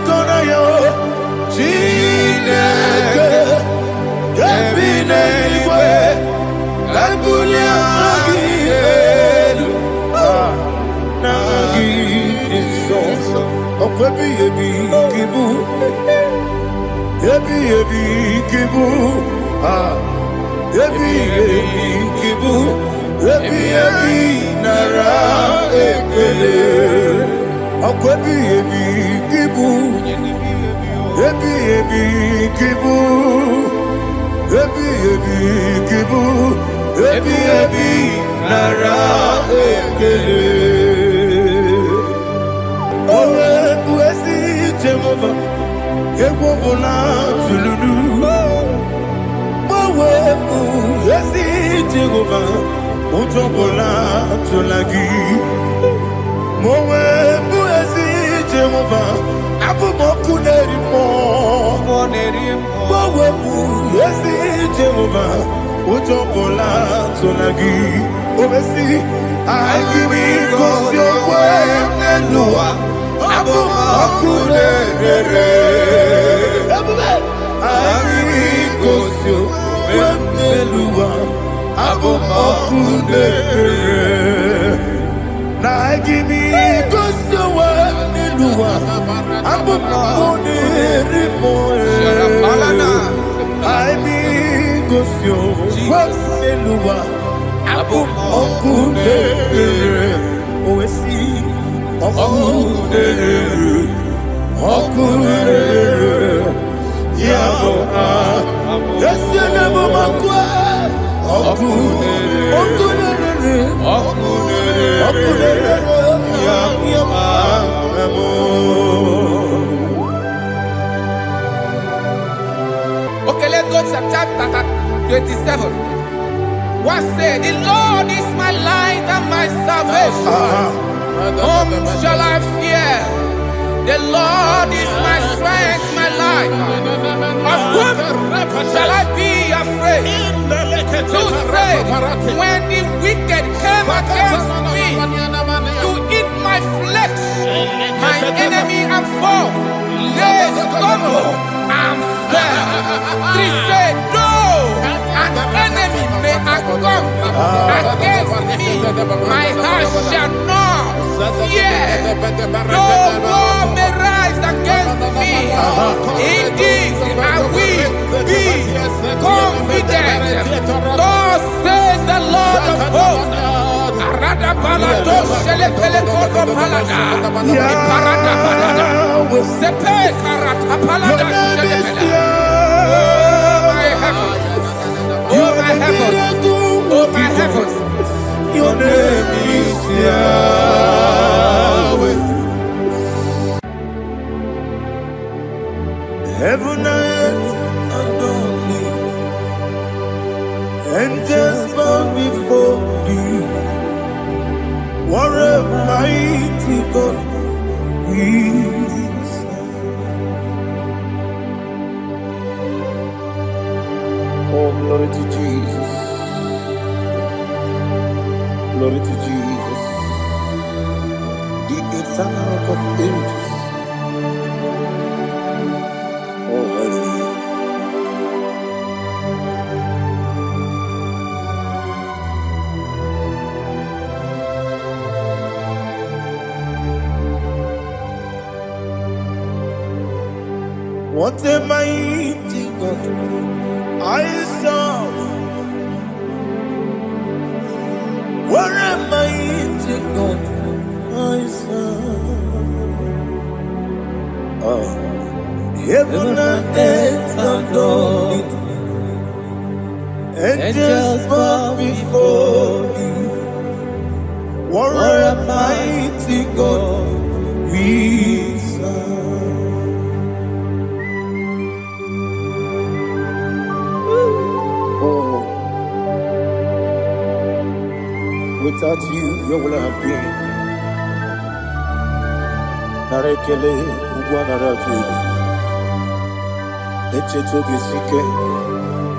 kona yo Chineke Ebine igwe Kabulia Magielu Nagi Insoso Okwebi ebi kibu Ebi kibu Ebi kibu Ebi nara ekele Okwebi kibu Ebi kibu Ebi kibu Ebi nara ekele Owe buezi Jehova Egwo bona tululu Owe buezi Jehova Ojo bona tulagi Mowe buezi Jehova Abu moku nerimo Mowe buezi Jehova Ojo bona tulagi Obesi Agimi kosyo kwe Nelua Abu moku nerere Agimi kosyo kwe Nelua Abu moku nerere Agimi kosyo kwe Nelua Abu moku nerimo Agimi kosyo kwe Nelua Abu okudere Owesi okudere Yabo Yesene mumakwa okudere Okay, let's go to chapter 27. What said, the Lord is my light and my salvation. Whom shall I fear? The Lord is my strength, my life. Of whom shall I be afraid? To say, when the wicked came against me to eat my flesh, my enemy and foe, they stumble and fell. Three said, no, an enemy may come against me, my heart shall not fear. No war may rise against me. In this I will be confident. Thus says the Lord of hosts. Oh my heavens, oh my heavens, your name is Yahweh. Heaven and earth adore thee, angels bow before thee. What a mighty God we serve. Oh, glory to Jesus. Glory to Jesus. The eternal rock of ages. Oh, hallelujah. What a mighty God I serve. What a mighty God I serve. Heaven and earth adore it. Angels bow before thee. What a mighty God we serve. Without you, where would I have been? Narekele, Ugwanaraju. Echetoge Sike,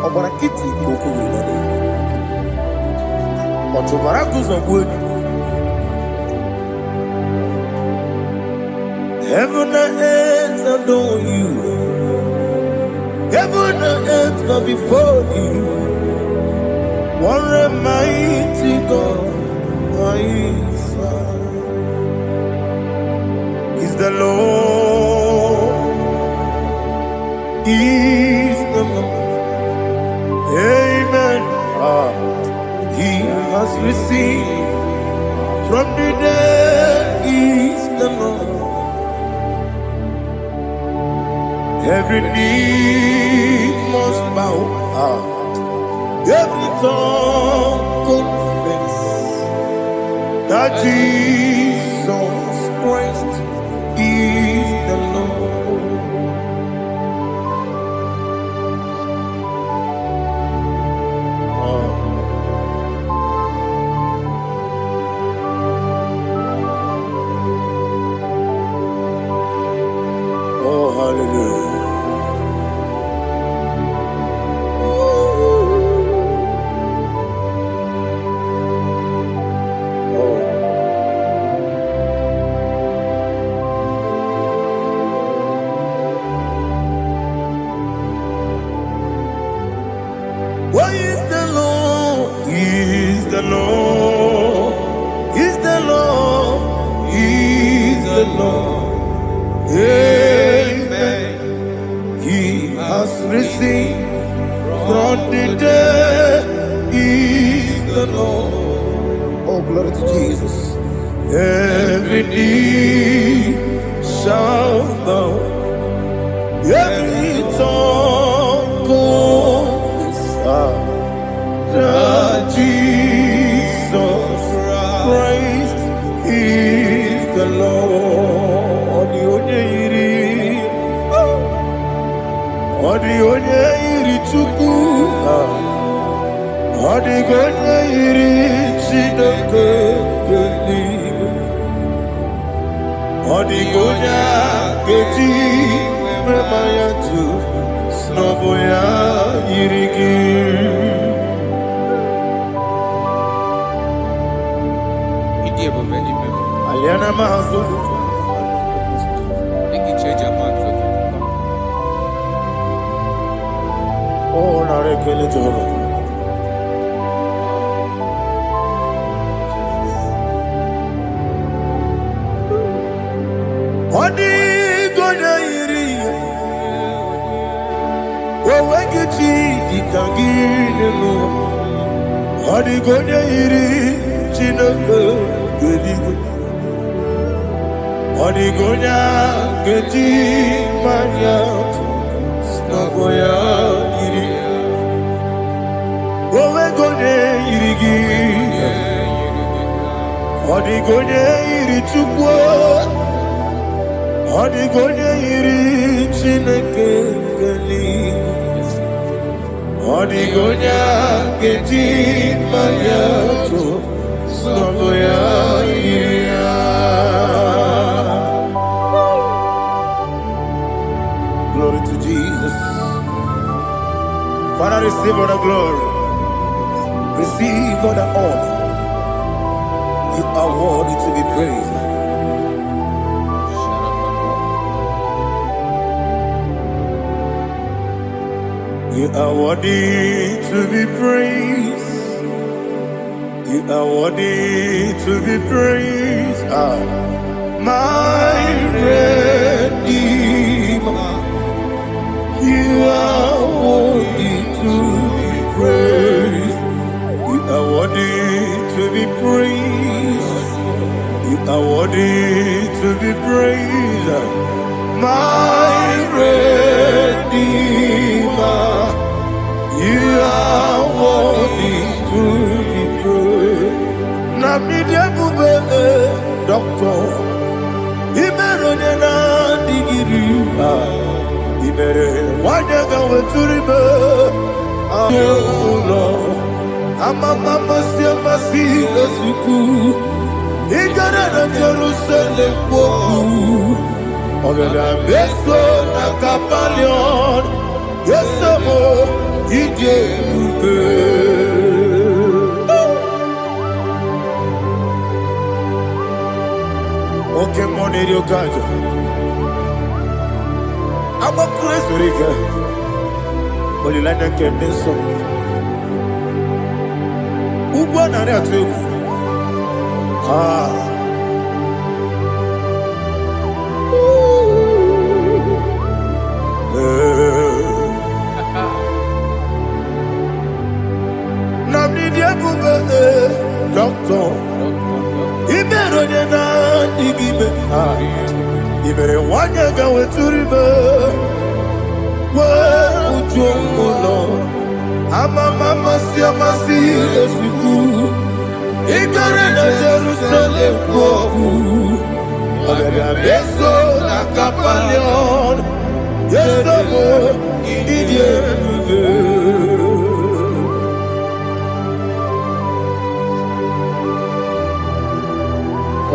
Obarakiti Kokuru. Otobarakus of wood. Heaven and earth adore you. Heaven and earth bow before you. What a mighty God I serve. Is the Lord. Is the Lord. Amen. He has received from the dead. Is the Lord. Every knee must bow. Every tongue confess that Jesus Christ is the Lord. Oh, hallelujah. What is the Lord? Is the Lord. Is the Lord. Is the Lord. Amen. He has received from the dead. Is the Lord. Oh, glory to Jesus. Every knee shall bow. Every tongue confess that Jesus Christ is the Lord. Odi onye iri Chukwu, odi onye iri Chineke eluigwe, odi onye keji mema ya tu snobo ya yiri gị. Aliana mazo. Oh, narekele Jehovah. Odi gonya iri, owegichi dikagine mo. Odi gonya iri, Chineke eluigwe. Odi gonya keji manya snobo ya iri. Owe gonya iri gi. Odi gonya iri Chukwu. Odi gonya iri Chineke eluigwe. Odi gonya keji manya snobo ya iri. Glory to Jesus. Father, receive all the glory. Receive all the honor. You are worthy to be praised. You are worthy to be praised. You are worthy to be praised. My Redeemer. You are worthy to be praised. You are worthy to be praised. You are worthy to be praised. My Redeemer. You are worthy to be praised. Namidebube, Doctor. Imeronena digiri. Ibere wanyaga weturibe Ayola Amama masi esuku Igara na Jerusalem kwoku Ogada beso na kapalion Yesemo ije ube Oke moneri okajo agbakuru ezuru ike olileanya nke ndị nsọ ugwu a narị atụ egwu Namdi ebube doctor ibere onye na-adịghị ime ibere nwanyị ga-wetụrụ ime wee uju ụlọ amasị ezigbo ikere na Jerusalem bụ okwu ọbịabịa beso na Kapalion yesobo ịdị ebube.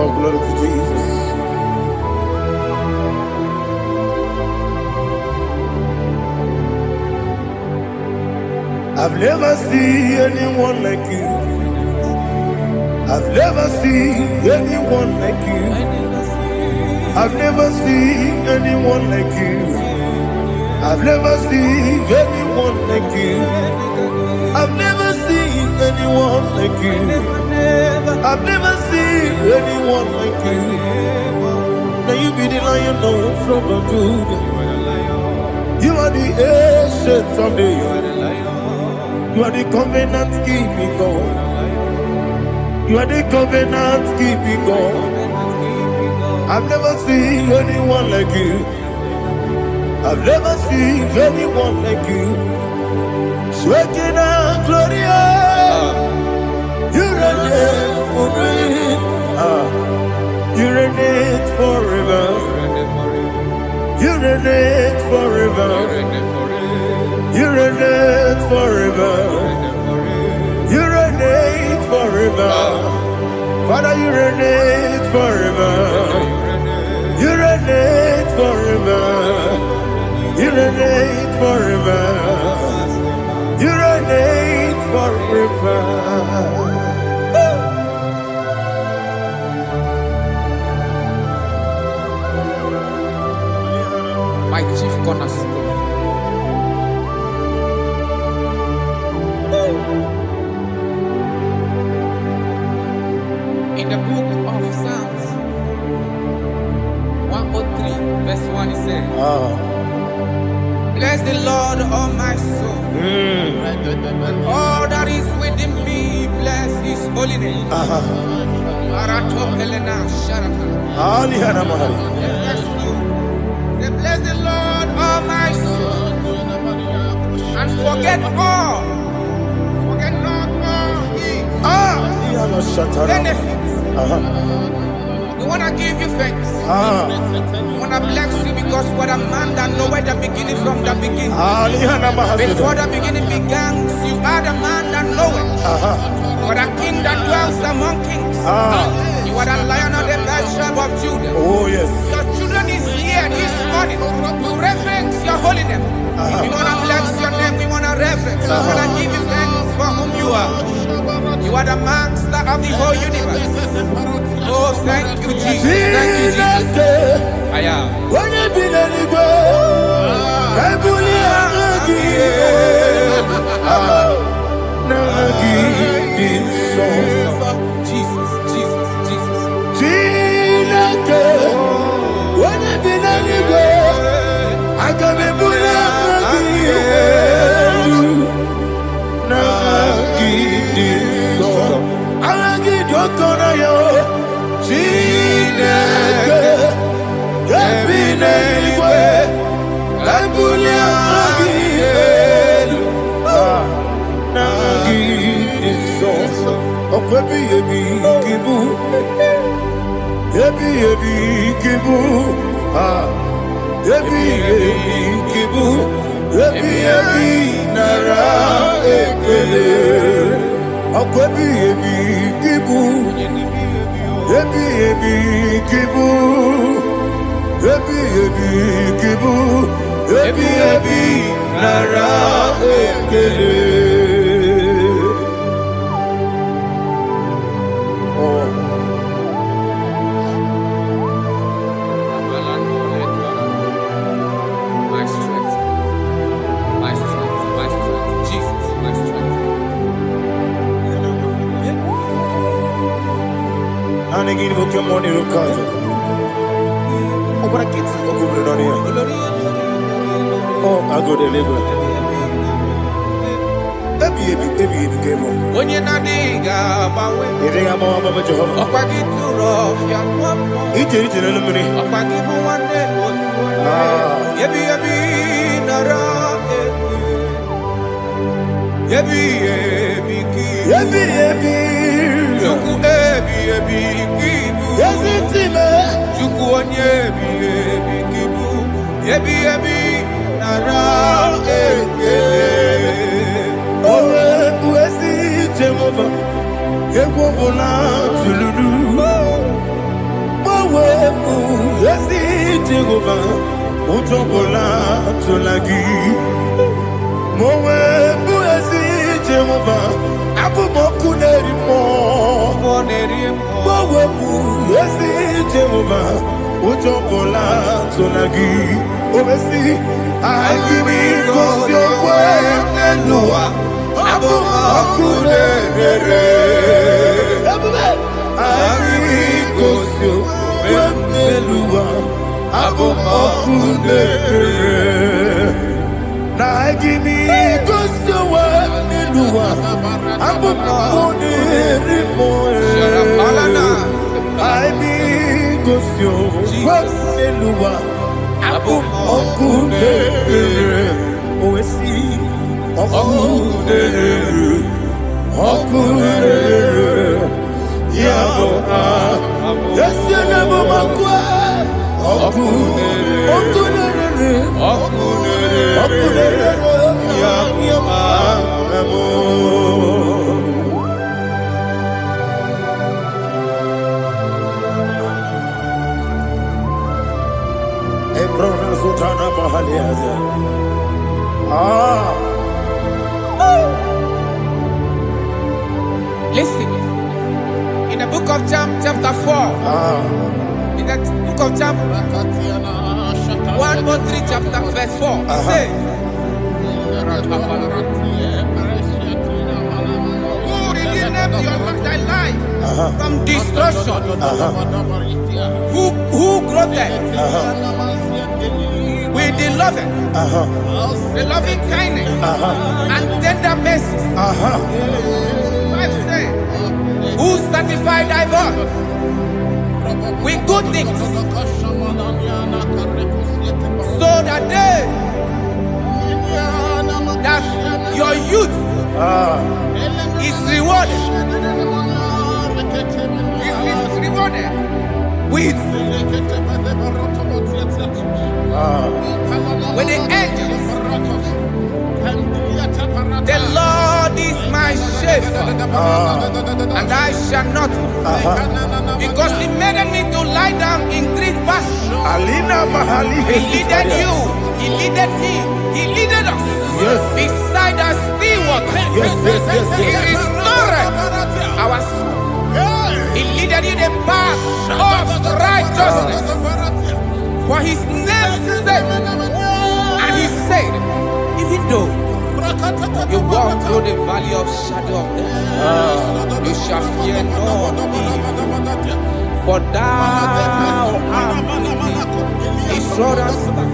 Oh, glory to Jesus. I've never seen anyone like you. I've never seen anyone like you. I've never seen anyone like you. I've never seen anyone like you. I've never seen anyone like you. I've never seen anyone like you. Now you be the lion from the Judah. You are the ancient of days. You are the covenant keeping God. You are the covenant keeping God. I've never seen anyone like you. I've never seen anyone like you. Shaking and glorious. You reign for me. You reign forever. You reign forever. You reign forever. You reign forever. Father, you reign forever. You reign forever. You reign forever. You reign forever. My chief cornerstone. In the book of Psalms 103 verse 1 it says, bless the Lord, all my soul, and all that is within me, bless his holy name. Bless the Lord, all my soul, and forget not all his benefits. We want to give you thanks. We want to bless you because what a man that knoweth the beginning from the beginning. Before the beginning began, you are the man that knoweth. You are the king that dwells among kings. You are the lion of the tribe of Judah. Oh yes. Your children is here this morning to reverence your holy name. We want to bless your name. We want to reverence. We want to give you thanks for whom you are. You are the master of the whole universe. Oh, thank you, Jesus. Thank you, Jesus. I am. When you be the Igbo, I Jesus, Jesus, Jesus. When you be the Igbo, I can be My Alegin boke money rukaja. Obara kiti okubre no here. Oh, I go deliver. Baby, game on. When you not diga bawe. Ere ama baba Jehovah. Okwagi turo fia kwamo. Ije lumini. Okwagi mo wande otu. Yebi nara. Yebi ki. Yebi. Juku ebi kibu. Yazitime. Juku onye ebi kibu. Yebi nara Owe buezi Jehovah. Egwobola tululu. Owe buezi Jehovah. Utobola tulagi. Mowe buezi Jehovah. Abumoku nerimo. Mowe buezi Jehovah. Utobola tulagi. Obesi, I give it cause your way and Noah. Abumoku nerere. I give it cause your way and Noah. Abumoku nerere. I give it cause your way and Noah. Abumoku nerere. I give cause your way and Noah. Okune, Oesi, Okune, Yabo, Yasenabo Makwa, Okune, Yabo, Listen, in the book of Psalm chapter 4, in the book of Psalm 113 chapter verse 4, it says, who redeemed thy life from destruction, who groweth with the loving kindness and tender mercy. Who sanctify thy voice with good things, so that your youth is rewarded. Is rewarded with the angels. The Lord is my shepherd, and I shall not, because He made me to lie down in green pastures. He leaded you, He leaded me, He leaded us beside the still waters. He restored our soul. He leaded you the path of righteousness for His name's sake. And He said, even though you walk through the valley of shadow of death, you shall fear no evil, for thou art with me. His rod and staff,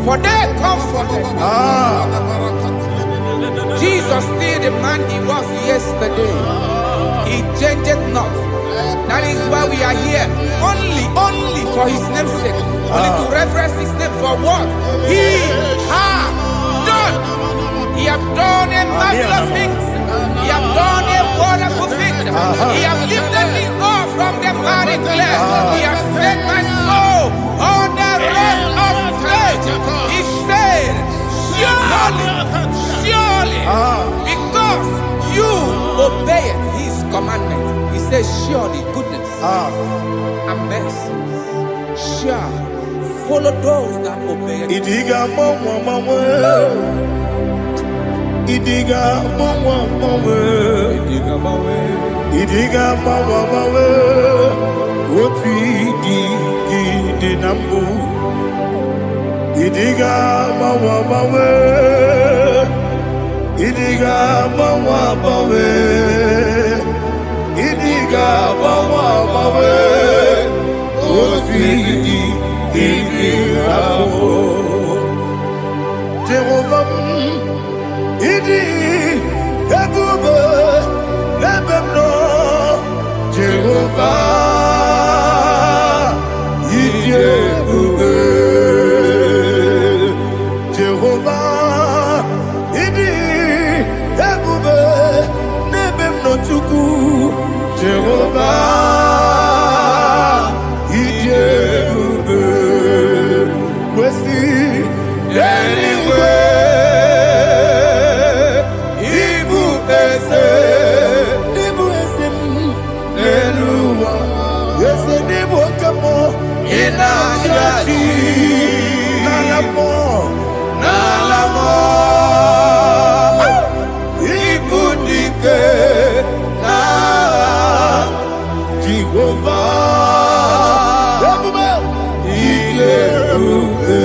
for they comforted. Jesus still the man He was yesterday. He changeth not. That is why we are here, only for His name's sake, only to reverence His name for what He has done. He has done a marvelous things. He has done a wonderful thing. He has lifted me up from the miry clay. He has set my soul on the rock of faith. He said, surely, because you obeyed His commandment. He says, surely goodness and mercy shall follow those that obey it. Idiga mawe, Oti di nambu. Idiga mawe, Idiga bawe osidi idirabo Jehovah idi ebube lebemno Jehovah idi ebube Jehovah idi ebube lebemno chuku Jehovah idi ebube kwesi anyway ibu ese neluwa ese nibu kamo inajaji nalamo ibu dike na Jehovah ebube ile ebube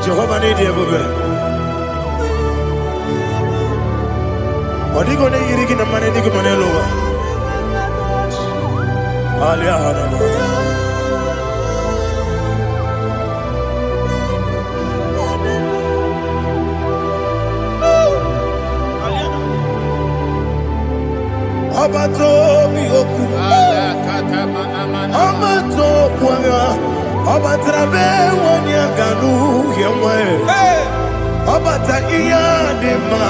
Jehovah need ebube Odigo ne yirigi na mane digo manelowa Alia hana Abato mi oku Abato kwanga Abatrabe wanya ganu yemwe Abata iya dema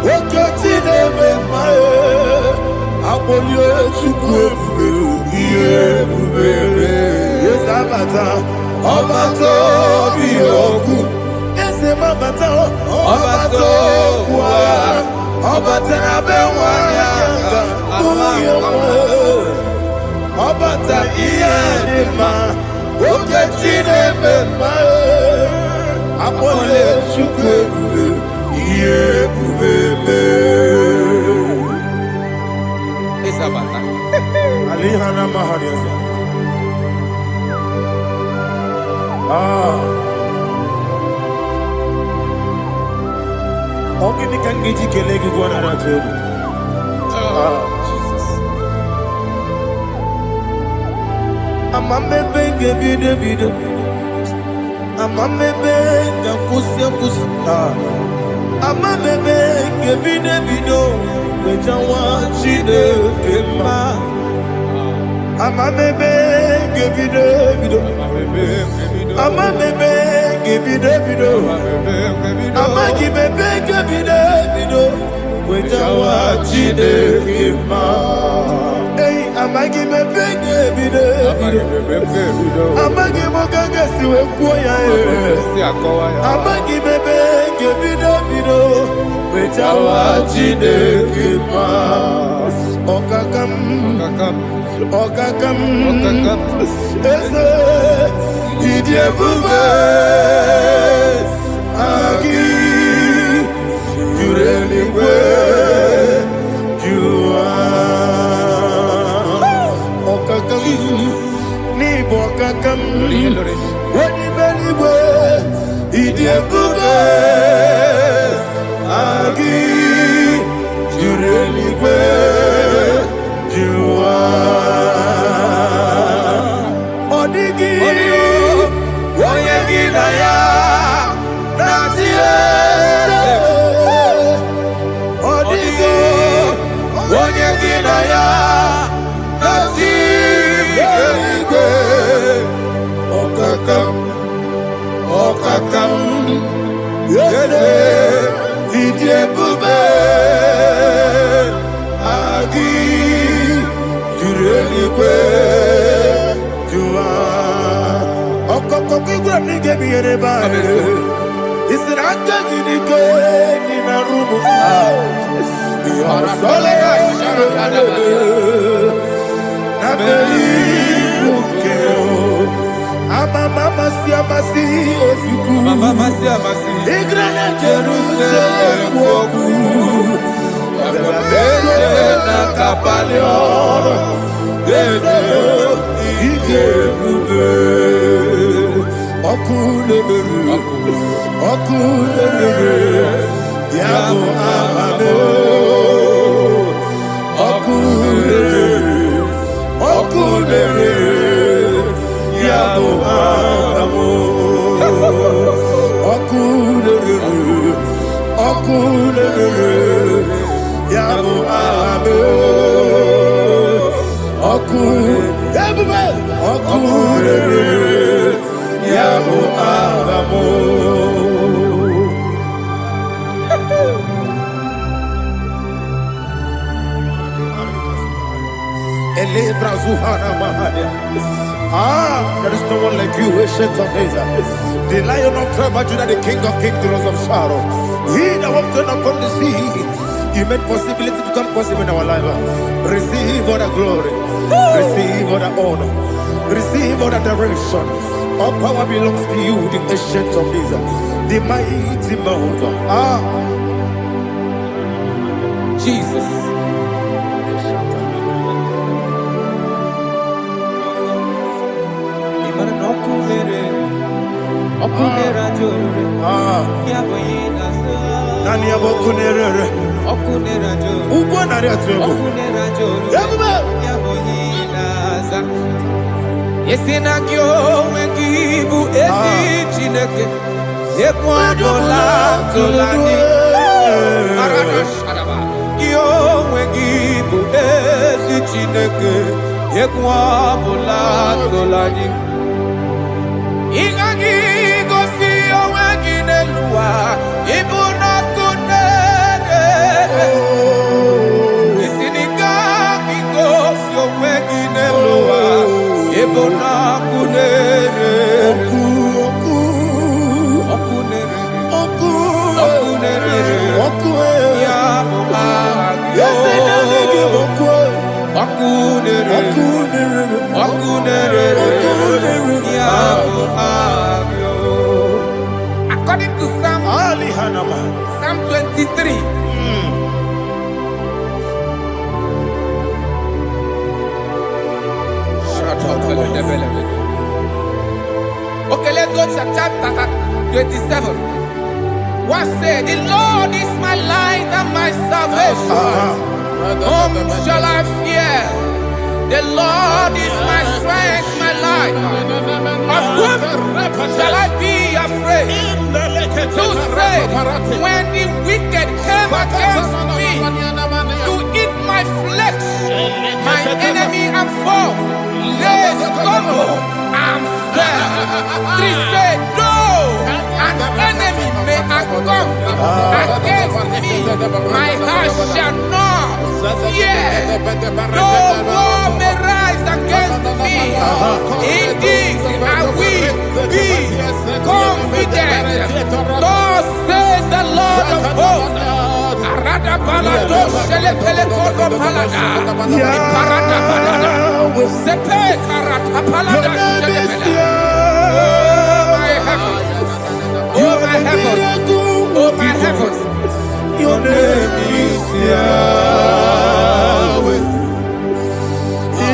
Okoti nebe mae Abolio chukwe iye bubere Yes abata Abato mi oku Ese mabata Abato kwa Abatrabe wanya ganu yemwe Abata iya dema Okoti nebe mae Abolio chukwe iye bubere Isabata. Alihana mahariasa Ogini kangiji kelegi gwana ratubu Jesus. Amamebe gebide bide Amamebe gakusi Amamebe gebide bido Wejawa chide kema Amamebe gebide bido Amamebe gebide bido Amagibebe gebide bido Wejawa chide kema Hey amagibebe gebide bido Amagimogaga siwe kuya Amagibebe gebide bido Wejawa chide kema Okakam Ese Idie bube Agi Jureligwe Jua Okakam Nibo okakam Weni beligwe Idie bube Agi Jureligwe Jua Odigi Oyegi na ya Nazie Odigi Oyegi na ya Nazie Okakam Yese Idie bube Agi Jureligwe Jua Okokokigwa nige biyereba Isiraka jinike Nina rumu Yarasolega Nabeli Ukeo Mama siamasi ofiku Igrana Jerusalem woku Bebe na kapalion Bebe ije bube There is no one like you, ancient of days. The Lion of tribe of Judah, the King of kings, the Rose of Sharon. He that walked upon the sea, He made possibility to come possible in our life. Receive all the glory, receive all the honor, receive all the direction. All power belongs to you, the ancient of days, the mighty mountain. Jesus. Yesinagyo wengibu ezi chineke ekwadola tolani aradashadaba yo wengibu ezi chineke ekwadola tolani ingagi gosi oweginelua ibuna kunere isiniga gosi oweginelua ibuna kunere According to Psalm 23. Okay, let's go to chapter 27. What said, the Lord is my light and my salvation. Whom shall I fear? The Lord is my strength, my life. Of whom shall I be afraid? To say, when the wicked came against me to eat my flesh, my enemy and foe, they stumble and fell. 3 said, though an enemy may come against me, my heart shall not fear. Though war may rise against me, indeed I will be confident. Thus says the Lord of hosts. Arada balado shele pele kodo palada. Iparada balada. Sepe karata palada shele pele. Oh my heavens. Oh my heavens. Your name is Yahweh.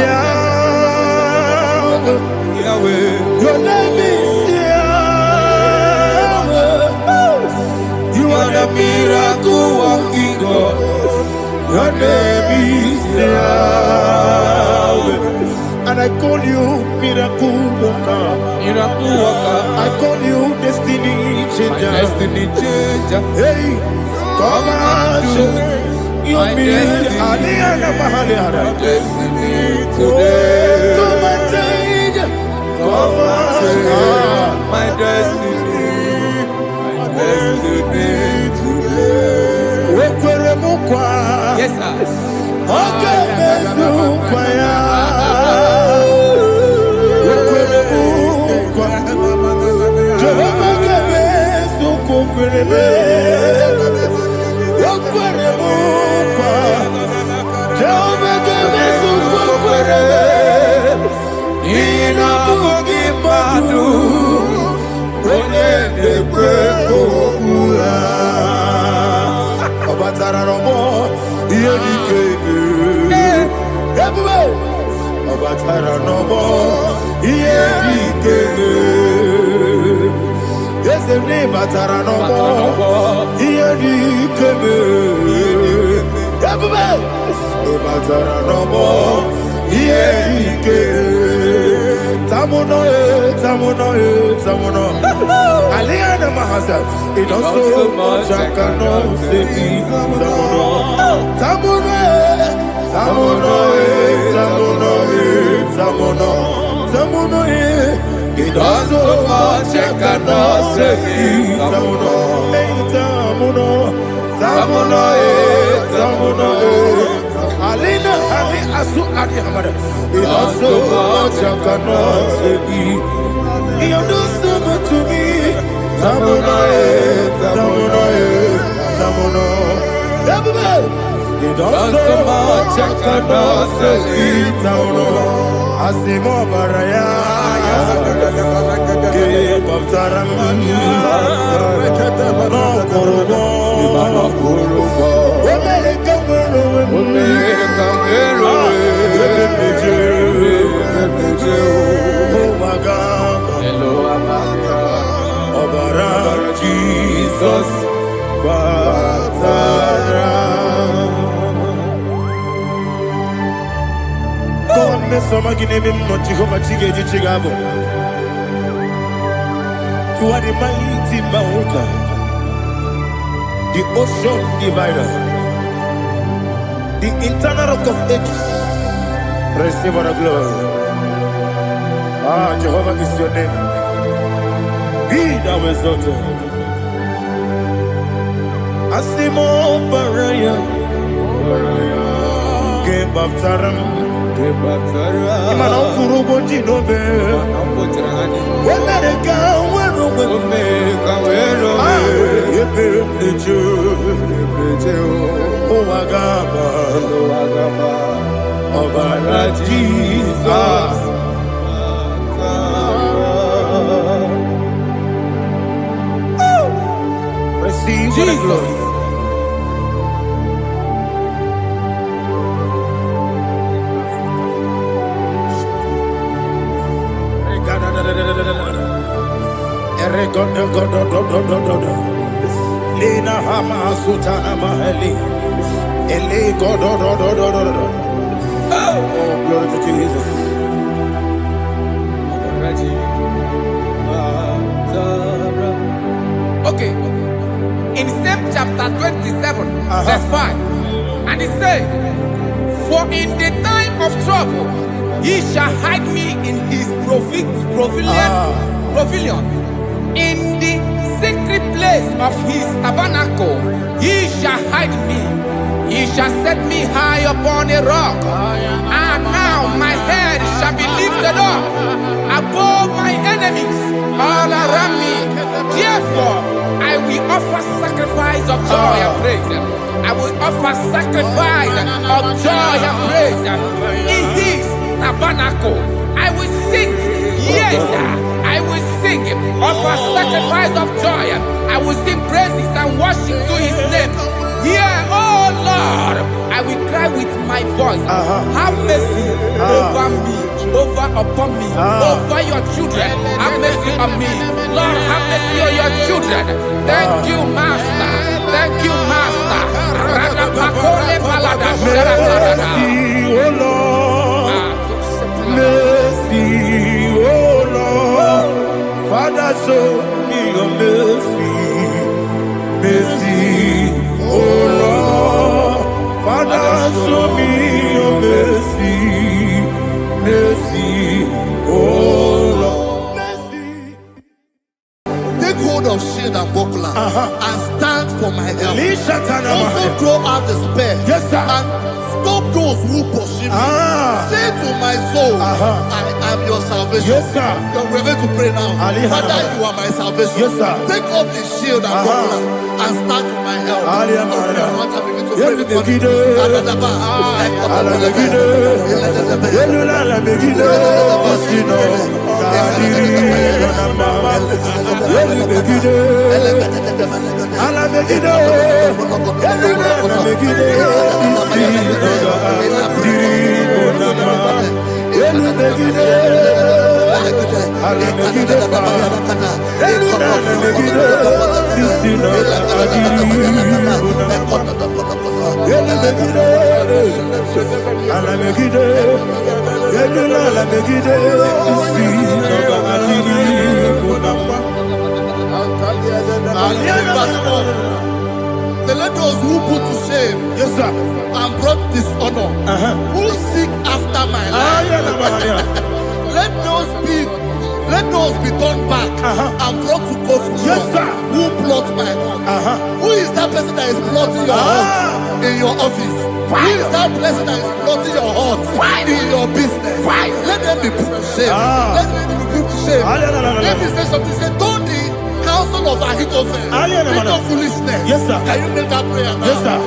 Yahweh. Yahweh. Your name is Yahweh. You are the miracle working God. Your name is Yahweh. And I call you miracle worker. Miracle worker. I call you destiny changer. Destiny changer. Hey, come on, you mean destiny today. Come on, change. Come on, my destiny. My destiny today. Yes, sir. Obatara no more, Yes, the name batara no more. Here the keme. Everybody. Batara no more. Here the keme. Tamuno, tamuno, tamuno. Aliana Mahasa. It does so much I cannot say. Tamuno, tamuno, tamuno, tamuno, tamuno, tamuno. It does so much I cannot say. Tamuno, tamuno, tamuno, tamuno. Alina, Ali Asu Adi Hamada. It does so much I cannot say. You do so much to me. Tamuno, tamuno, tamuno. Everybody. It does so much I cannot say. Tamuno. Asimo Baraya. Give up Taram. No Kurubo. Jesus, Batara. God, me some give him no Jehovah Chige Chigabo. You are the mighty mountain, the ocean divider, the internal rock of ages. Receive all the glory. Ah, Jehovah is your name. Be thou exalted. Asimo Baraya, Game of Taram, Imano Kurubo Jinobe, when I go, when Jesus. Receive Jesus. Lina Hama Sutana Mahali. Ele God. Oh, glory to Jesus. Okay. In same chapter 27, verse 5, and it says, for in the time of trouble, he shall hide me in his pavilion. In the secret place of his tabernacle, he shall hide me. He shall set me high upon a rock. And now my head shall be lifted up above my enemies all around me. Therefore, I will offer sacrifice of joy and praise. I will offer sacrifice of joy and praise. In his tabernacle, I will sing. Yes, I will sing. Offer sacrifice of joy. I will sing praises and worship to his name. Here, oh Lord, I will cry with my voice. Have mercy over me, upon me, over your children. Have mercy on me. Lord, have mercy on your children. Thank you, Master. Thank you, Master. Mercy, oh Lord. Mercy, oh Lord. Father, show me your mercy. Mercy, oh Lord. Father, show me your mercy. Mercy, oh Lord. Mercy. Take hold of shield and buckler and stand for my help. Also throw out despair. Yes, sir. And stop those who pursue me. Say to my soul, I am your salvation. Yes, sir. We're going to pray now. Father, you are my salvation. Yes, sir. Take off the shield and buckler and stand for my help. So let those who put to shame, yes, sir, and brought dishonor, who seek after my life, let those be turned back and brought to confusion. Yes, sir. Who plot my heart? Who is that person that is plotting your heart in your office? Who is that person that is plotting your heart in your business? Let them be put to shame. Let them be put to shame. Let me say something. Say, don't the counsel of Ahithophel bring no foolishness. Yes, sir. Can you make that prayer now? Yes, sir.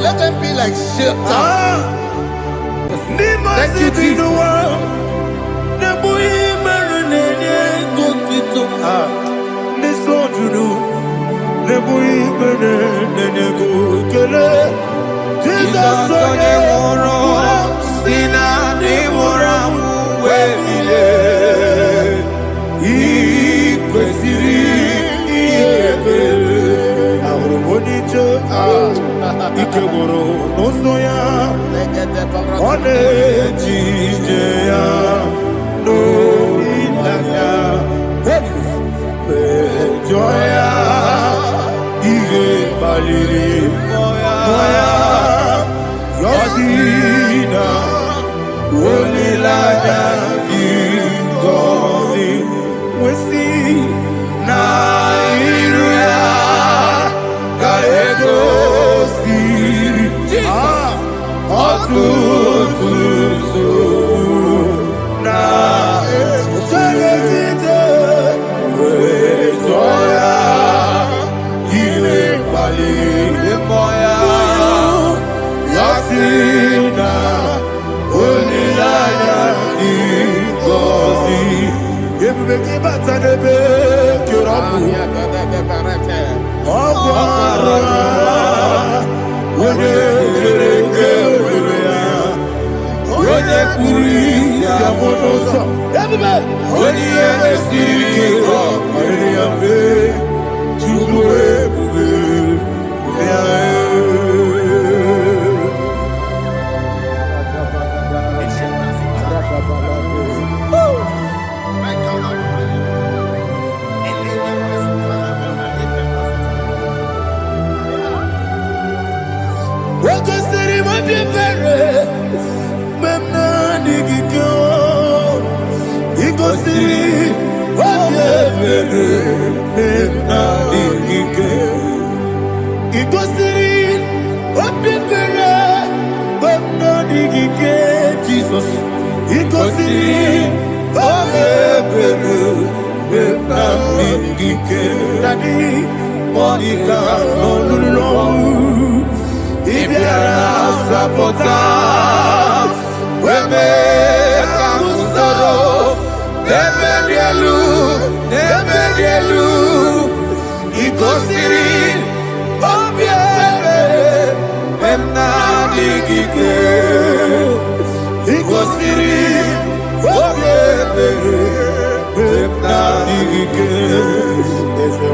Let them be like shelter. Thank you, Jesus. Nadigike is a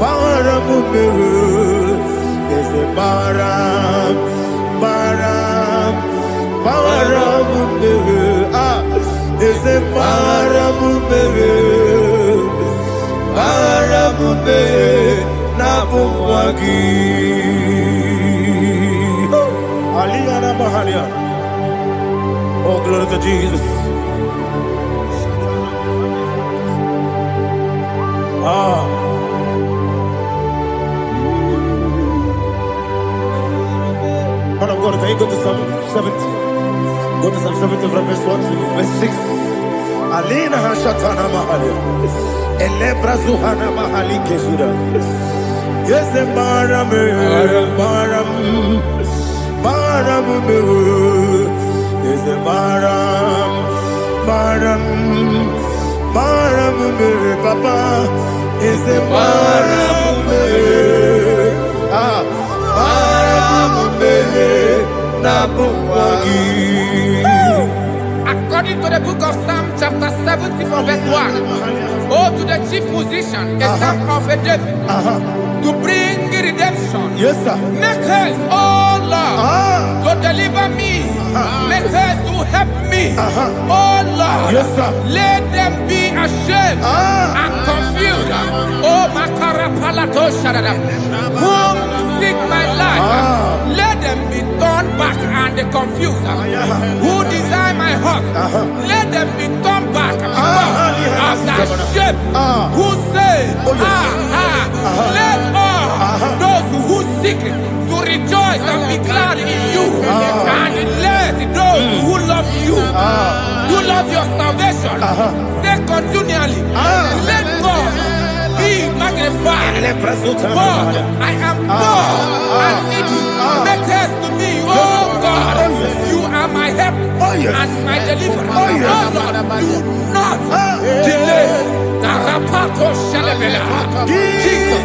Baramumeru is a Baramumeru is a Baramumeru Nabumwagi Aliyana Mahalia. Oh, glory to Jesus. Man of God, can you go to Psalm 70? Go to Psalm 70 from verse 1 to verse 6. Alina Hashatana Mahalia. Elebra Zuhana Mahali Kesura. Yes, the Baram. Is the Baram, Papa, is the Baram, Nabuwagi. According to the book of Psalm chapter 70 from verse 1, oh, to the chief musician, a son of a David, to bring redemption. Yes, sir. Make haste, oh Lord, to deliver me. Make haste to help me. Oh Lord, yes, sir. Let them be ashamed and confused. Oh Makarapalato Shadada, whom seek my life, let them be turned back and confused. Who desire my heart, let them be turned back because of that shape. Who say, let all those who seek to rejoice and be glad in you, and let those who love you, who love your salvation, say continually, let God be magnified. God, I am poor and needy. Make haste to me, oh God. You are my help and my deliverer. Oh Lord, do not delay. Jesus.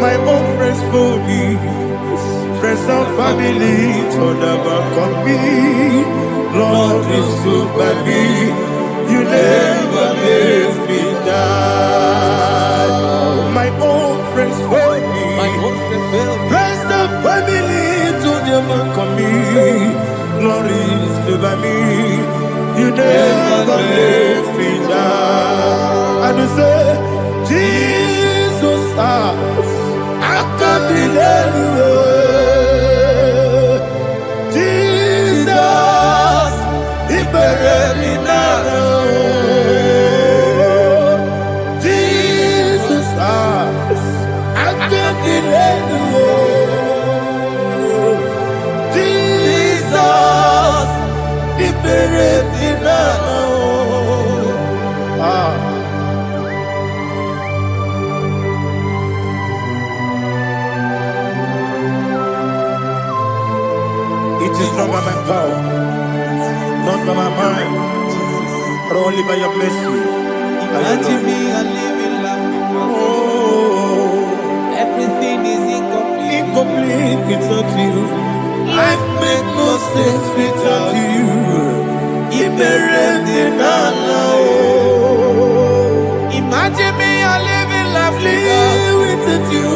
My own friends for me, friends and family, turn back on me. Lord is good by me. You never miss never let me down. And you say, Jesus, I can't be anywhere. Jesus, He buried me now. Jesus, I can't be anywhere. Jesus, He buried me now. It is not by my power, not by my mind, but only by your mercy. Imagine me a living life without you. Everything is incomplete. Incomplete without you. Life makes no sense without you. Imagine me a living life without you.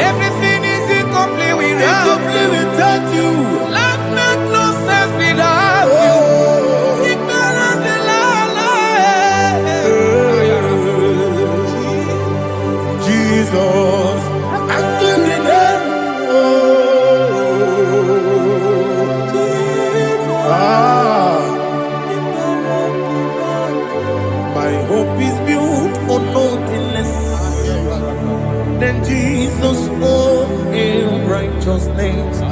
Everything is incomplete Without you. Life makes no sense without you. Jesus, I'm giving my hope is built on nothing less than Jesus' own righteousness. I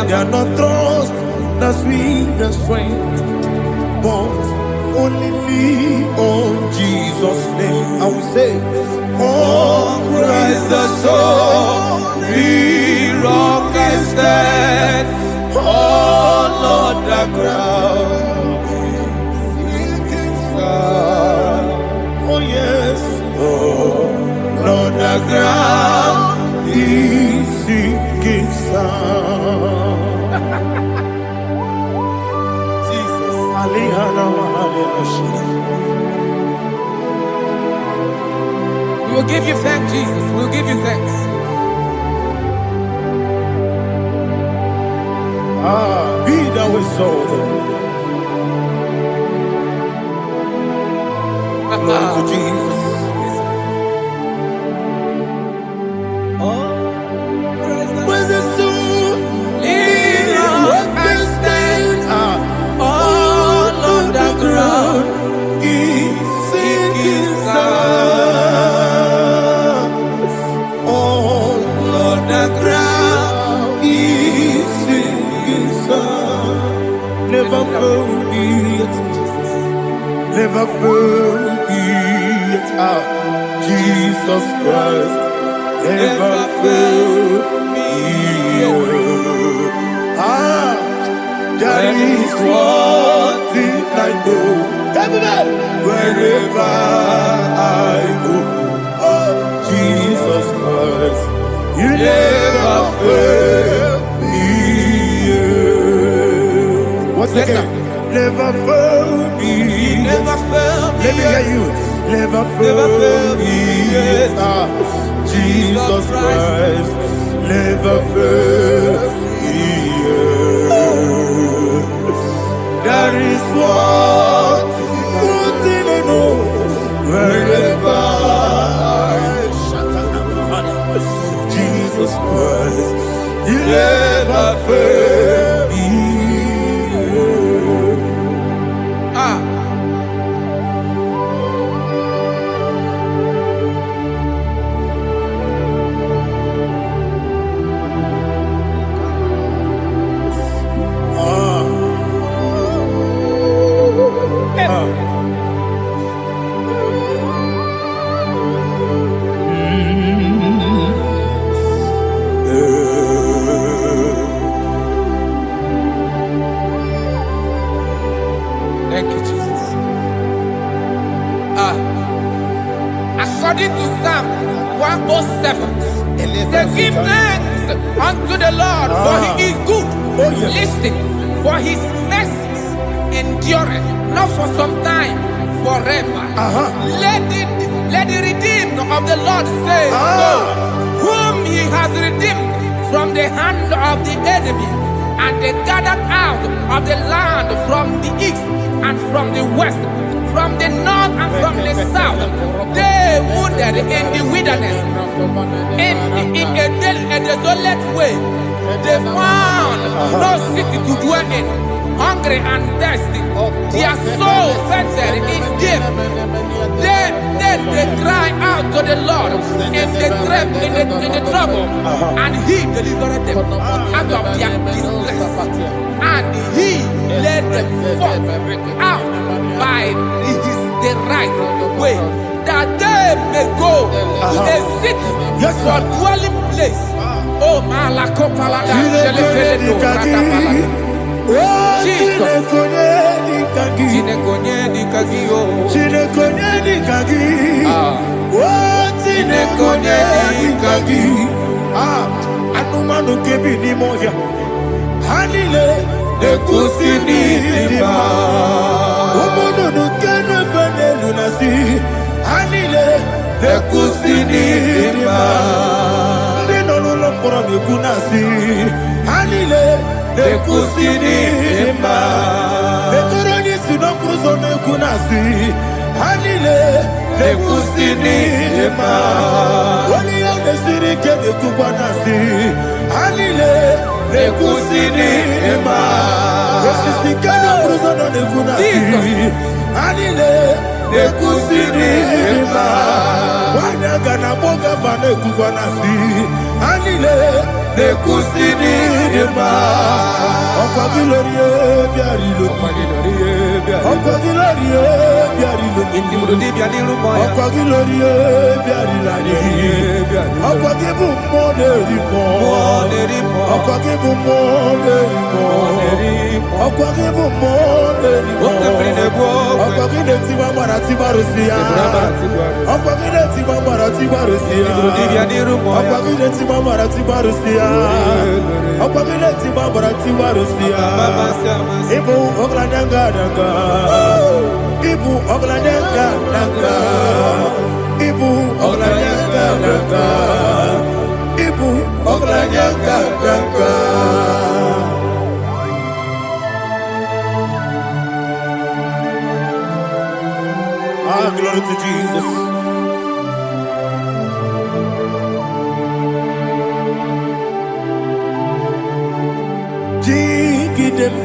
cannot trust the sweetest strength, but only lean on Jesus' name. I will say, oh, Christ the solid rock and stand. Oh, Lord, the ground is sinking sand. Oh, yes, oh, Lord, the ground is sinking sand. Jesus, we will give you thanks, Jesus. We will give you thanks. Be thou exalted. Glory to Jesus. Where's the soul? What can stand? All on the ground is sinking sand. All on the ground is sinking sand. Never forget, never forget, Jesus Christ. Never fail me. That is one thing I know. Wherever I go, oh, Jesus Christ, you never fail me. What's the game? Never fail me. Never fail me. Let me hear you. Never fail me. Jesus Christ never fails me. That is one thing I know. Wherever I Jesus Christ, He never fails me. Thank you, Jesus. According to Psalm 107, they give thanks unto the Lord, for He is good. Oh, yes. Listen, for His mercies endureth, not for some time, forever. Let the redeemed of the Lord say so, whom He has redeemed from the hand of the enemy, And they gathered out of the land from the east and from the west, from the north and from the south. They wandered in the wilderness, in a desolate way. They found no city to dwell in, hungry and thirsty. Their soul fainted in deep. They cry out to the Lord in the trouble, and He delivered them out of their distress, and He led them forth out by the right way, that they may go to a city for dwelling place. Oh, Malakopalada, Jesus. Anumanu kebi ni moya Hanile Ekusini lima Umudu nukene fene lunasi Hanile Ekusini lima Ndino lulokura mikunasi Hanile Ekusini lima Ekoroni sinokruzo mekunasi Hanile Ekusini lima Wani yone sirike mekubwanasi Hanile Ekusini lima Esisikana kruzo no nekunasi Hanile Ekusini lima Wanaga na boga vane kubwanasi Hanile Ekusini lima Okwa gilorie biarilo Okwa gilorie biarilo Okwa gilorie biarilani Okwa gibu moderimo Okwa gibu moderimo Okwa gibu moderimo Okwa gideti wa marati barusia Okwa gideti wa marati barusia Okwa gideti wa marati barusia Okwa gideti wa marati barusia Ibu ogladanga danga Ibu ogladanga danga Ibu ogladanga danga Ibu ogladanga danga Ah, glory to Jesus. Jigidem,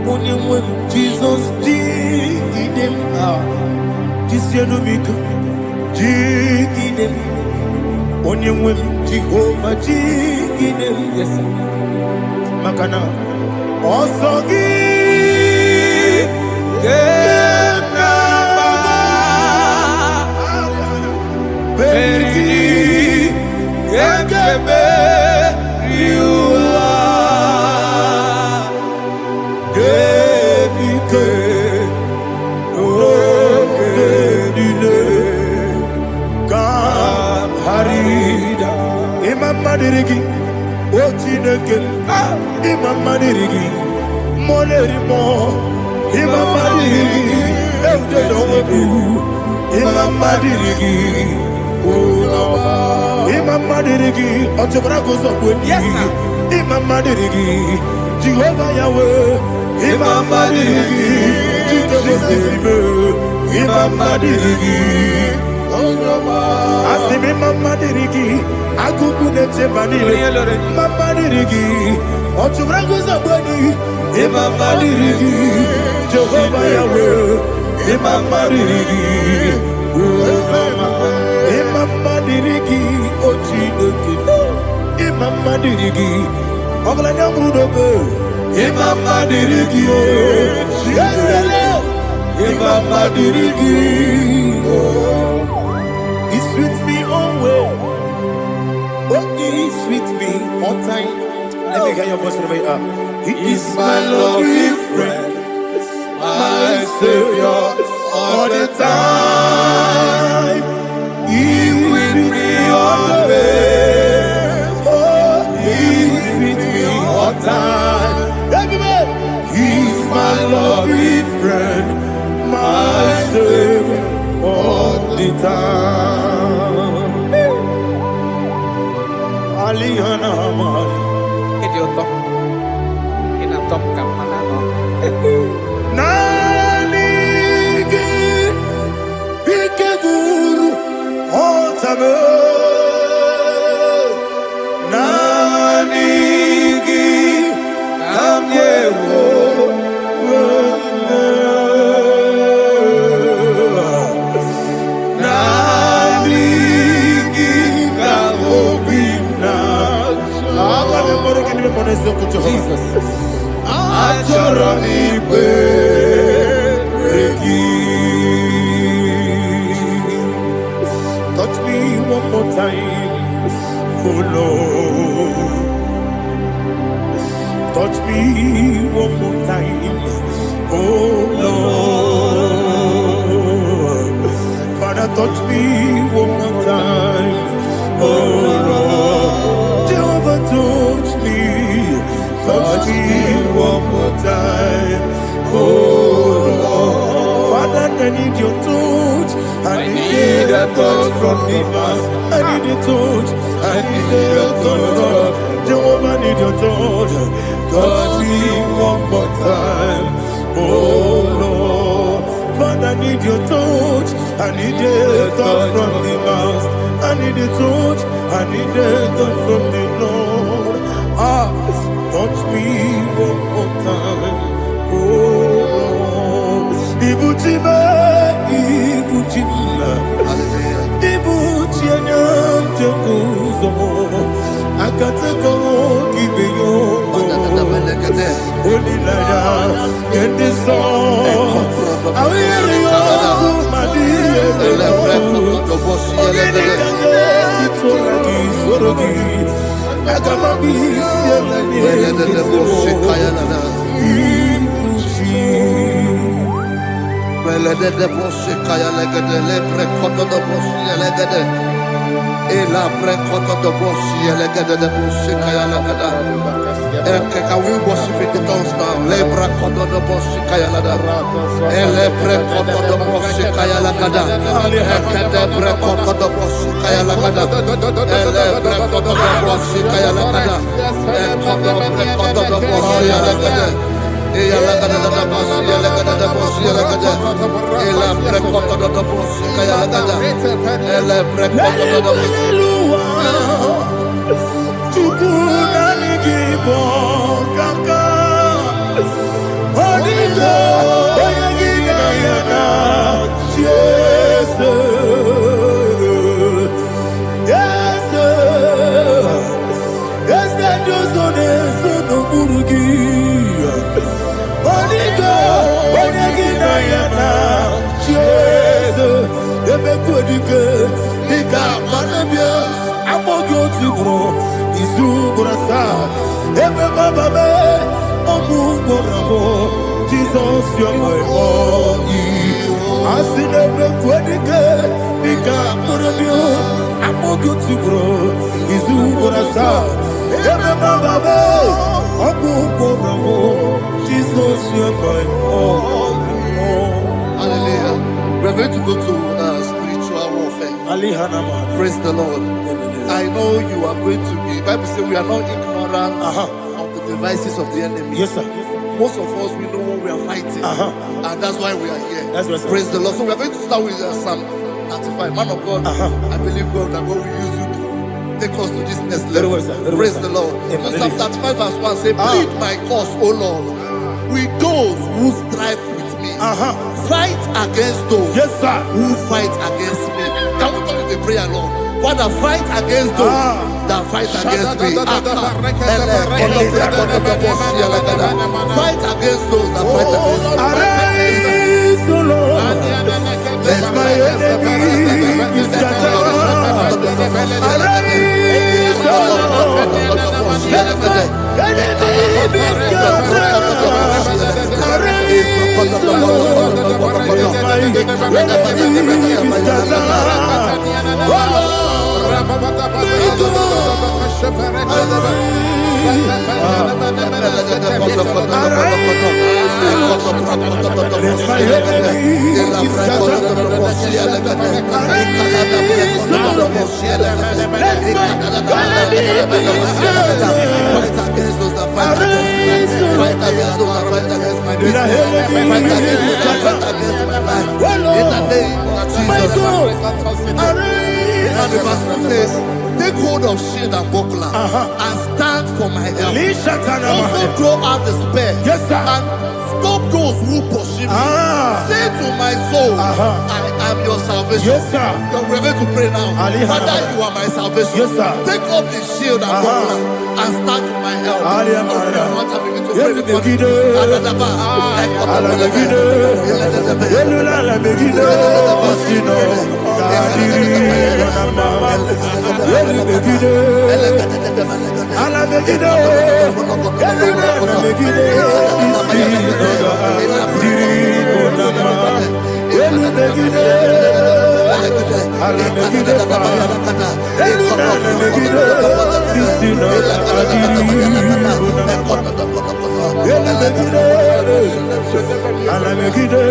Onyemwe, Jesus, Jigidem, Jisianomika, Jigidem, Onyemwe, Jehovah, Jigidem, yes, Makana, Osogi, Pergi, Gagebe, Riua, Gebike, Ogedile, Kam Harida, Imam Madirigi, Ochineke, Imam Madirigi, Molerimo, Imam Madirigi, Eudelowebu, Imam Madirigi, Imam Madirigi, Ochobragos of Wendy, Imam Madirigi, Jehovah Yahweh, Imam Madirigi, Imam Madirigi, Asim Imam Madirigi, Agukune Chebanile, Imam Madirigi, Ochobragos of Wendy, Imam Madirigi, Jehovah Yahweh, Imam Madirigi, Imam Madirigi, Ochineke, Imam Madirigi, Oglanya Brudobe, Imam Madirigi, Imam Madirigi, He's with me always. Oh, He's with me all time. Let me hear your voice wherever you are. He is my loving friend, my Savior, all the time. He's with me always. Oh, He's with me all time. Everybody, He's my loving friend, my Savior, all the time. Idiot. touch me one more time. Oh Lord, Jehovah, touch me one more time. Oh Lord, Father, I need your touch. I need a touch from the Master. I need a touch. I need a touch from Jehovah. I need your touch. Touch me one more time. Oh Lord, Father, I need your touch. I need a touch from the Master. I need a touch. I need a touch from the Lord. Touch me one more time. Oh Lord, Ibuchima, Ibuchima, Ibuchina, Jeruzo, Akateko, Gibeyo, Holy Lada, get this song. I hear you, Madia, Can we worship in the tongues now? Lebra kodo do boshi kaya lada. Ele pre kodo do boshi kaya lada. Ekede pre kodo do boshi kaya lada. Ele pre kodo do boshi kaya lada. Ekodo pre kodo do boshi lada. Eya lada da boshi lada da boshi lada. Ele pre kodo do boshi kaya lada. Ele pre kodo do boshi. Igbo kaka Onigo Oyagina yana Jesus Yes Josone Sono Burugi Onigo Oyagina yana Jesus Ebe Kodike Nika Manabia Amogyo Tibro Izu Burasa Ebe Bababe Ogu Gorabo Jesus you're my only Asinebe Kwadike Nika Murabio Amogu Tibro Izu Burasa Ebe Bababe Ogu Gorabo Jesus you're my only. Hallelujah. We're going to go to spiritual warfare. Praise the Lord. I know you are going to be. Bible says we are not ignorant of the devices of the enemy. Yes, sir. Most of us, we know what we are fighting, and that's why we are here. That's right, sir. Praise the Lord. So we are going to start with Psalm 35. Man of God, I believe God that God will use you to take us to this next level. Very well, sir. Praise the Lord. So Psalm 35 verse 1 say, plead my cause, O Lord, with those who strive with me. Fight against those who fight against me. Can we call it a prayer, Lord? Father, fight against those that fight against me. Fight against those that fight against me. Arise, O Lord, let my enemy be scattered. Arise, O Lord, let my enemy be scattered. Arise, O Lord, let my enemy be scattered. Oh Lord, take hold of shield and buckler and stand for my help. Also throw out the spear and stop those who pursue me. Say to my soul, I am your salvation. We're going to pray now. Father, you are my salvation. Take up the shield and buckler and stand for my help. alamegide fire. Eluna alamegide, Christina adiri. Alamegide, alamegide,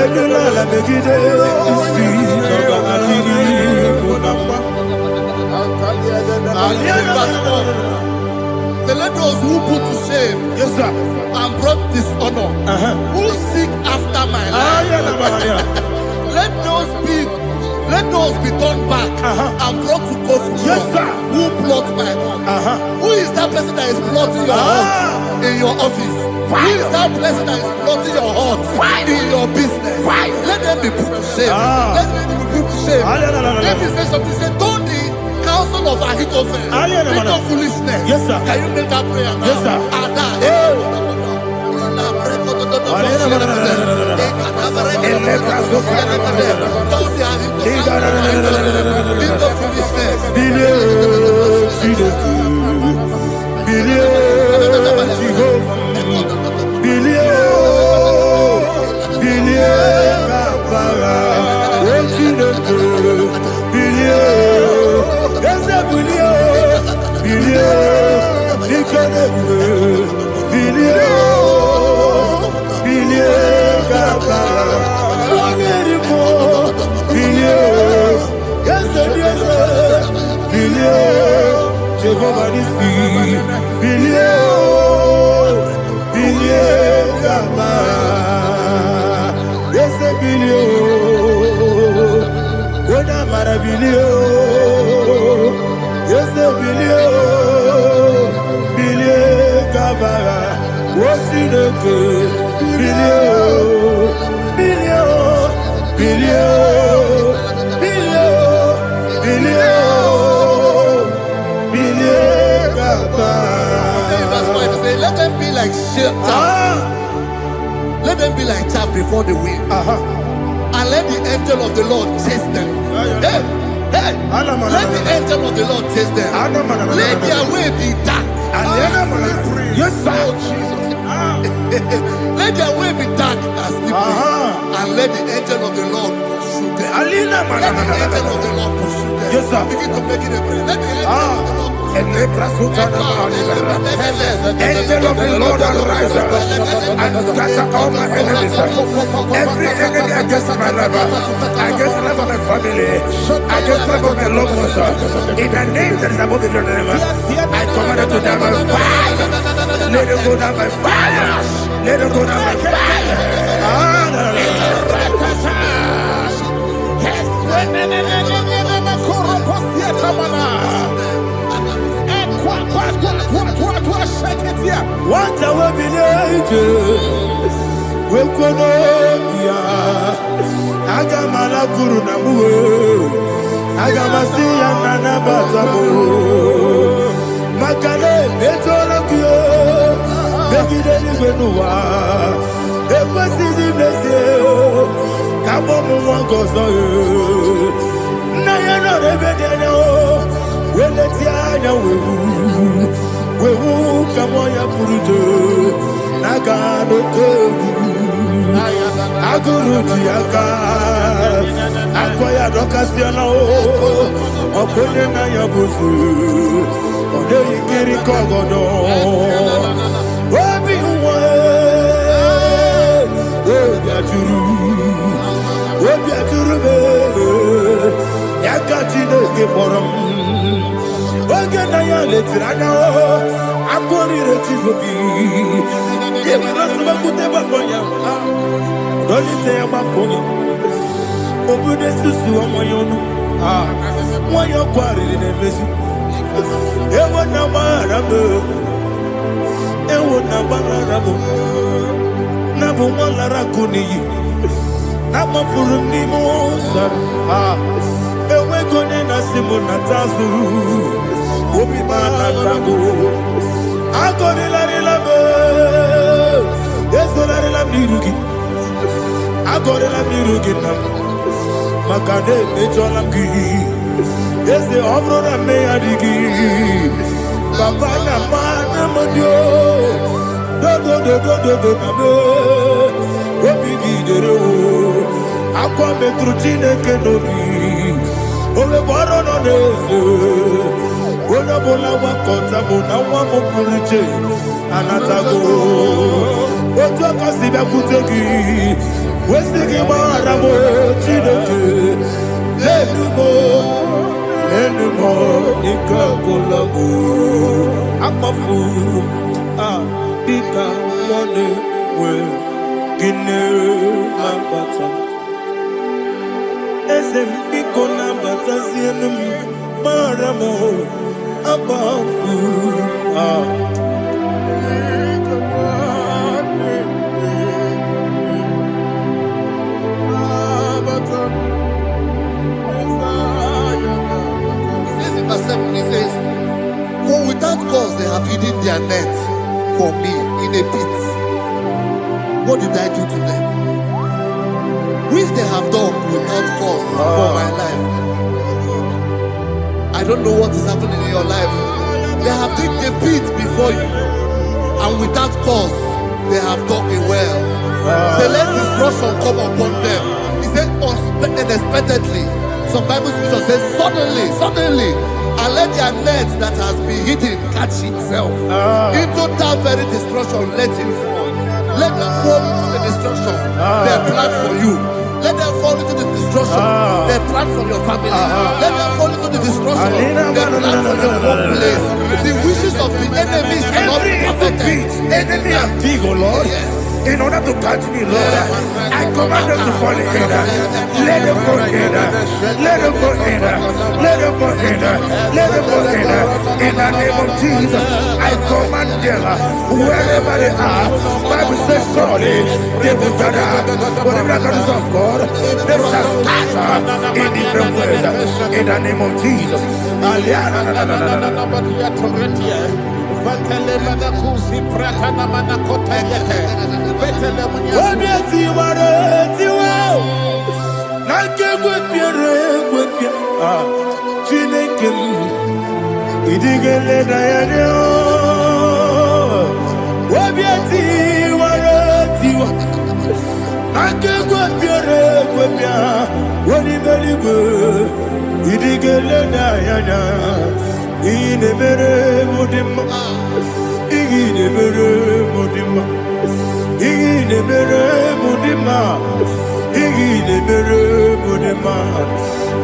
Eluna alamegide, Christina adiri. So let those who put to shame, Yes, sir. and brought dishonor, who seek after my life, let those be turned back and brought to confusion. Yes, sir. Who plot my home? Who is that person that is plotting your heart in your office? Who is that person that is plotting your heart in your business? Let them be put to shame. Let them be put to shame. Let me say something. Say, don't the counsel of Ahithophel into foolishness. Yes, sir. Can you make that prayer now? Yes, sir. Let them be like let them be like chaff before the wind, and let the angel of the Lord chase them. Hey, let the angel of the Lord chase them. Let their way be dark. Yes, sir. Let their way be dark as slippery, and let the angel of the Lord pursue them. Let the angel of the Lord pursue them. Yes, sir. Begin to make it a prayer. Let the angel of the Lord Angel of the Lord arise and scatter all my enemies. Every enemy against my life, against the life of my family, against the life of my loved ones. In the name that is above the name, I command it to them by fire. Let it go down by fire. Let it go down by fire. What I will believe, we could not Agamala Guru Namu, Agamasi and Nanabatamu, Makale, Betolakio, Begideni Benua, Equasi Blessio, Kabomu Wangozo, Nayana Rebedeno, Weletiana Wewu Kamoya Purujo, Nagano Kogu, Aguru Diaka, Akoya Docasiano, Okone Nayabusu, Ode Ikiri Kogodo, Wabi Uwe, Obiaturu, Yakatino Gemorum. Oganaya letirana akori retigobi yebira suba kuteba bonya dolite amakonya obude susu omoyonu moyo kwari nemezi ewo na marabe na bu molara kuniyi na mafuru ni mosa ewe gone na simona tazu Obi Manatago, Agorilla Labo, Esola Mirugi, Agorilla Mirugi, Makade, Mejolamgi, Ese Obrona Meadigi, Papa Namana Modio, Do, Obi Gidero, Aqua Metrutine Kenobi. Owe boro no nese. Ola bola wa kota bona wa mokuriche. Anatago. Ojo kasiba kutegi. Wesigi maramo chidoke. Lenumo nikakolabu. Amafu. Ika one we gine ambata. Ese iko nambata sienum maramo abafu. He says, for without cause they have hidden their net for me in a pit. What did I do to them? Which they have done without cause for my life. I don't know what is happening in your life. They have digged a pit before you, and without cause they have done it well. Say, let destruction come upon them. He said, unexpectedly. Some Bible scripture says, suddenly, and let their net that has been hidden catch itself. Into that very destruction, let it fall. Let them fall into the destruction they plan for you. Let them fall into the destruction they plan for your family. Let them fall into the destruction they plan for your workplace. The wishes of the enemies cannot be perfected. Enemy and big, oh Lord. Yes. In order to catch me, Lord, I command them to fall in. Let them fall in. Let them fall in. Let them fall in. Let them fall in. In the name of Jesus, I command them wherever they are. Bible says surely they will gather. Whatever the is of God, they shall scatter in different ways. In the name of Jesus.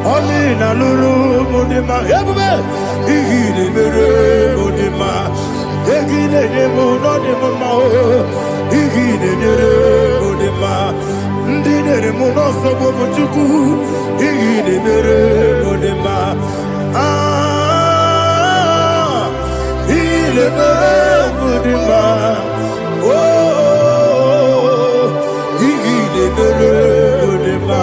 Olina lulu mudima, igine mere mudima, igine nemo no nemo mao, igine nere mudima, ndine nemo no sobo muchuku, igine mere mudima, ile mere mudima, oh, igine mere mudima.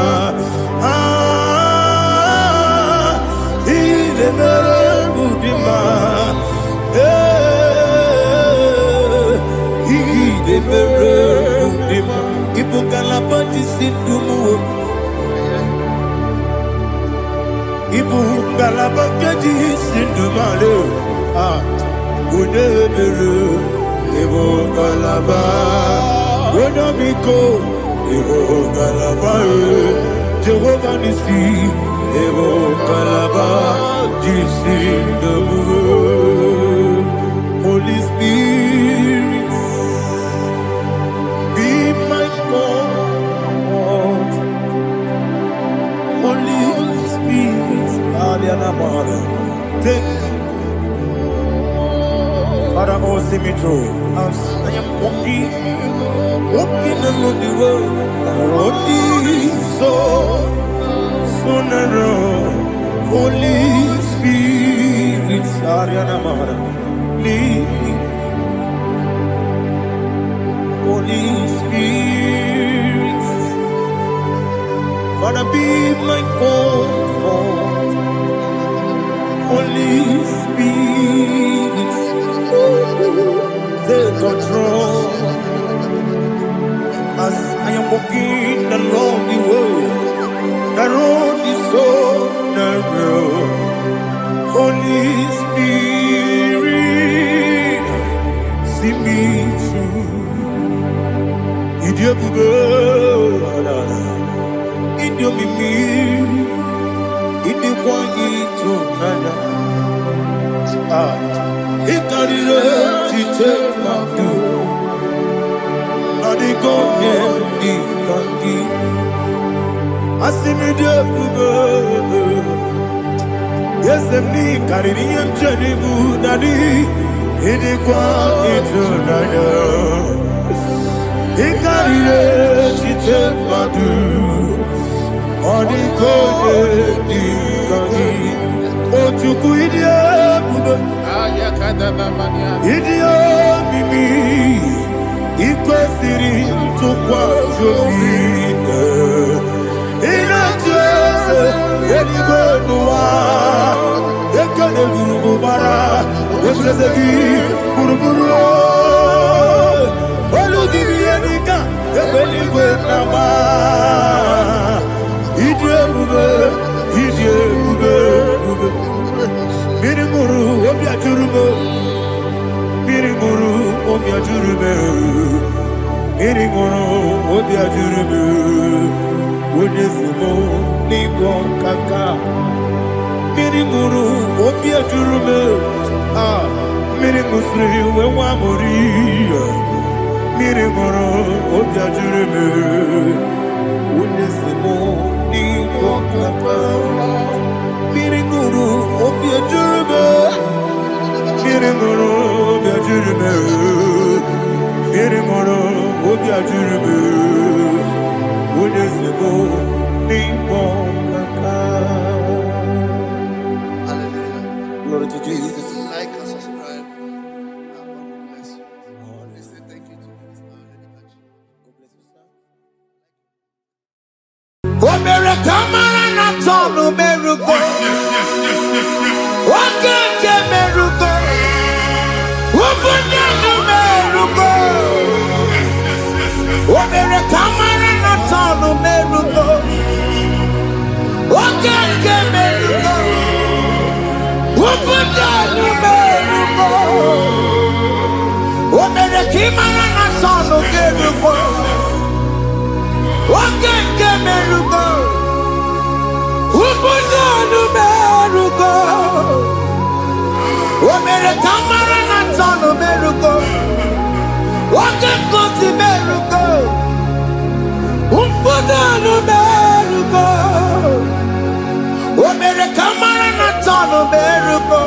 Ibu galabati sindumu, Ibu galabati sindumale. Udebere, Ibu galaba, Udabiko, Ibu galaba, Jehovah Nisi, Ibu galaba, Jisindumu. Holy Spirit, be my God. Holy Spirit, take Father, oh, see me through. I am walking along the road. The road is so narrow. Holy Spirit, lead me. Holy Spirit, Father, be my comfort. Holy Spirit, take control as I am walking along the way. The road is so narrow. Holy Spirit, see me through. ịdịkwa ịtụnanya. Ị karịrị echiche mmadụ, ọ dịghị onye dị ka gị. Asị m dị ebube, eze m n'ihi karịrị ihe m chere n'ibu dadị. Ịdịkwa ịtụnanya, ị karịrị echiche mmadụ, ọ dịghị onye dị ka gị. O Chukwu ịdị ebube, ịdị omimi, ị kwesịrị ntụkwasị obi. Ị na-achị eze eluigwe n'ụwa, ekele gburugburu gbara ocheeze gị gburugburu. Olu gị bụ ihe dịka egbe eluigwe na-agba. Ịdị ebube, ịdị ebube, ebube. Mmiri ṅụrụ obi ajụrụ m, mmiri ṅụrụ obi ajụrụ m, mmiri ṅụrụ obi ajụrụ m. Onye si m n'ịbụ ọkaka, mmiri ṅụrụ obi ajụrụ m. Mmiri ṅụsịrị wee nwa amụrụ, mmiri ṅụrụ obi ajụrụ m. Onye si m n'ịbụ ọkaka, mmiri ṅụrụ obi ajụrụ m, mmiri ṅụrụ obi ajụrụ m, mmiri ṅụrụ obi ajụrụ m. Onye si m n'ịbụ ọkaka. Glory to Jesus. Like and subscribe. God bless you. We say thank you to Mr. America marana tonu meruko. Wakeke meruko. Wabunya meruko. America marana tonu meruko. Wakeke meruko. Wabunya meruko. America marana tonu meruko. Wakeke meruko. Wabunya meruko. America marana tonu meruko. Wakeke meruko. Umpudano meruko. America marana tonu meruko.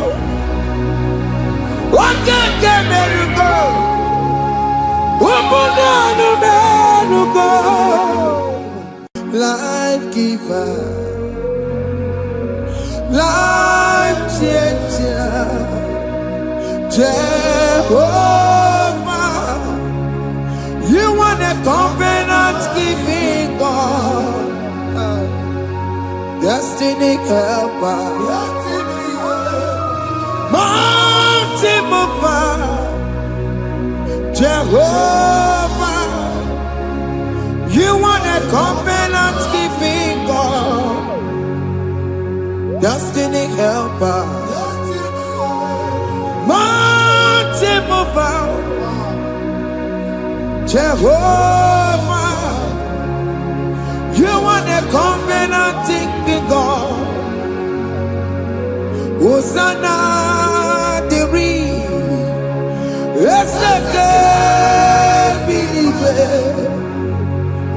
Wakeke meruko. Umpudano meruko. Life giver, life changer, Jehovah, you want a covenant keeping God, destiny helper, mountain mover, Jehovah, you want a covenant keeping God, destiny helper, mountain mover, Jehovah, you want a covenant keeping God. Hosanna the believe.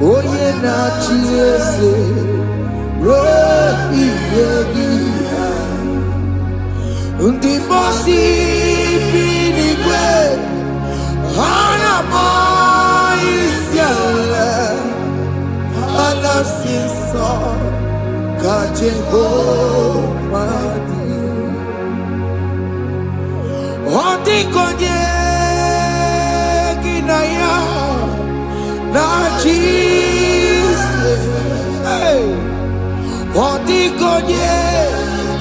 Oye na chiese rohi yegia undi bosi binigwe hana maisiala ala sinso kaje madi odi konye kinaya na Jesus, hey, odigonye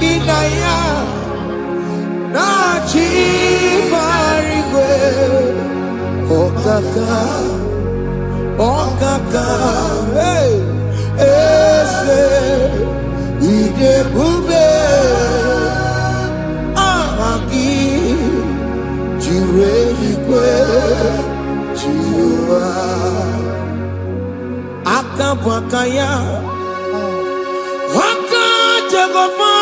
kinaya na chibarigwe, okaka, hey, ese idebube, ahaki, jireligwe, jiwa. Akabwakaya, Waka Jehovah.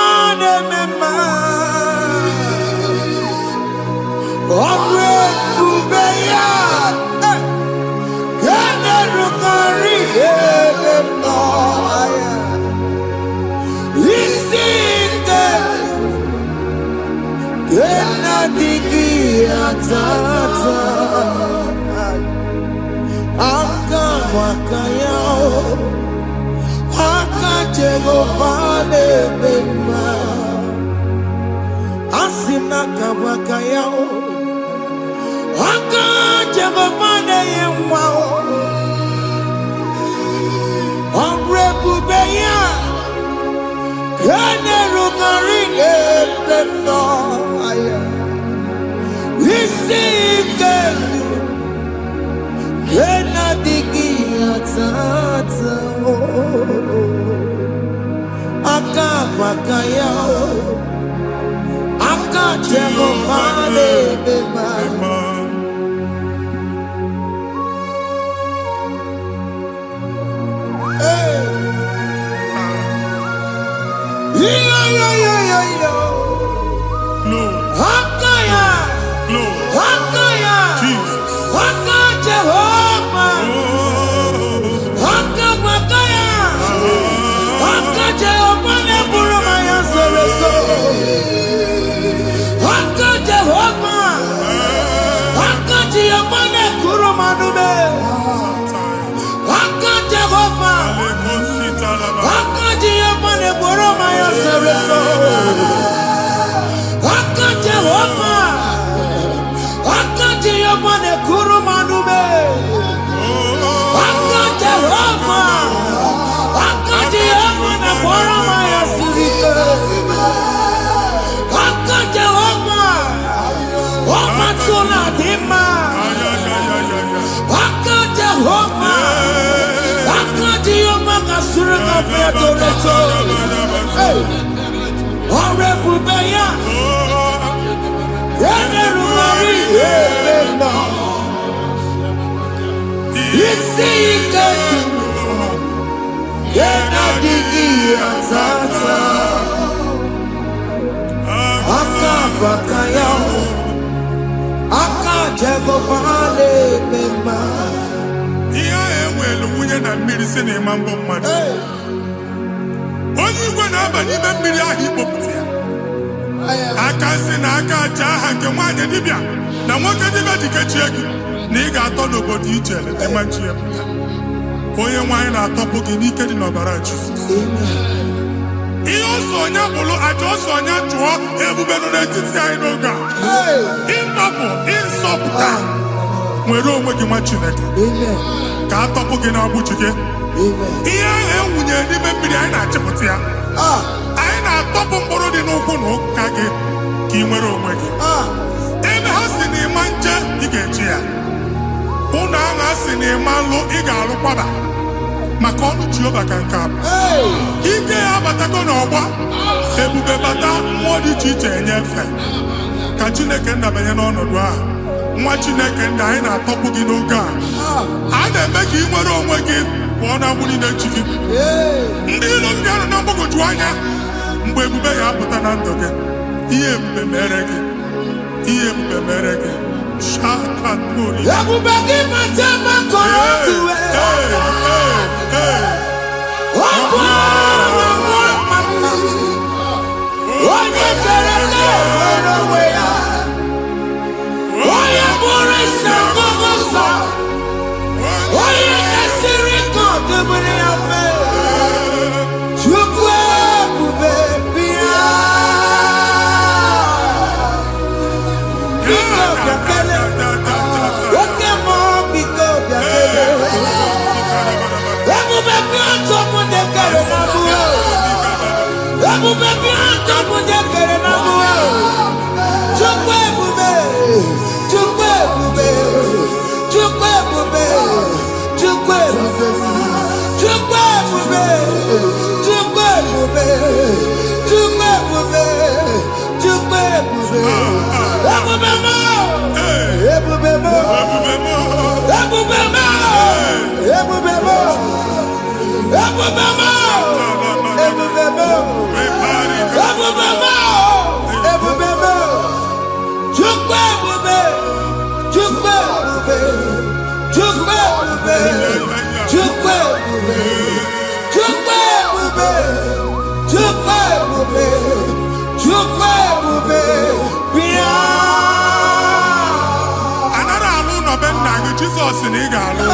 Jesus in Igalo.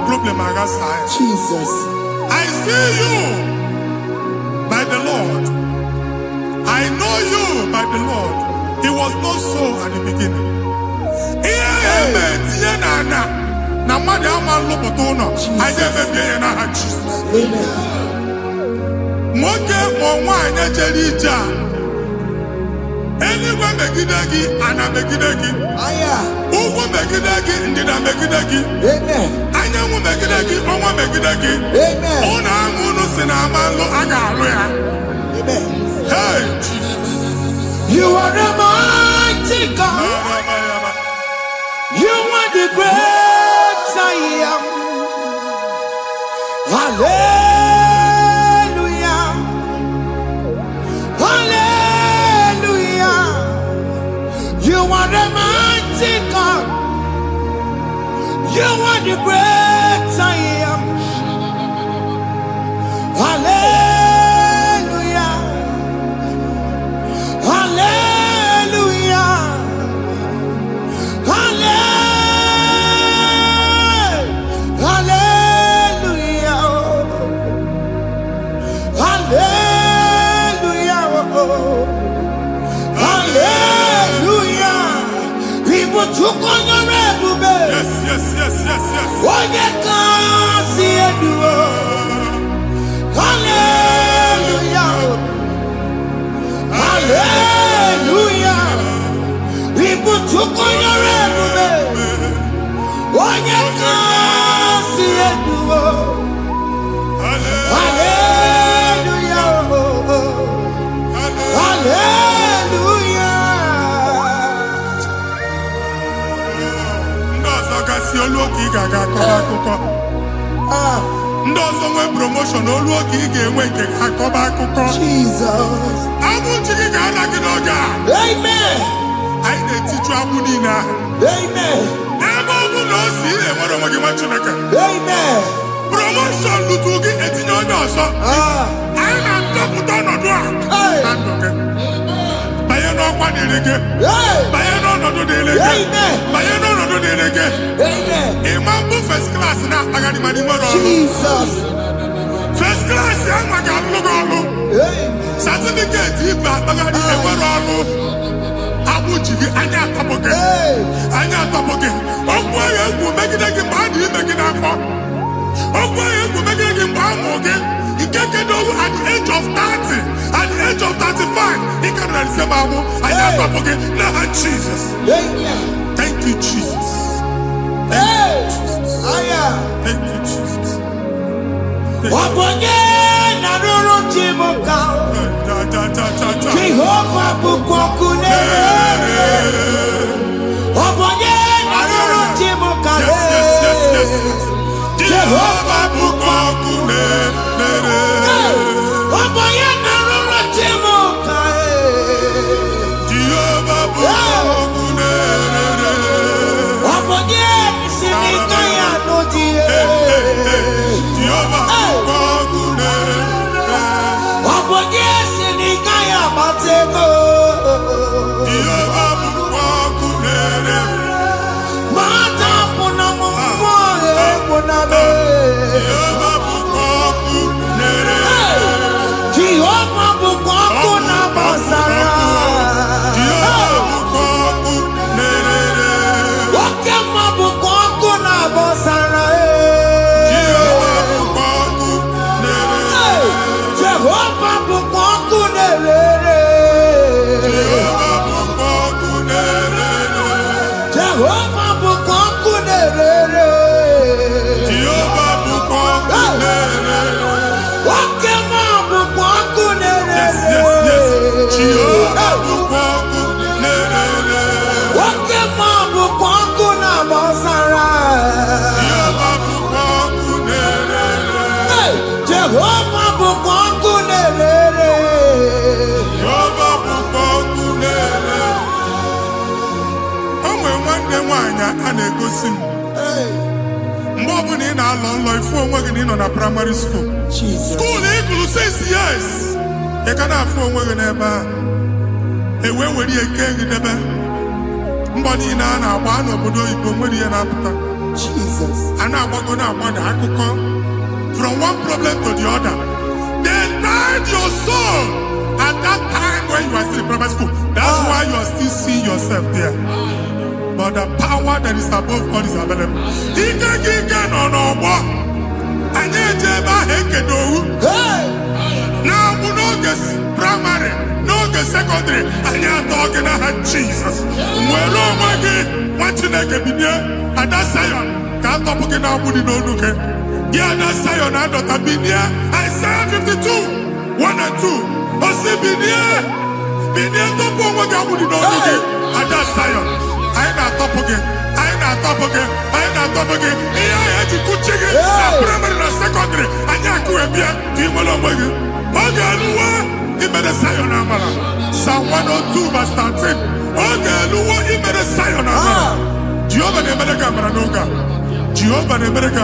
Problem Jesus. I see you by the Lord. I know you by the Lord. It was not so at the beginning. Anywhere megidagi and a megidagi. Uwu megidagi ndida megidagi. Amen. Anyanwu megidagi onwa megidagi. Amen. Ona amunu sinamalo aga aloya. Amen. Hey Jesus. You are the mighty God. You are the great I am. Hallelujah. Hallelujah. You are the mighty God. You are the great I am. Hallelujah. Hallelujah. Hallelujah. Hallelujah. Hallelujah. People took on your red. Yes, yes, yes, yes, yes. What you can see it do. Hallelujah. Hallelujah. People took on your red. What you can see it do. Hallelujah. Hallelujah. Si oluoki gaga akọba ndị ọzọ nwee promotion oluoki ga-enwe nke akọba akụkọ Jesus. Abụ chi gị ga-ala gị n'oge a. Amen. Anyị na-etiju abụ niile ahụ. Amen. Ebe ọ bụ na o si enwere onwe gị nwa Chineke. Amen. Promotion lutu gị etinye onye ọzọ. Anyị na-ndọpụta ọnọdụ a na ndụ gị. Banye n'ọkwa dịrị gị. Banye n'ọnọdụ dịrị gị. Banye n'ọnọdụ dịrị gị. Ịma mbụ first class na-akpagharị ma n'ime ọrụ. Jesus. First class ya nwa ga-alụ gị ọrụ. Certificate ibu akpagharị enwere ọrụ. Abụ ji gị anya atọpụ gị. Anya atọpụ gị. Okwu ahụ egwu megide gị mgbe a dị ime gị n'afọ. Okwu ahụ egwu megide gị mgbe a mụ gị. Nke kedowu at the age of 30, at the age of 35, he can receive Bible. I am forget now, Jesus. Thank you, Jesus. Thank you, Jesus. Thank you, Jesus. Jehovah bukokune. Jehovah bukokune. Primary school. Jesus. School equal 6 years. You can have 4 women ever. A way when you can't get Mbọni na na-agba n'obodo Igbo nwere ihe na-apụta. Jesus. A na-agbago na-agbada akụkọ from one problem to the other. They tied your soul at that time when you are still in primary school. That's why you are still seeing yourself there. But the power that is above God is available. Ike no. Anye jeba hekedowu. Now we know this primary, no the secondary. Anye talking about Jesus. Mwelo mwagi wachineke binye. Ada Zion can't up again now put it on okay. The other Zion and Dr. Binye. Isaiah 52, 1 and 2. Osi Binye top one mwagi put it on okay. Ada Zion. I na top again. Iya eji kuchige na primary na secondary. Anya kuebia timolo mwagi. Ogeluwa imere Zion amala. Psalm 102 verse 13. Ogeluwa imere Zion amala. Jehovah nemereka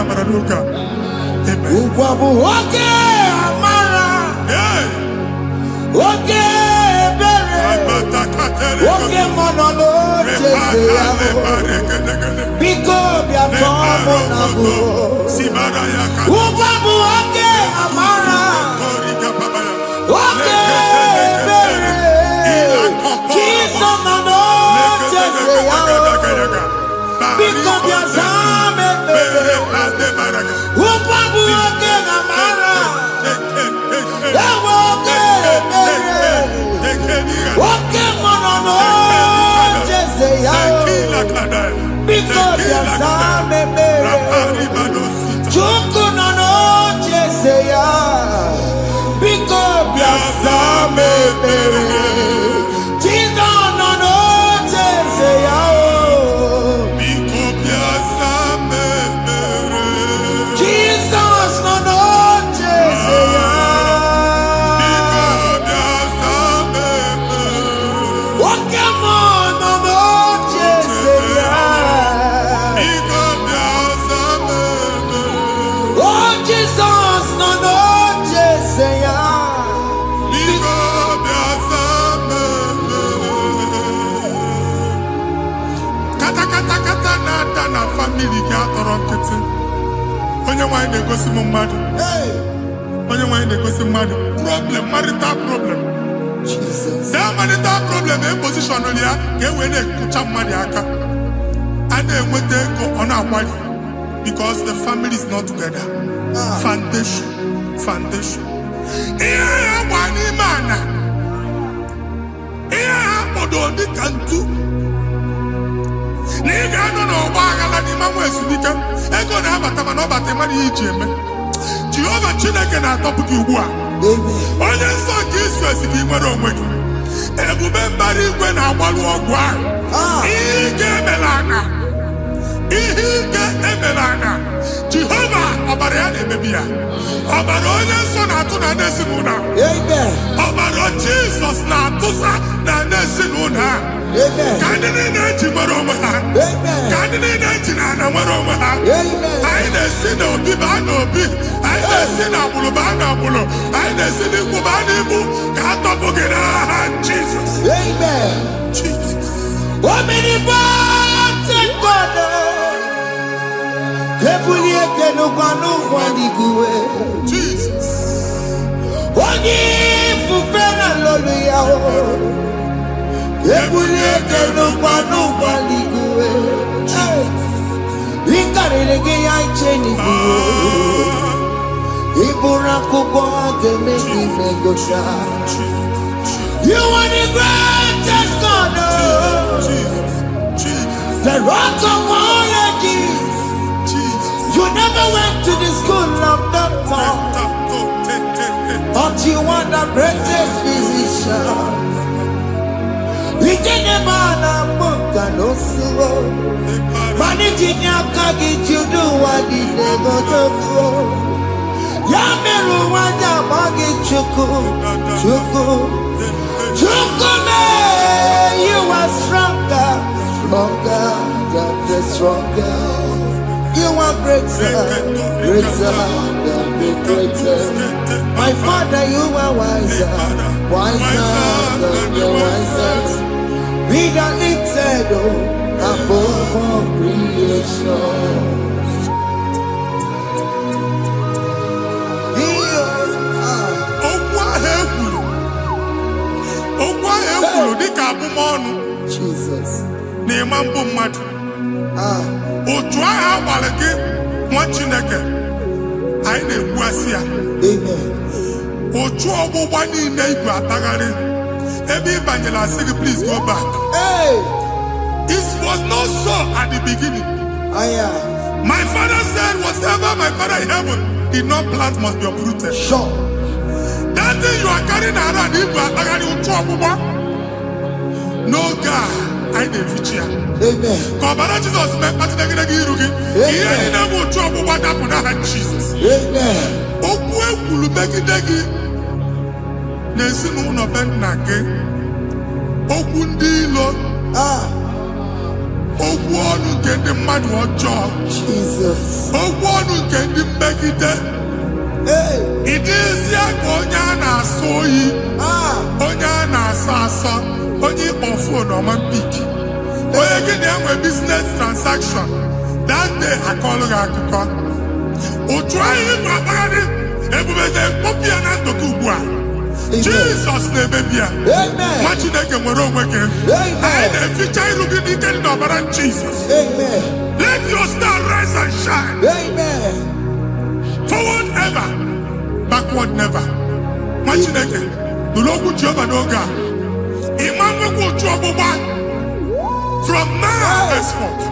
maranuka. Amen. Ukwabu oke amara. Oke bere. Oke monono chese ya. Biko bia tomo nabu. Ukwabu oke amara. Oke bere. Kiso mono chese ya. Biko bia zame bere. Ukwabu oke amara. Oke bere. Oke monono chese ya. Biko bia zame bere. Chuku nono chese ya. Biko bia zame bere. Chizo nono chese ya. Jesus nono chese ya. Oke monono chese ya. Oh Jesus nono chese ya. Kata na family ga atọrọ nkịtị. Onye nwanyị na-egosi m mmadụ. Onye nwanyị na-egosi mmadụ. Problem, marital problem. Jesus. That marital problem e position ya ka e wee na-ekucha mmadụ aka. A na-enweta ego ọ na-agbali because the family is not together. Foundation. Ihe ya gba n'ime ana. Ihe ha kpọdo dị ka ntu. Na ị ga-anọ n'ọgba aghara n'ime nwa ezumike. Ego na-abata mana ọ bata mmadụ ihe iji eme. Jehova Chineke na-atọpụ gị ugbu a. Onye nsọ nke isu esi gị nwere onwe gị. Ebube mbara igwe na-agbalụ ọgwụ ahụ. Ihe ike emela ana. Jehova ọbara ya na-emebi ya. Ọbara onye nsọ na-atụ na ndị ezinụlọ. Ọbara Jizọs na-atụsa na ndị ezinụlọ. Ka ndị niile eji nwere onwe ha. Ka ndị niile eji na ana nwere onwe ha. Anyị na-esi n'obi baa n'obi. Anyị na-esi n'agbụrụ baa n'agbụrụ. Anyị na-esi n'ikwu baa n'ikwu. Ka a tọpụ gị n'aha Jizọs. Jesus. Omnipotent God. Ebulie kenukwana ụgwọniguwe. Jesus. Onye ifufe na lolu ya o. Ebulie kenukwana ụgwọniguwe. Ikarịrị gị ya iche n'iguwe. Iburu akwụkwọ ga-eme gị megocha. You are the greatest God. The rock of all ages. You never went to the school of doctor, but you are the greatest physician. We didn't man a book and no slow. Managing your kagi to do what he never do. Yameru wanja magi chuku. Me, you are stronger than the stronger. You are greater than the greatest. My Father, you are wiser than the wisest. be thou lifted above all creation. Jesus. N'ịma mbụ mmadụ. Otu ahụ agbalị gị nwa Chineke anyị na-egbu asị ya. Otu ọgbụgba niile igwe atagharị ebe ị banyere asị gị please go back. It was not so at the beginning. My father said whatever my father in heaven did not plant must be uprooted. Sure. That thing you are carrying around igwe atagharị otu ọgbụgba. No God, I didn't feature. Amen. Kọbara Jesus mee kpatị negidegi iru gị. Ihe niile bụ otu ọgbụgba dapụ n'aha Jesus. Amen. Okwu ekwuru megide gị n'ezinụlọ be nna gị. Okwu ndị ilo. Okwu ọnụ nke ndị mmadụ ọjọọ. Jesus. Okwu ọnụ nke ndị mmegide. Ịdịzie ka onye a na-asọ oyi. Onye a na-asọ asọ. Onye ịkpọ phone ọma pik. Onye gị na-enwe business transaction. That day akọlụ gị akụkọ. Otu anyị ịbụ akpagharị ebubeze mkpọpụ ya na ndụkọ ugbu a. Jizọs na-emebi ya. Nwa Chineke nwere onwe gị. Anyị na-eficha iru gị n'ike dị n'ọbara Jizọs. Let your star rise and shine. Forward ever, backward never. Nwa Chineke nụrụ okwu Jehova n'oge a. From now henceforth,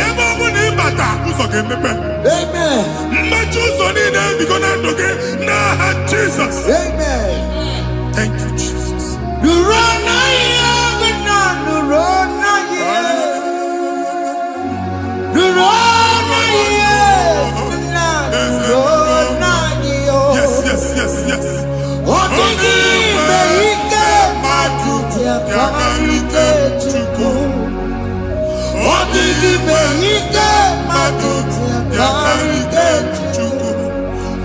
ebe ọ bụ na ịbata ụzọ ga-emepe. Mmechi ụzọ niile ebigo na ndụ gị n'aha Jizọs. Thank you, Jesus. Yes, yes, yes, yes. Yakarike Chukwu. Odigime ike mmadụ yakarike Chukwu.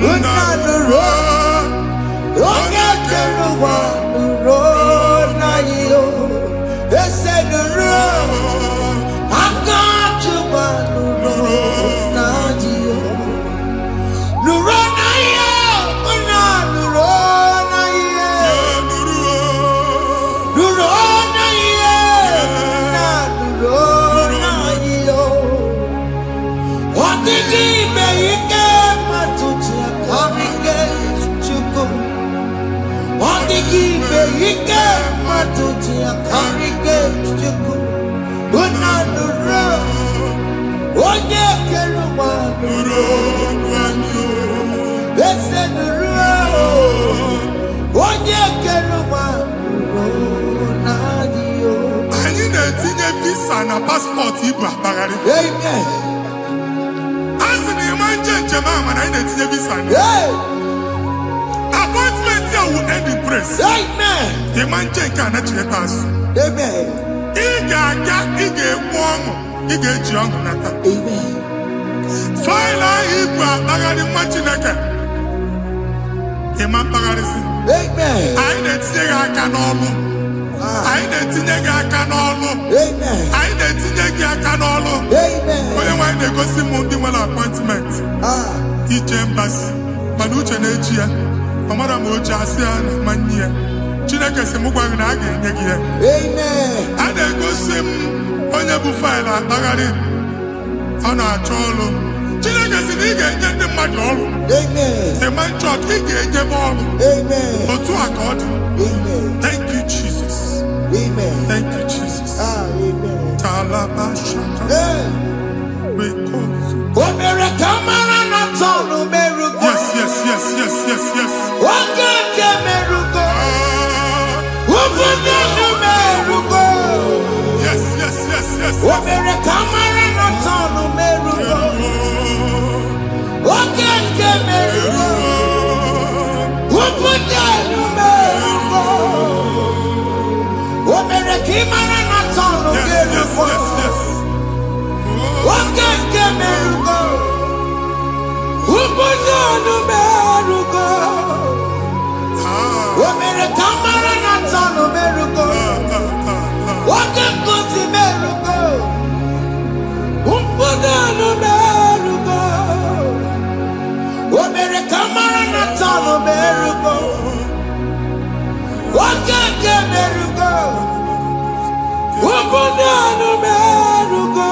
Nna nụrụ onye kere ụwa nụrụ na ya. Ese nụrụ aka Chukwu nụrụ na ya. Nụrụ na ya. Nna nụrụ na ya. Nụrụ. Ike matuti akarike Chukwu unanuro onye keruwa nuro ese nuro onye keruwa nuro nadiyo. Anyị na-etinye visa na paspọtụ igwe akpagharị. Amen. Asị na ịma njem ama na anyị na-etinye visa na. Appointment here will end in praise. Amen. The man change can actually pass. Amen. Iga egwu ọṅụ, iga eji ọṅụ nata. Amen. Faila igwe akpagharị nwa Chineke. Ịma mkpagharị si. Amen. Anyị na-etinye gị aka n'ọlụ. Anyị na-etinye gị aka n'ọlụ. Amen. Anyị na-etinye gị aka n'ọlụ. Amen. Onye nwaanyị na-egosi m ndị nwere appointment. Ije mbasi. Mana uche na-eji ya. Ọmara m oche asị ya na manye ya. Chineke sị m gwa gị na a ga-enye gị ya. Amen. A na-egosi m onye bụ faịlụ akpagharị. Ọ na-achọ ọrụ. Chineke sị na ị ga-enye ndị mmadụ ọrụ. Amen. The man church ị ga-enyebe ọrụ. Amen. Otu a ka ọ dị. Amen. Thank you, Jesus. Amen. Thank you, Jesus. Amen. Talabashaka. O mere ka mara na tọnụ merugo. Yes, yes, yes, yes, yes, yes. Oge nke merugo. Obodo nụ merugo. Yes, yes, yes, yes. O mere ka mara na tọnụ merugo. Oge nke merugo. Obodo nụ merugo. O mere ka mara na tọnụ merugo. Yes, yes, yes. Oge nke merugo. Obodo nụ merugo. O mere ka mara na tọnụ merugo. Yakuti merugo. Umpudano merugo. Omere kamara na tano merugo. Wakake merugo. Umpudano merugo.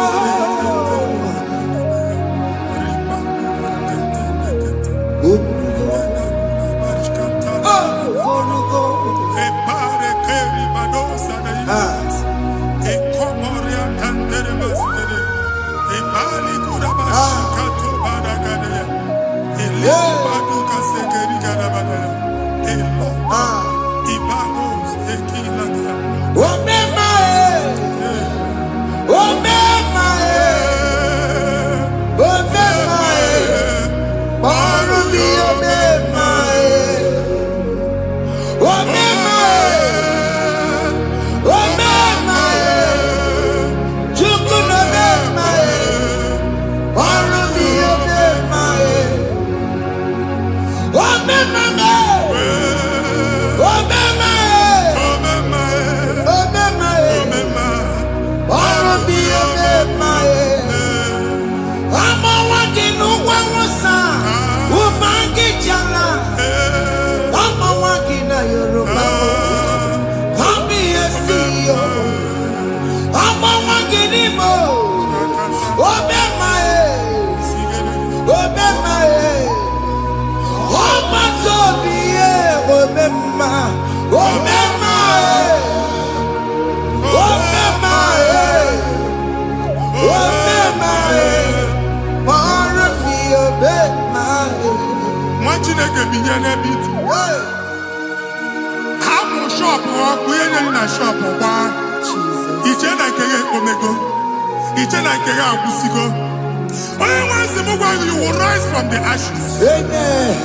You will rise from the ashes. Amen.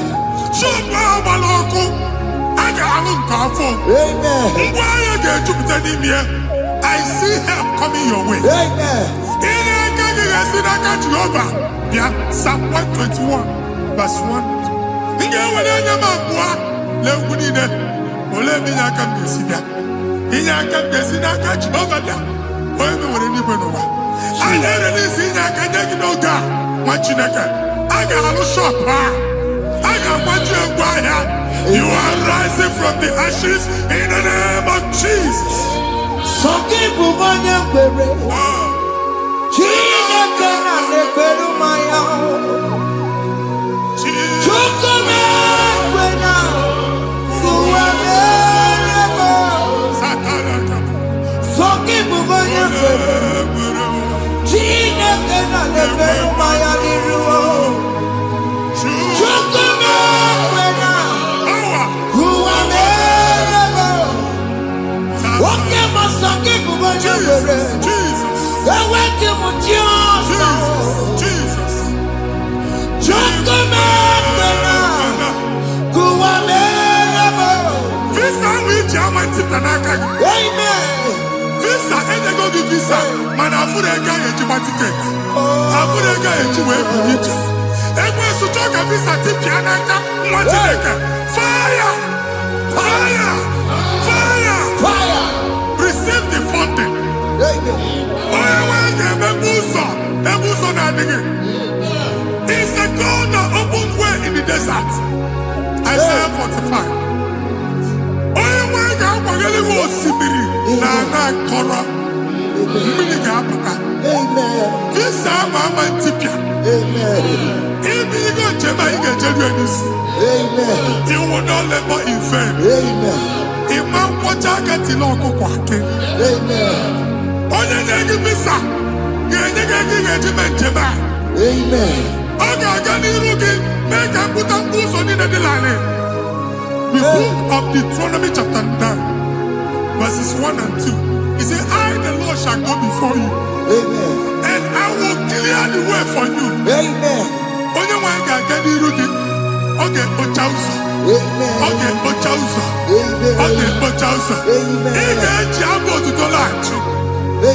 I see help coming your way. Amen. Psalm 121, verse 1. You are rising from the ashes in the name of Jesus. Some people want to Receive the funding. It's a God that opens way in the desert. Isaiah 45. You will not labor in vain. Amen. The book of Deuteronomy chapter 9, verses 1 and 2. He said, I, the Lord, shall go before you. Amen. And I will clear the way for you. Amen. Okay, Ochausa. Amen. Okay, Ochausa. Amen. Okay, Ochausa. Amen.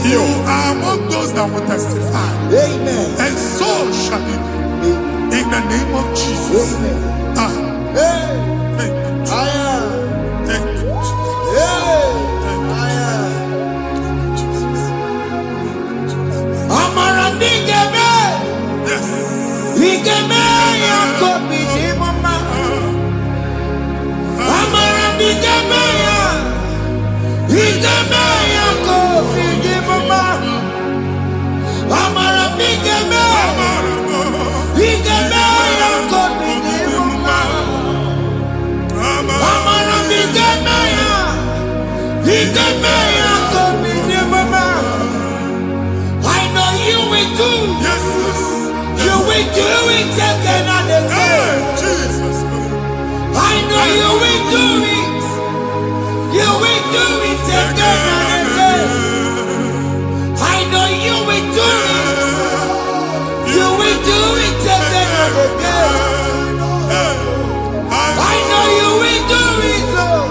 You are among those that will testify. Amen. And so shall it be. In the name of Jesus. Amen. Thank you. I am. Thank you. I am. Bigemeya kopi di mama. Amara bigemeya. Bigemeya kopi di mama. Amara bigemeya. Bigemeya kopi di mama. Amara bigemeya. Bigemeya kopi di mama. I know you will do. Yes. You will do it again and again. Jesus. I know you will do it. You will do it again and again. I know you will do it. You will do it again and again. I know you will do it, Lord.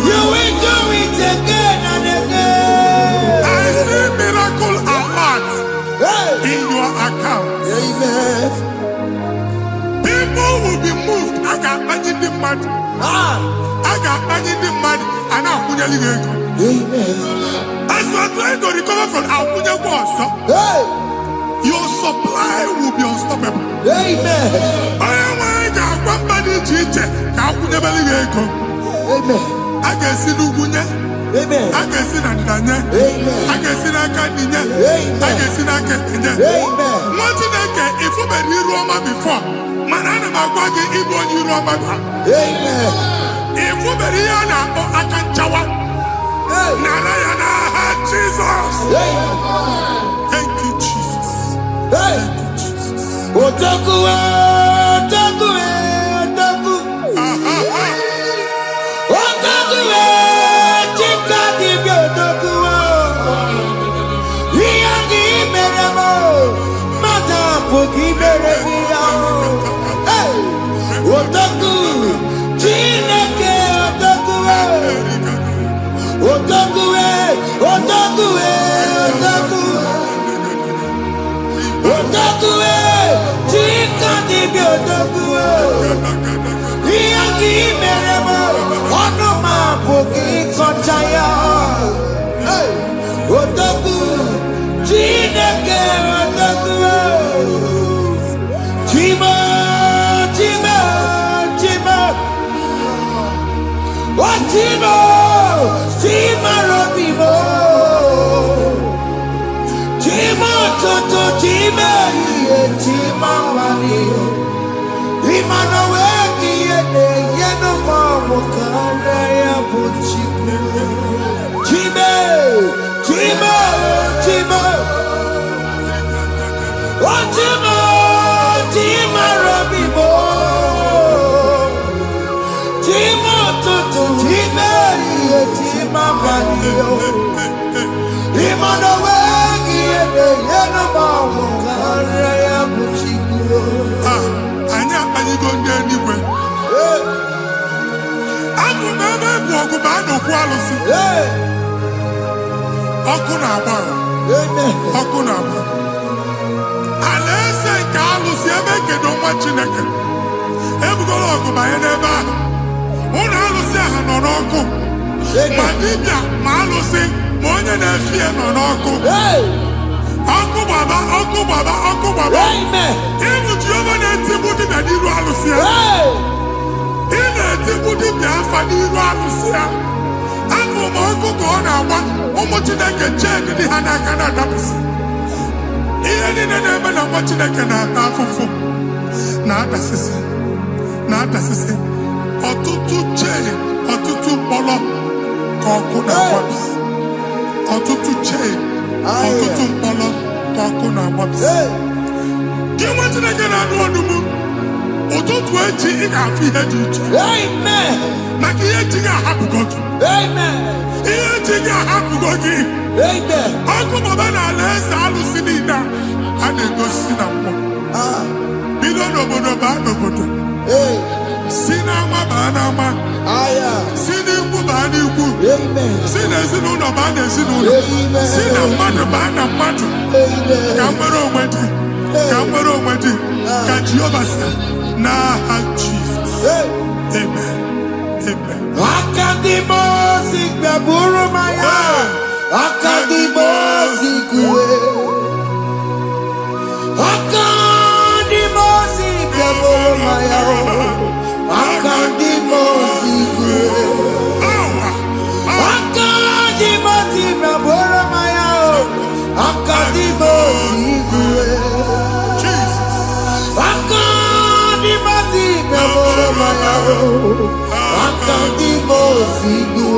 You will do it again and again. I see miracle alert in your account. Amen. People will be moved. I got money in the mud. I got money in the mud. And I'm going to leave. Amen. As you are trying to recover from Abuja Wars, your supply will be unstoppable. Amen. I got one body teacher. Abuja Beliego. Amen. I can see Lugunya. Amen. I can see Nadanya. Amen. I can see Nakaninya. Amen. I can see Nakaninya. Amen. What did I get if you were Roma before? Manana Magwagi, Igbo, you Roma. Amen. If you were Rihanna or Akanchawa, Narayana, Jesus. Thank you, Jesus. Thank you, Jesus. Otaku, Otaku, Otaku. Otaku, Chika di Otaku. Riyangi meremo, mata poki meremia. Otaku, Chineke Otaku. Otaku, Otaku, Otaku. Otaku, Chika di Otaku. Riyangi meremo, onoma poki konchaya. Otaku, Chineke Otaku. Chima, Chima, Chima. Oh, Chima, Chima Robimo. Chima Toto, Chima, Chima Wani. Imano weki yene, yeno mamu kare ya buchiku. Chima, Chima, Chima. Oh, Chima, Chima Robimo. Chima Toto, Chima, Chima Wani. Imano weki yene, yeno mamu kare ya buchiku. Anya go anywhere. I'm going to go to quality. Okunaba. Okunaba. Alese Carlos, you make it no much in a can. Ever go to my neighbor. Una Lucia Hanoko. Madibia, Malusi, Monia Nefia Nonoko. Uncle Baba, Uncle Baba, Uncle Baba. Amen. Even Giovanni Tibuti Nadiru Alucia. In a Tibuti Biafaniru Alucia. Uncle Mongo Gona, Omotinaka Jen, the Hanakana Dabs. Even in the name of Motinaka Tafu. Not assistant. Not assistant. Or tutu chain, or tutu polo, Kokuna Waps. Or tutu chain. Ọtụtụ mkpọrọ ka ọkụ na-agbapụsị. Gị nwa Chineke na-anụ ọnụmụ, ụtụtụ echi ị ga-afụ ihe dị iche. Maka ihe echi ga-ahapụgo gị. Ihe echi ga-ahapụgo gị. Ọkụ baba na ala eze alụsị niile a na-egosi na mmụọ. Bido n'obodo baa n'obodo. Si n'ama baa n'ama. Si n'ikwu baa n'ikwu. Si n'ezinụlọ baa n'ezinụlọ. Si na mmadụ baa na mmadụ. Ka nwere onwe dị. Ka nwere onwe dị. Ka Jehova sị n'aha Jizọs. Amen. Amen. Akadimosi gbaburu maya. Akadimosi kuwe. Akadimosi maya akandi mozigu akandi mozigu boro maya akandi mozigu akandi mozigu boro maya akandi mozigu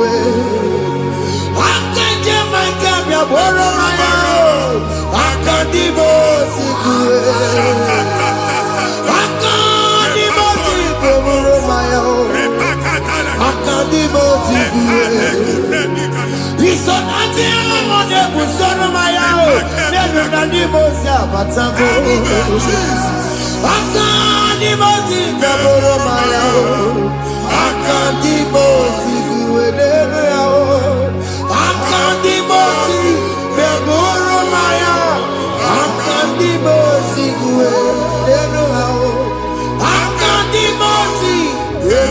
akanje maya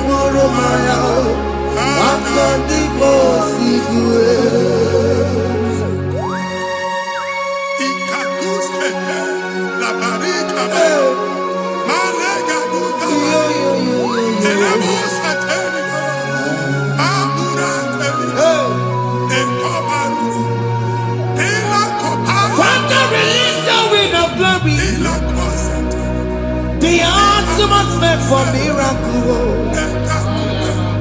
boro maya akandi mozigu The ultimate meant for miracle.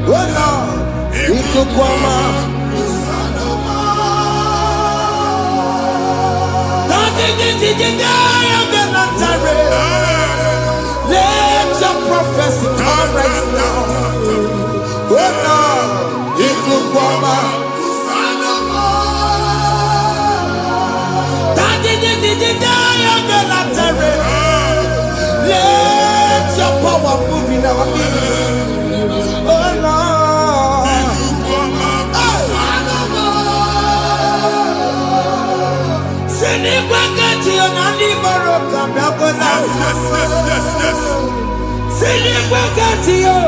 Oh Lord, Ikukwama. Let your prophecy come right now. Oh Lord, Ikukwama. Let your power move in our midst. Oh Lord. Send it back to your nanny Baroka. Send it back to you.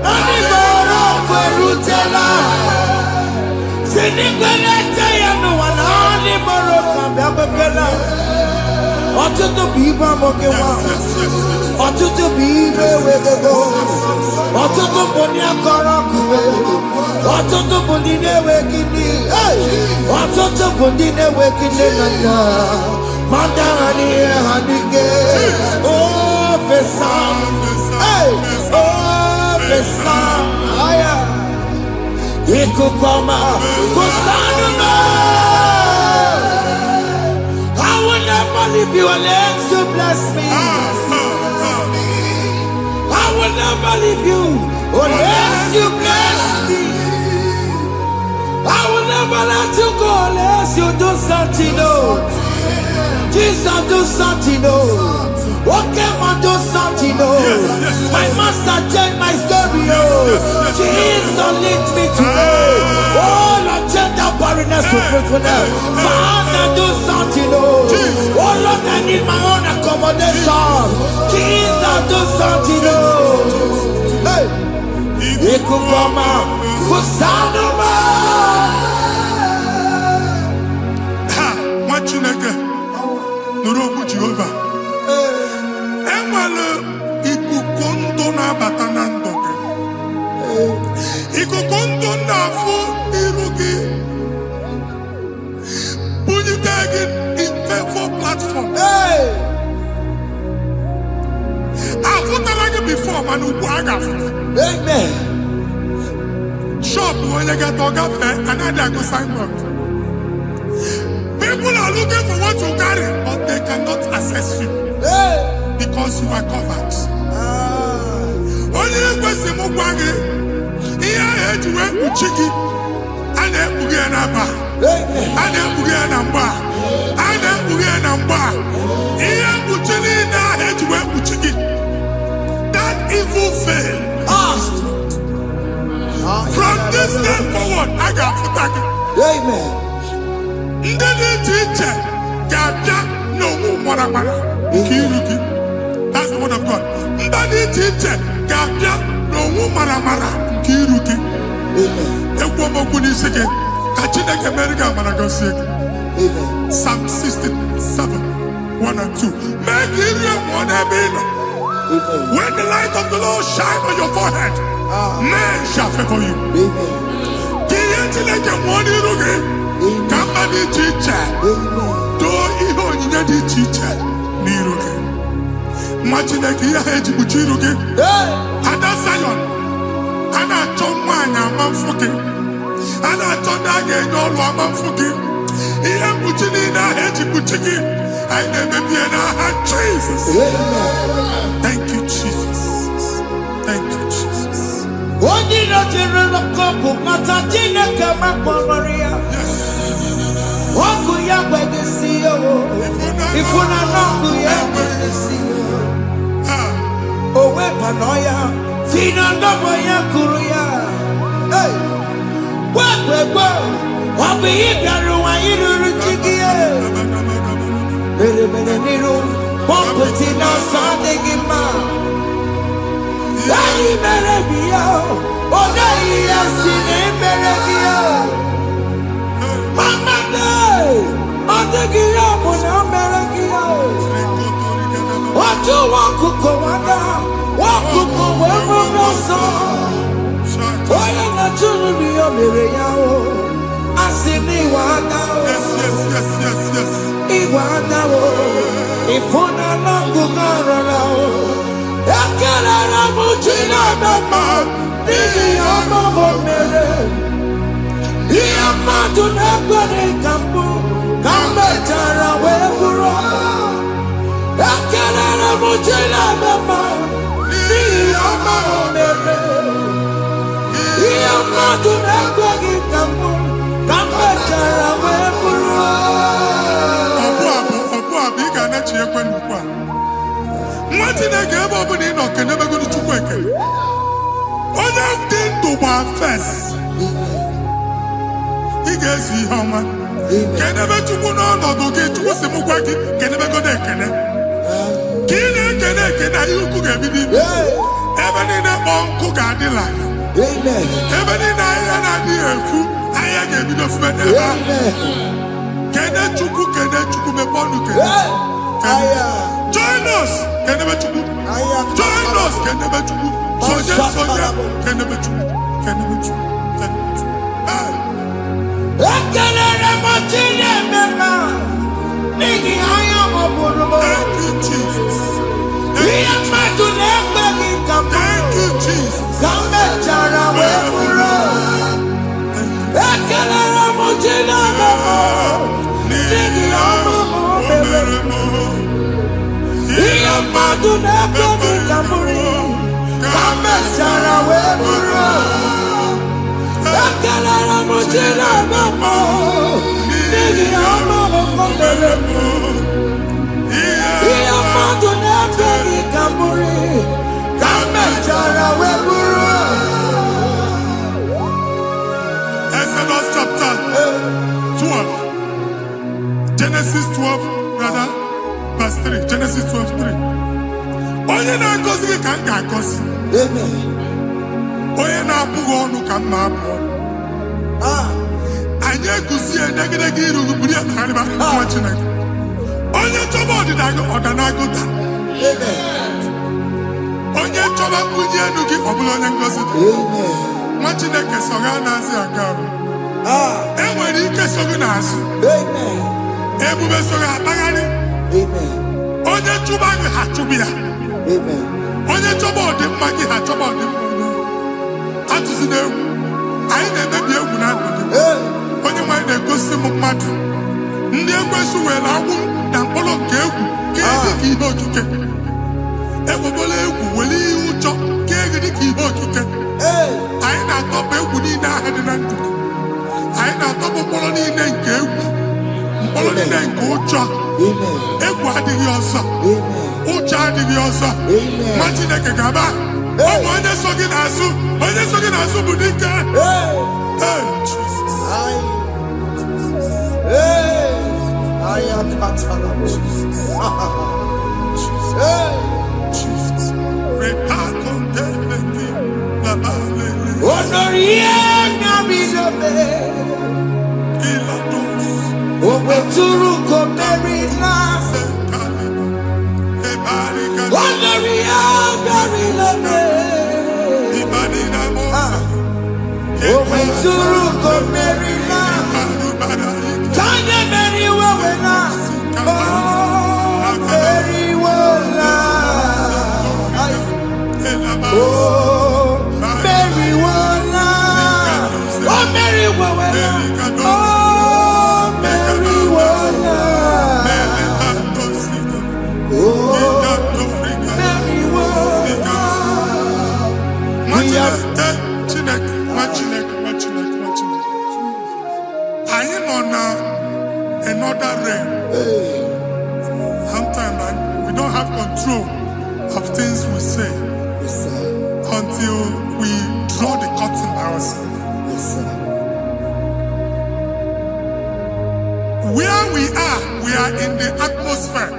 Nanny Baroka Rutella. Send it back to you. No one nanny Baroka. Ọtụtụ bụ ibe amụghị nwa, ọtụtụ bụ ibe ewegego, ọtụtụ bụ ndị akọrọ ọkụwe, ọtụtụ bụ ndị na-enweghị nne, ọtụtụ bụ ndị na-enweghị nne na nna, ma ndị agha n'ihe ha n'ike. Ofesa, ofesa, aya, ikuku ọma, kwụsanụ m. If you unless you bless me, I will never leave you unless you bless me. I will never let you go unless you do something. No, Jesus do something. No, okay, man do something. No, my master changed my story. Oh, Jesus lead me today. Oh, Lord, change that barrenness to fruitfulness. Father, do something. Oh, Lord, I need my own accommodation. Jesus, do something. Hey, Ikukoma, Kusanuma. Ha, what you like? Nurobu Jehovah. Emalo ikukondo na batanando. Ikukondo na fu irugi. Bunitagin for platform. Hey, I've like before, man. amen. Shop when you get dog fair, another go signboard. People are looking for what you carry, but they cannot access you because you are covered. Only a question of Wagi. Here, you went to Chiki, and then Bugianaba, and then Bugianamba. That evil veil. From this day forward, I got to tag it. Amen. That's the word of God. Psalm 67, 1 and 2. Make it one When the light of the Lord shine on your forehead, men shall favor you. Imagine that you had to put you again. Ada Zion, and I told mine, I'm fucking. And I told that again, no, I'm fucking. He am putting in a head to put again. I never be in a hand, Jesus. Thank you, Jesus. Thank you, Jesus. What did I tell you? Couple Matatina come up on Maria. What could you beg to see you? If we're not good, you beg to see you. Oh, Wepanoya, Fina Noboya Kuria. Hey, what be it? I you Chigia. Very Nero, Pompetina Sadegima. Daddy Merabia, oh, Daddy has seen a Merabia. Mama, on the Guillaume was a Merabia. What you want to go under? What could go over the song? Why am I to be a Miriam? I see me one now. Yes. Iwana, if one are not good around, I can't Muchina Mama, Mama Mere. Yamma to Nagari Kambu, Kamatara Webura. Akana Muchina Mama, Mama Mere. Yamma to Nagari Kambu, Kamatara Webura. Imagine a game of an enoch and never go to work. All of them to one first. He gets the hammer. Can never to go on or get to some work, can never go there. Can you cook a baby? Even in a bomb cook a delight. Even in a dear food, I gave you the friend. Can I to cook and then to cook a bond? Join us, can never to cook. Join us, can never to cook. Soja, can never to cook. Can never to cook. Thank you, Jesus. Thank you, Jesus. Exodus chapter 12. Genesis 12, brother, verse 3. Genesis 12, 3. Onye na-agọzi ka m ga-agọzi. Onye na-abụghị ọnụ ka m na-abụ. Anyị egusi edegedege iru buru ya na arịba nwa Chineke. Onye chọba ọdịda gị ọdanago taa. Onye chọba mbunye elu gị ọ bụla onye ngọzi dị. Nwa Chineke so gị na-azị aga arụ. E nwere ike so gị n'azụ. Ebube so gị akpagharị. Onye chụba gị ha chụbụ ya. Onye chọba ọdịmma gị ha chọba ọdịmma. Atụzi n'egwu. Anyị na-emebi egwu na ndụ gị. Onye nwanyị na-egosi m mmadụ. Ndị ekwensu were agwụ na mkpụrụ nke egwu ka dị ka ihe okike. Ekwebola egwu were ihe ụjọ ka dị ka ihe okike. Anyị na-atọpụ egwu niile ahụ dị na ndụ. Anyị na-atọpụ mkpụrụ niile nke egwu. Mkpụrụ niile nke ụjọ. Egwu adịghị ọzọ. Ụjọ adịghị ọzọ. Nwa Chineke ga-aba. Ọ bụ onye so gị n'azụ. Onye so gị n'azụ bụ dike. Jesus. I am Jesus. Jesus. Wonderia Oh, Mary Wala. Oh, Mary Wala. Oh, Mary Wala. Oh, Mary Wala. I am on another realm. Sometimes we don't have control of things we say until we draw the curtain by ourselves. Yes, sir. Where we are in the atmosphere.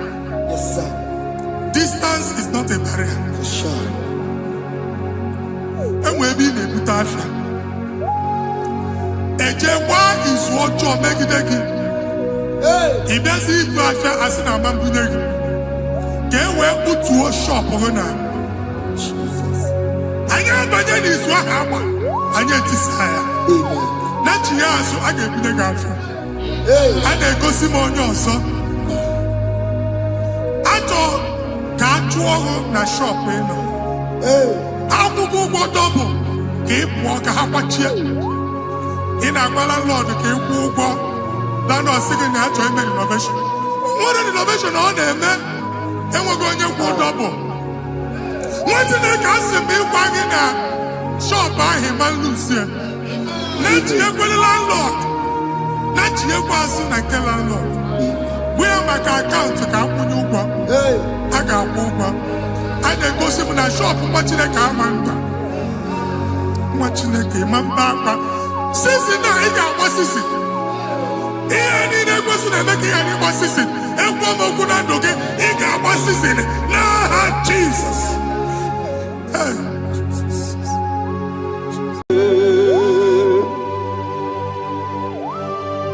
Yes, sir. Distance is not a barrier. For sure. And we be in a butafia. Ejewa is what you make it again. If there's a butafia, as in a man, get where put to a shop or not. Jesus. I am better is what happened. I get desire. Amen. Not you, so I get the girlfriend. And then go see more your son. I thought, can't you na shop, you know? I will go double. Keep walk a half in a landlord, keep walk. Then I was singing that to him innovation. What an innovation on them, man. And we're going to go double. What's in the castle be wagging a shop by him and Lucia? Let you go to landlord. Let you pass in a landlord. We are my account to come when you go. I got one. And then go see in a shop watching a car man. Watching a game and back. Sissy, now he got what sissy. He ain't a person that make any what sissy. And one more good and okay, he got what sissy. Nah, Jesus.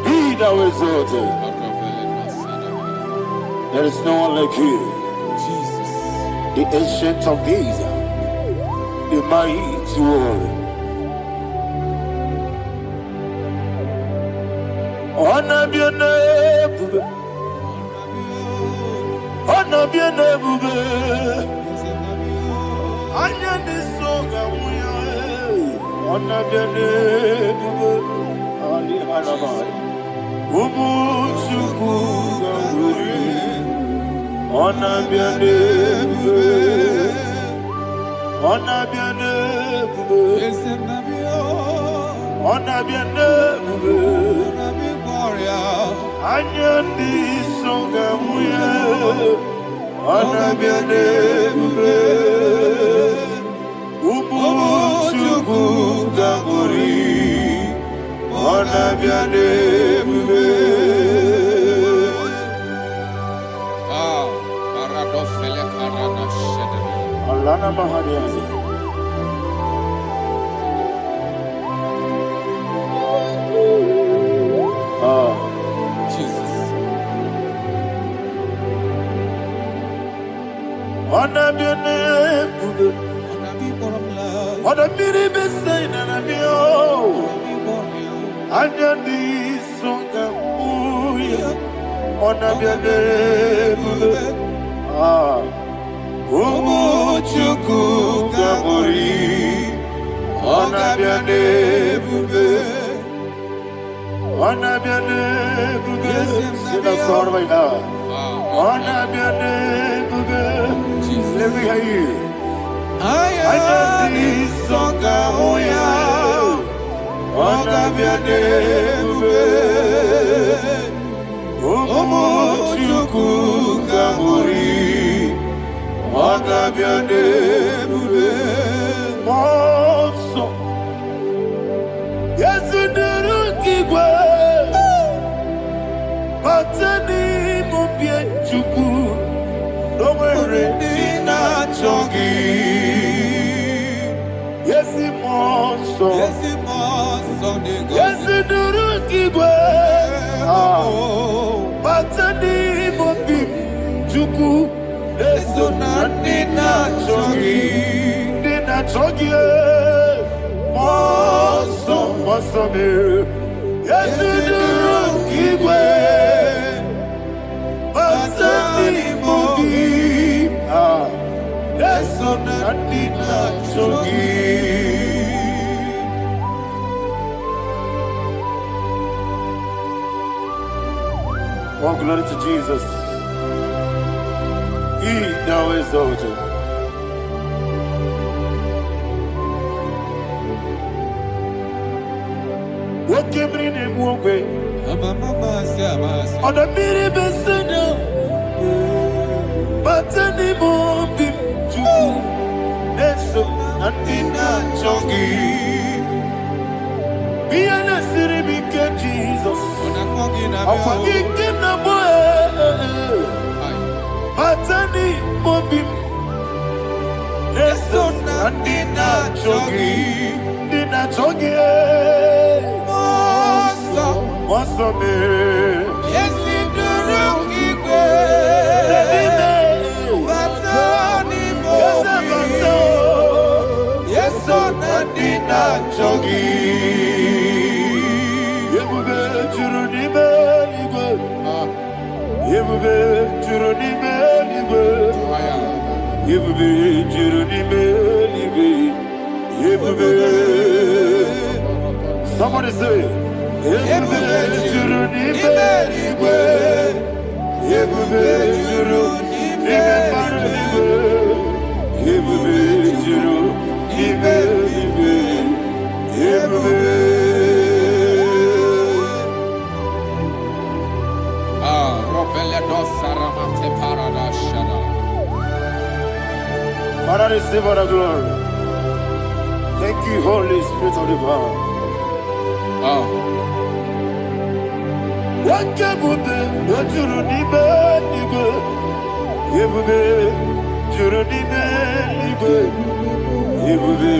Be thou exalted. There is no one like you. Jesus. The ancient of days, the mighty warrior. Honor be your name, honor be your name. Anya ni soga muya, honor be your name. Ali Hanabai, Ubu Chuku Ganguri, honor be your name. Honor be your name. Honor be your name. Anya ni soga muya, honor be your name. Ubu Chuku Ganguri, honor be your name. Alana Mahadiani. Jesus. Honor be your name. Honor be the same and be oh. Anya ni songa muya, honor be your name. Umu Chuku Ganguri, honor be your name. Honor be your name. Sing a song right now. Honor be your name. Let me hear you. Anya ni songa muya, honor be your name. Umu Chuku Ganguri, honor be your name. Monso, yes, you do Igbo. Batani Mubie Chuku, no more Dina Chongi. Yes, Monso, yes, you do Igbo. Batani Mubie Chuku, eso na Dina Chongi. Monso me. Yes, you do Igbo. Batani Mubie. Eso na Oh, glory to Jesus. He thou exalted. What came in him one way? On the mini beside, but anymore be to so and in a chongi. Be an city became Jesus. I'm forgetting the boy. But anymore be so and in a chongi. In a chongi. What's up, man? Yes, in the rookie yes, so Nadina Chogi. Yebube Juruni Beligo. Yebube Juruni Beligo. Yebube Juruni Beligo. Yebube. Somebody say. Yebube Juruni Beligo. Yebube Juruni Beligo. Yebube Juruni Beligo. Yebube. Father, receive all the glory. Thank you, Holy Spirit of the power. What can we do? What you need, nigga? You be, you need me, nigga. You be,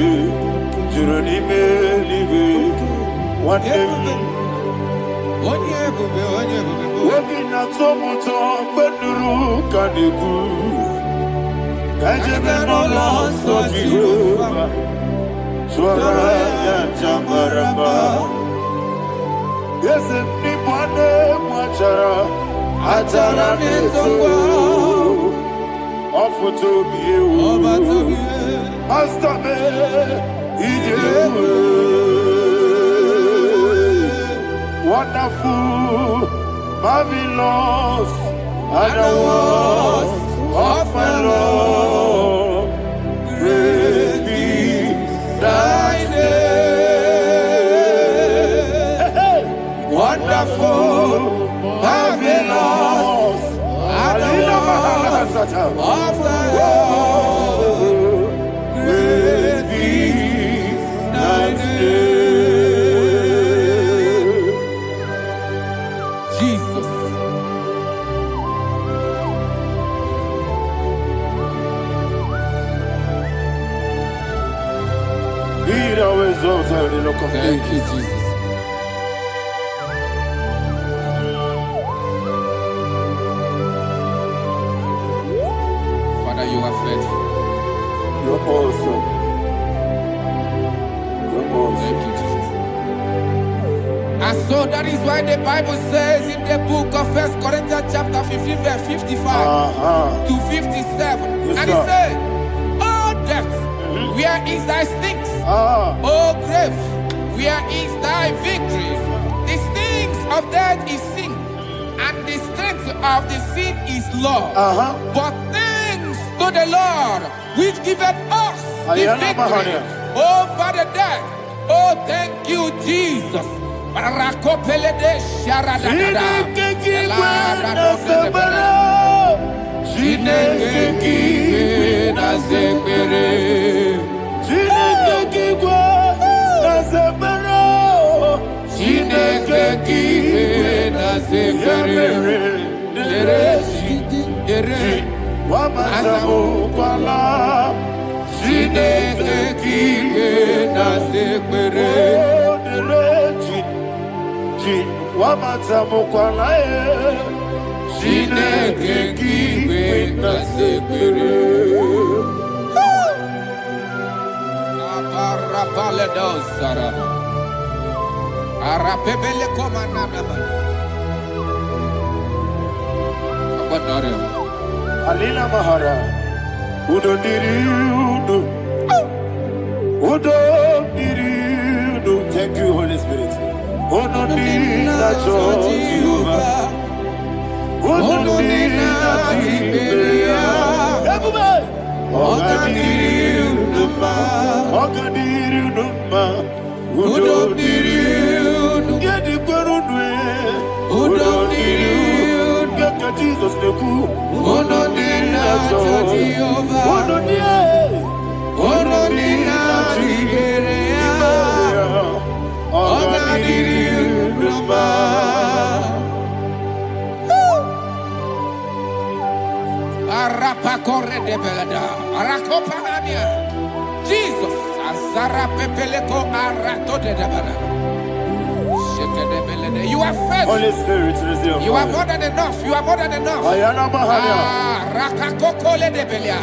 you need me, nigga. What can we? Working at so much on, but the room can you do? I just no loss of you. Swara Jamaraba. Yes, if Nipane Machara, Atara Neto, offer to be you. Master me, wonderful, marvelous, and the was of my Lord. Praise be thy name. Wonderful, marvelous, and the was of my Lord. Praise be thy name. Jesus. Be thou exalted in the look of Thank you, Jesus. Father, you are faithful. You're awesome. You're awesome. Thank you, Jesus. And so that is why the Bible says in the book of 1 Corinthians chapter 15 verse 55 to 57. Yes, and sir. it said, "Oh death, where is thy stings? Oh grave, where is thy victory? The stings of death is sin, and the strength of the sin is law. But thanks to the Lord, which giveth us the victory over the death. Oh, thank you, Jesus." Rakopele de sharadada. Chineke kiwe na zekere. Chineke kiwe na zekere. Chineke kiwe na zekere. Dere wamazamu kwala. Chineke kiwe na zekere. Wamatamu kwa nae Chineke kiwe na sekere Aparapale dozarama Arapebele komananama Abadare Alina Mahara Udo diriudo. Udo diriudo. Thank you, Holy Spirit. Udo dinacho Jehovah. Udo dinacho Everybody. Oga diriudo ma. Udo diriudo. Yedi kwerudwe. Udo diriudo. Yaka Jesus neku. Udo dinacho Jehovah. Udo diriudo. Udo dinacho Oga diriudo ma. Arapa corre de belada. Arakopanania. Jesus. Azara pepeleko arato de dabara. Sheke de belede. You are faithful. Holy Spirit, resume. You are more than enough. You are more than enough. Ayana mahanya. Rakakokole de belia.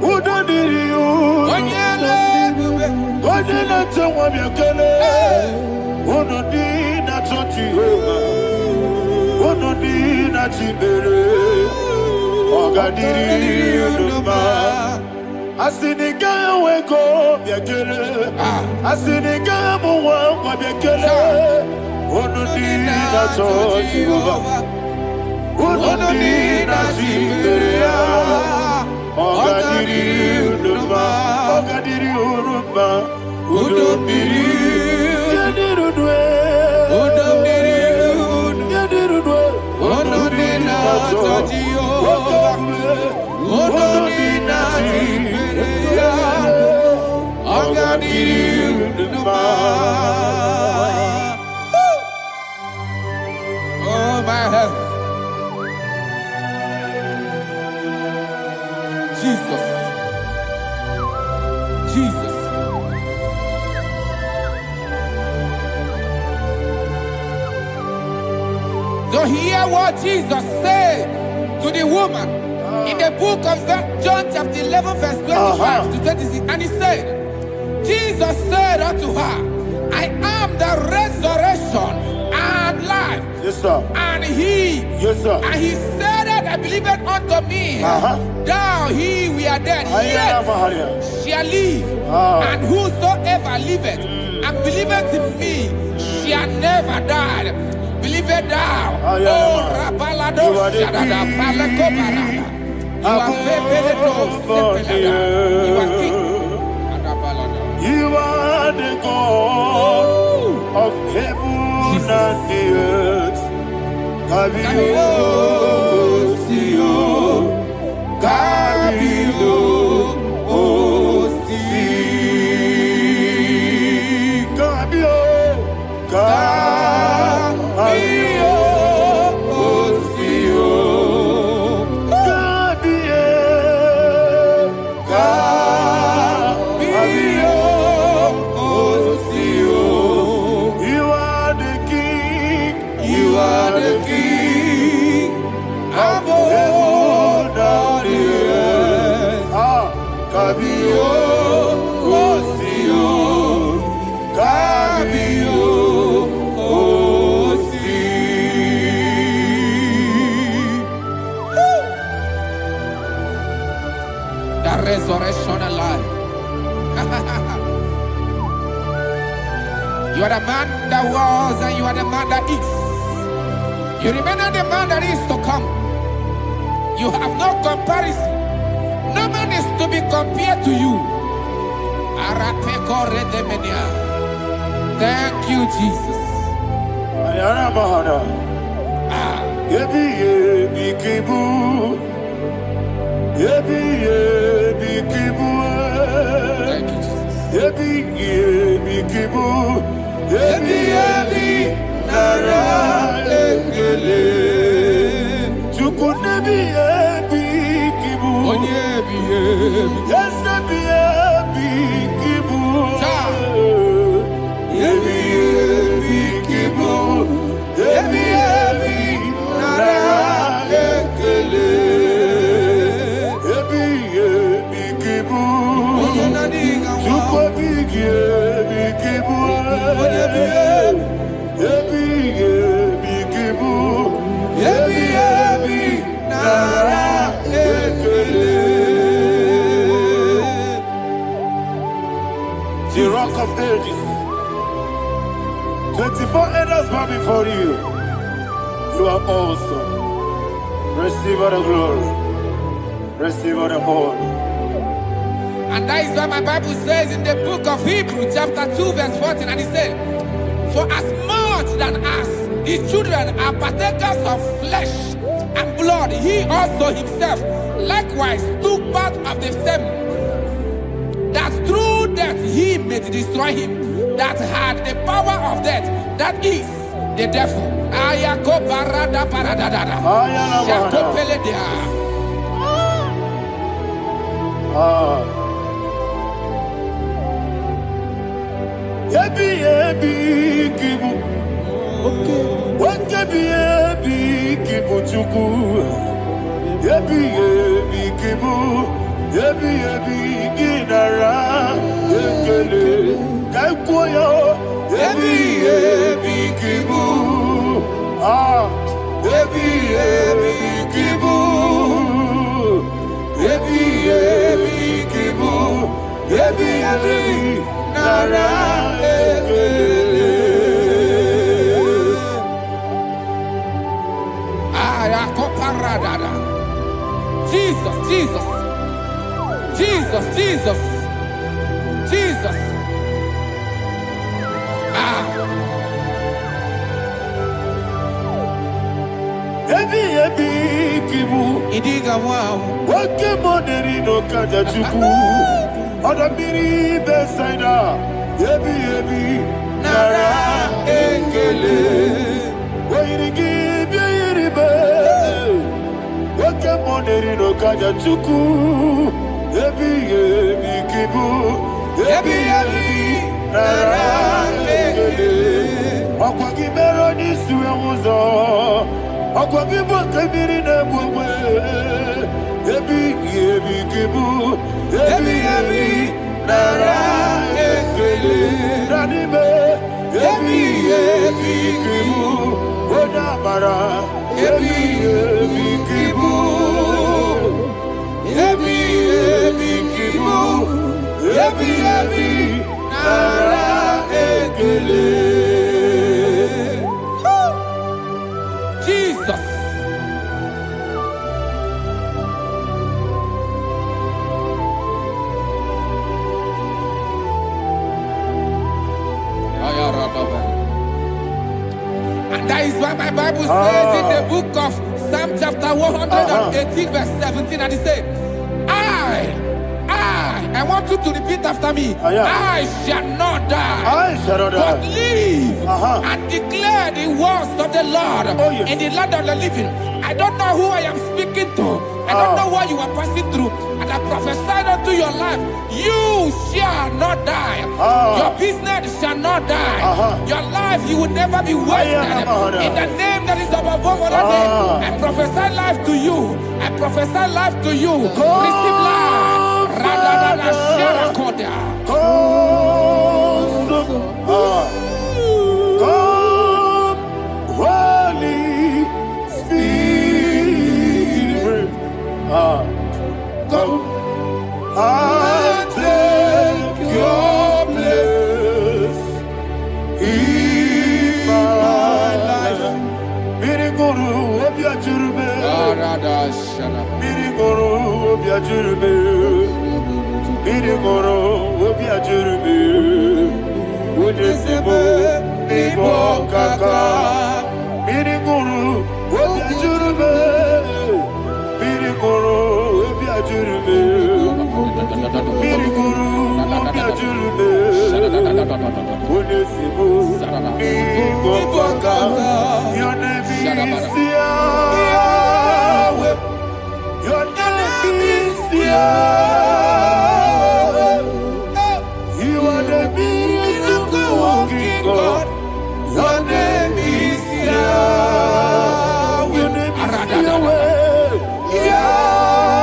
Udo diriudo. Onyele bube. Onyele tewa miakele. Udo dinacho Jehovah. Udo dinacho Bere. Oga diriudo ma. Asiniga weko biakele. Asiniga muwa kwa biakele. Udo dinacho Jehovah. Udo dinacho Bere. Oga diriudo ma. Oga diriudo ma. Udo diriudo. Yadirudwe. Udo diriudo. Yadirudwe. Udo dinacho Jehovah. Udo dinacho Oga diriudo ma. Oh my heaven. Jesus. Jesus. So hear what Jesus said to the woman in the book of John chapter 11 verse 25 to 26. And he said, Jesus said unto her, I am the resurrection and life. Yes, sir. And he, Yes, sir. and he said that I believed unto me, thou he we are dead, Ayana yet mahanya. shall live. And whosoever liveth and believeth in me shall never die. Believeth thou, oh Rabalado, You are the Shadada, Palako Barada. You are Febeledo, you are king. Adabalada. You are the God of heaven and the earth. Kabio, Sio, Kabio, Si, Kabio, Kabio, Sio, Kabio, Kabio, Sio. You are the King. You are the King of heaven and the earth. Kabio, Sio, Kabio, Si. The resurrection and life. You are the man that was and you are the man that is. You remember the man that is to come. You have no comparison. No man is to be compared to you. Thank you, Jesus. Ayana mahana. Yebi yebi kibu. Yebi yebi kibu. Thank you, Jesus. Yebi yebi kibu. Yebi yebi nara ekele. Chukunebi yebi kibu. Onyebi, yebi. Yes, yebi yebi kibu. Yebi yebi kibu. Yebi yebi nara ekele. Yebi yebi kibu. Chukwabi yebi kibu. Yebi yebi kibu. the rock of ages. 24 elders bow before you. You are awesome. Receive all the glory. Receive all the honor. And that is what my Bible says in the book of Hebrews chapter 2 verse 14. And it said, for as much than us, the children are partakers of flesh and blood, he also himself likewise took part of the same, that through death he may destroy him that had the power of death, that is the devil. Kibu. What kibu chuku? Kibu. Ginara. Ekele. Kaikoyo. Kibu. Kibu. Kibu. Nara. Jesus, Jesus, Jesus, Jesus, Jesus. Kibu. Idiga wow. Wake money no kaja chuku. Odamiri besaida. Yebi. Nara ekele. Wairigi biiribe. Wake money no kaja chuku. Yebi kibu. Yebi nara ekele. Akwagi mero ni suwe muzo. Akwagi bokebiri na bwe. Yebi kibu. Yebi nara ekele. Nanime. Yebi kibu. Odamara. Yebi kibu. Yebi kibu. Yebi nara ekele. Jesus. And that is why my Bible says in the book of Psalm chapter 118 verse 17, and it says, I want you to repeat after me. I shall not die, but live and declare the words of the Lord in the land of the living. I don't know who I am speaking to. I don't know what you are passing through. And I prophesy unto your life, you shall not die. Your business shall not die. Your life, you will never be wasted. In the name that is above all other name, I prophesy life to you. I prophesy life to you. Receive life. Radadada Sharakoda. Come, Holy Spirit. Come, I take your place in my life. Miriguru obiajurube. Miriguru obiajurube. Miriguru obiajurube. Udesibo ibo kaka. Miriguru obiajurube. Miriguru obiajurube. Miriguru obiajurube. Udesibo ibo kaka. Your name is Yahweh. Your name is Yahweh. You are the miracle working God. Your name is Yahweh. Your name is Yahweh. Yahweh.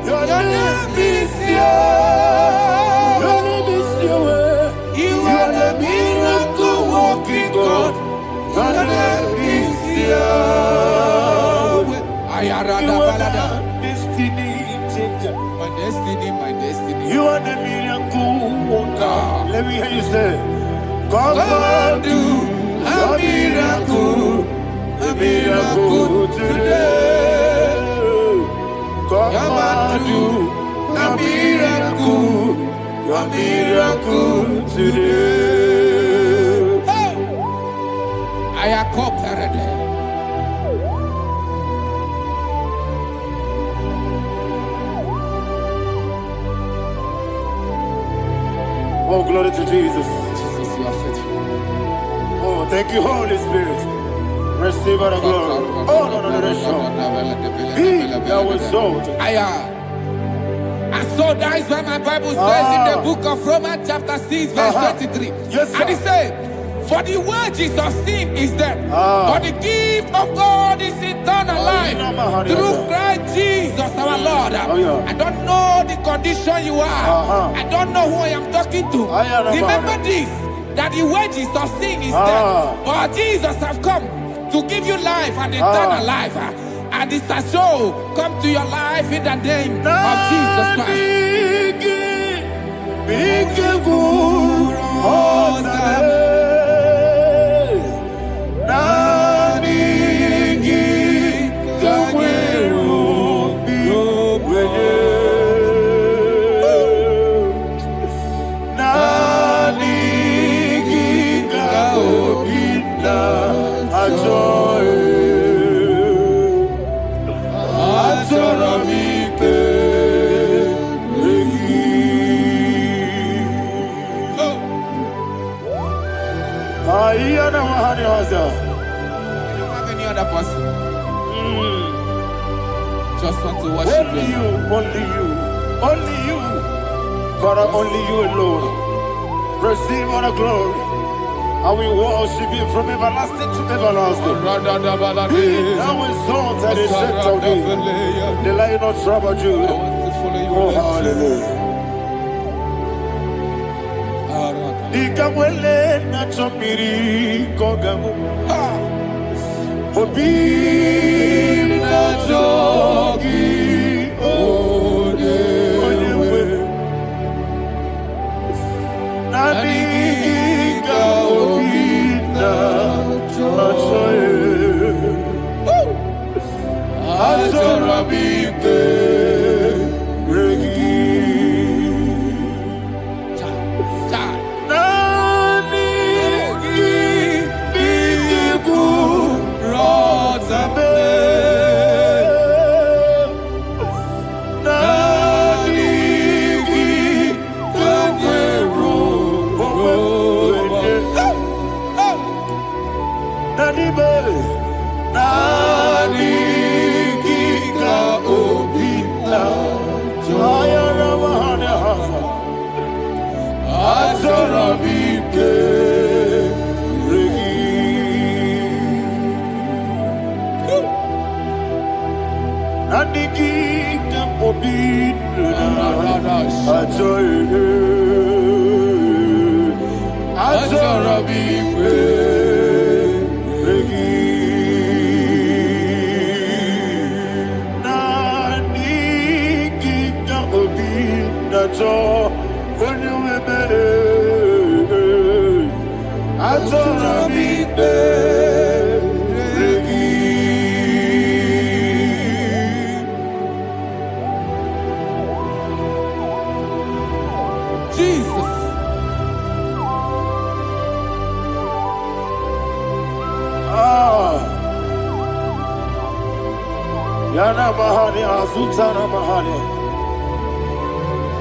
Your name is Yahweh. Your name is Yahweh. You are the miracle working God. Your name is Yahweh. You are the destiny changer. My destiny. You are the miracle Let me hear you say, come and do a miracle today. Come and do a miracle today. Hey! I am cooperated. Oh, glory to Jesus. Jesus, you are faithful. Oh, thank you, Holy Spirit. Receive all the glory. Oh, no, Be thou exalted. And so that is why my Bible says in the book of Romans chapter 6 verse 23. Yes, sir. And it says, for the wages of sin is death, but the gift of God is eternal life through Christ Jesus our Lord. I don't know the condition you are. I don't know who I am talking to. Remember this, that the wages of sin is death, but Jesus have come to give you life and eternal life. And this shall show come to your life in the name of Jesus Christ. I don't have any other person. Just want to worship only you, only you, only you. Father, only you alone. Receive all the glory. I will worship you from everlasting to everlasting. Be thou exalted and set of thee, the Lion of tribe of Judah. Oh, hallelujah. Ikamwele na chomiri kogamu. Obi na jogi odewe. Nabigika obi na joye. Atorabike regi.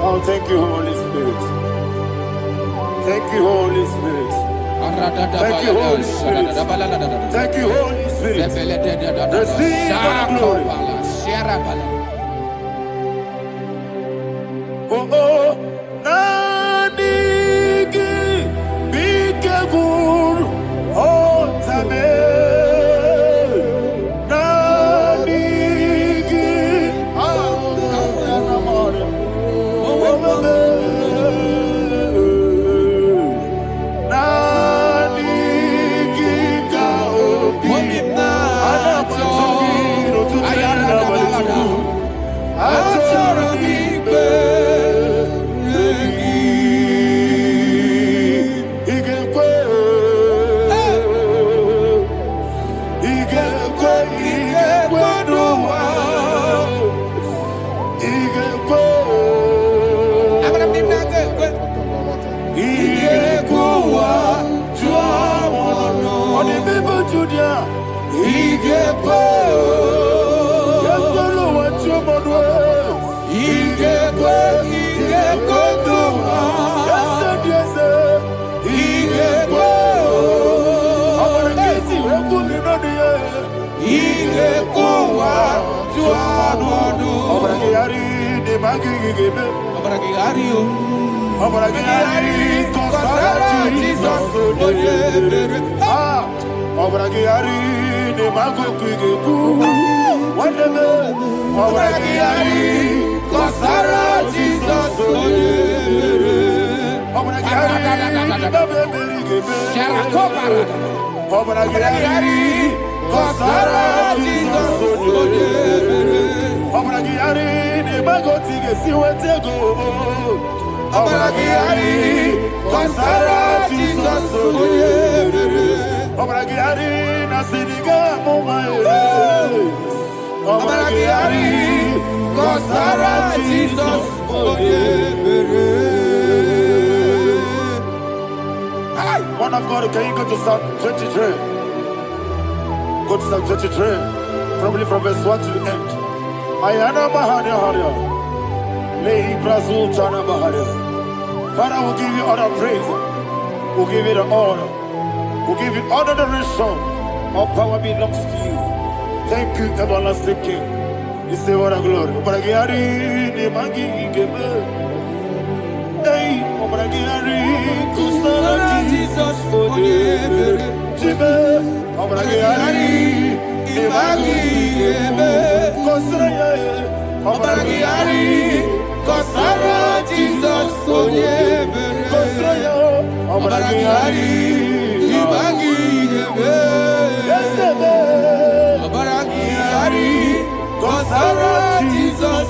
Oh, thank you, Holy Spirit. Thank you, Holy Spirit. Thank you, Holy Spirit. Thank you, Holy Spirit. Receive the glory. Oh, oh, Nadigi, Bikagur, oh, Tame. magigebe. Obragari, Obragari, kosara Jesus. Ah, obragari, ne magokugeku. Wandebe, obragari, kosara Jesus. Obragari, baberigebe. Obragari, kosara Jesus. Obragari, ne magotige siwetego. Obragari, kosara Jesus. Obragari, nasiriga mumae. Obragari, kosara Jesus. One of God, can you go to Psalm 23? Go to Psalm 23, probably from verse 1 to the end. Ayana Mahadia Hadia. Lehi Brazil Chana Mahadia. Father, we'll give you all the praise. We'll give you the honor. We'll give you all the adoration. All power belongs to you. Thank you, everlasting King. You say what a glory. Obragari, ne magi gebe. Hey, obragari, kusara Jesus, Jibe, obragari, ne magi gebe. Kusara, obragari, kusara Jesus, Kusara, obragari, ne magi gebe. Obragari, kusara Jesus,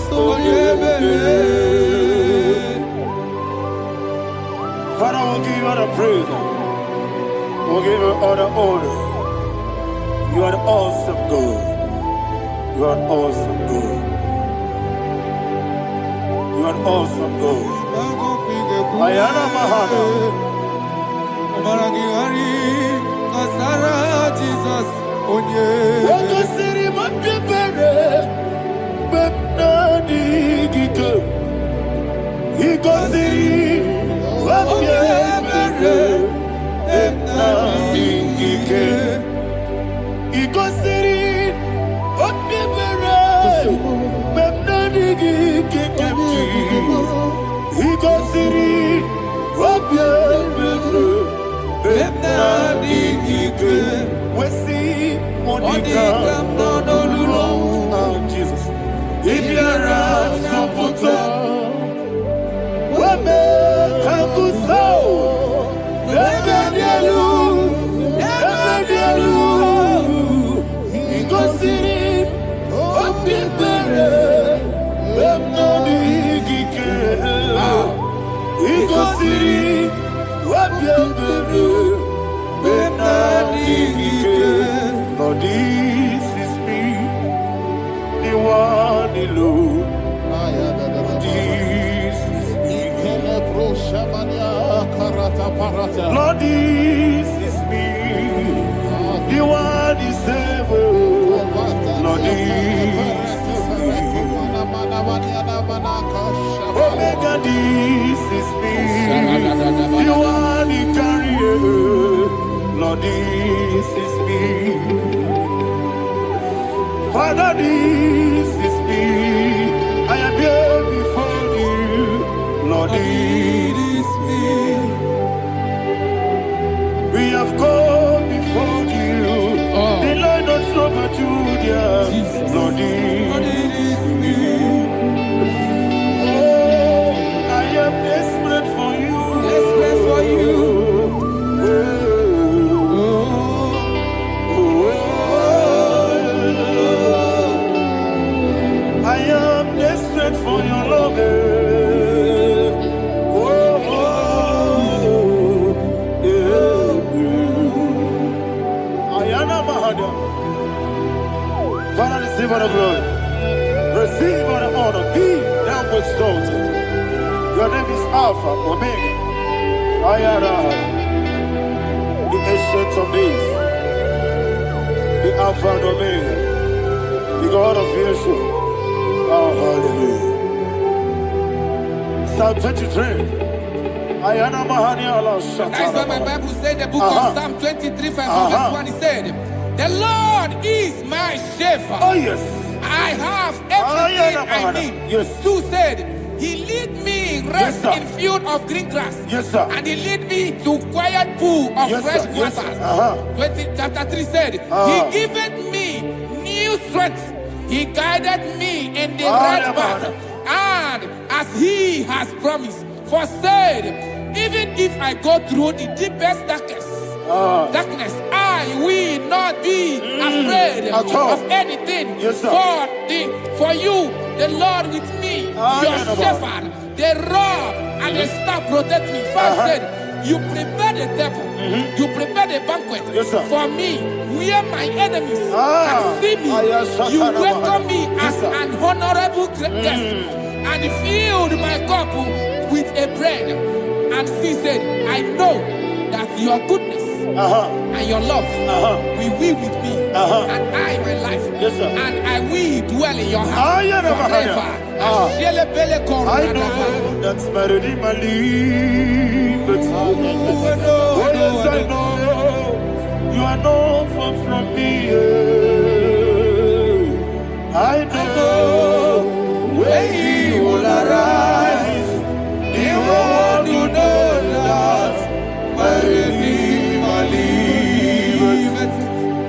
Father, we'll give you all the praise. We'll give you all the honor. You are the awesome God. You are an awesome God. You are an awesome God. Ayana Mahana. Obragari, kosara Jesus. Wakasiri mapepere. Bepnani gito. Ikosiri. Jesus. If you're Lord, this is me, the one alone. This is me. Lord, this is me, the one is ever. Lord, this is me. Omega, this is me, the one in carrier. Lord, this is me. Father, this is me. I am here before you. Lord, this is me. We have come before you. The Lord not so but you, dear. Lord, this is me. Oh, I am desperate for you. Desperate for you. I am desperate for your love. Father, receive all the glory. Receive all the honor. Be thou exalted. Your name is Alpha, Omega. Ayara, the ancient of days, the Alpha and Omega, the God of Yeshua. Oh, hallelujah. Psalm 23. Ayana Mahani Allah Shata. That's what my Bible said, the book of Psalm 23, verse 1. He said, the Lord is my shepherd. Oh, yes. I I have everything I need. Yes. 2 said, He lead me rest Yes, in field of green grass. Yes, sir. And He lead me to quiet pool of Yes, fresh sir. Yes, waters. sir. 20, chapter 3 said, He giveth me new strength. He guided me in the right path. And as He has promised, for said, even if I go through the deepest darkness, I will not be afraid of anything. Yes, sir. For you, the Lord with me, your shepherd, the rod and the staff protect me. First said, you prepare the table, you prepare the banquet for me, where my enemies can see me. You welcome me as an honorable guest, and filled my cup with a bread. And she said, I know that your goodness and your love will be with me, and I, my life, and I will dwell in your house forever. I know that's my Redeemer liveth. Oh yes, I know you are not far from me. I know when He will arise, He will do that my Redeemer liveth.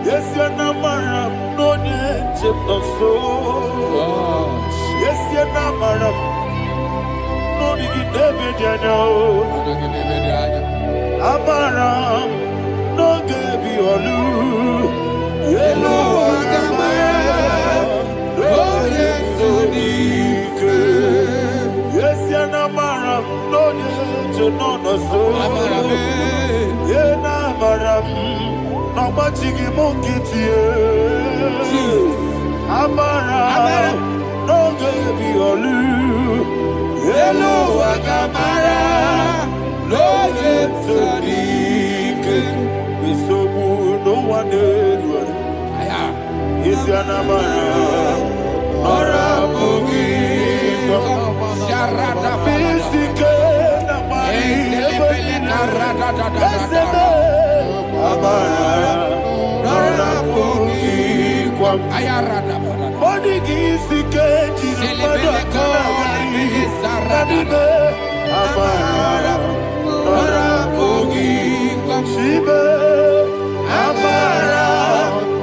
Yes, you're not married, no need to so. Yes, you're not married. No need to be Amaram, no give you a loo. Yellow, Amaram, no yes, so deep. Yes, you're not Amaram, no need to know the soul. Yeah, Amaram, no much you monkey to you. Amaram, no give you a loo. Yellow, Amaram. No yet Sadiq, we so good, no one did. Is your number? Or a boogie, Sharada Basic, Body is the cage, Shibe, Amara,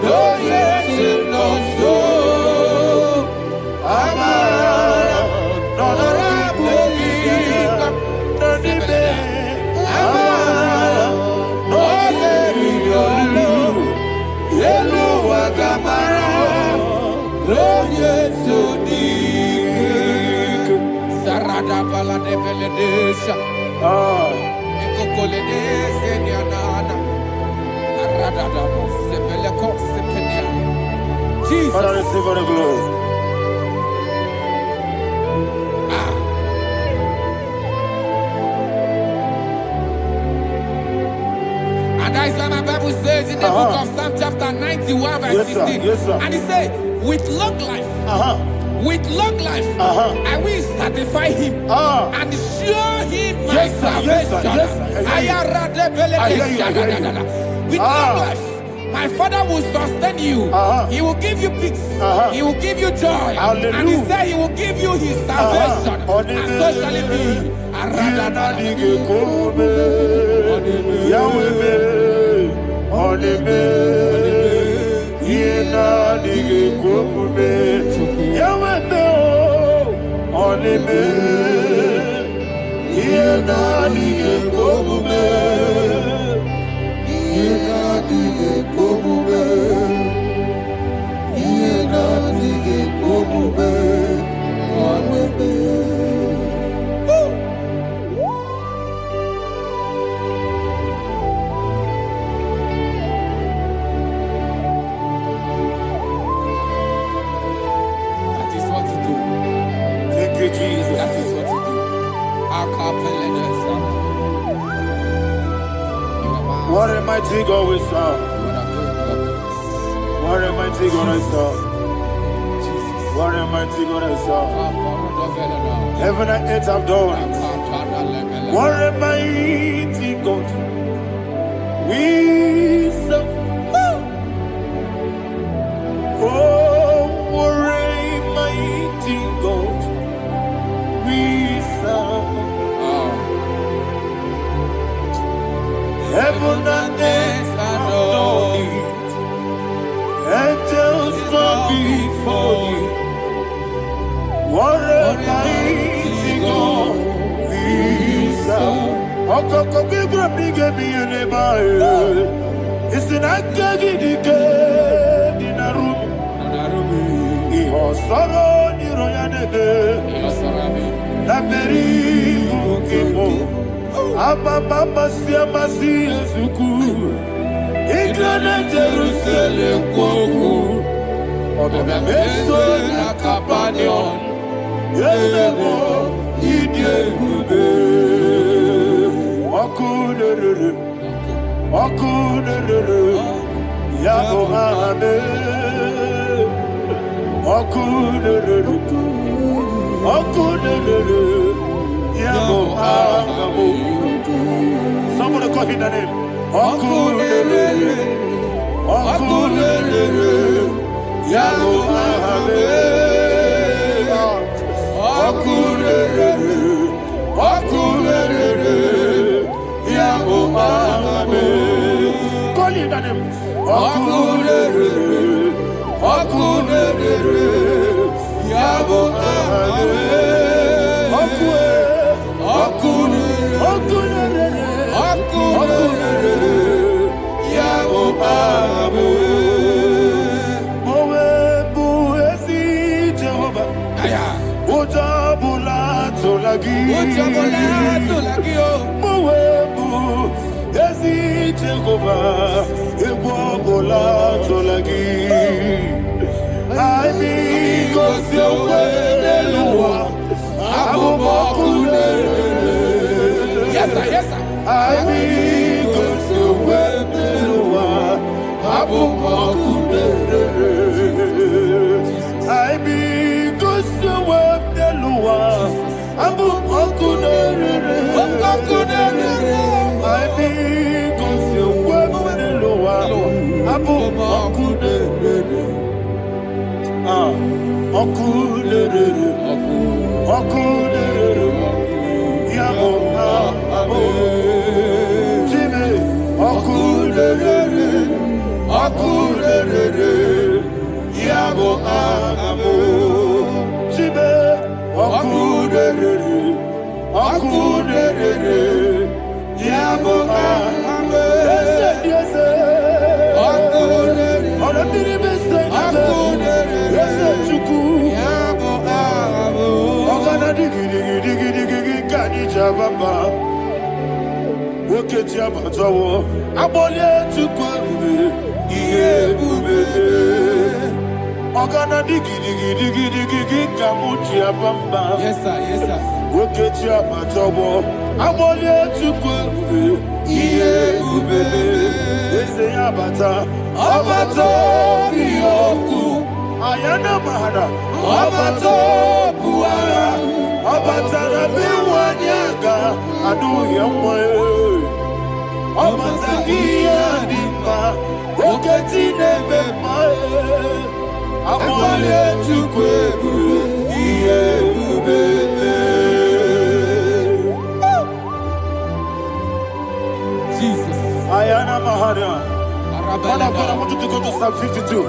no yes, no so. Amara, no rapogi, no dibe. Amara, no yelu, yelu agamara, no yes, so dik. Sarada bala de beledesha. Jesus. Father, receive all the glory. And that is why my Bible says in the book of Psalm chapter 91 verse 16. Yes, sir. And he said, with long life, with long life, I will satisfy him and show him my salvation. With long life, my Father will sustain you. He will give you peace. He will give you joy. Hallelujah. And he said he will give you his salvation. And so shall it be. That is what to do. Thank you, Jesus. That is what to do. What a mighty God we serve. What a mighty God I serve. What a mighty God I serve. Heaven and earth have done it. What a mighty God we serve. Oh, what a Heaven and earth adore thee. Angels bow before thee. What a mighty God we serve. Okoko bigro bige biye nebae. Isinaka gidike dinarubi. Iho soro niroyanebe. Laberi bukimo. Ababa siamasi ezuku. Igrana Jerusalem koku. Obebe meso na kapanion. Yelebo idye gube. Okunerere. Okunerere. Yabo hame. Okunerere. Okunerere. Yabo hame. Somebody call him the name. Okunerere. Okunerere. Yabo hame. Okunerere. Okunerere. Yabo hame. Call him the name. Okunerere. Okunerere. Yabo hame. Okunerere. Yabo hame. Mowebu ezi Jehovah. Ojabula tolagi. Mowebu ezi Jehovah. Egwabula tolagi. Ani kosio weneluwa. Abumokunere. Yes, sir. Yes, sir. Ani kosio weneluwa. Abumokunere. Ani kosio weneluwa. Abumokunere. Ani kosio weneluwa. Abumokunere. Okunerere. Okunerere. Yabo hame. Jime. Okunerere. Okunerere. Yabo hame. Jime. Okunerere. Okunerere. Yabo hame. Yes, Okunerere. Okunerere. Ogana digi kanija baba. Oke ti abatawo. Abole tukwa bube. Iye bube. Ogana digi kamuji abamba. Yes, sir. Yes, sir. Oke ti abatawo. Abole tukwa bube. Iye bube. Eze abata. Abata biyoku. Ayana mahana. Abata buara. Abata na biwanyaga. Adu yamwe. Abata iya dimba. Oketi nebe mae. Abale chukwe bube. Iye bube. Jesus. Ayana mahana. Father, I want you to go to Psalm 52.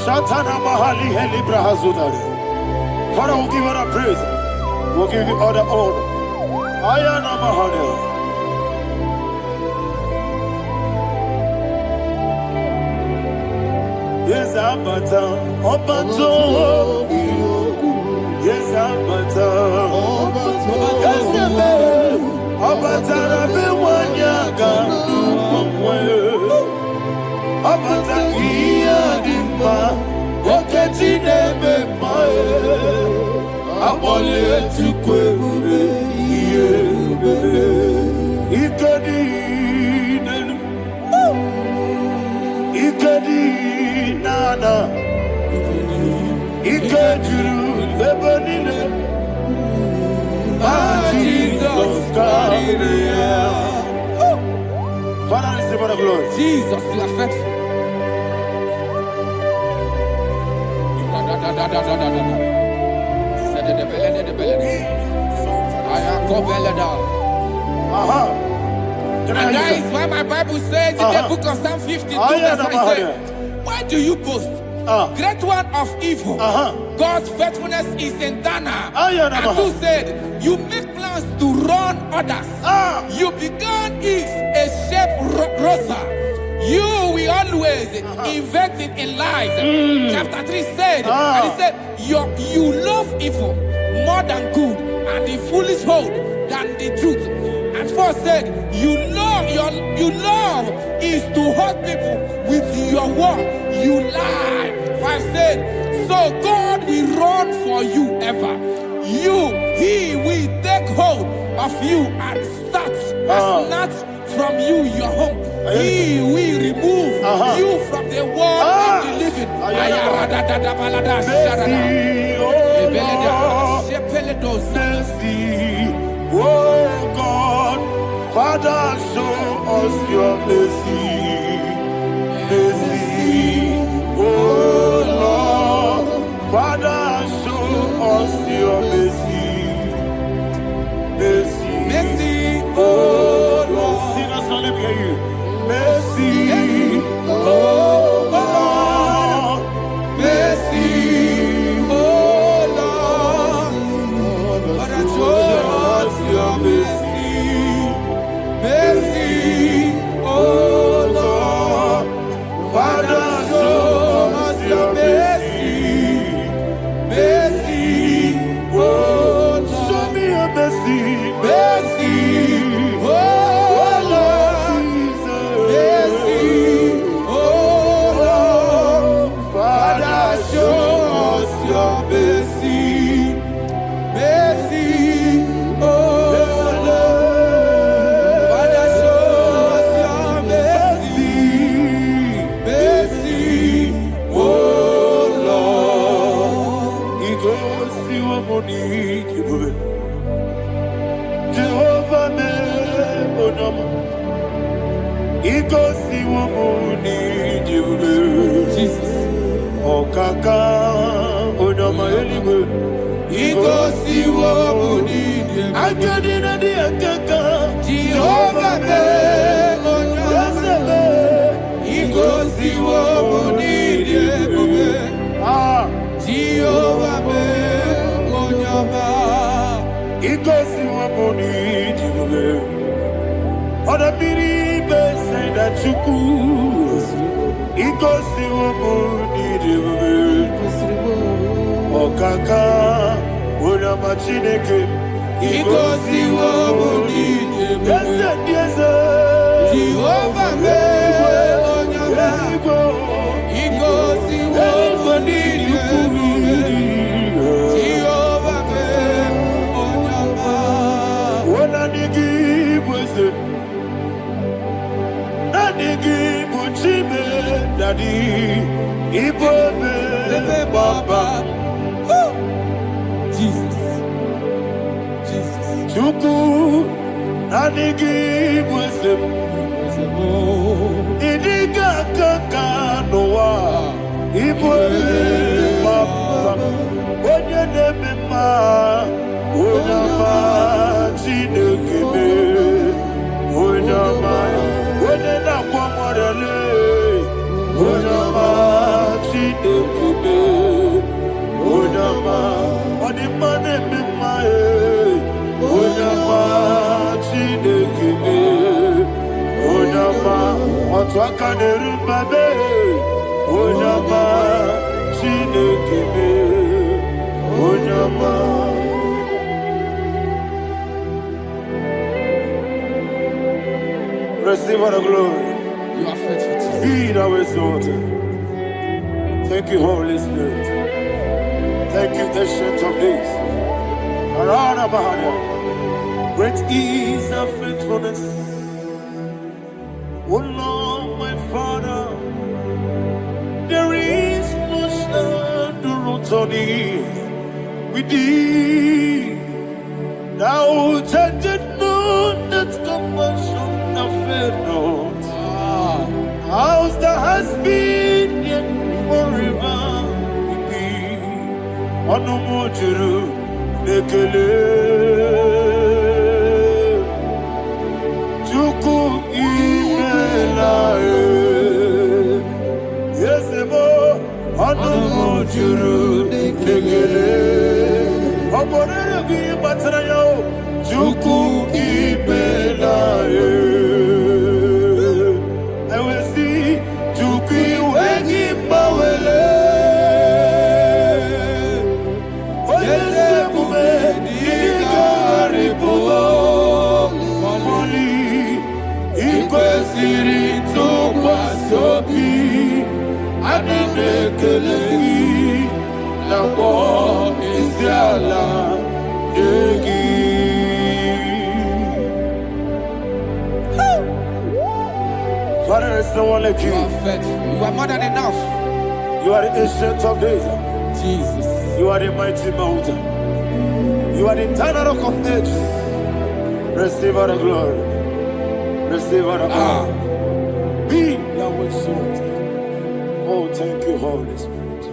Shatana mahali helibra hazudare. Father, we'll give you all the praise. We'll give you all the honor. Ayana mahali. Yes, Abata. Obato. Yes, Abata. Yes, Abata. Rabe wanyaga. Abata iya dimba. Oketi nebe mae. Abole tukwe bube. Iye bube. Ikedi nenu. Ikedi nana. Ikediru lebanine. Jesus God. Father, receive all the glory. Jesus, you are faithful. And that is why my Bible says in the book of Psalm 52, verse 3 says, why do you boast? Great one of evil. God's faithfulness is eternal. And 2 said, you make plans to run others. You began is a shape rosa. You will always invent it in lies. Chapter 3 said, and he said, you love evil more than good, and the foolish hold than the truth. And 4 said, you love is to hurt people with your word. You lie. 5 said, so God will run for you ever. He will take hold of you and snatch from you your home. He will remove you from the world of the living. Oh God, Father, show us your mercy. Mercy, oh Lord, Father, show us your mercy. Mercy, mercy, oh Lord. Sing us, let me hear you. Mercy, oh Lord, mercy, oh Lord, Father, show us your mercy. Mercy, oh Lord, Father, show us your mercy. Mercy, oh Lord, show me your mercy. Mercy, oh Lord. Jesus. Oh, Kaka, oh, no, my anyway. Ego si wo muni. I got in a dear Kaka. Jehovah, oh, no, Ego si wo muni. Jehovah, oh, no, Ego si wo muni. Oda biri say that you could. Iko si wumuni diwe. Okaka una machineke. Iko si wumuni diwe. Yes, yes. Jehovah me onyama. Iko si wumuni diwe. Jehovah me onyama. Wana nigi bwese. Nigi buchime daddy ibobe baba. Jesus, Jesus. Chuku nigi bwese idiga kaka noa ibobe baba. Onye nebema onyama chinekebe onyama. Onena kwa morele, onama chinekebe, onama onimane mimae, onama chinekebe, onama otwaka nerubabe, onama chinekebe, onama. Receive all the glory. You are faithful, Jesus. Be thou exalted. Thank you, Holy Spirit. Thank you, Ancient of Days. Arana Bahana. Great is our faithfulness. Oh Lord, my Father, there is much endurance on thee. With thee, thou judgest not that compassion. Not. House that has been yet forever will be. Onomojuru nekele. Chuku ekele gị na-akpọ isi ala nye gị. Father, there is no one like you. You are faithful. You are more than enough. You are the ancient of days. Jesus. You are the mighty mountain. You are the eternal rock of ages. Receive all the glory. Receive all the honor. Be thou exalted. Oh, thank you, Holy Spirit.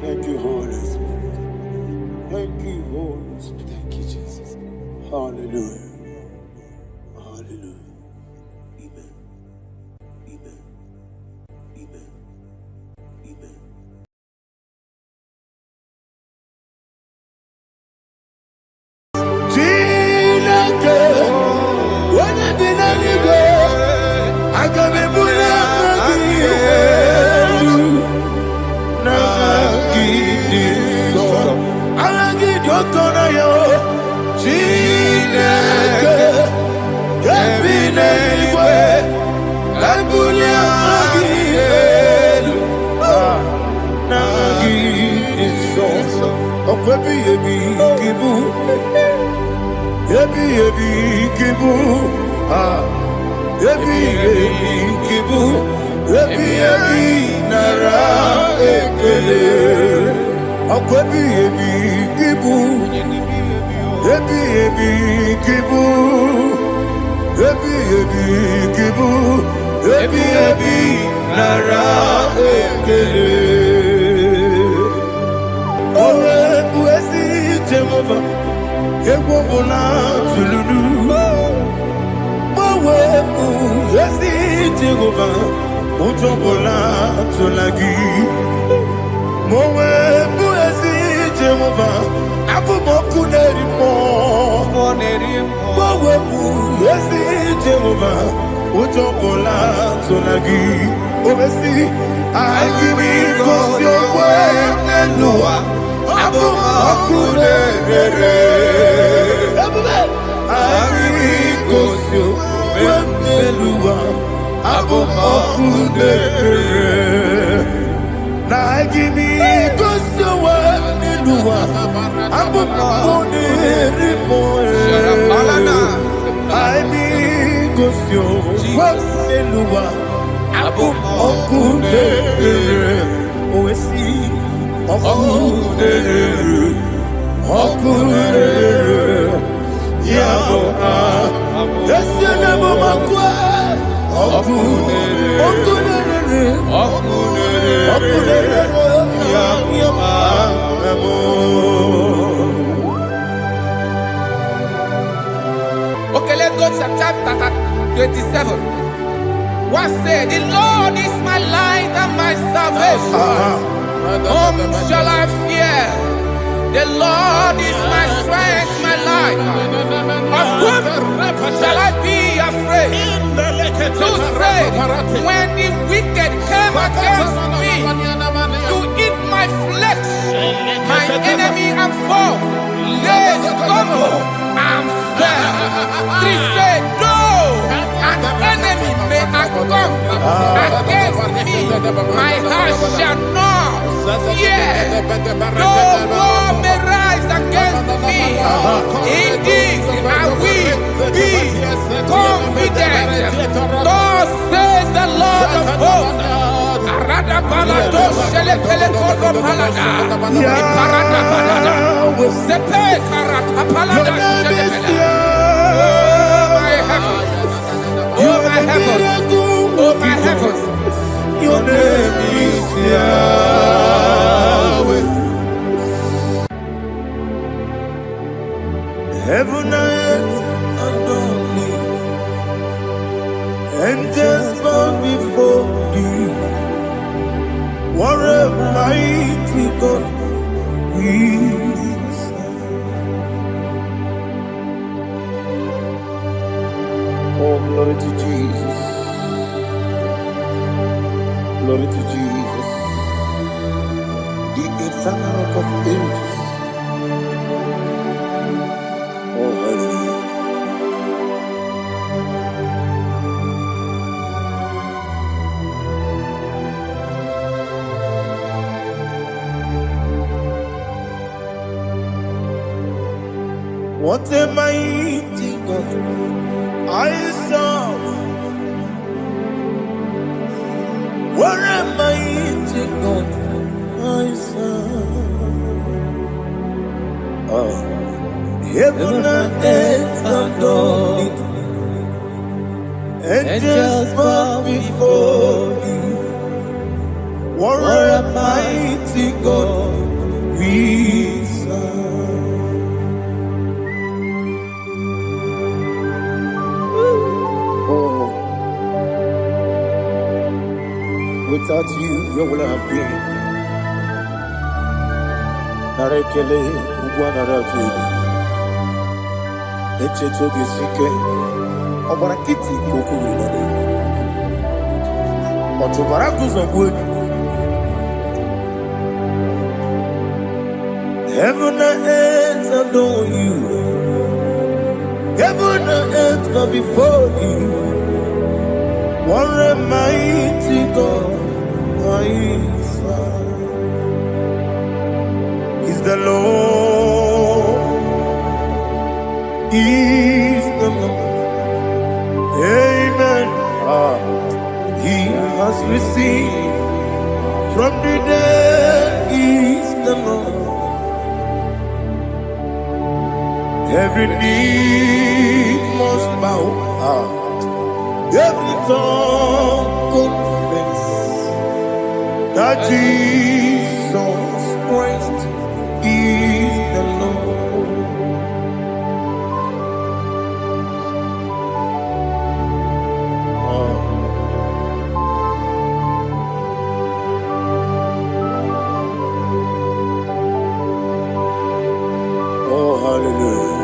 Thank you, Holy Spirit. Thank you, Holy Spirit. Thank you, Jesus. Hallelujah. Hallelujah. Amen. Amen. Amen. Amen. Chineke, onye bi n'eluigwe, aga m ebuli aka gị elu, n'aka gị dị nsọ. Aha gị dị oke ọnụahịa, Chineke, nke bi n'eluigwe, ka m bulie aka gị elu, n'aka gị dị nsọ. Ọkwa ebighị ebi gị bụ Ebi ebi kibu, ebi ebi kibu, ebi ebi nara ekele. Ọkwa ebi ebi kibu, ebi ebi kibu, ebi ebi kibu, ebi ebi nara ekele. Owe bụ ezi Jehova. Egwu ọbụla tụlụrụ gbanwepụ ezi Jehova, ụjọ ọbụla tụla gị. Ma owepụ ezi Jehova, abụ m ọkụ na-eri mmụọ. Gbanwepụ ezi Jehova, ụjọ ọbụla tụla gị. Obesi anyị gosi okwe n'elu ụwa, abụ m ọkụ na-ere. Anyị gosi okwe n'elu ụwa, abụ m ọkụ na-ere. Na anyị gosi okwe n'elu ụwa, abụ m ọkụ na-eri mmụọ. Anyị gosi okwe n'elu ụwa, abụ m ọkụ na-ere. Owesi ọkụ na-ere, ọkụ na-ere. Ya bụ esi na bụ makwa ọkụ na-ere, ọkụ na-ere, ọkụ na-ere, ọkụ na-ere. Ya bụ Okay, let's go to chapter 27. What said, the Lord is my light and my salvation. Whom shall I fear? The Lord is my strength, my life. Of whom shall I be afraid? To say, when the wicked came against me to eat my flesh, my enemy and foe, they stumble and fell. They said, though an enemy may come against me, my heart shall not fear. Though war may rise against me, in this I will be confident. Thus says the Lord of hosts. Arada balado shele pele kodo palada. Iparada balada. Sepe karata palada shele pele. Oh my heavens. Oh my heavens. Oh my heavens. your name is Yahweh. Heaven and earth adore me, angels bow before thee. What a mighty God we serve. Oh, glory to Jesus. Glory to Jesus. The eternal rock of ages. Oh, hallelujah. What a mighty God I serve. What a mighty God I serve. Oh, heaven and earth adore it. Angels bow before you. What a mighty God we serve. Oh, without you, where would I have been? Narekele, Ugwana Ratu, Echeto Gisike, Obarakiti, Koku, Otobarakus of wood. Heaven and earth adore you. Heaven and earth bow before you. What a mighty God I serve. Is the Lord. Is the Lord. Amen. He has received from the dead. Is the Lord. Every knee must bow, every tongue confess that Jesus Christ is the Lord. Oh, hallelujah.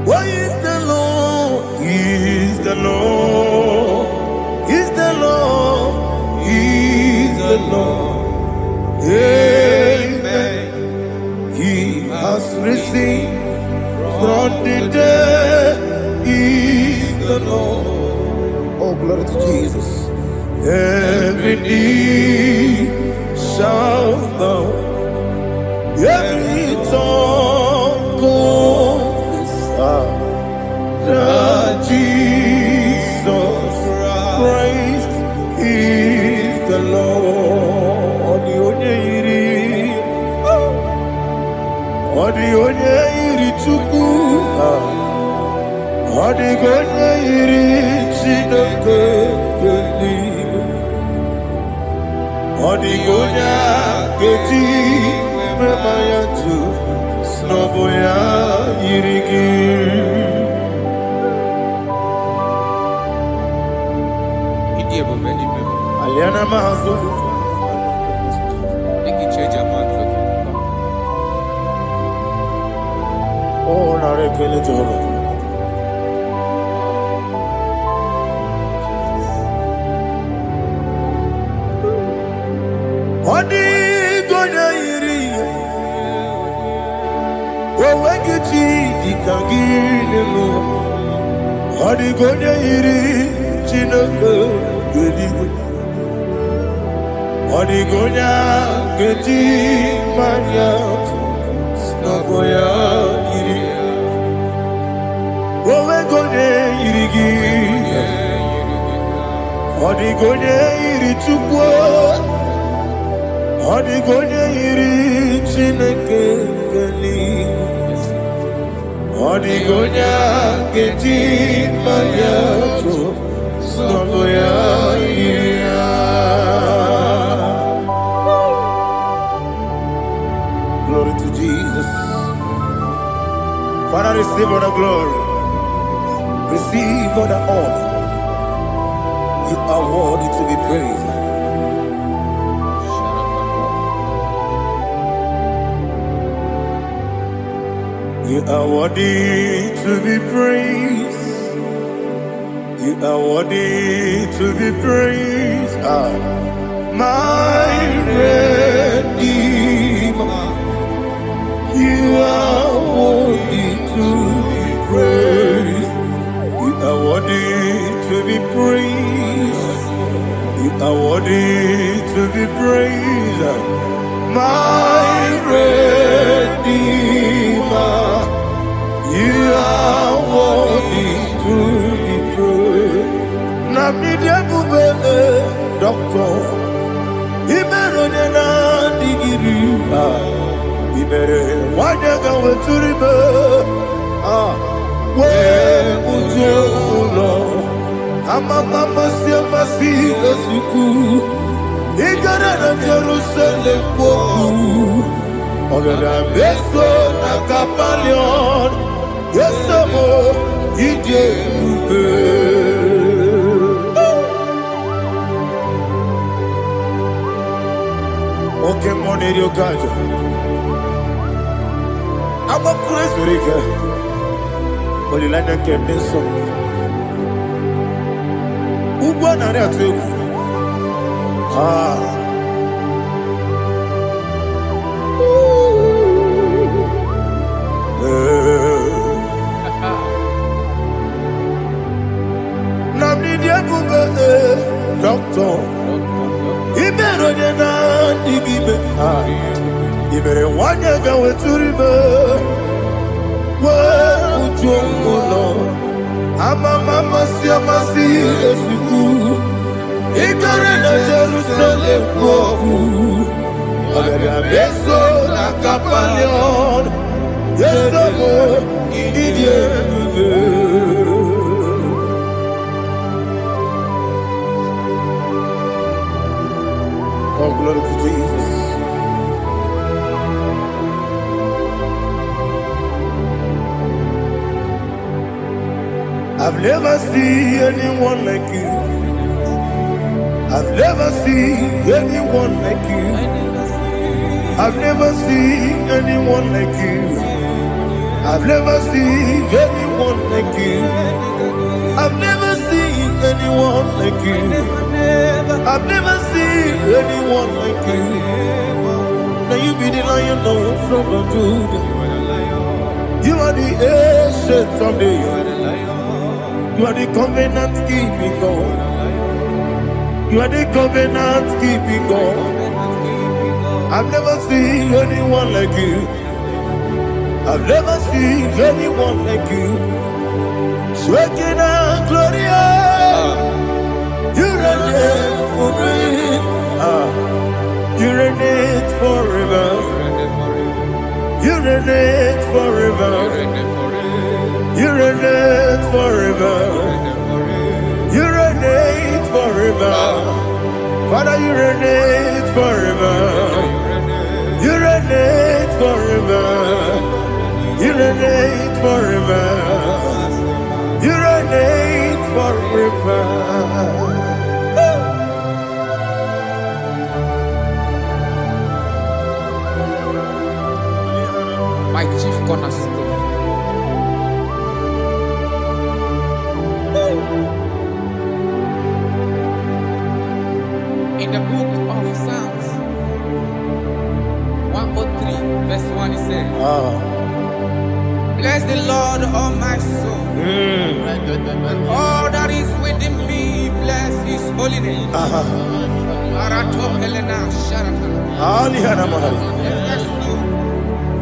Why is the Lord? He is the Lord. He's the Lord. He's the Lord. Amen. He has risen from the dead. He's the Lord. Oh, glory to Jesus. Every knee shall bow. Every tongue confess that Jesus Christ is the Lord. The onye yiri Chukwu, the onye yiri Chineke eluigwe, the onye ga-eji mema ya tu n'ọbụ ya yiri gị. Aliana mazo oh narekele Jehova. Odi gonya yiri owegi chi dikagine mo. Odi gonya yiri Chineke eluigwe. Odigonya geji manya snagoya yiri. Owegonye yirigi. Odigonye yiri Chukwu. Odigonye yiri Chineke eluigwe. Odigonya geji manya snagoya yiri. Glory to Jesus. Father, receive all the glory. Receive all the honor. You are worthy to be praised. You are worthy to be praised. You are worthy to be praised. My Redeemer. You are worthy to be praised. You are worthy to be praised. You are worthy to be praised. My Redeemer, you are worthy to be praised. Nabidia Bubele, Doctor, Imerone na digiri, Imere Wanyaga Weturibe, where would you know? Amama Siamasi, Suku. Igara na Jerusalem poku Ogada beso na kapalion Yesamo ije ube Oke mone rio kaja Amo kres rike Olilanya keneso Ugwa na rea tuegu Nabidia Bubele, Doctor, Iberone na digibe, Ibere Wanyaga Weturibe, where would you go? Amama Siamasi, Esuku. Igara na Jerusalem poku Ogada beso na kapalion Yesamo idie ube Oh, glory to Jesus. I've never seen anyone like you. I've never seen anyone like you. I've never seen anyone like you. I've never seen anyone like you. I've never seen anyone like you. I've never seen anyone like you. Now you be the lion from the Judah. You are the ancient of days. You are the covenant keeping God. You are the covenant keeping God. I've never seen anyone like you. I've never seen anyone like you. Shekinah Gloria, you reign forever. You reign forever. You reign forever. You reign forever. You reign forever. Father, you reign forever. You reign forever. You reign forever. You reign forever. My chief cornerstone. In the book of Psalms 103 verse 1 it says, bless the Lord, all my soul, and all that is within me, bless his holy name.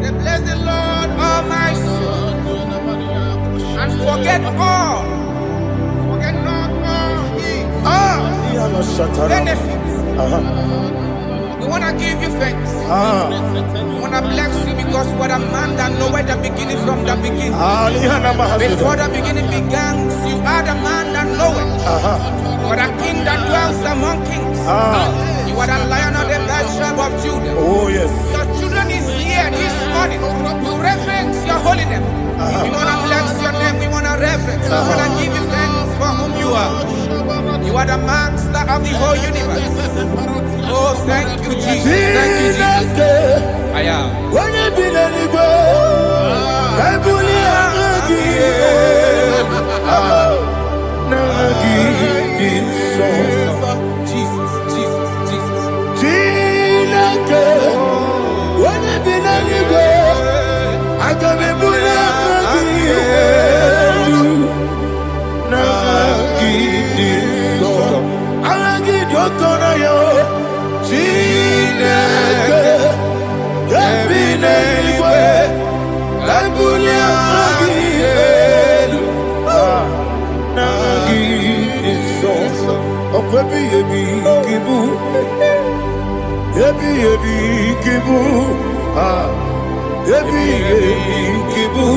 Bless the Lord, all my soul, and forget not all his benefits. We want to give you thanks. We want to bless you because what a man that knoweth the beginning from the beginning. Before the beginning began, you are the man that knoweth. You are the king that dwells among kings. You are the lion of the tribe of Judah. Oh yes. Your children is here this morning to reverence your holy name. We want to bless your name. We want to reverence. We want to give you thanks for whom you are. You are the master of the whole universe. Oh, thank you, Jesus. Thank you, Jesus. I am. When you be the Igbo, I Jesus, Jesus, Jesus. when you be the Igbo, ebi kibu, ebi kibu,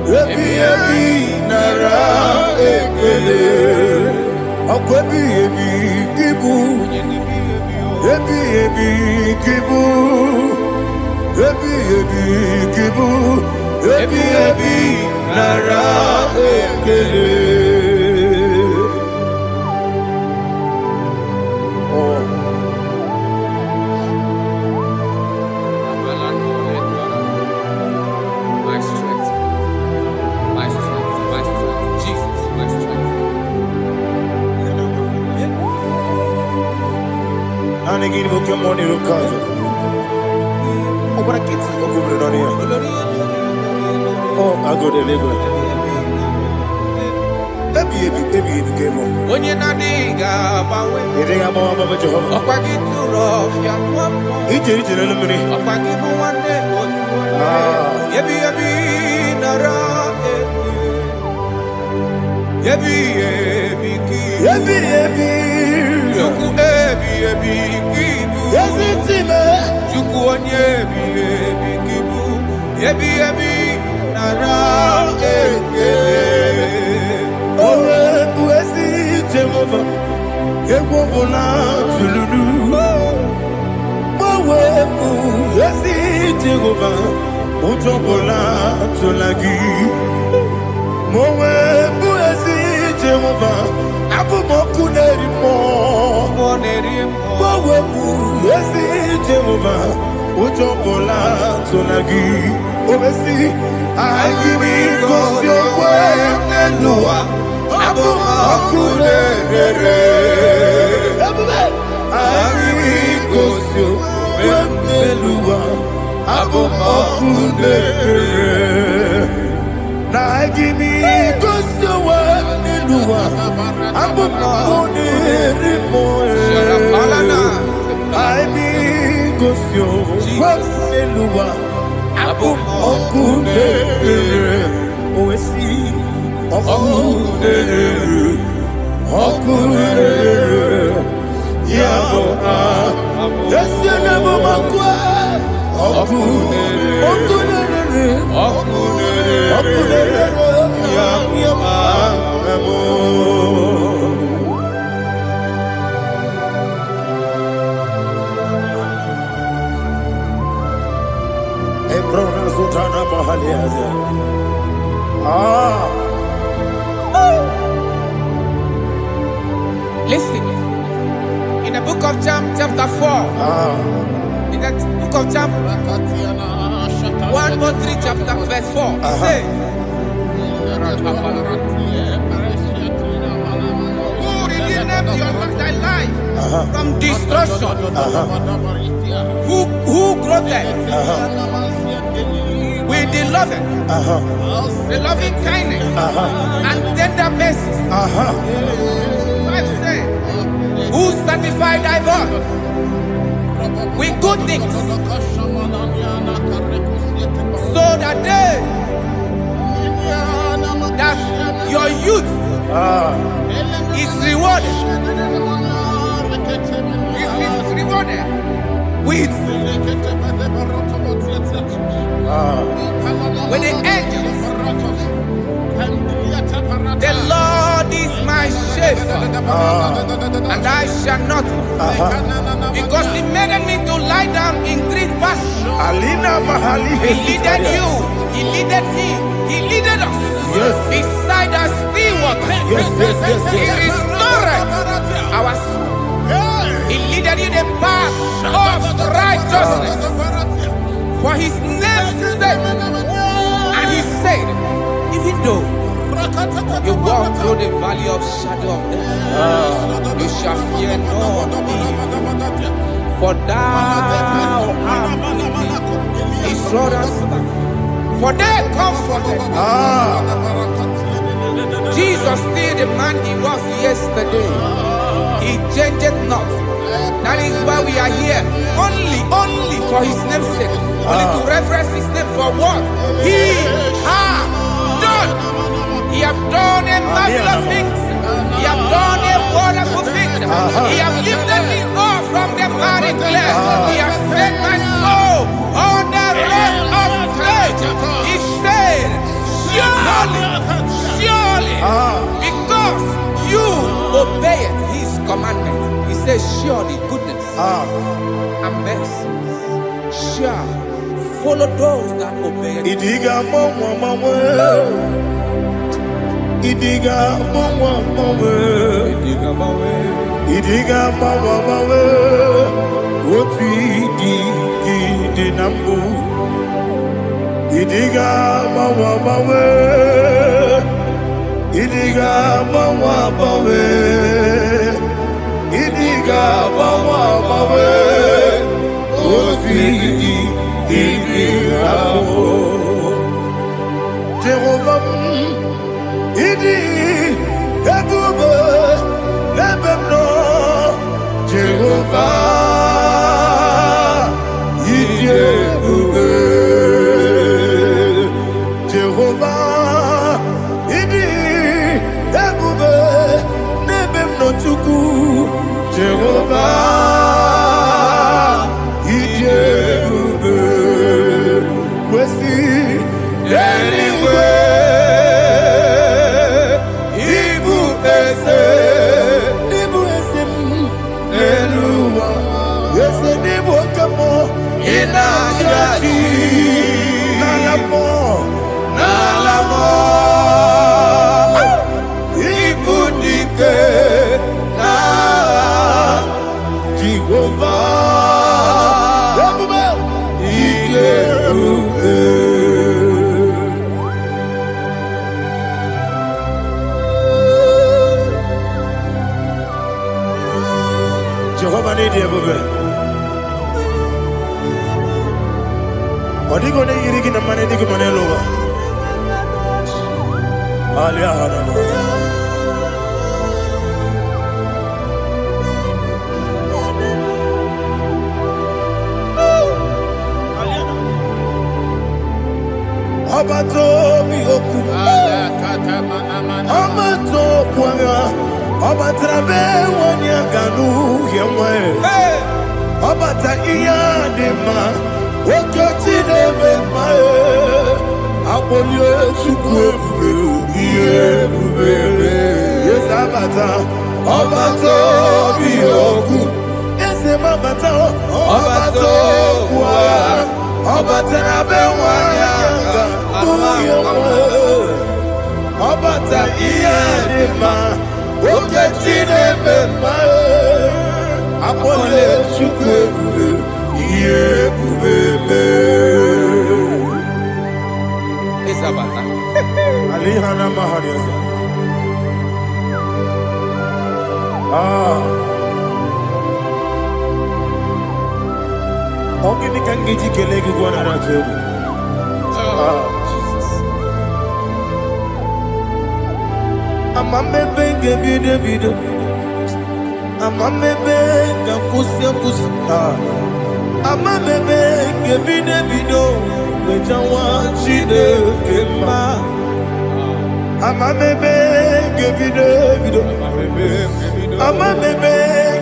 ebi nara ekele. Akwebi ebi kibu, ebi kibu, ebi kibu, ebi nara ekele. My strength, my strength, my strength, Jesus, my strength. And again, book your money to cause. Oh, what a kid, oh, over on here. Oh, I go to Lagos. Baby, came on. When you're not diga, You think I'm all about Jehovah? Opa get too rough, ya papa. He did it in a minute. Opa give me one day, yebi nara yebi ki. Chuku ebi kibu. Yes, it's him. Chuku onye ebi kibu. Yebi nara Owe buezi Jehovah, Yegobola Tululu. Owe buezi Jehovah, Utobola Tulagi. Owe buezi Jehovah, Abumoku Nerimo. Owe buezi Jehovah, Utobola Tulagi. Obesi, I give it cause your way, Nelua. Abu Makulere. I give it cause your way, Nelua. Abu Makulere. I give it cause your way, Nelua. Abu Makulere. I give cause your way, Nelua. Abu Makulere. Oesi. Okulere, Yabo, Yasenabo Makwa, Okulere, Yabo, Ebrona Sultana Bahaliaza. Listen, in the book of Psalm chapter 4, in the book of Psalm 103 chapter verse 4, it says, who redeemed thy life from destruction? Who groweth with the loving kindness and tender mercies? Who sanctify thy voice with good things, so that your youth is rewarded. Is rewarded with the angels. The Lord is my shepherd, and I shall not, because He made me to lie down in green pastures. He leaded you, He leaded me, He leaded us beside the still waters. He restored our soul. He leaded you the path of righteousness for His name's sake. And He said, even though you walk through the valley of shadow of death, you shall fear no evil, for thou art with me. His rod and staff, for they comforted. Jesus still the man He was yesterday. He changed not. That is why we are here, only for His name's sake, only to reverence His name for what He has done. He has done a marvelous things. He has done a wonderful thing. He has lifted me up from the miry clay. He has set surely, because you obeyed his commandment. He says, surely goodness and mercy shall follow those that obey it. Idiga mama, Idiga mama, Idiga mama, what we did nambu. Idiga mama, Idiga mama, Idiga mama, what we did Jehovah, Idi, Ebube, Lebemno, Jehovah, Idi, Ebube, Jehovah, Idi, Ebube, Lebemno Chuku, Jehovah, Idi, Ebube, Kwesi, anyway. Jehovah need you, baby. What are you going to eat in the money? You can lower. Abato mi oku. Abato puanga. Abatrabe wanya ganu yemwe. Abata iya dema. Okoti deme mae. Abolio chukwe iye bubele. Yes abata. Abato mi oku. Yes abata. Abato kwa. Abatrabe wanya ganu yemwe. Abata iya dema. Okoti deme mae. Abolio chukwe iye bubele. Isabata. Alihana mahariasa. Ogini kangiji kelegi gwana ratubu. Jesus. Amamebe gebido. Amamebe gakusi. Amamebe gebido. Wejawa chide kema. Amamebe gebido. Amamebe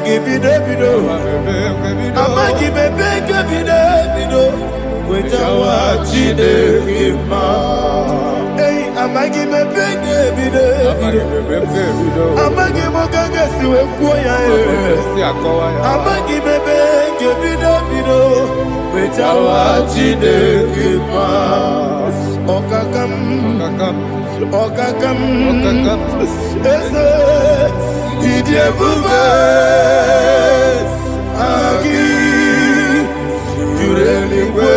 gebido. Amagibebe gebido. Wejawa chide kema. Hey, amagibebe gebido. Amagimogaga siwe kuya. Amagibebe gebido. Wejawa chide kema. Okakam. Ese idie bube. Agi jureliwe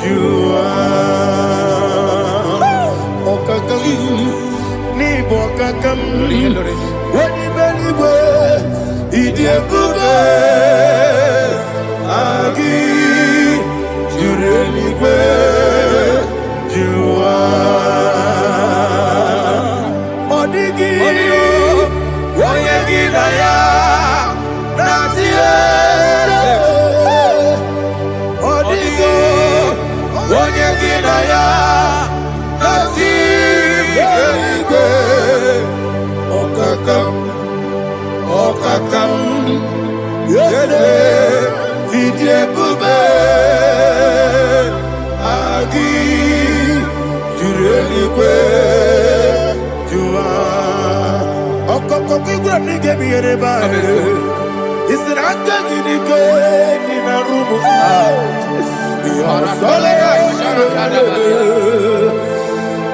jua. Okakam ni bokakam. Wani beliwe idie bube. Agi jureliwe jua. Odigi oyegi daya natie. Odigi oyegi daya natie. Okakam yede idie bube. Agi juru eluigwe jụwa ọkọkọ igwe n'ige m ihe ebe ahụ isi na aka gị n'ike dị na rumu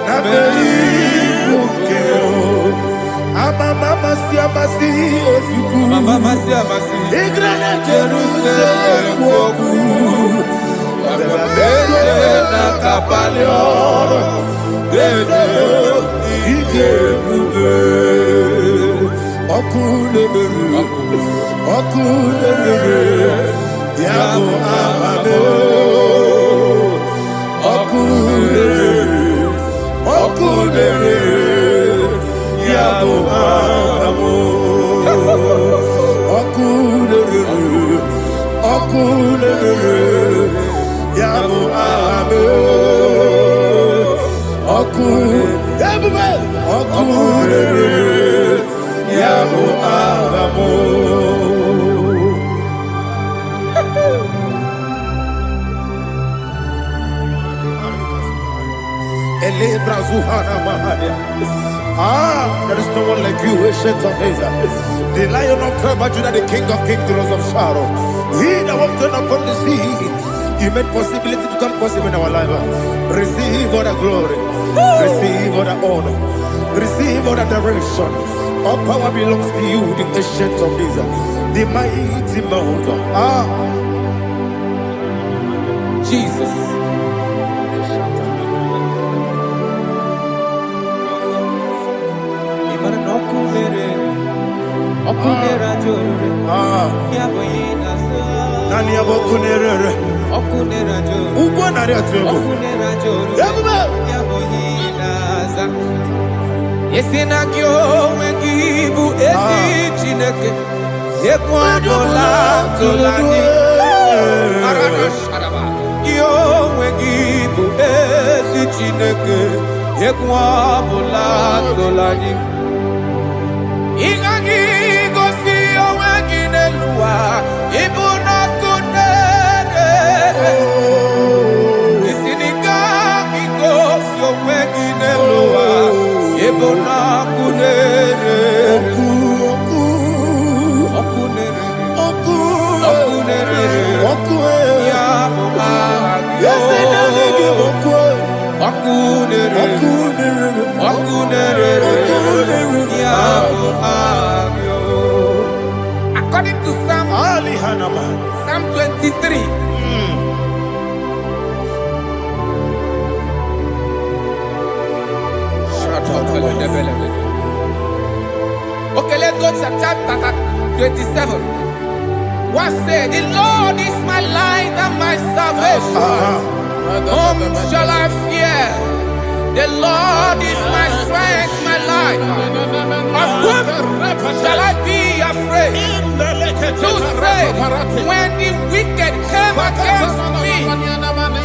na mmeri ibu nke amamasi amasi ozugbo igre na Jerusalem okwu na kapali ọrụ eze ike ebube ọkụ na-emere ya bụ amamo ọkụ na-emere ya bụ amamo ọkụ na-emere ya bụ amamo ọkụ ebube ọkụ na-emere ya bụ amamo. There is no one like you, ancient of days. The Lion of tribe of Judah, the King of kings, the Rose of Sharon. He that walked upon the sea, He made possibility to come possible in our life. Receive all the glory, receive all the honor, receive all the direction. All power belongs to you, the ancient of days, the mighty mountain. Jesus. Nani abokunere ugbo nari atego ebube esina gị onwe gị bụ ezi Chineke ekwadola tụlani gị onwe gị bụ ezi Chineke ekwadola tụlani ị gaghị gosi onwe gị n'elu ụwa ịbụ n'ọkụ na-ere isi n'ịga gị gosi onwe gị n'elu ụwa ịbụ n'ọkụ na-ere ọkụ ya bụ aha gị ọkụ na-ere ya bụ aha gị. According to Psalm 23, okay, let's go to chapter 27. What said, the Lord is my light and my salvation. Whom shall I fear? The Lord is my strength, my life. Of whom shall I be afraid? To say, when the wicked came against me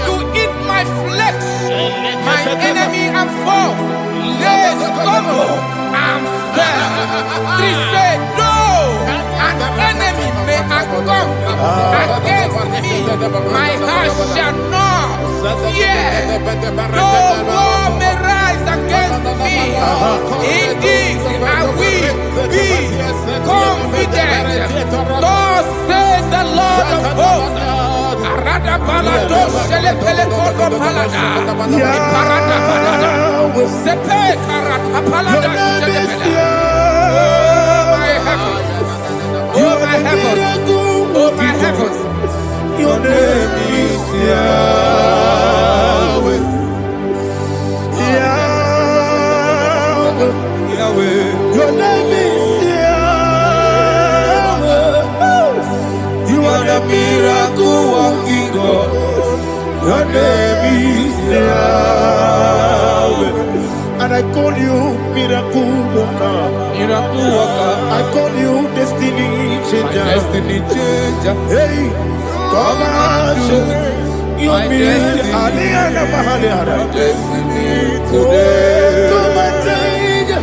to eat my flesh, my enemy and foe, they stumble and fell. They said, no, an enemy may have come against me, my heart shall not fear. No war may rise against me. In this I will be confident. Thus says the Lord of hosts. Arada balado shele pele kodo palada. Iparada balada. Sepe karata palada shele pele. Oh my heavens. Oh my heavens. Oh my heavens. Your name is Yahweh. Yahweh. Your name is Yahweh. You are the miracle working God. Your name is Yahweh. And I call you miracle worker. Miracle worker. I call you destiny changer. Destiny changer. Hey, come on, your destiny. Destiny today. Come on, change.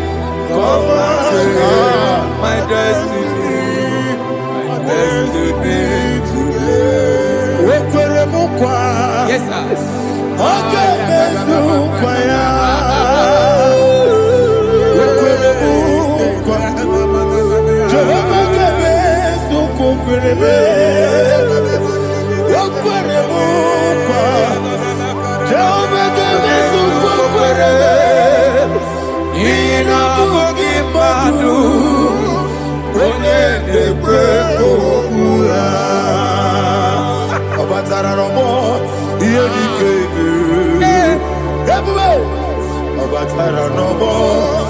Come on, my destiny. My destiny today. Yes, sir. My batara no more. Batara no more.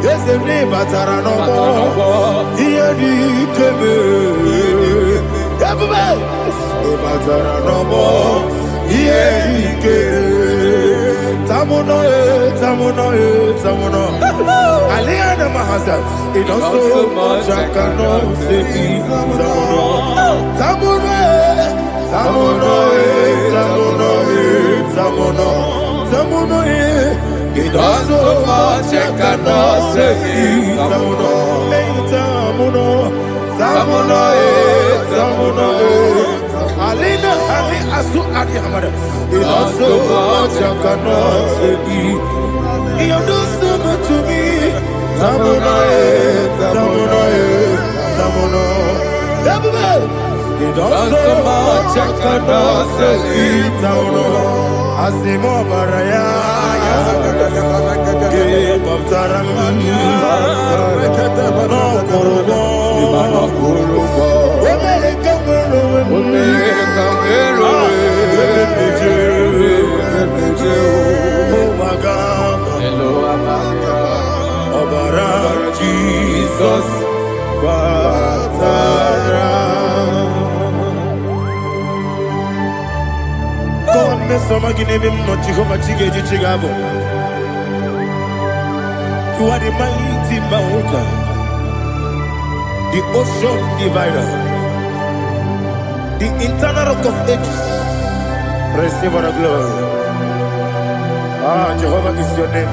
Yes, the name batara no more. Batara no more. Tamuno, tamuno. Aliana Mahasa, it does so much I cannot say. Tamuno, it does so much I cannot say. Tamuno, Alina, Ali Asu Adi Hamada. It does so much I cannot say. You do so much to me. Tamuno. It does so much I cannot say. Tamuno. Asimo Baraya. Give up Taram. No Kurugo. Jesus, Batara. God, Mr. Maginevim, not Jehovah Chigabo. You are the mighty mountain, the ocean divider, the internal rock of ages. Receive our glory. Jehovah is your name.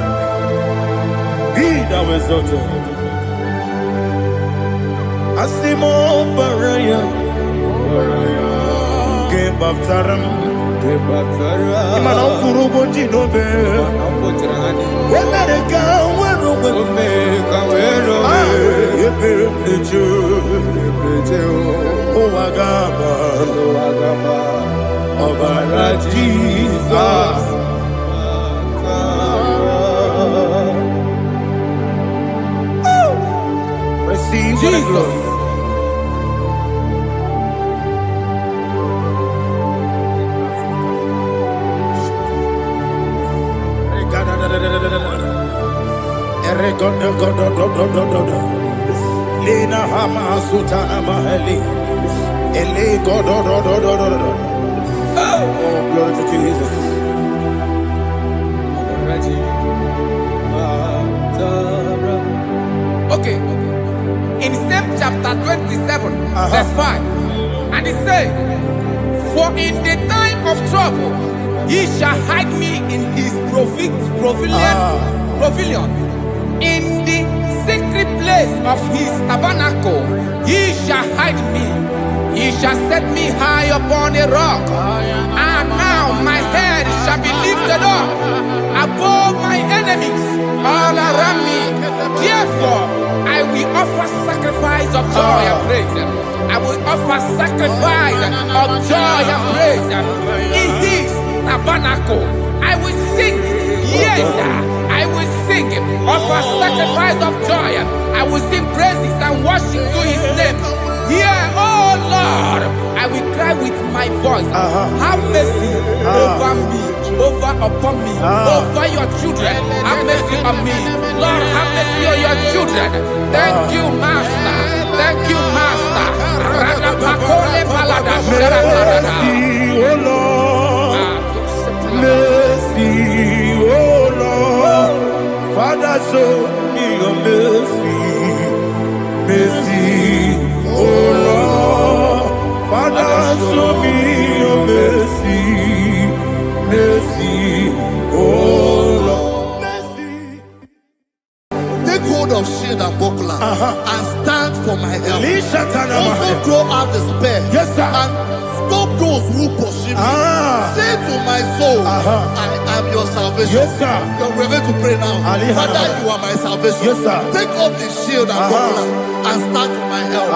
Be thou exalted. Asimo Baraya, Game of Taram, Imano Kurubo Jinobe, when I go, when Jesus. Receive Jesus. Lena Hama Sutana Maheli. Ele God. Oh, glory to Jesus. Okay. In same chapter 27, verse 5, and it says, for in the time of trouble, he shall hide me in his pavilion. In the secret place of his tabernacle, he shall hide me. He shall set me high upon a rock. And now my head shall be lifted up above my enemies all around me. Therefore, I will offer sacrifice of joy and praise. I will offer sacrifice of joy and praise. In his tabernacle, I will sing. Yes, I will sing. Offer sacrifice of joy. I will sing praises and worship to his name. Hear, oh Lord, I will cry with my voice. Have mercy over me, upon me, over your children. Have mercy on me. Lord, have mercy on your children. Thank you, Master. Thank you, Master. Mercy, oh Lord. Mercy, oh Lord. Father, show me your mercy. Mercy, oh Lord. Father, show me your mercy. Mercy, oh Lord. Mercy. Take hold of shield and buckler and stand for my help. Also throw out despair. Yes, sir. And stop those who pursue me. Say to my soul, I am your salvation. Yes, sir. We're going to pray now. Father, you are my salvation. Yes, sir. Take off the shield and buckler and start with my help.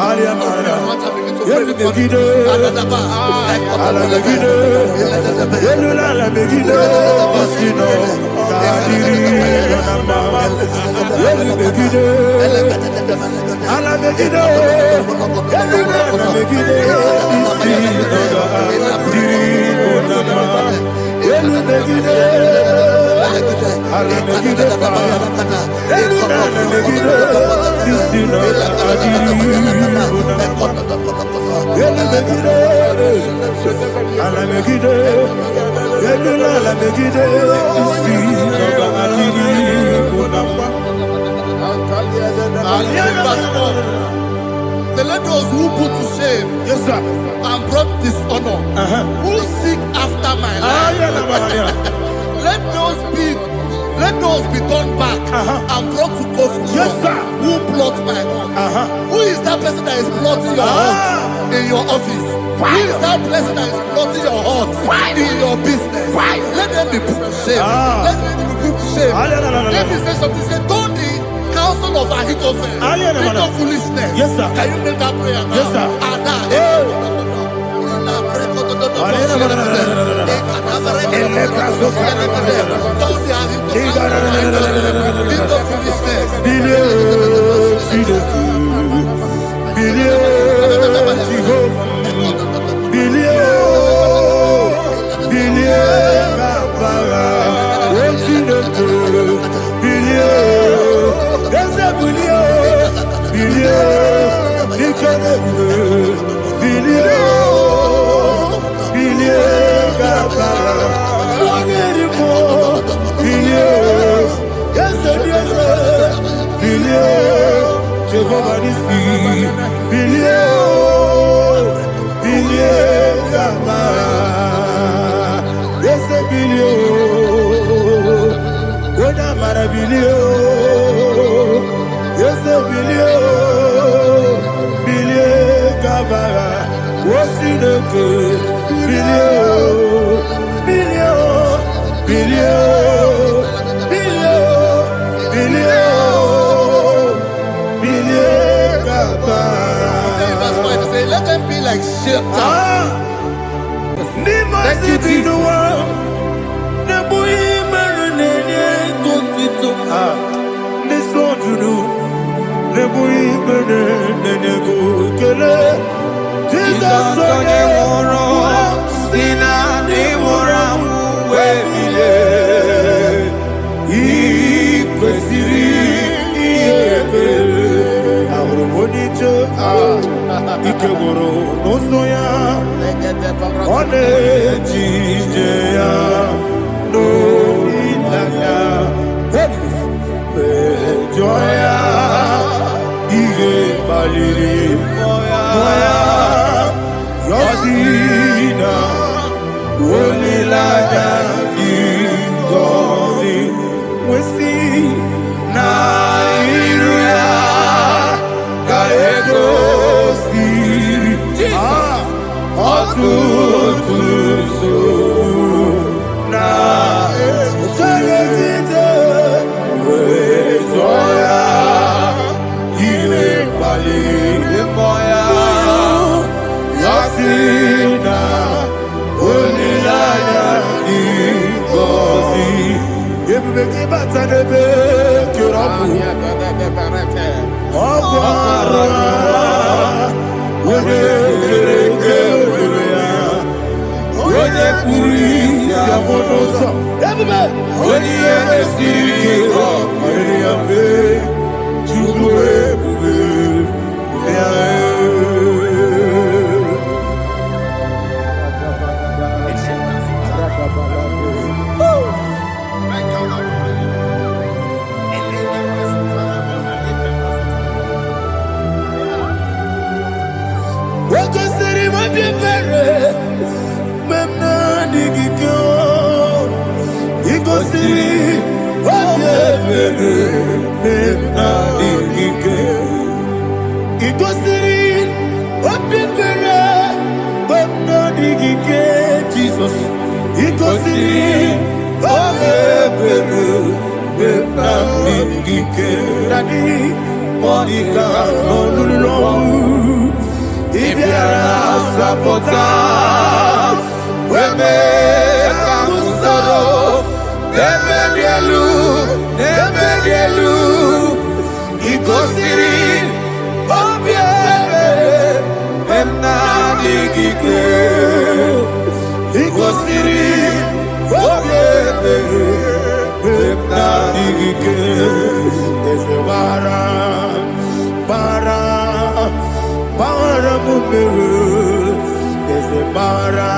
Let those who put to shame, yes, sir, and brought dishonor, who seek after my life, let those be turned back and brought to confusion. Yes, sir. Who plot my home? Who is that person that is plotting your heart in your office? Who is that person that is plotting your heart in your business? Let them be put to shame. Let them be put to shame. Let me say something. Say, don't the counsel of Ahithophel into foolishness. Yes, sir. Can you make that prayer now? Yes, sir. Let them be like shelter. Thank you, Jesus. gosiri obi ebere na ndike dadi monika n'olulu ibiara sapota weme kamusoro nebedielu igosiri obi ebere na ndike igosiri obi ebere na ndike eze bara mumere eze bara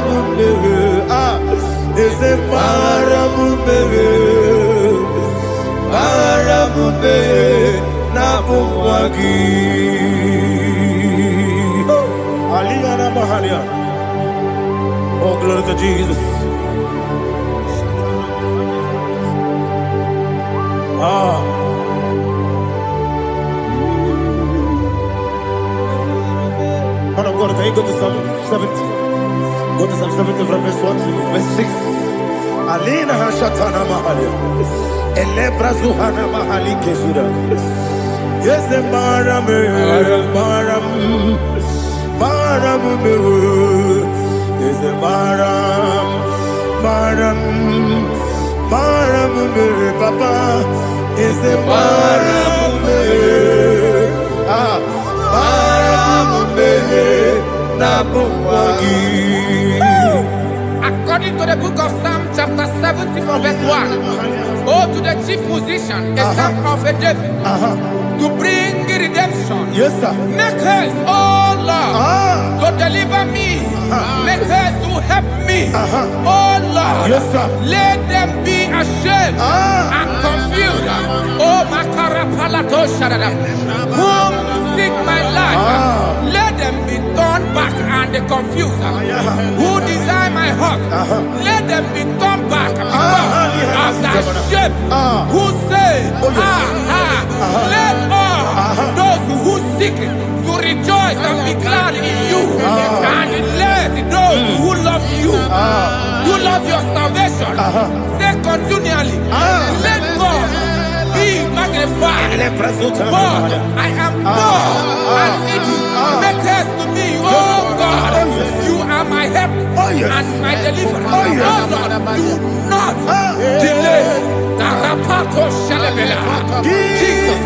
mumere eze bara mumere na bumwagi aliyana mahalia. Oh, glory to Jesus. Man of God, can you go to Psalm 70? Go to Psalm 70 from verse 1 to verse 6. Alina hashatana mahalia. Elebra zuhana mahali kesura. Yes, the maram me. Yes, the maram me, papa. Yes, the maram me. According to the book of Psalm chapter 70 from verse 1, oh, to the chief musician, a son of a David, to bring redemption. Yes, sir. Make haste, oh Lord, to deliver me. Make haste to help me. Oh Lord, yes, sir. Let them be ashamed and confused. Oh, Makarapalato Shadada, whom seek my life, let them be turned back and confused. Who desire my heart, let them be turned back because of that shape. Who say, let all those who seek to rejoice and be glad in you, and let those who love you, who love your salvation, say continually, let God be magnified. But I am poor and needy. Make haste to me, oh God. You are my help and my deliverer. Oh Lord, do not delay. Jesus.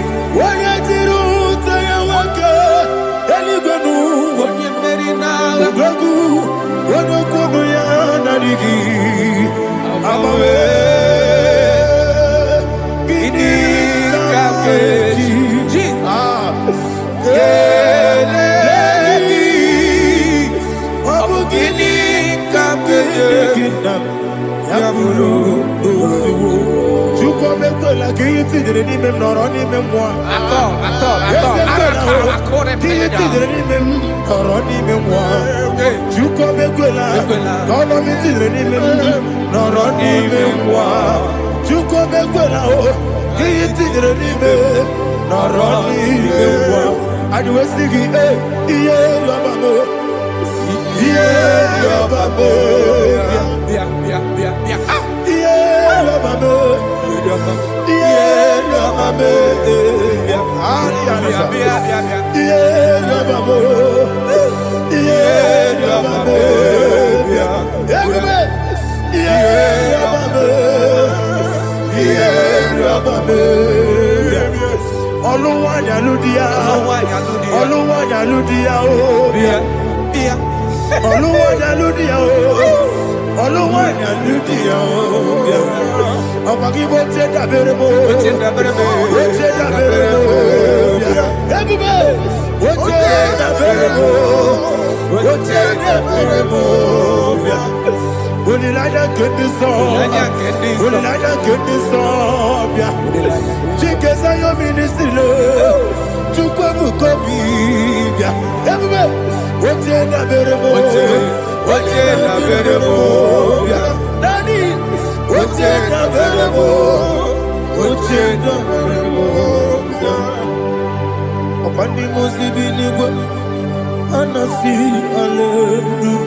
Anasi, hallelujah.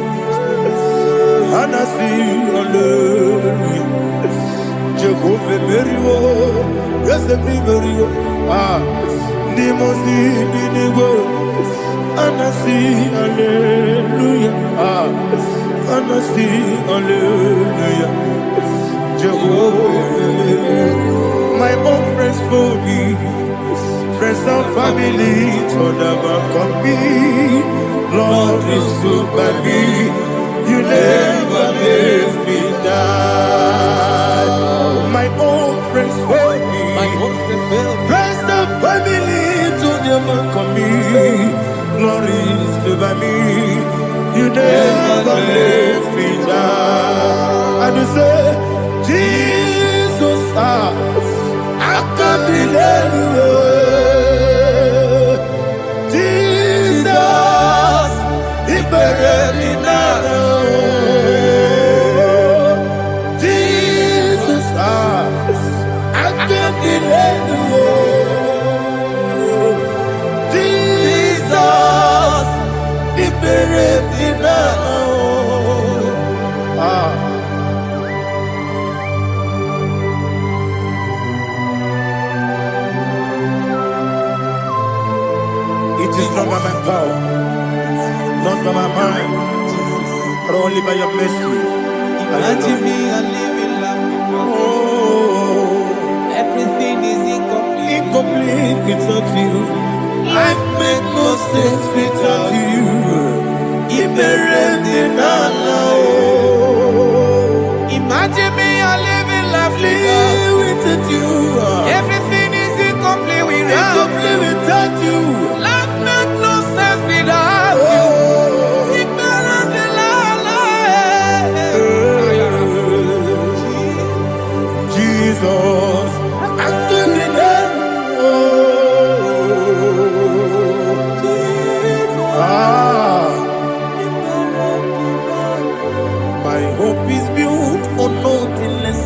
Anasi, hallelujah. Jehovah Meriwo, yes, the Meriwo. Nimosi, Niniwo. Anasi, hallelujah. Anasi, hallelujah. Jehovah, my own friends for me, friends and family, told them come me. Lord is good by me. You never leave me die. My own friends for me, friends and family, told them come me. Lord is good by me. You never leave me die. And you say, Jesus, I can't believe you. Jesus, He buried in Jesus, I can't believe you. Jesus, He buried in It is not by my power, not by my mind, but only by your mercy. Imagine me a living life without you. Everything is incomplete. Incomplete without you. Life makes no sense without you. Imagine me a living life without you. Everything is incomplete without you. Life makes no sense without you. Jesus, I couldn't my hope is built on nothing less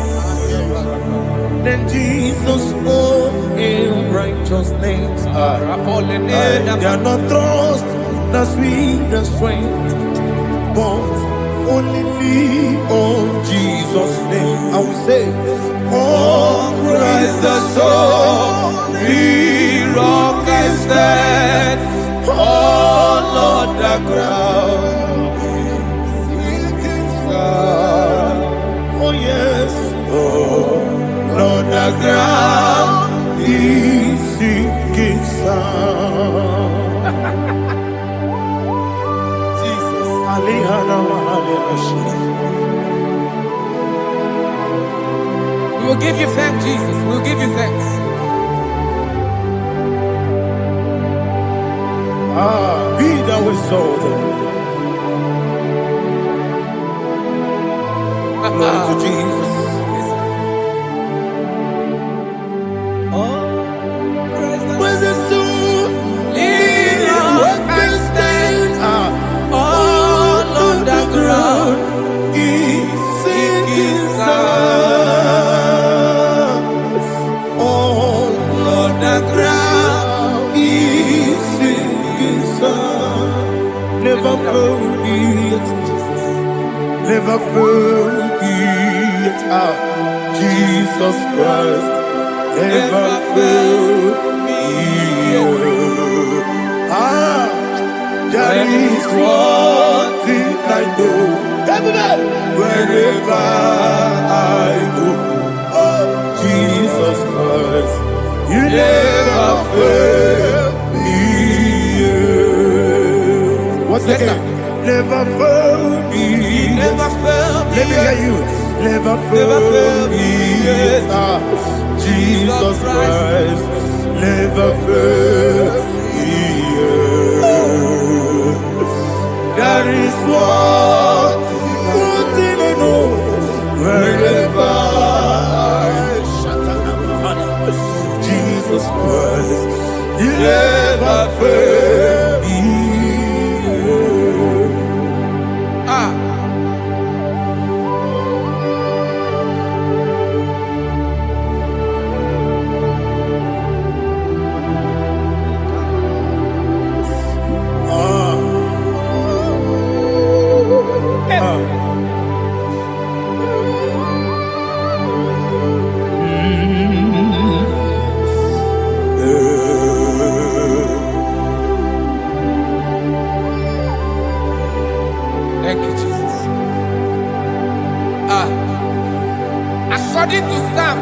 than Jesus' own in righteousness. I cannot trust the sweetest strength, but only lean on Jesus' name. I will say, oh, Christ the solid rock is dead. Oh, Lord, the ground is sinking sand. Oh, yes, oh, Lord, the ground is sinking sand. Jesus, We will give you thanks, Jesus. We will give you thanks. Be thou exalted. Glory to Jesus. Where's the soul? What can stand? All on the ground is sinking sand. All on the ground is sinking sand. Never forget, never forget, Jesus Christ. Never fail me. There is one thing I know. Wherever I go, oh, Jesus Christ, you never fail me. What's the name? Never fail me. Never fail me. Let me hear you. Never fail me. Jesus Christ, never fail me. There is one thing I know. Wherever I Jesus Christ, you never fail me. Thank you, Jesus. According to Psalm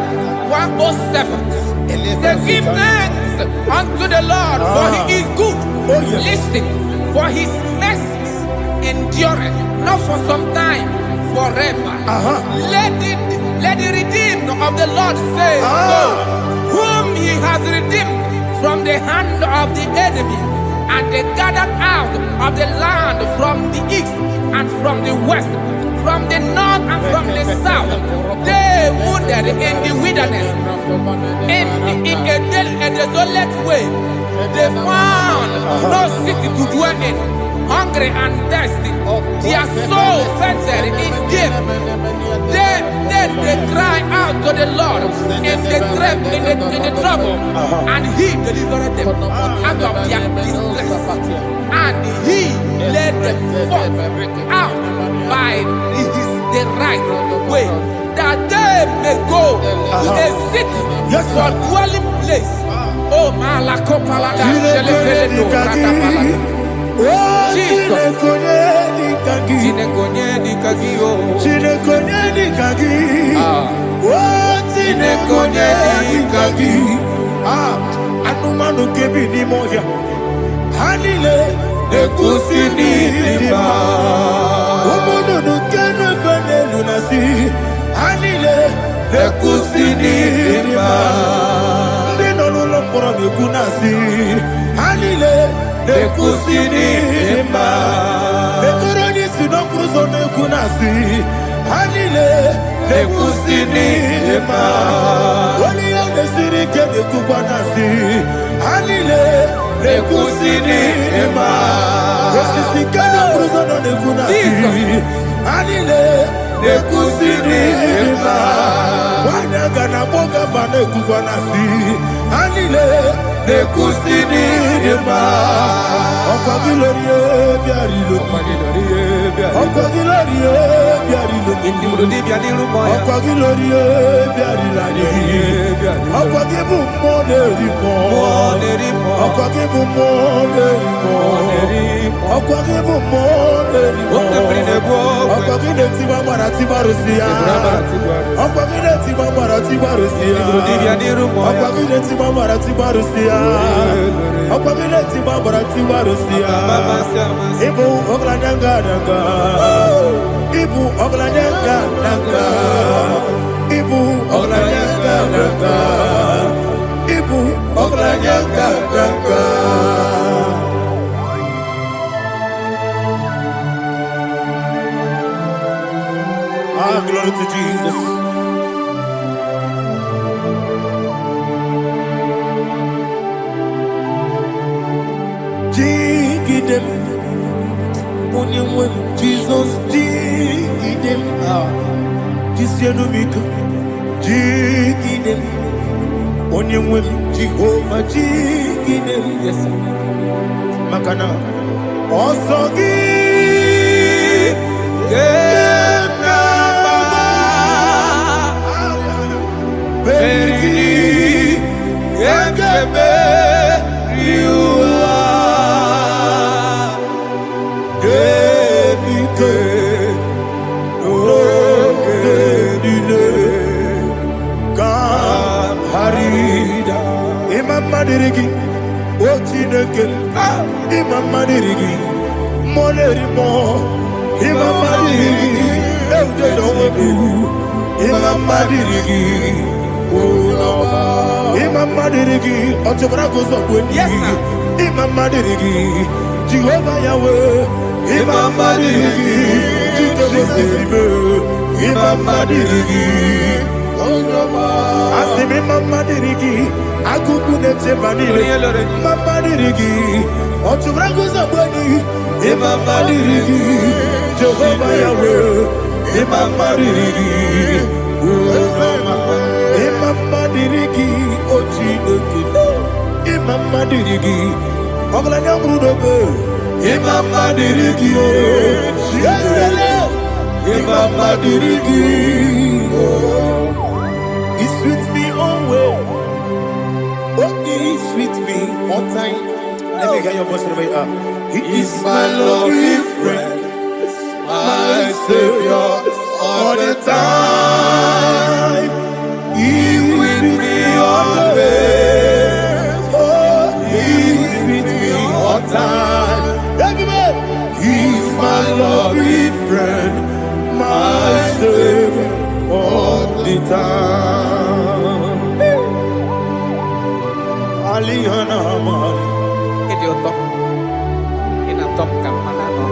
107, they give thanks unto the Lord, for he is good. Oh, yes. Listen, for his mercies endureth, not for some time, forever. Let the redeemed of the Lord say so, whom he has redeemed from the hand of the enemy, and they gathered out of the land from the east and from the west, from the north and from the south. They wandered in the wilderness, in a desolate way. They found no city to dwell in, hungry and thirsty. Their soul fainted in deep. They cry out to the Lord in the trouble, and he delivered them out of their distress, and he led them forth out by the right way, that they may go to a city for dwelling place. Oh, Malakopalada, Anumanu kebi ni moja Hanile ekusi ni lima Umudu nukene fene lunasi Hanile ekusi ni lima Ndino lulompura mikunasi Hanile ekusi ni lima Ekoroni sinokruzo mekunasi Hanile ekusi ni lima Nesiri kene kubanasi Hanile nekusini ema Nesisi kene bruzono nekunasi Hanile nekusini ema Wanaga na boga bane kubanasi Hanile nekusini ema Okwa gilorie biarilo Okwa gilorie biarilo Okwa gilorie biarilani Okwa gibu monerimo Okwa gibu monerimo Okwa gibu monerimo Okwa gine tiba marati barusia Okwa gine tiba marati barusia Okwa gine tiba marati barusia Okwa gine tiba marati barusia Ibu oglanyanga nanga Ibu oglanyanga nanga Ibu oglanyanga nanga Ibu oglanyanga nanga Glory to Jesus. Jigidem Onyemwem Jesus Jigidem Jisianumika Jigidem Onyemwem Jehovah Jigidem Yes Makana Osogi Berigi Yangebe Riua Gebike Ogedile Kam Harida Imam Madirigi Ochineke Imam Madirigi Molerimo Imam Madirigi Eudedowebu Imam Madirigi Imam Madirigi, Otobrago Zobweni. Yes, sir. Imam Madirigi, Jehovah Yahweh. Imam Madirigi, Imam Madirigi, Asim Imam Madirigi, Akukune Tebanile. Imam Madirigi, Otobrago Zobweni. Imam Madirigi, Jehovah Yahweh. Imam Madirigi, Imam Madirigi, Ochineke. Imam Madirigi, Oglanya Brudobe. Imam Madirigi, Imam Madirigi. He's with me always. Oh, he's with me all time. Let me hear your voice right up. He is my lovely friend, my Savior all the time. He's with me always. Oh, He's with me all time. Everybody, He's my loving friend, my Savior all the time. Alihana Mali. Idiota. In a top campanano.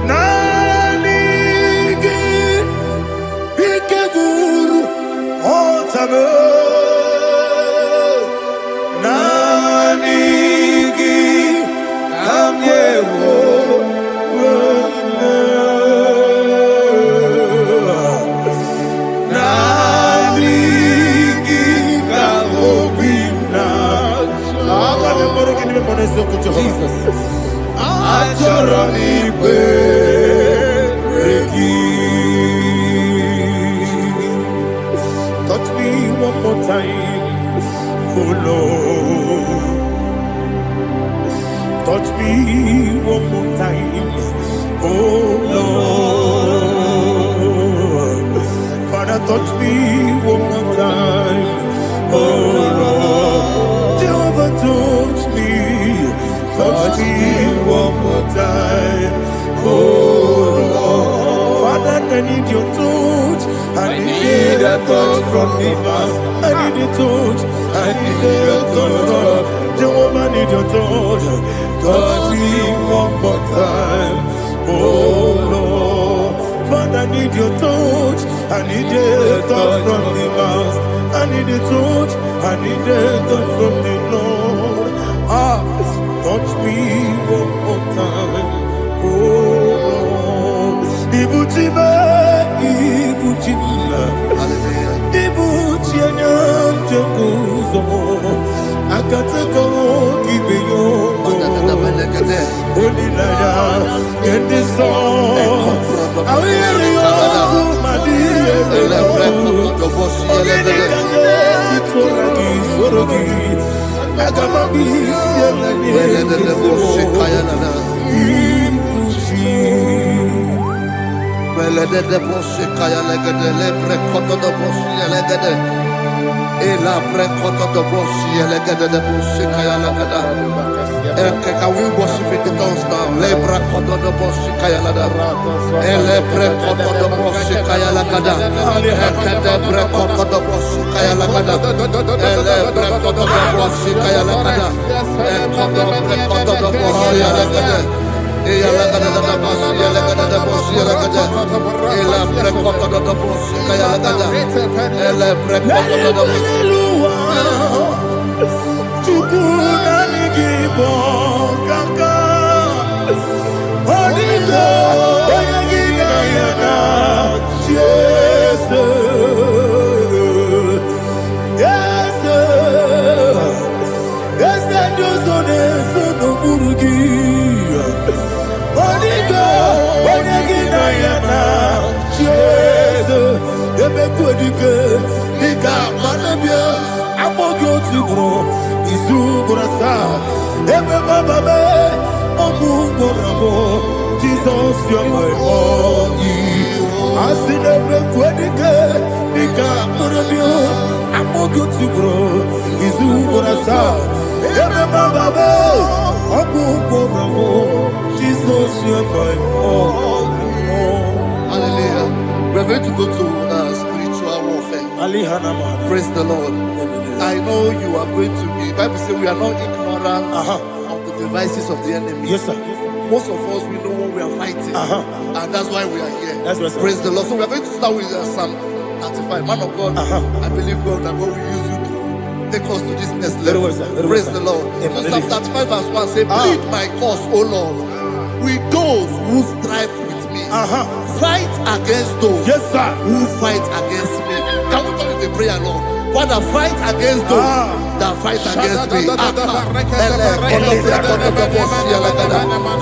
Nanigi Ikeguru Otame Nanigi Kamyewo Nanigi Kamobina Jesus Achoro Ibe touch me one more time, oh Lord. Touch me one more time, oh Lord. Father, touch me one more time, oh Lord. Jehovah, touch me one more time, oh Lord. Father, I need your touch. I need a touch from the Master. I need a touch. I need a touch from Jehovah. I need your touch. Touch me one more time, oh Lord. Father, I need your touch. I need a touch from the Master. I need a touch. I need a touch from the Lord. Touch me one more time, oh Lord. Ibuchima, Ibuchina, Jeguzo, Akatako, Gibeyo, Onilaya, get this song. I hear you, Can we worship in the tongues now? Lebra koto do boshi kaya lada. Elebre koto do boshi kaya lada. Elebre koto do boshi kaya lada. Elebre koto do boshi kaya lada. Elebre koto do boshi lada. Eya lada da boshi lada da boshi lada. Elebre koto do boshi kaya lada. Elebre koto do boshi. Chukunanigibo kaka Onigo Oyagina Jesus Yes Yes Josone Sono Burugi Onigo Oyagina Jesus Ebe Kodike Nika Manabia Amogo Tugro Izugrasa, Ebe Bababe, Ogugorabo, Jesus, you're my all. I see the Quedike, Nika Murabio, Amogo Tugro, Izugrasa, Ebe Bababe, Ogugorabo, Jesus, you're my all. Hallelujah. We're going to go to spiritual warfare. Praise the Lord. I know you are going to be. Bible says we are not ignorant of the devices of the enemy. Yes, sir. Most of us, we know what we are fighting, and that's why we are here. That's right, sir. Praise the Lord. So we are going to start with Psalm 35. Man of God, I believe God that God will use you to take us to this next level. Praise the Lord. So Psalm 35 verse 1 says, plead my cause, O Lord, with those who strive with me. Fight against those who fight against me. Can we turn to the prayer, Lord? Father, fight against those that fight against me.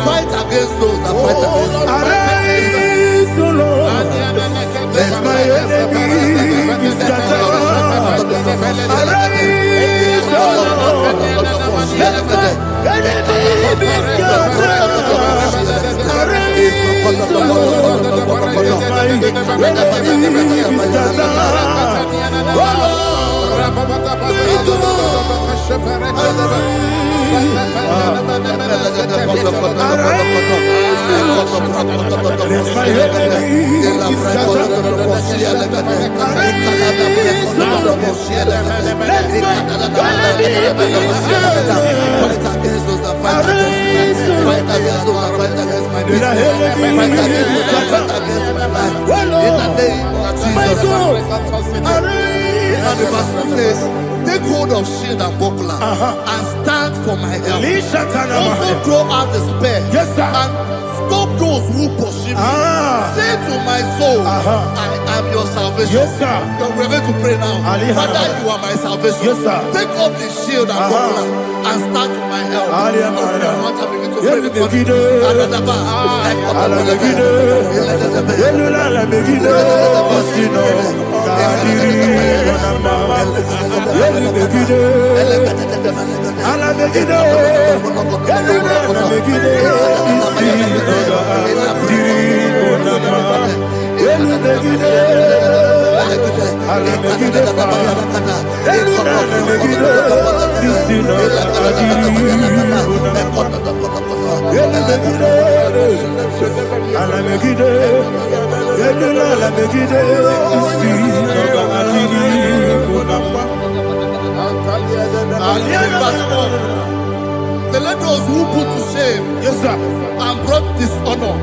Fight against those that fight against me. Arise, O Lord, let my enemy be scattered. Arise, O Lord, let my enemy be scattered. Arise, O Lord, when the enemy is scattered. Take hold of shield and buckler and stand for my help. Also throw out despair and stop those who pursue me. Say to my soul, I am your salvation. Yes, sir. We're going to pray now. Father, you are my salvation. Yes, sir. Take up the shield and buckler and stand for my help. So let those who put to shame and brought dishonor,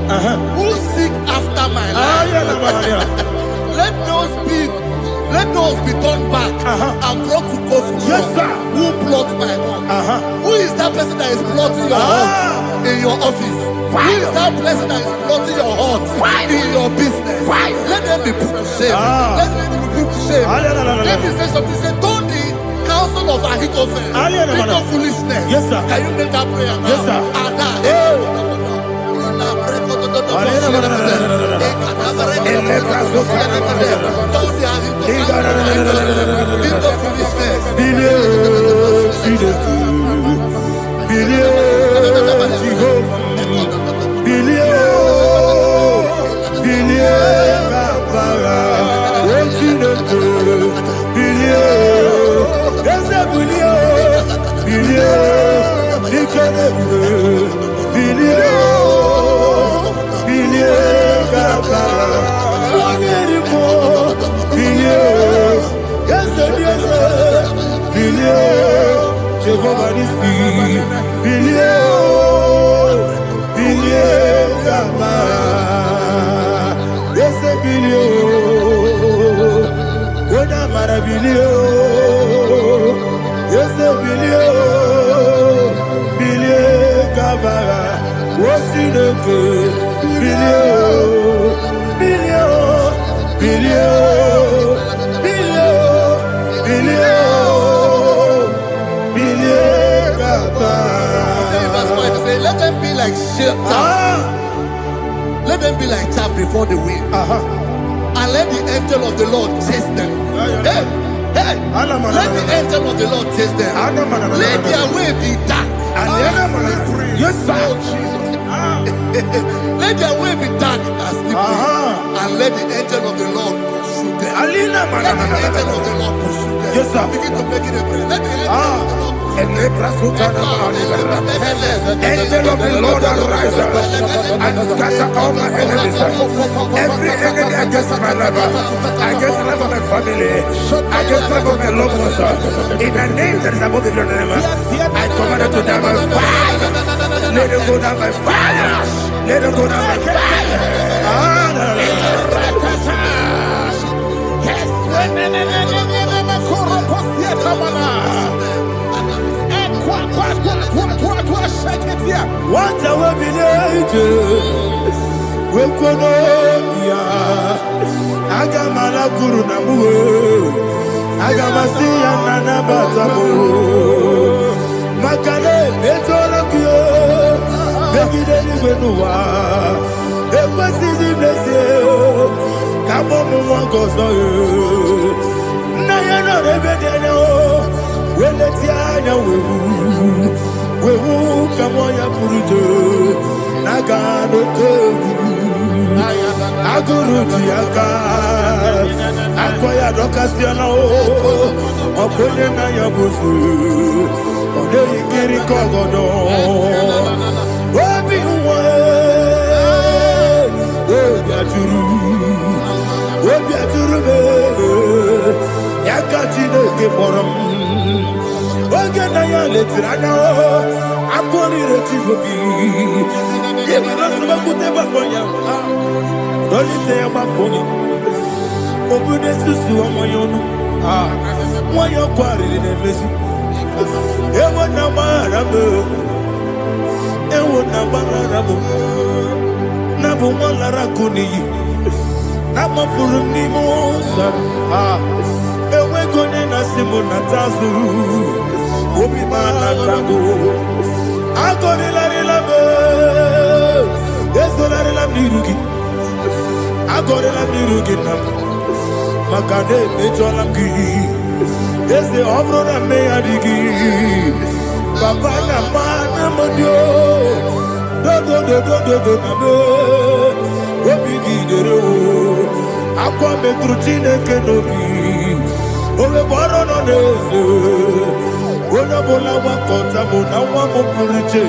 who seek after my life, let those be turned back and brought to confusion. Who plot my home? Who is that person that is plotting your home in your office? Who is that person that is plotting your heart in your business? Let them be put to shame. Let them be put to shame. Let me say something. Say, don't the counsel of Ahithophel make no foolishness. Yes, sir. Can you make that prayer now? Yes, sir. Let them be like chaff. Let them be like chaff before the wind. And let the angel of the Lord chase them. Hey, hey. Let the angel of the Lord chase them. Let their way be dark. Yes, sir. Let their way be dark as slippery. And let the angel of the Lord pursue them. Let the angel of the Lord pursue them. Yes, sir. Begin to make it a prayer. Let the angel of the Lord Angel of the Lord arise and scatter all my enemies. Every enemy against my life, against the life of my family, against the life of my loved ones. In the name that is above the name, I command it to them by fire. Let it go down by fire. Let it go down by fire. What I will be nature, we could Agamala Guru Namu, Agamasi and Nanabatamu, Makale, Betolakio, Begideni Benua, Equasi Blessio, Kabomu Wankoso, Nayana Rebedeno, when the Tiana will come on your Puruto, Nagano Togu. agụrụ ji aka akọ ya dọkasịala ọkwenye na ya bụzu ọ dịghị nkiri ka ọgọdọ obi nwa obi atụrụ m ya ka Chineke kpọrọ m oge na ya letiri anya akụ orire Chigobi ịmarabakwute gbakọ ya dolite ya gbakọ ya obodo susu ọmanye ọnụ nwanyị ọkụ arịrị na-emezi ewo na gbaghara m na bụ nwa lara akụ n'iyi na mafuru m n'ime ụzọ enweghị onye na-asị m nata azụ obi m anatago agọrịlarịla m ezonarịla m n'iru gị agọrịla m n'iru gị na m maka na emejọla m gị eze ọ bụrụ na mmehie dị gị papa na mma na mmadio dodododododo na m obi gị dere akwa metụrụ Chineke n'obi oge gbọrọ nọ n'eze onye ọbụla gbakọta mụ na nwa m pụrụ iche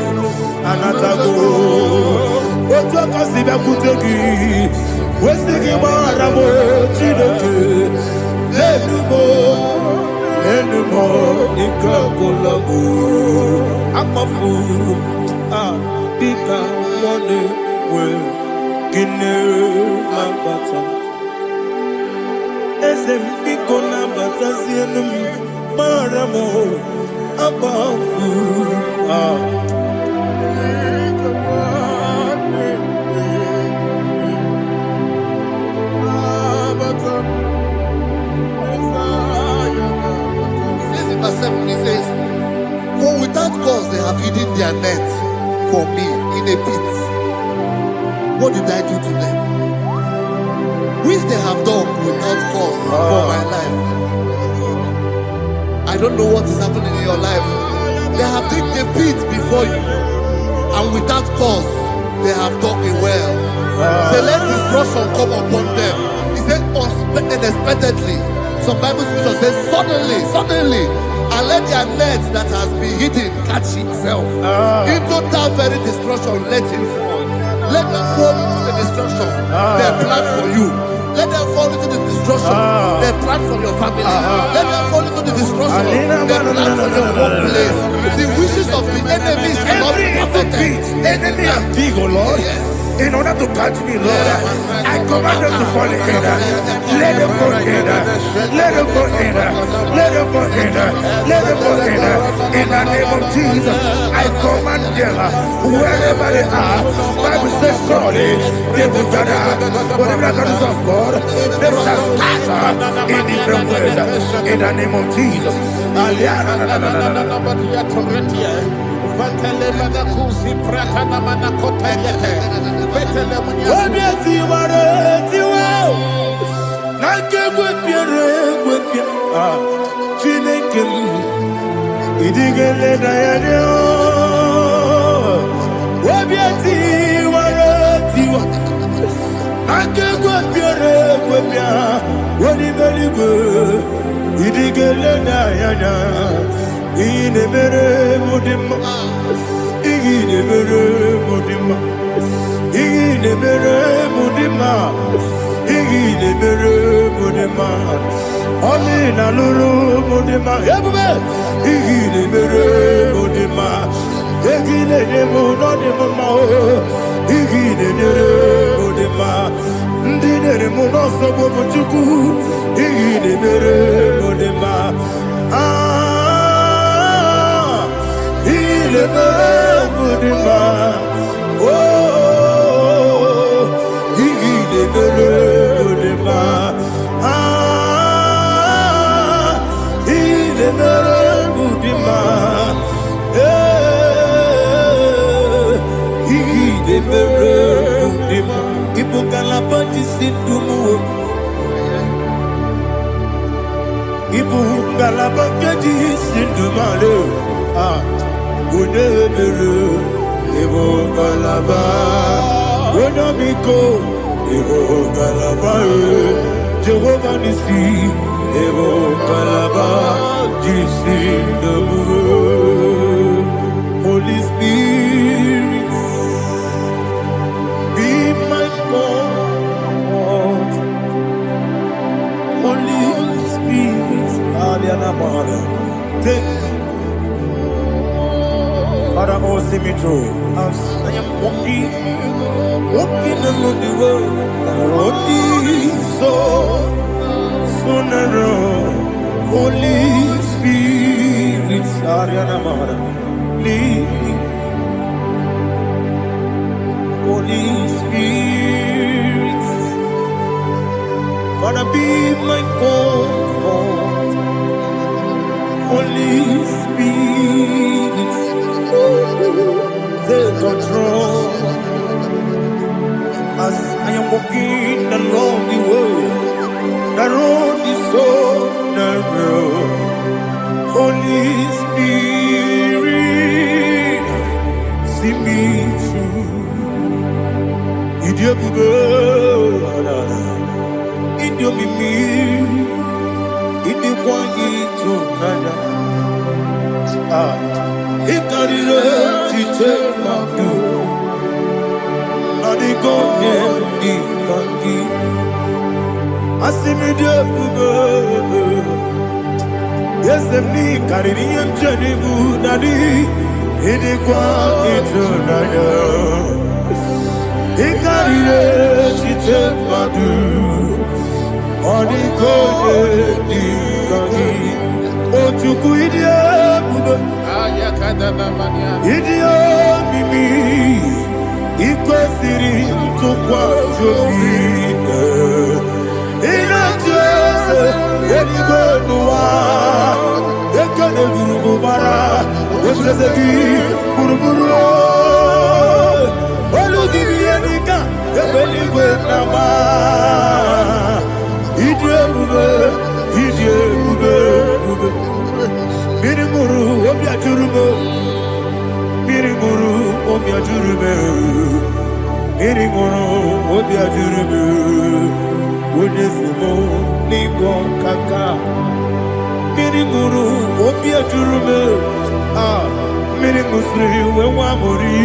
anatago otu aka si bịakwute gị wesị gị gbaghara m Chineke enumo ike ọgụla m akpafuru dịka nwanne nwee gịnị na-abata eze m biko na-abatazienu m mara m akpafuru He says, for without cause they have hidden their net for me in a pit. What did I do to them? Which they have done without cause for my life. I don't know what is happening in your life. They have digged a pit before you, and without cause they have dug a well. Say, let destruction come upon them. He said, unexpectedly. Some Bible scripture says, suddenly, and let their net that has been hidden catch itself. Into that very destruction, let it fall. Let them fall into the destruction they plan for you. Let them fall into the destruction they plan for your family. Let them fall into the destruction they plan for your workplace. The wishes of the enemies will not be perfected. Enemy and big, oh Lord. In order to catch me, Lord, I command them to fall in. Let them fall in. Let them fall in. Let them fall in. Let them fall in. In the name of Jesus, I command them wherever they are. Bible says, surely they will gather. But the miracles of God, they shall scatter in different ways. In the name of Jesus. Chineke idigele dayane obiati waratiwa akegwe piere gwepia woni beligwe idigele dayana ine mere mudima ine mere mudima ine mere mudima ine mere mudima Amina lulu mudima ebube ine mere mudima egine demo no demo ma igine dere mudima ndine mo no so bo chuku igine mere mudima ile mere mudima oh igine mere mudima ile mere mudima igine mere mudima ibukala pati sindumu ibukala pati sindumale Udebere ibukala ba Udabiko Evo Kalaba, Jehovah Nissi, Evo Kalaba, Jesus the Holy Spirit, be my God. Holy Spirit, take Father, oh, see me through. As I am walking along the road, the road is so narrow. Holy Spirit, lead me. Holy Spirit, Father, be my comfort. Holy Spirit, take control. As I am walking along the way, the road is so narrow. Holy Spirit, see me through. Idiobube, Idiobimi, Idiokwanyitu nada. Ikarire chichemadu, Adigonye ikangi. Asimidobube, Yesemi kaririye chenibu nadi. Idiokwanyitu nada. Ikarire chichemadu, Adigonye ikangi. Ojuku idiobube, Idiomimi, Ikwesiri tukwa jovine. Inajeze, Eligwenua, Ekene gurugubara, Echezegi, Guruguru. Olugibi enika, Ebeligwenama. Idiomube, Mirimuru, Obiajurume, Mirimuru, Obiajurume, Mirimuru, Obiajurume, Unesimo, Nigo Kaka, Mirimuru, Obiajurume, Mirimusri, Wewamori,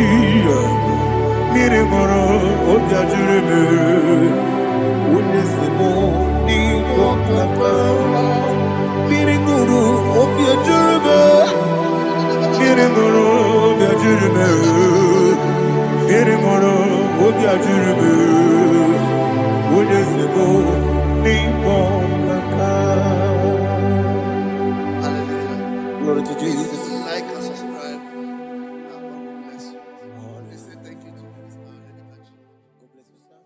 Mirimuru, Obiajurume, Unesimo, Nigo Kaka. Miringuru, Obiajurume, Miringuru, Obiajurume, Miringuru, Obiajurume, Unesimo, Nigo Kaka. Glory to Jesus. Like and subscribe. God bless you. We say thank you to Mr. Edikachi. God bless you, sir.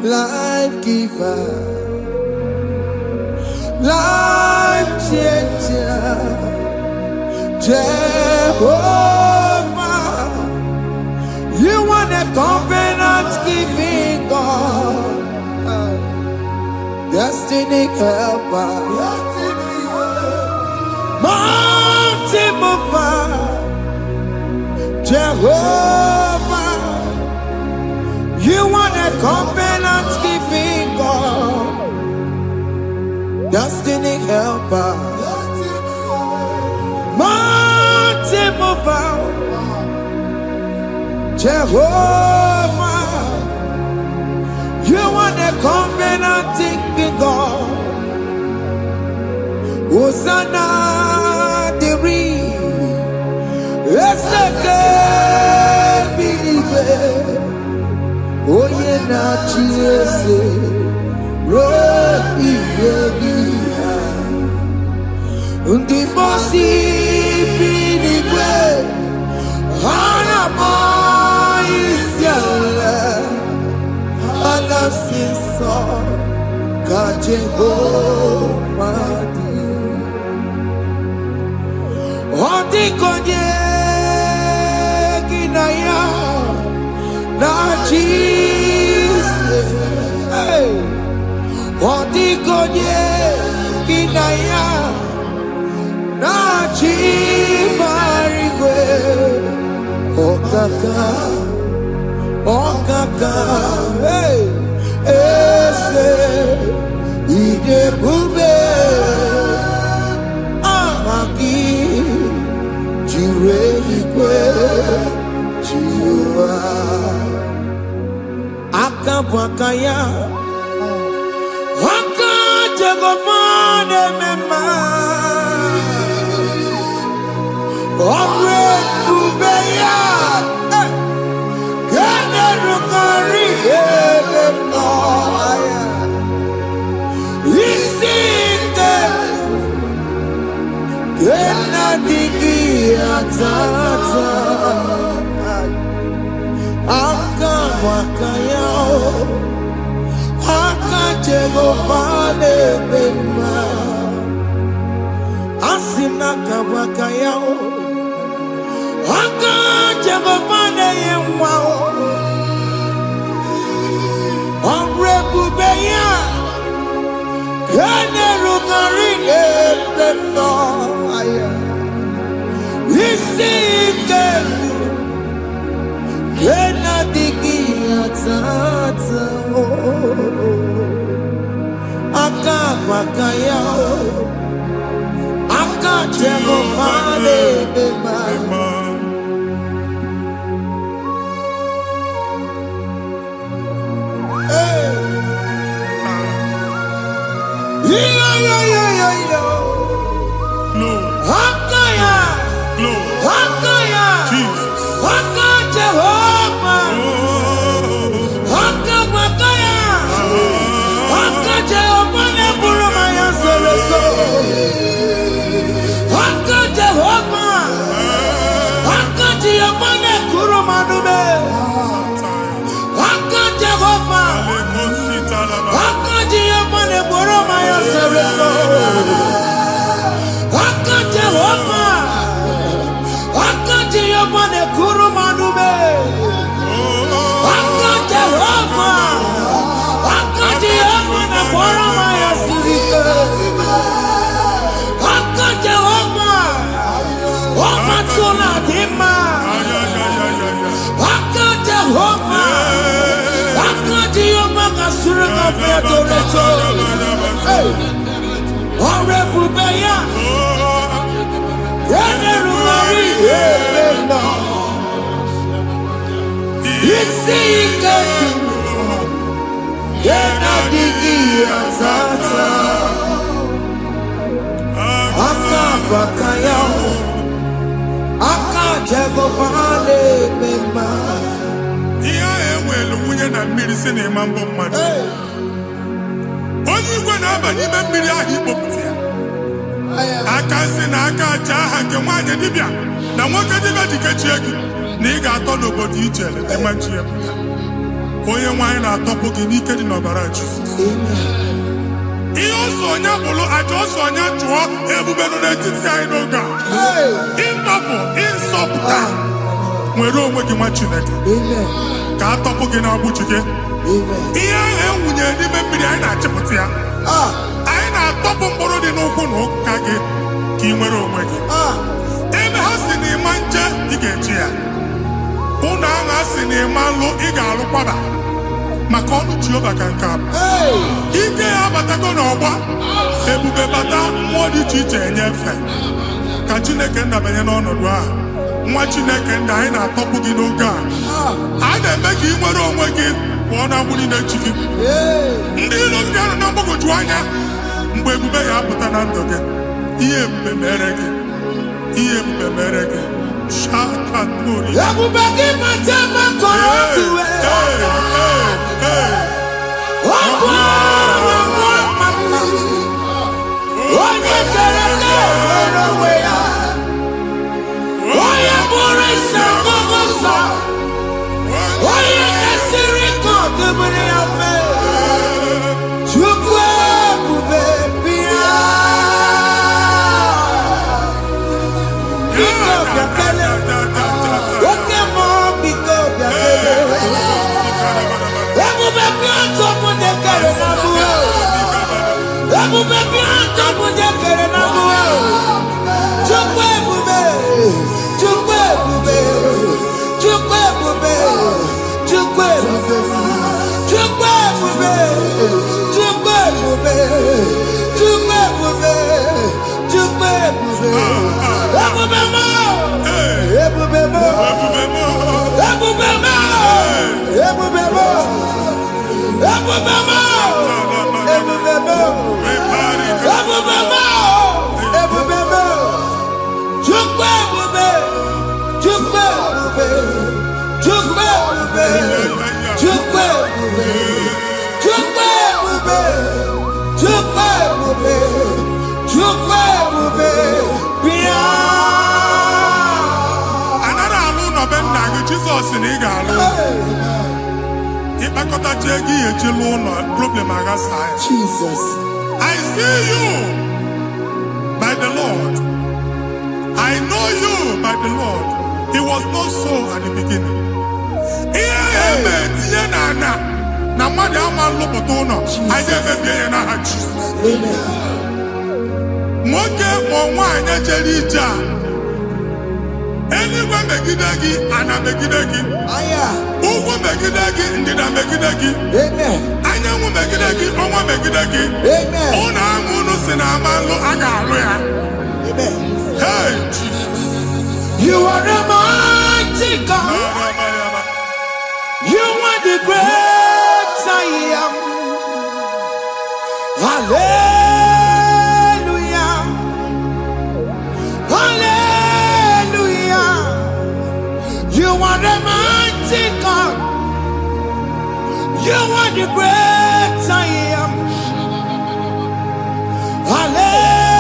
Life giver, life changer, Jehovah, you want a covenant keeping God, destiny helper, mountain mover, Jehovah, you want a covenant keeping God, destiny helper, mountain mover, Jehovah, covenant-keeping God. Hosanna diri, eseke bilibe, oye na chiese, rohi yegiha, undi bosi bilibe, hana moisiale, alasinso, Jehovah di Odi konye kinaya na Jesus. Odi konye kinaya na Chimarigwe. Okaka, hey, ese. Ide bube amaki jure ikwe jiwa akabwakaya akajegofane mema omwe bubeya gane rukari elema Kena digi atata Aka wakayao Aka jego vale bema Asina ka wakayao Aka jego vale yemwao Omre bubeya Kene rukarine bema Isike Kena digi atata Aka wakaya Aka jego vale bema Jesus. Haka Jehovah. Haka Makaya. Haka Jehovah neburu maya seleso. Haka Jehovah. Haka Jehovah nekuru manube. Haka Jehovah. Haka Jehovah neburu maya seleso. Haka Jehovah. Jehovah ne kuru manume, Aka Jehovah, Aka Jehovah ne kuru maya sirike, Aka Jehovah, Aka tuna dima, Aka Jehovah, Aka Jehovah kasurika feto leto, Ore bubeya. Kena digi atata Aka bakaya Aka jego vale bema Iya ewelu munye na mmiri si na ịma mbọ mmadụ Onye igwe na-aba n'ime mmiri ahụ ikpopụta ya Aka si na aka aja aha nke nwaanyị dibịa na nwoke dibịa jikechie gị na ị ga-atọ n'obodo ijele ịmachi ya pụta onye nwaanyị na-atọpụ gị n'ike dị n'ọbara Jizọs ihe ọsọ onye bụrụ aja ọsọ onye chụọ ebube nọ n'etiti anyị n'oge a ịtọpụ ịsọpụta nwere onwe gị nwa Chineke ka atọpụ gị n'agbụchi gị ihe ahụ enwunye n'ime mmiri anyị na-achịpụta ya anyị na-atọpụ mkpụrụ dị n'ụkwụ na ụka gị ka ị nwere onwe gị ebe ha si na ịma nje ị ga-eji ya ụlọ ahụ ha si na ịma nlụ ị ga-alụkwaba maka ọnụ Jehova ka nke a ike ya abatago n'ọgba ebube bata mmụọ dị iche iche enyefe ka Chineke ndabanye n'ọnọdụ ahụ nwa Chineke ndị anyị na-atọpụ gị n'oge a na-eme ka ị nwere onwe gị pụọ na agbụ niile chi gị. Ndị ilo gị ga-anọ na mgbagwoju anya mgbe ebube ya apụta na ndụ gị. Ihe ebube mere gị. Ihe ebube mere gị. Shakatori. Ebube gị mata makọrọ duwe. Onye kere ka nwere onwe ya. Onye bụrụ isi ọgụgụ nsọ. Onye kesịrị ka ọ dịbụrụ ya mfe. Chukwu ebube bịa. Biko bịakele. Oke mmụọ biko bịakele. Ebube bịa ntọpụ dekere na mbuo. Ebube bịa ntọpụ dekere na mbuo. Chukwu ebube. Chukwu ebube. Chukwu ebube. Chukwu ebube. Chukwu ebube. Chukwu ebube. Chukwu ebube. Chukwu ebube. Ebube mo. Ebube mo. Ebube mo. Ebube mo. Ebube mo. Ebube mo. Ebube mo. Ebube mo. Ebube mo. Chukwu ebube. Chukwu ebube. Chukwu ebube. Chukwu ebube. Chukwu ebube. Chukwu ebube. Chukwu ebube. Bịa. Anara alụ nọ be nna gị Jizọs na ị ga-alụ. Ịkpakọtacha ego ihe ejelu ụlọ problem aghasa ya. Jesus. I see you by the Lord. I know you by the Lord. It was not so at the beginning. Ihe eme tinye na mmadụ ama nlụpụta ụlọ. Anyị emebie ya n'aha Jizọs. Nwoke ma nwaanyị jere ije a. Eluigwe megide gị, ana megide gị. Ugwu megide gị, ndịda megide gị. Anyanwụ megide gị, ọnwa megide gị. Ụlọ ahụ unu si na ama nlụ a ga-alụ ya. Hey, Jesus. You are the mighty God. You are the great I am. Hallelujah. Hallelujah. You are the mighty God. You are the great I am. Hallelujah.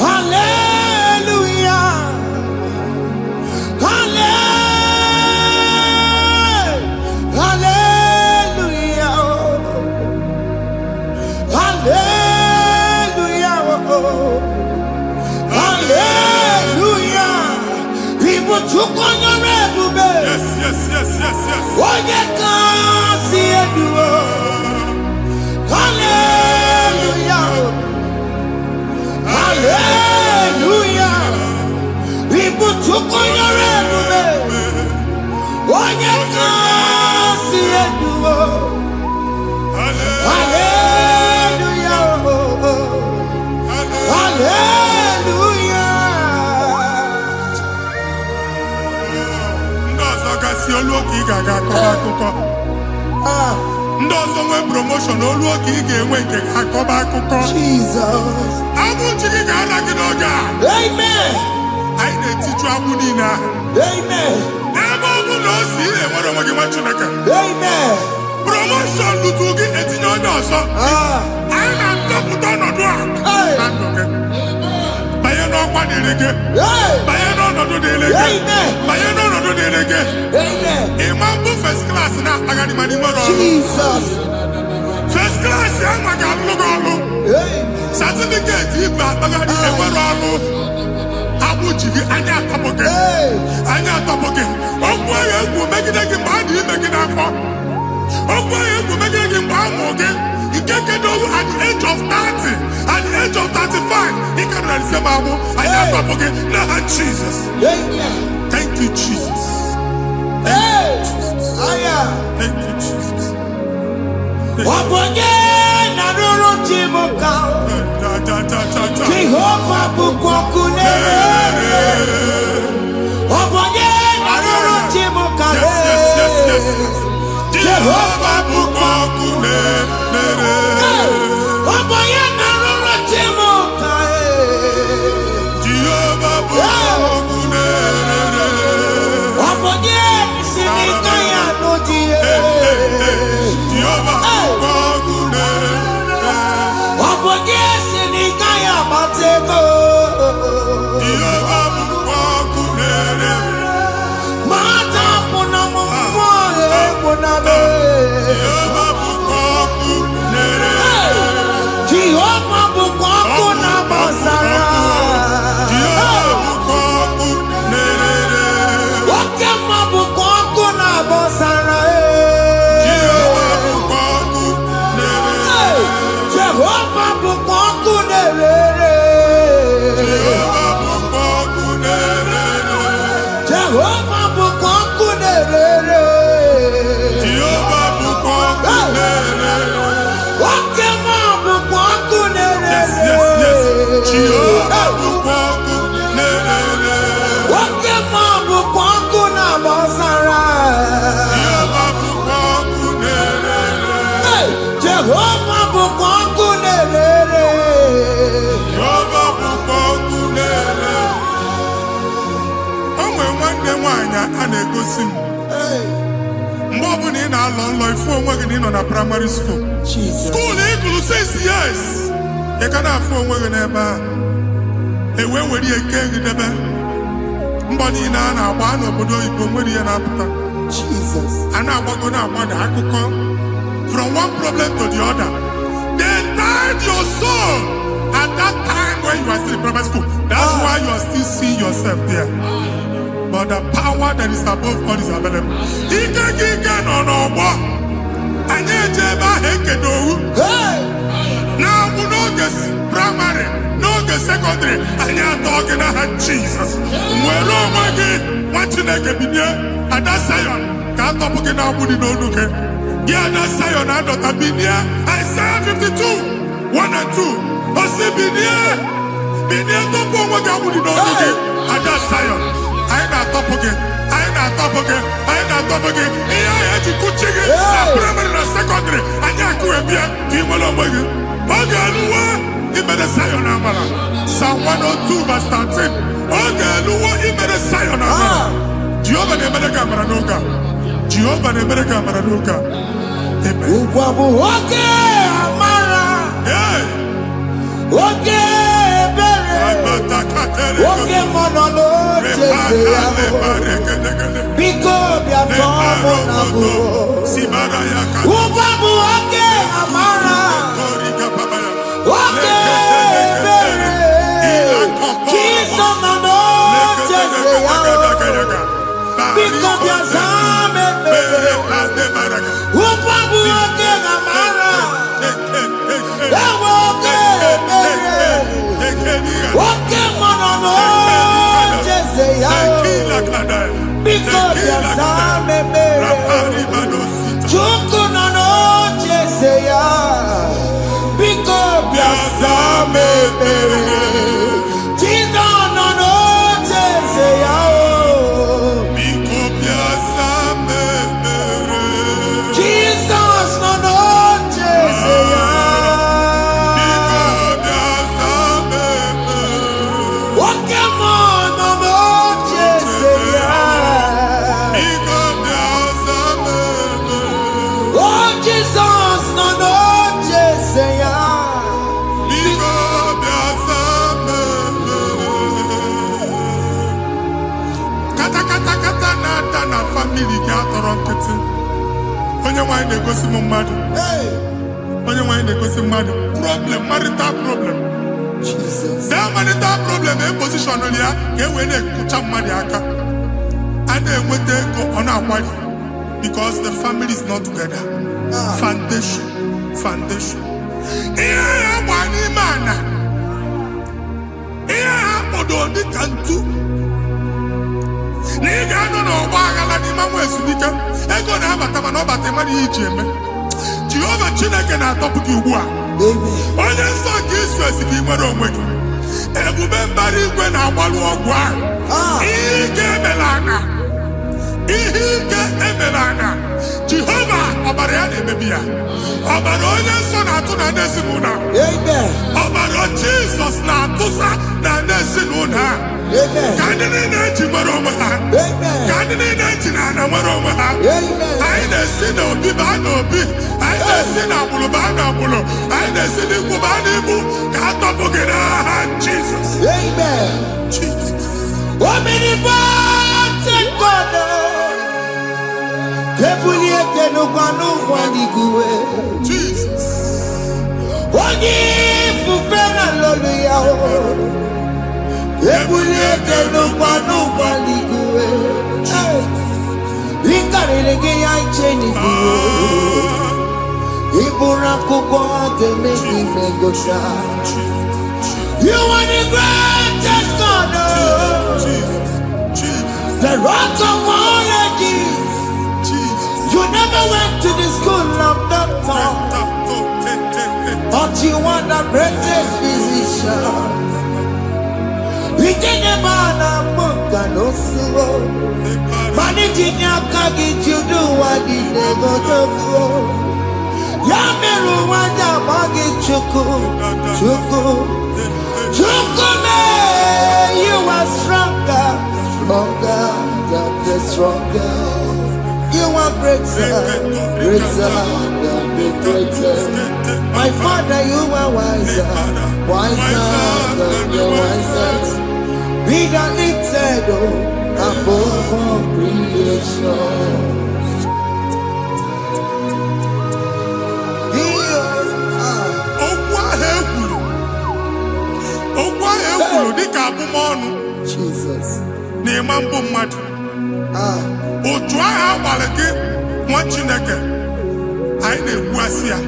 Hallelujah. Hallelujah. Hallelujah. Hallelujah. People took on your rebel. Yes, yes, yes, yes, yes. Oh, you can't see it. Hallelujah. Hallelujah. People took on your rebel. Oh, you can't see it. Hallelujah. Hallelujah. Ndị ọzọ gasị olu oge ị ga-aga akọba akụkọ. Ndị ọzọ nwee promotion olu oge ị ga-enwe nke akọba akụkọ. Jesus. Agbụ chi gị ga-ala gị n'oge a. Amen. Anyị na-etiju agbụ niile ahụ. Amen. Ebe ọ bụ na o si enwere onwe gị nwa Chineke. Amen. Promotion lutu gị etinye onye ọzọ. Anyị na-adọpụta ọnọdụ a na ndụ gị. Banye n'ọkwa dịrị gị. Banye n'ọnọdụ dịrị gị. Banye n'ọnọdụ dịrị gị. Ịma mbụ first class na-akpagharị ma n'ime ọrụ. Jesus. First class ya nwa ga-alụ gị ọrụ. Certificate ibu akpagharị enwere ọrụ. Agbụ ji gị anya atọpụ gị. Anya atọpụ gị. Okwu agha egwu megide gị mgbe a dị ime gị n'afọ. Okwu agha egwu megide gị mgbe a mụrụ gị. Nke kedu at the age of 30, at the age of 35, ị ka nọ na December agbụ. Anya atọpụ gị n'aha Jesus. Thank you, Jesus. Thank you, Jesus. Wabonye na ruru chimuka. Jehovah bukwakunere. Wabonye na ruru chimuka. Jehovah bukokune nere. Oboye na roro chimoka. Jehovah bukokune nere. Oboye sinika ya nodie. Jehovah bukokune nere. Oboye sinika ya matego. Jehovah bukokune nere. Mata puna mwa puna be. Jehovah bukokune nere. Jehovah bukokuna masara. Jehovah bukokune nere. Wakema bukokuna masara. Jehovah bukokune nere. Jehovah bukokuna nere. Jehovah bukokune nere. Jehovah bukokuna nere. Jehovah bukokune nere. Wakema bukokuna nere. Yes. Jehovah bukokune nere. Wakema bukokuna masara. Jehovah bukokune nere. Jehovah bukokuna nere. Jehovah bukokune nere. O nwere nwanne nwaanyị a na-egosi m mgbe ọbụla ị na-alọ nlọ ifu onwe gị na ị nọ na praịmarị skuul skuul ị gụrụ 6 years ị ka na-afụ onwe gị n'ebe ahụ ewe nwere ihe nke gị debe mbọ niile a na-agba n'obodo oyibo nwere ihe na-apụta a na-agbago na-agbada akụkọ from one problem to the other. They tied your soul at that time when you are still in primary school. That's why you are still seeing yourself there. But the power that is above all is available. Ike no n'ọgbọ anyị eje ebe ahụ ekedowu na-agbụ n'oge praịmarị n'oge sekọndịrị anyị atọ gị n'aha Jizọs. Nwere onwe gị nwa Chineke binye Ada Sayọn ka atọpụ gị na-agbụ dị n'olu gị. Gị Ada Sayọn adọta binye Isaiah 52 1 and 2. Osi binye tọpụ onwe gị agbụ dị n'olu gị Ada Sayọn. Anyị na-atọpụ gị ihe ahụ eji kụchi gị na praịmarị na sekọndịrị anyị akụghebie ka ị nwere onwe gị. Oge eluwe imere Sayọn amara. Psalm 102 verse 13. Oge eluwe imere Sayọn amara. Jehova na-emere gị amara n'oge a. Jehova na-emere gị amara n'oge a. Amen. Ugwa bụ oge amara. Oge ebere. Oge mọnọ n'oche ya. Biko bịa tọọ mụ na bụ. Ugwa bụ oge amara. Oge ebere. Jizọs nọ n'oche ya. Biko bịa zaa m ekpere. Ugwa bụ oge amara. Ewe oge ebere. Oge mọnọ n'oche ya. Biko bịa zaa m ekpere. Chukwu nọ n'oche ya. Biko bịa zaa m ekpere. Jizọs nọ n'oche ya. Jizọs nọ n'oche ya. Oke mmụọ nọ n'oche ya. O Jizọs nọ n'oche ya. Kata na-ada na famili gị atọrọ nkịtị. Onye nwaanyị na-egosi m mmadụ. Onye nwaanyị na-egosi mmadụ problem, marital problem. That marital problem position ya ka e wee na-ekụcha mmadụ aka. A na-enweta ego ọ na-akwali because the family is not together. Foundation. Ihe ha gba n'ime ana. Ihe ha kpọdo dịka ntu. Na ị ga-anọ n'ọgba aghara n'ime nwa ezumike. Ego na-abata mana ọ bata mmadụ ihe iji eme. Jehova Chineke na-atọpụ gị ugbu a. Onye nsọ nke Izrel si gị nwere onwe gị. Ebube mbara igwe na-agbalụ ọgwụ ahụ. Ihe ike emela ana. Jehova ya. Ọbara onye nsọ na-atụ na ndị ezinụlọ. Ọbara Jizọs na-atụsa na ndị ezinụlọ ha. Ka ndị niile eji mara onwe ha. Ka ndị niile eji na ana mara onwe ha. Anyị na-esi n'obi baa n'obi. Anyị na-esi n'agbụrụ baa n'agbụrụ. Anyị na-esi n'ikwu baa n'ikwu. Ka a tọpụ gị n'aha Jizọs. Jesus. Omnipotent God, kebulieke n'ụkwanụ nwaniguwe. Jesus. Onye ifufe na lolu ya o, kebulieke n'ụkwanụ nwaniguwe. Ikarịrị gị ya iche n'iguwe. Ịbụrụ akwụkwọ ga-eme gị megocha. You are the greatest God, the rock of all ages. You never went to the school of doctor, but you are the greatest physician. We didn't man a book and no slow. Managing your kagi, you do what you never do. Yameru wanda bagi chuku, chuku. Chukume, you are stronger, stronger than the stronger. You are greater, greater than the greatest. My Father, you are wiser, wiser than the wisest. Be the lifted above all creation. Jesus. N'ịma mbụ mmadụ. Otu ahụ agbalị gị nwa Chineke anyị na-egbu asị ya.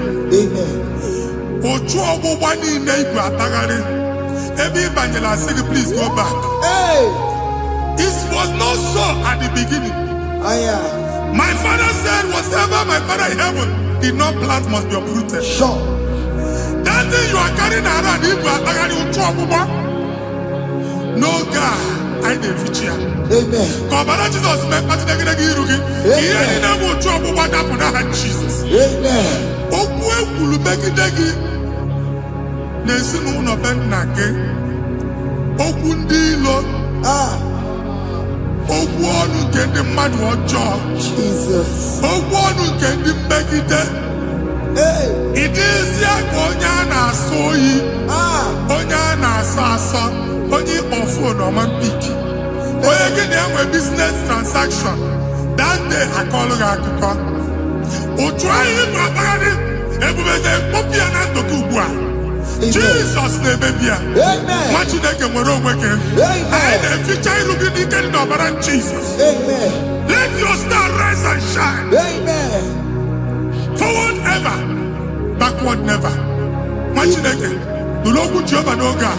Otu ọgbụgba niile igwe atagharị ebe ị banyere asị gị please go back. It was not so at the beginning. My father said whatever my father in heaven did not plant must be uprooted. Sure. That thing you are carrying around igwe atagharị otu ọgbụgba. No God, I didn't feature. Amen. Kọbara Jesus mee kpatị negedege iru gị. Ihe niile bụ otu ọgbụgba dapụ n'aha Jesus. Amen. Okwu ekwuru megide gị n'ezinụlọ be nna gị. Okwu ndị ilo. Okwu ọnụ nke ndị mmadụ ọjọọ. Jesus. Okwu ọnụ nke ndị mmegide. Ịdịzi ka onye a na-asọ oyi. Onye a na-asọ asọ. Onye ịkpọ phone ọma mpiki. Onye gị na-enwe business transaction. That day akọlụ gị akụkọ. Otu anyị bụ akpagharị ebubeze mkpọpụ ya na ndụ gị ugbu a. Jizọs na-emebi ya. Nwa Chineke nwere onwe gị. Anyị na-eficha iru gị n'ike dị n'ọbara Jizọs. Let your star rise and shine. Forward ever, backward never. Nwa Chineke nụrụ okwu Jehova n'oge a.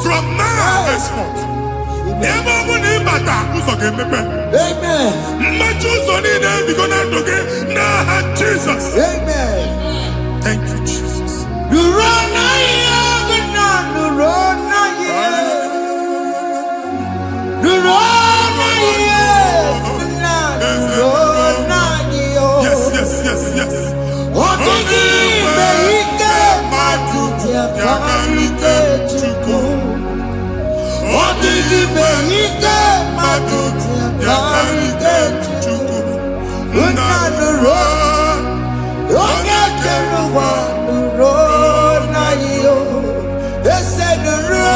From now henceforth, ebe ọ bụ na ịbata ụzọ ga-emepe. Mmachi ụzọ niile ebigo na ndụ gị n'aha Jizọs. Thank you, Jesus. Yes. Yakarite chuku, odigi beite maduti. Yakarite chuku, unanuro, onye keruwa nuro na yo, ese nuro,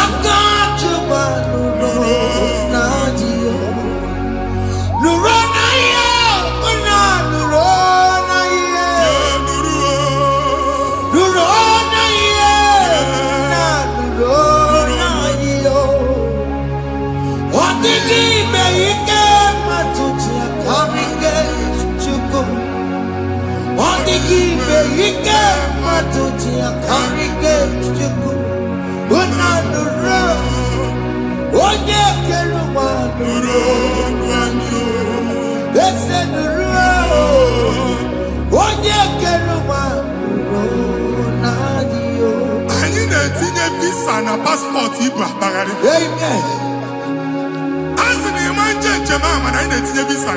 akachuba nuro na yo, nuro na yo, unanuro. Ike matuti akarike chuku unanuro onye keruwa nuro ese nuro onye keruwa nuro nadiyo. Anyị na-etinye visa na paspọtụ igwe akpagharị. Amen. Asị na ịma njenje mama na ina tinye visa.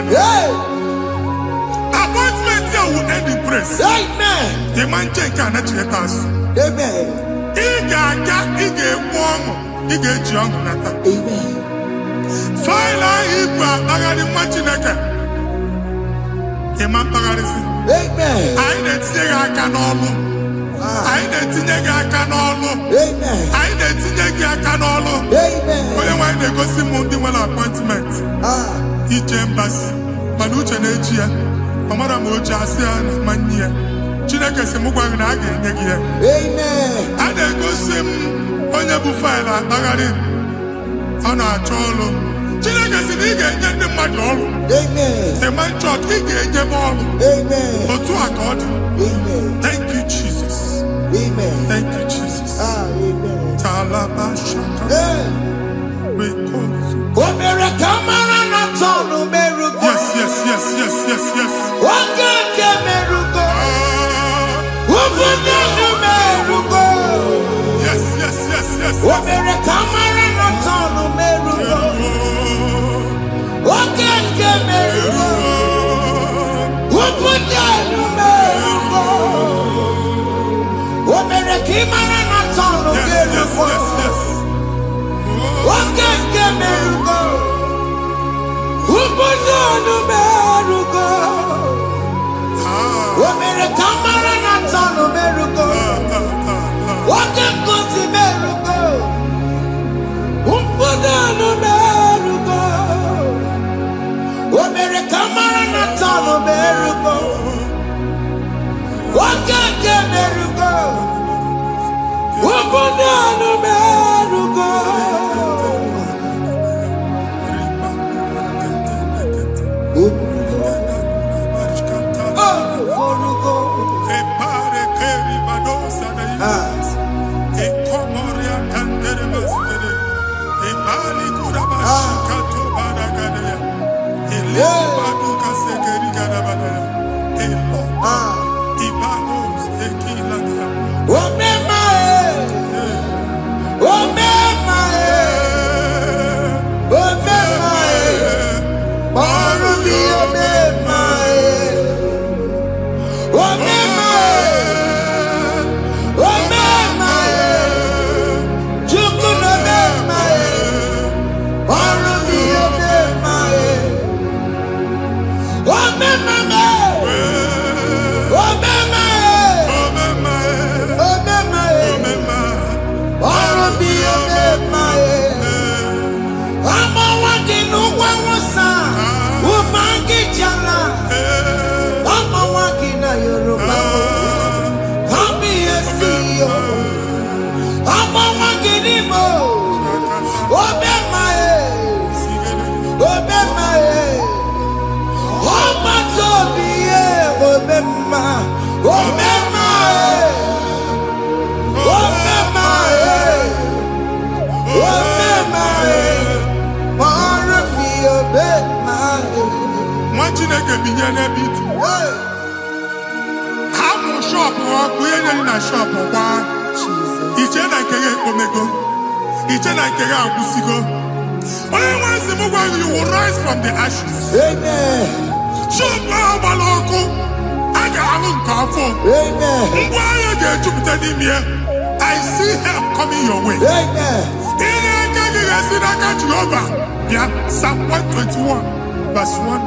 Appointment here will end in praise. Amen. The man check and check. Amen. Ige jiong nata. Amen. Faila Igbo bagari machineke. Imam bagari si. Amen. Ai netinye ga aka n'ọlụ. Ai netinye ga aka n'ọlụ. Amen. Ai netinye ga aka n'ọlụ. Amen. Onye nwa na-egosi m ndị nwere appointment. Ije embassy. Mana uche na-eji ya. Ọ mara ma oche asị ya na mmanyi ya. Chineke si mụ gwa gị na a ga-enye gị ya. Amen. A na-egosi m onye bụ faịlụ akpagharị ọ na-achọ ọrụ. Chineke si na ị ga-enye ndị mmadụ ọrụ. Amen. Ema chọọchị ị ga-enye m ọrụ. Amen. Otu a ka ọ dị. Amen. Thank you, Jesus. Amen. Thank you, Jesus. Amen. Talaba shaka. Wekozu. Omere kamara na tonu merugo. Yes, yes, yes, yes, yes, yes. Wakake merugo. Ubundu merugo. Yes, yes, yes, yes. Omere kamara na tonu merugo. Wakake merugo. Ubundu merugo. Omere kamara na tonu merugo. Wakake merugo. Ubundu merugo. Omere kamara na tonu merugo. Wakake merugo. Ubundu merugo. Omere kamara na tonu merugo. Wakake merugo. Ubundu merugo. Chineke binye n'ebe itu. Hapụ shọpụ ọkụ ihe nyere na shọpụ kwa. Iche na nke ya ekpomego. Iche na nke ya agwụsigo. Onye nwe nsị m gwa you will rise from the ashes. Amen. Shọpụ ahụ gbara ọkụ. A ga-alụ nke afọ. Amen. Ngwa ahịa ga-ejupụta n'ime ya. I see help coming your way. Amen. Ihe aka gị ga-esi n'aka Jehova. Bịa Psalm 121 verse 1.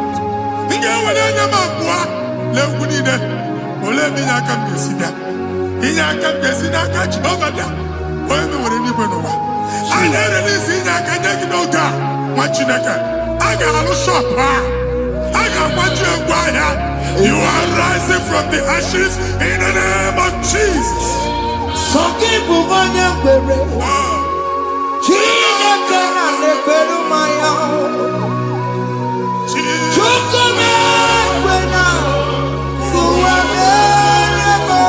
Ị ga-ewere anya m abụọ n'egwu niile. Olee ebe inye aka m ga-esi bịa? Inye aka m ga-esi n'aka Jehova bịa. Onye mewere n'igwe n'ụwa. A na-erelisi inye aka nye gị n'oge a, nwa Chineke. A ga-alụ shọpụ a. A ga-agbaji egwu ahịa. You are rising from the ashes in the name of Jesus. Sokibu onye kwere. Chineke na na-ekwere mmanya. Chukwume kwena. Kuwa merebo.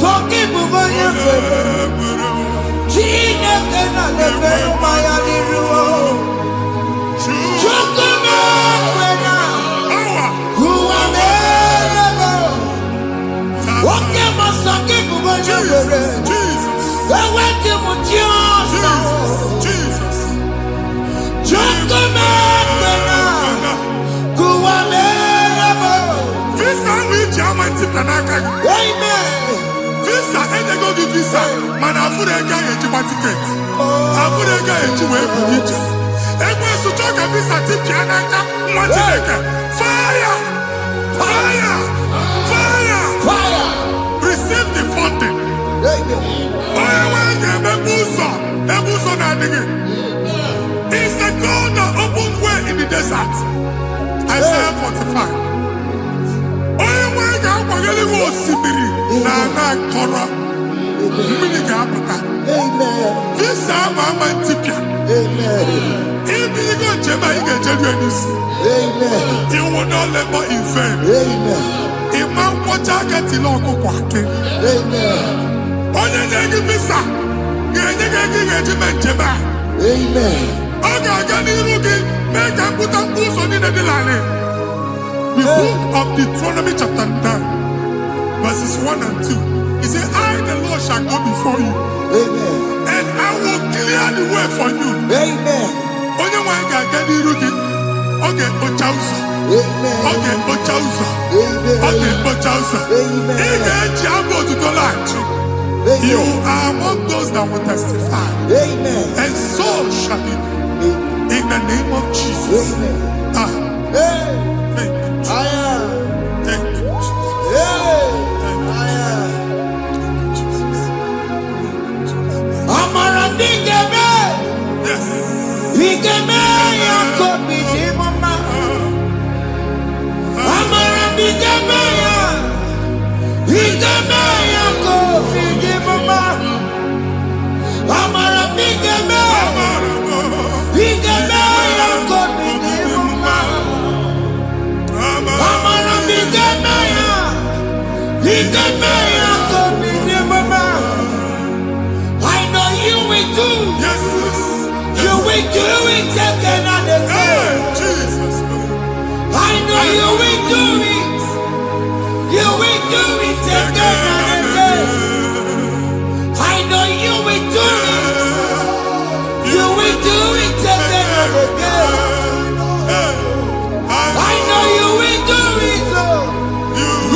Sokibu onye kwere. Chineke na na-ekwere mmanya n'iruo. Chukwume kwena. Kuwa merebo. Oke masokibu onye kwere. Jesus. Eweke mu ti ọsọ. Jesus. Visa which Yaman Titanaka. Amen. Visa and they go to visa. Man, I put a guy at your ticket. I put a guy at your way for you. And when you talk a visa tip, Yanaka, fire! Fire! Fire! Fire. Receive the funding. Amen. It's a God that opens way in the desert. Isaiah 45. This Amen. If you go to Amen. You will not labor in vain. Amen. Imam Wajagati Loko Kwake. Amen. Onye visa. Amen. The book of Deuteronomy chapter 9, verses 1 and 2. He said, I, the Lord, shall go before you. Amen. And I will clear the way for you. Amen. Onye wa ga ga ni rugi. Oge ochausa. Amen. Oge ochausa. Amen. Oge ochausa. Amen. Ige jiabo tutolanchi. You are among those that will testify. Amen. And so shall it be. In the name of Jesus. Amen. Thank you, Jesus. Thank you, Jesus. Yes. I know you will do. Yes. You will do it again and again. Jesus. I know you will do it. You will do it again and again. I know you will do it. You will do it again and again. I know you will do it.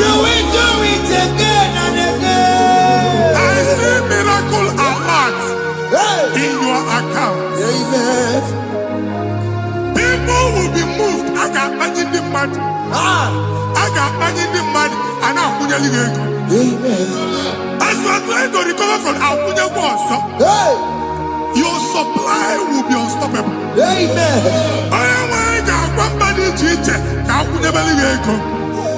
You will do it again and again. I see miracle alert in your account. Amen. People will be moved. I got money in the mud. I got money in the mud. And I'm going to leave. Amen. As you are trying to recover from Abuja Wars, Hey. your supply will be unstoppable. Amen. I got one body teacher. Abuja Beliego.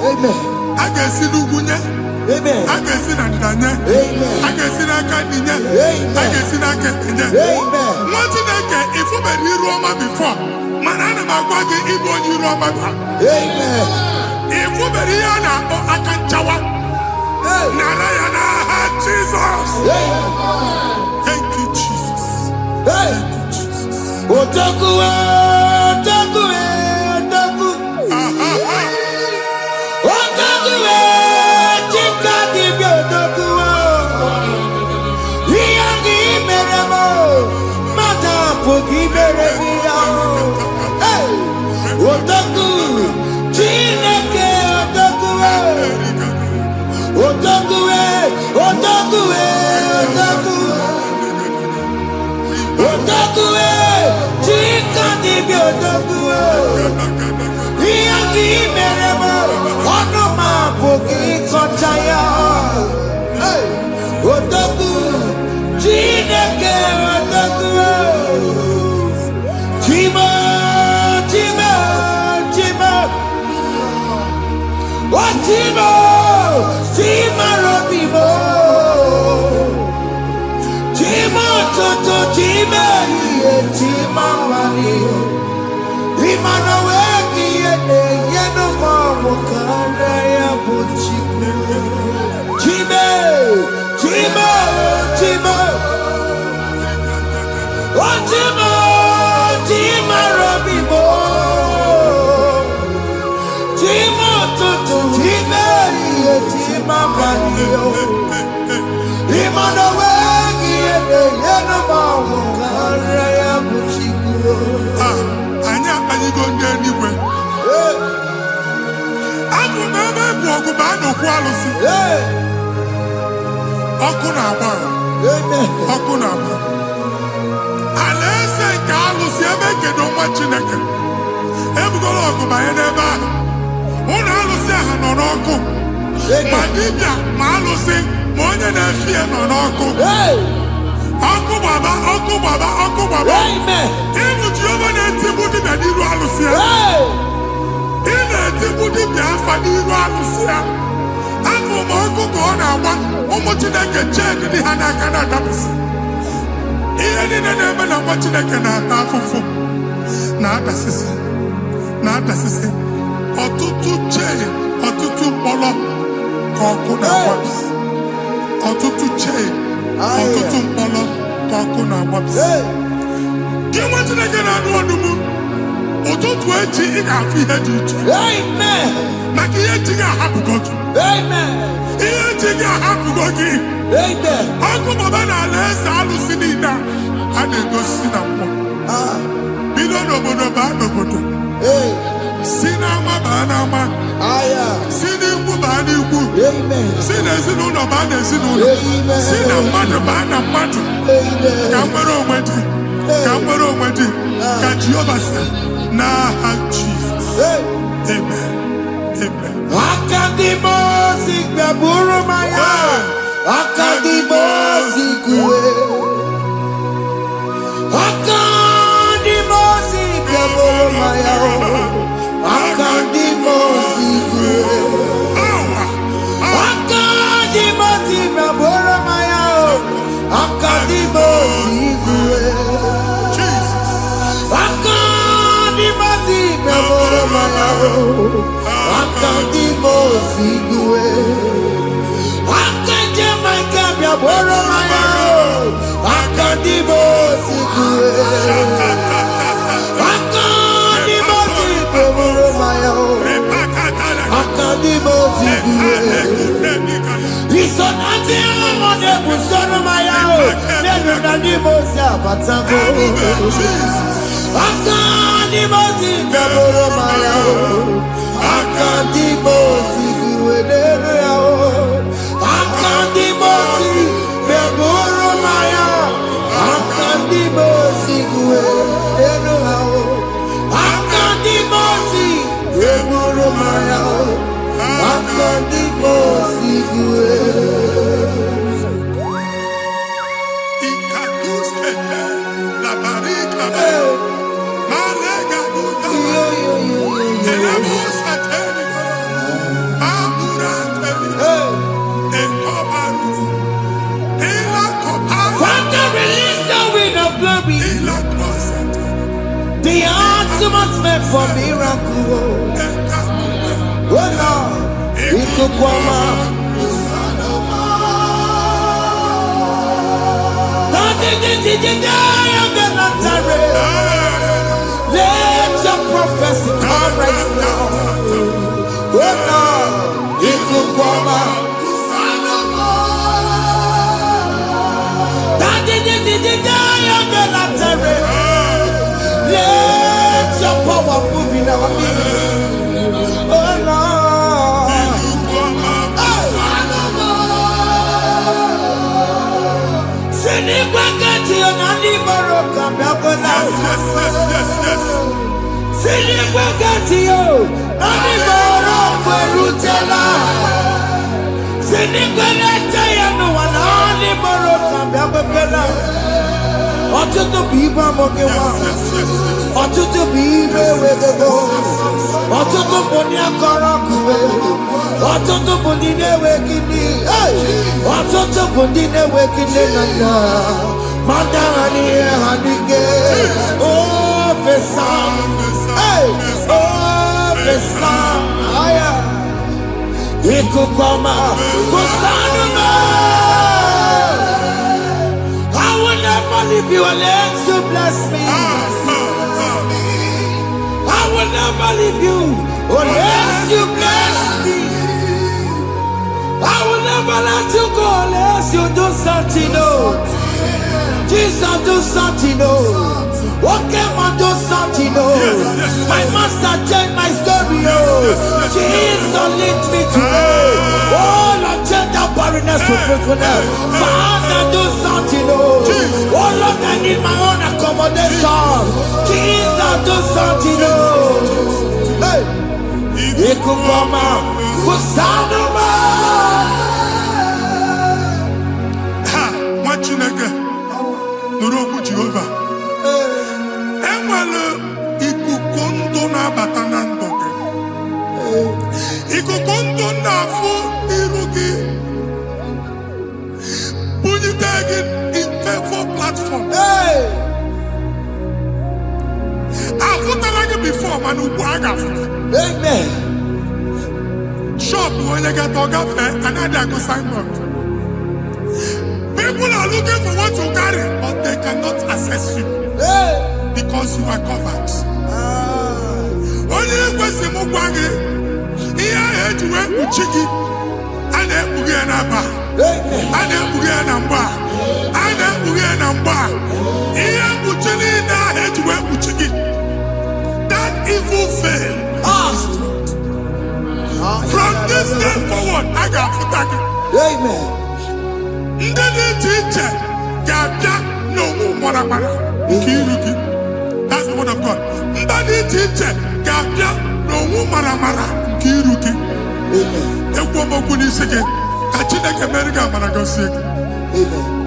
Amen. I can see Lugunya. Amen. I can see Nadanya. Amen. I can see Nakaninya. Amen. I can see Nakaninya. Amen. One thing I can, if you were in Roma before, Manana Magwagi, Igbo, you Roma. Amen. If you were in Akanchawa, Narayana, Jesus. Thank you, Jesus. Thank you, Jesus. Otakue, otakue, otaku. Otakue, chika dibi otakue. Iyagi meremo, mata pogi meremia. Hey, otaku, chineke otakue. Otakue, otakue, otaku. Otakue, chika dibi otakue. Iyagi meremo, onoma pogi kochaya. Hey, otaku, chineke otakue. Chima, chima, chima. Chima, chima robibo. Chima toto, chima iye, chima wani. Imana weki yene, yeno mawo kanda ya buchiku. Chima, chima, chima. Chima, chima robibo. Chima toto, chima iye. baa n'okwu alụsị. Ọkụ na-agba. Ọkụ na-agba. Alaeze nke alụsị ebe ekedo nwa Chineke. Ebugoro ọgụ banye n'ebe ahụ. Ụlọ alụsị ahụ nọ n'ọkụ. Ma dibịa ma alụsị ma onye na-efi ya nọ n'ọkụ. Ọkụ gbaba, ọkụ gbaba, ọkụ gbaba. Ịbụ Jehova na-etigbu dibịa n'iru alụsị ya. Ị na-etigbu dibịa afa n'iru alụsị ya. Afọ ma ọkụ ka ọ na-agba ụmụ Chineke chee dị ha n'aka na-adapụsị. Ihe niile na-eme na nwa Chineke na-ata afụfụ na-adasịsị ọtụtụ chee, ọtụtụ mkpọrọ ka ọkụ na-agbapụsị. Ọtụtụ chee, ọtụtụ mkpọrọ ka ọkụ na-agbapụsị. Gị nwa Chineke na-anụ ọdụm, ụtụtụ echi ị ga-afụ ihe dị iche. Maka ihe echi ga-ahapụgo gị. Ihe echi ga-ahapụgo gị. Ọkụ baba na alaeze alụsị niile a na-egosi na mmụọ. Bido n'obodo baa n'obodo. Si n'ama baa n'ama. Si n'ikwu baa n'ikwu. Si n'ezinụlọ baa n'ezinụlọ. Si na mmadụ baa na mmadụ. Ka nwere onwe dị. Ka nwere onwe dị. Ka Jehova sị n'aha Jizọs. Amen. Amen. Akadimosi gbaburu maya. Akadimosi kuwe. Akadimosi gbaburu maya. Akadimosi kuwe. Akadimosi gbaburu maya. Akadimosi kuwe. Akadimosi gbaburu maya. Akadimosi kuwe. Akadimosi gbaburu maya. Akadimosi kuwe. Akadimosi gbaburu maya. Akadimosi kuwe. Isonati amone busoro maya. Nenu nadimosi abatago. Akadimosi gbaburu maya. Akadimosi kuwe. Akadimosi gbaburu maya. Akadimosi kuwe. Akadimosi gbaburu maya. Akadimosi kuwe. The atmosphere for miracle. Oh Lord, it could come out. Let your prophecy come right now. Oh Lord, it could come out. Let your power move in our midst. Oh Lord. Sinigwagati onani moroka biabola. Sinigwagati o nani moroka rutela. Sinigwagati yanu wanani moroka biabola. Ọtụtụ bụ ibe amụghị nwa. Ọtụtụ bụ ibe ewegego. Ọtụtụ bụ ndị akọrọ ọkụwe. Ọtụtụ bụ ndị na-enweghị nne. Ọtụtụ bụ ndị na-enweghị nne na nna. Ma ndị agha n'ihe ha n'ike. Ofesa. Ofesa. Ikuku ọma. Kwụsanụ m. I will never leave you unless you bless me. I will never leave you unless you bless me. I will never let you go unless you do something. Oh, Jesus, do something. Oh, okay, man, do something. Oh, my master changed my story. Oh, Jesus, lift me today. faithfulness to faithfulness. Father, do something, oh. Oh Lord, I need my own accommodation. Jesus, do something, oh. Hey. Ikukoma, kusanuma. Ha, Machineke, Nuroku Jehovah. Enwale ikukondo na batanando. Ikukondo na fu irugi. Punitegi in favor platform. Hey. I've put before, man, who Amen. Shop when you get another go signboard. People are looking for what you carry, but they cannot access you because you are covered. Only question mugwage, iya ejuwe uchiki, ane uge namba, ane uge namba, ane uge namba, iya uchini na ejuwe uchiki. That evil veil. From this day forward, I got to thank you. Amen. That's the word of God.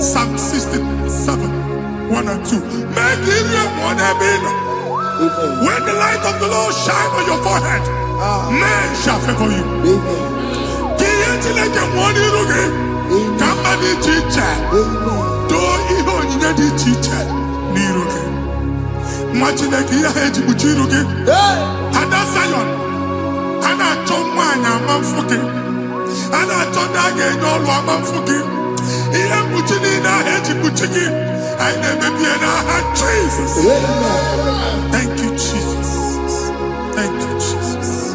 Psalm 67, 1 and 2. Make it one. When the light of the Lord shine on your forehead, men shall favor you. Jesus. Thank you, Jesus. Thank you, Jesus.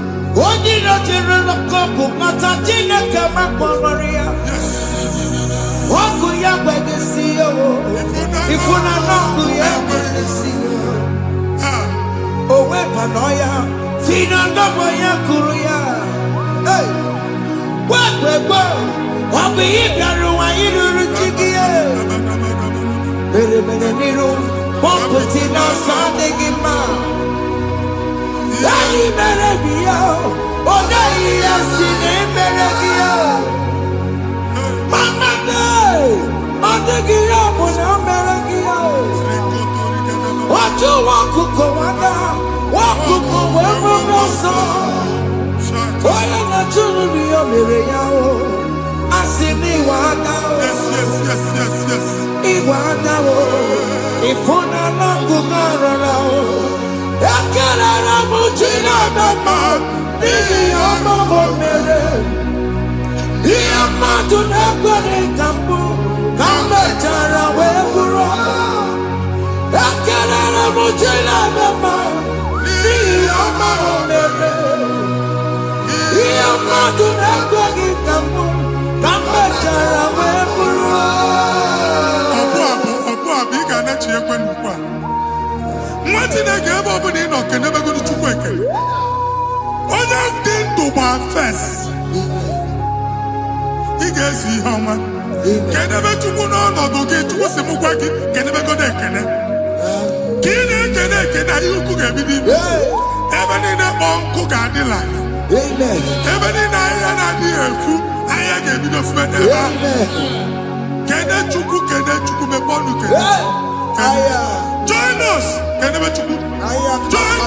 Join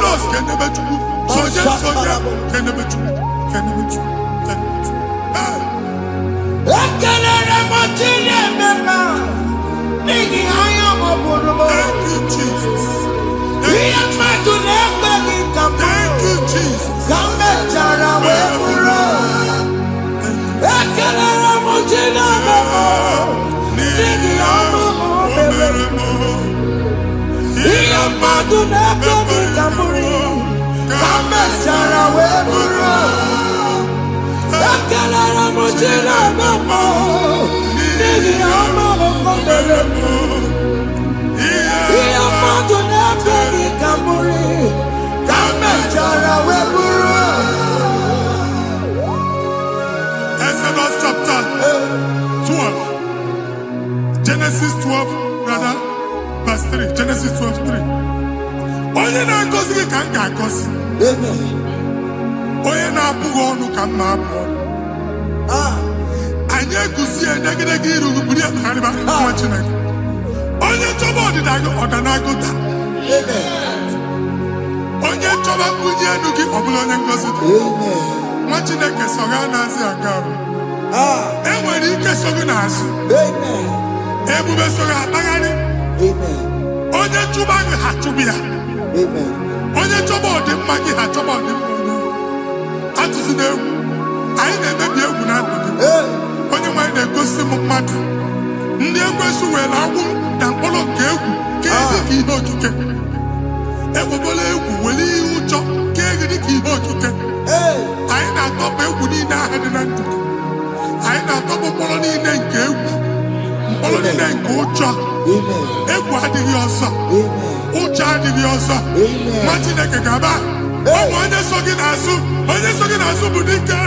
us. Exodus chapter ngọzi gị ka m ga-agọzi. Onye na-abụghị ọnụ ka m na-abụ ọnụ. Anyị eguzie negedege iru buru ya kparịba nwa Chineke. Onye chọba ọdịda gị ọdanagụta. Onye chọba mbunye enu gị ọ bụla onye ngọzi dị. Nwa Chineke so ga na-azị aga ọrụ. Enwere ike so gị n'azụ. Ebube so gị akpagharị. Onye chụba gị ha chụbụ ya. Onye chọba ọdịmma gị ha chọba ọdịmma onye. Atụzina egwu. Anyị na-emebi egwu na ndụ gị. Onye nwanyị na-egosi m mmadụ. Ndị ekwensu were agwụ na mkpọrọ nke egwu kee dị ka ihe okike. Egbebola egwu were ihe ụjọ kee gị dị ka ihe okike. Anyị na-atọpụ egwu niile ahụ dị na ndụ gị. Anyị na-atọpụ mkpọrọ niile nke egwu. Mkpọrọ niile nke ụjọ. Egwu adịghị ọzọ. Ụjọ adịghị ọzọ. Nwa Chineke ga-aba. Ọ bụ onye so gị n'azụ. Onye so gị n'azụ bụ dike.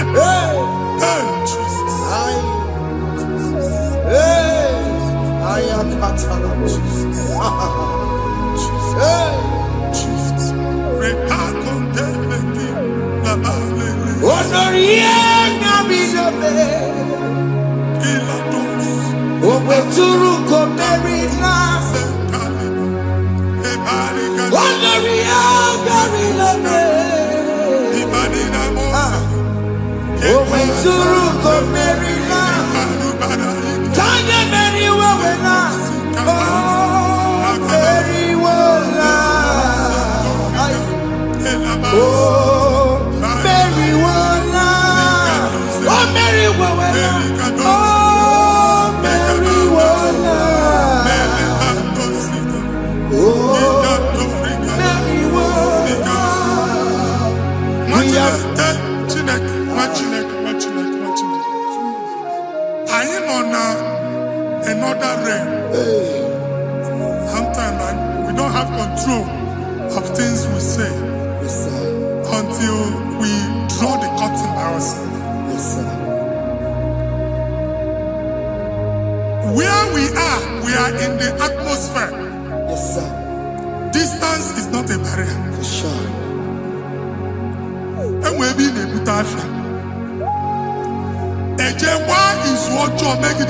Another rain. Sometimes we don't have control of things we say until we draw the curtain by ourselves. Where we are in the atmosphere. Distance is not a barrier. For sure. And we'll be in a butafia. Ejewa is what you're making.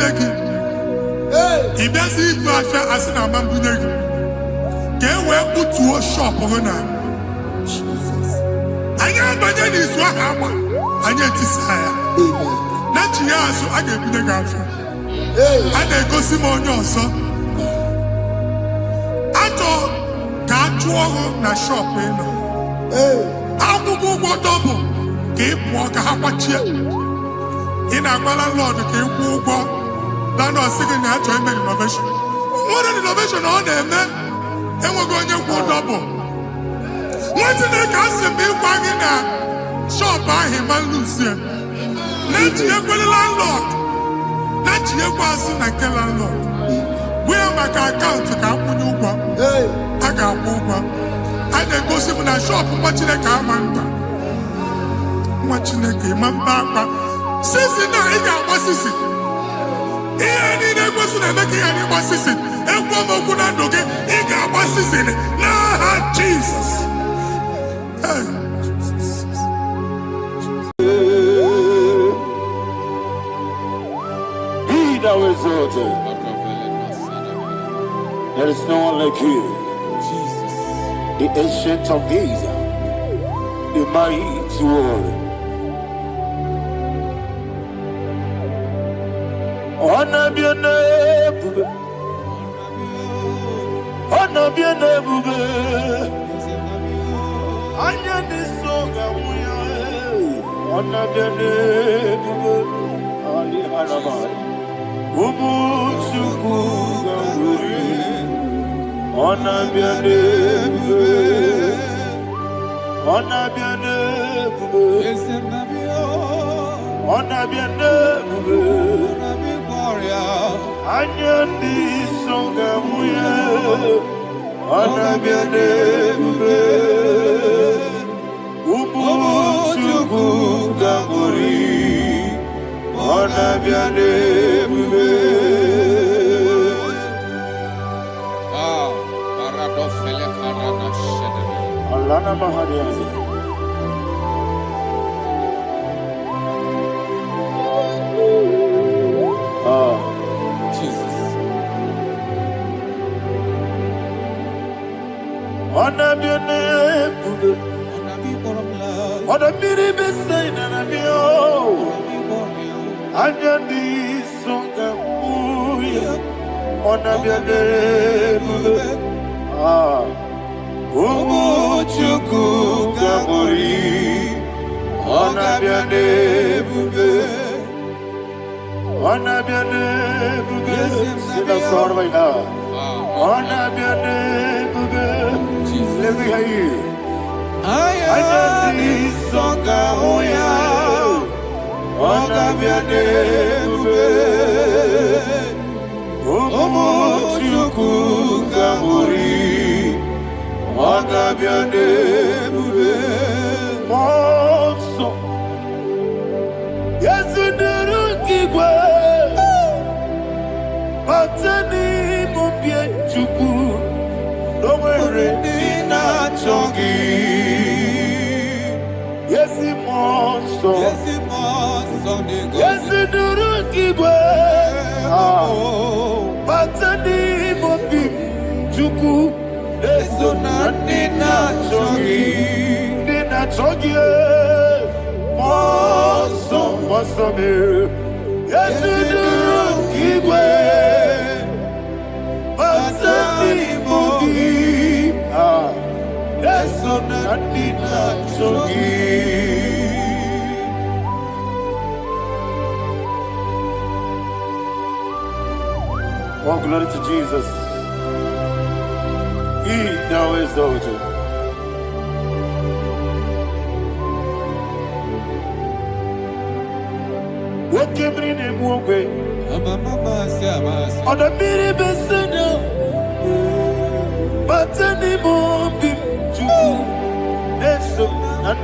If there's a butafia as in a mambunegi, can we put to a shop on a Jesus. I am a man is what happened. I get this higher. Not you, so I get the girlfriend. And they go Simon also. I thought, can't you na shop in? I'm going to double. Keep walk a hapachi. In a landlord, keep walk. Now, no second enjoyment innovation. What an innovation on them, man. And we're going to go double. What's in the castle be wagging a shop by him and Lucian? Not you, landlord. Not you, person, and kill landlord. Where my account to come when you go? I got one. I then go see when I shop watching a car man. Watching a game, Mamba. Sissy, now he got what sissy. Here, need a person and making any what sissy. And woman could not do it. He got what sissy. Now, Jesus. Be thou exalted. There is no one like you. The ancient of days, the mighty warrior. Honor be a nebube, honor be a nebube. Anya ni soga muya, honor be a nebube. Ali Arabari, Ubu chuku gamburi. Honor be a nebube, honor be a nebube, honor be a nebube. Anyandi songa muya, honor be a nebube. Ubu chuku gamburi, honor be a nebube. Alana Mahadiazi. Jesus. Honor your name, what a miri be saying, and I'm your. Anya di songa muya, honor your name. Umuchuku gamori, honor your name. Honor your name. Sing a song right now. Honor your name. Let me hear you. Anya di songa muya, honor your name. Umuchuku gamori, honor your name. Monso, yes, Igbo, Patani Mubie Chuku, Nomere Nina Chongi, yes, Monso, yes, Igbo, Patani Mubie Chuku, Eso Nina Chongi, Monso, yes, Igbo, Patani Mubie, Eso Nina Chongi. All glory to Jesus. He now is exalted. What came in him one way? On the mini besena, but anymore be true. Eso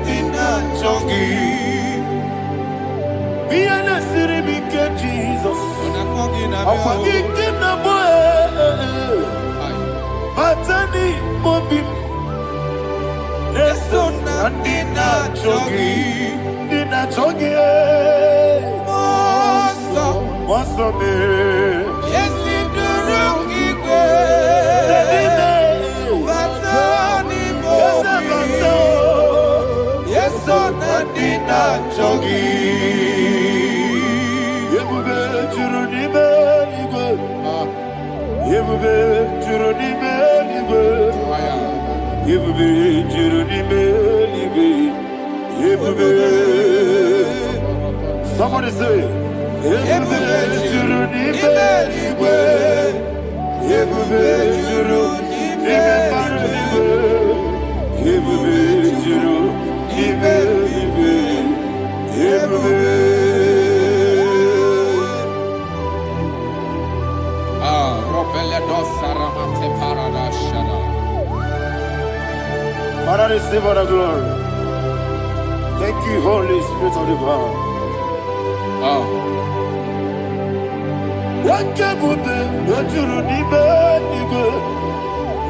Nina Chongi. Be an city because Jesus. I'm forgetting the boy. Patani Mobi, Eso Nina Chongi, Mosso me, Yes, in the room, Patani Mobi, yes, so Nina Chongi. Somebody say, Father, receive all the glory. Thank you, Holy Spirit of divine. What can we do? What you do, Igbo?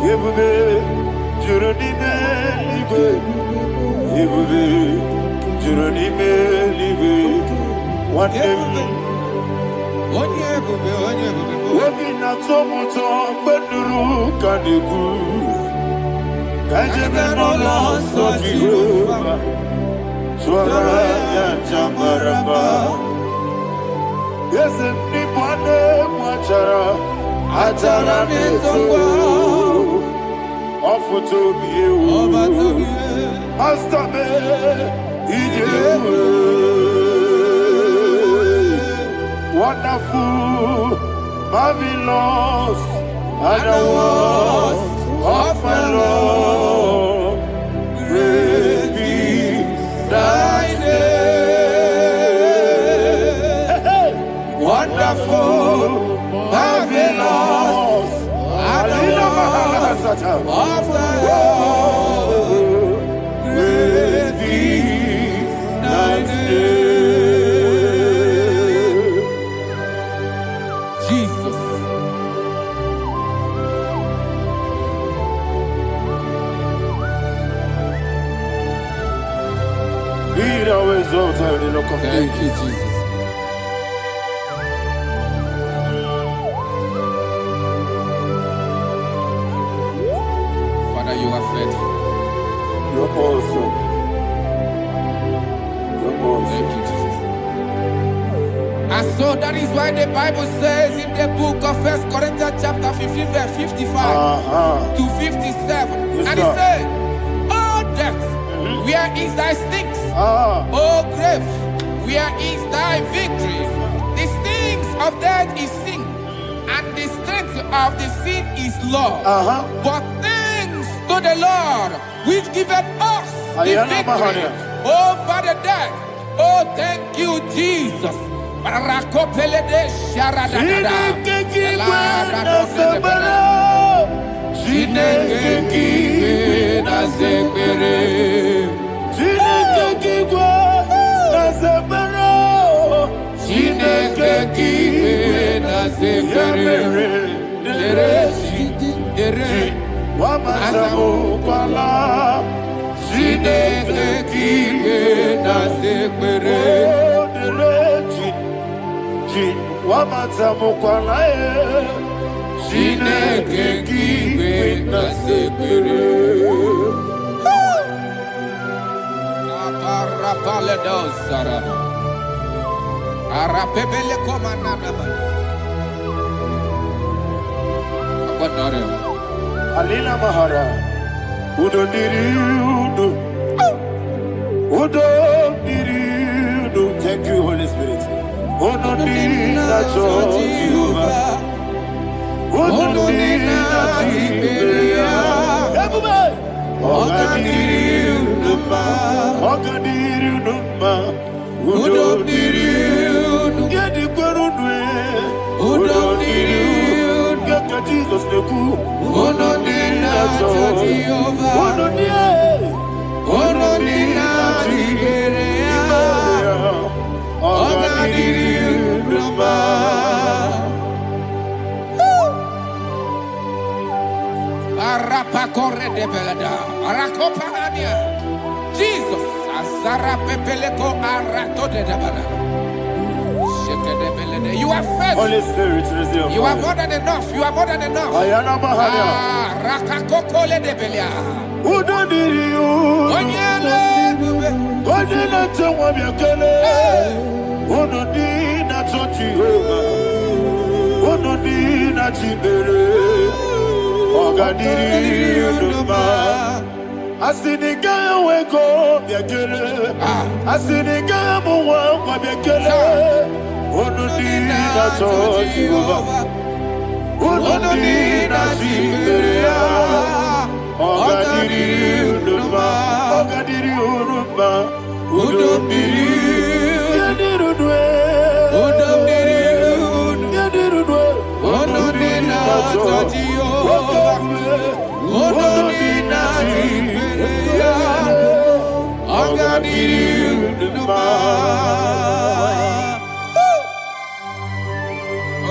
Igbo, what we not so much on, but the rook can do. Kajebe no loss of Jehovah, Swara Jambaramba. Yes, and Nipane Machara, Atara Neto, offer to be you, Master wonderful, marvelous, and the was of my Lord, great be thy name. Wonderful, marvelous, and the was of my Lord, great be thy name. Jesus. Be thou exalted in the rock of Thank you, ages. Jesus. Father, you are faithful. You're awesome. You're awesome. Thank you, Jesus. And so that is why the Bible says in the book of 1 Corinthians chapter 15 verse 55 to 57. Yes, and it sir. said, "Oh death, where is thy stings? Oh grave, where is thy victory? The stings of death is sin, and the strength of the sin is law. But thanks to the Lord, which giveth us the victory over the death." Oh, thank you, Jesus. Rakopelede sharadadada. Chineke kiwe na zekere. Chineke kiwe na zekere. Chineke kiwe na zekere. Dere Wamazamu kwala. Chineke kiwe na zekere. Wamazamu kwala. Chineke kiwe na zekere. Aparapale dosarama. Arapebele komanana bana. Apanare. Alina Mahara. Udo diri udo. Udo diri udo. Thank you, Holy Spirit. Udo diri na Jehovah. Udo diri na Jehovah. Everybody. Ogadiri uduma. Ogadiri uduma. Udo diri udo. Yedi korudwe. Udo diri udo. Gaka Jesus neku. Udo diri na Jehovah. Udo diri. Udo diri na Jehovah. Ogadiri uduma. Arapakore de belada, arakopania. Jesus, azara pepeleko arato de dabara. Sheke de belede. You are faithful. Holy Spirit, receive. You are more than enough. You are more than enough. Ayana Mahara. Rakakokole de belia. Udo diri udo. Onyele bube. Udo na Jehovah biakele. Udo diri na Jehovah. Udo diri na Jibere. Ogadiri uduma. Asinika weko biakele. Asinika muwa kwa biakele. Unudi na Jehovah. Unudi na Jibere. Ogadiri uduma. Ogadiri uduma. Udumdiri. Yadirudwe. Udumdiri. Yadirudwe. Unudi na Jehovah. Unudi na Jehovah. Ogadiri uduma.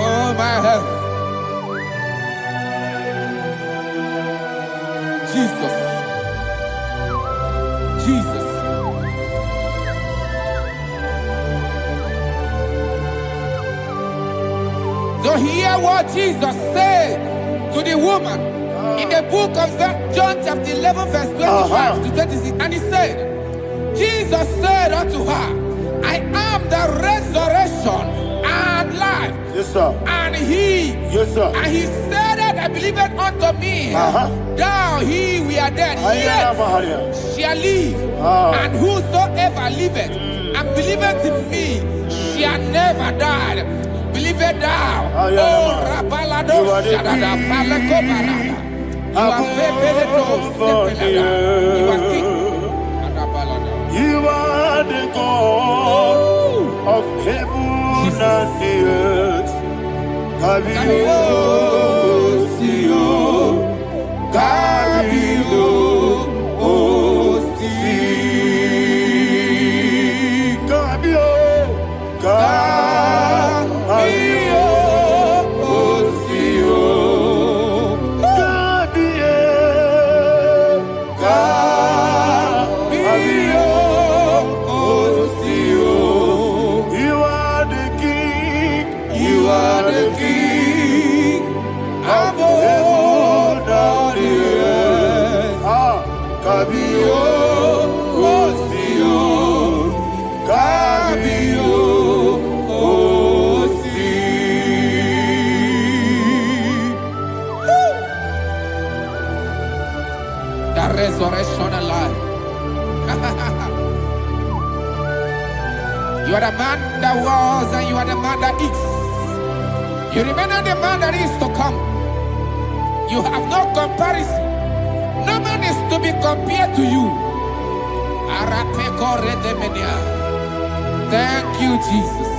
Oh my heaven. Jesus. Jesus. So hear what Jesus said to the woman in the book of John chapter 11 verse 25 to 26. And he said, Jesus said unto her, I am the resurrection and life. Yes, sir. And he, Yes, sir. and he said that I believeth unto me, thou he we are dead, Ayana Mahara. yet shall live. And whosoever liveth and believeth in me shall never die. Believeth thou. Oh, Rabalado, You are the Shadada, Paleko Barada. You are Febeledo, Sepelada. You are king. Adabalada. You are the God of heaven and the earth. Kabio, Sio, Kabio, Si. Kabio, Kabio, Sio. Kabio, Kabio, You are the man that was and you are the man that is. You remain the man that is to come. You have no comparison. No man is to be compared to you. Thank you, Jesus.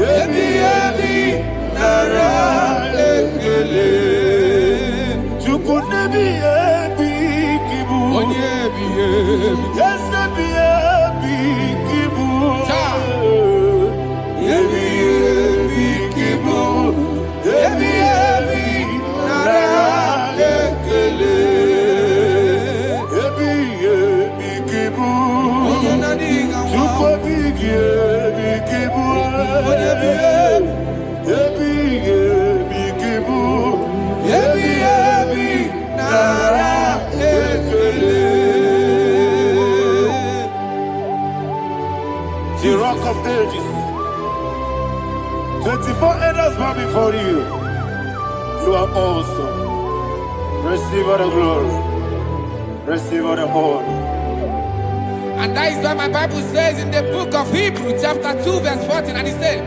Thank you, The Rock of Ages. 24 elders bow before you. You are awesome. Receive all the glory. Receive all the honor. And that is what my Bible says in the book of Hebrews chapter 2 verse 14. And it says,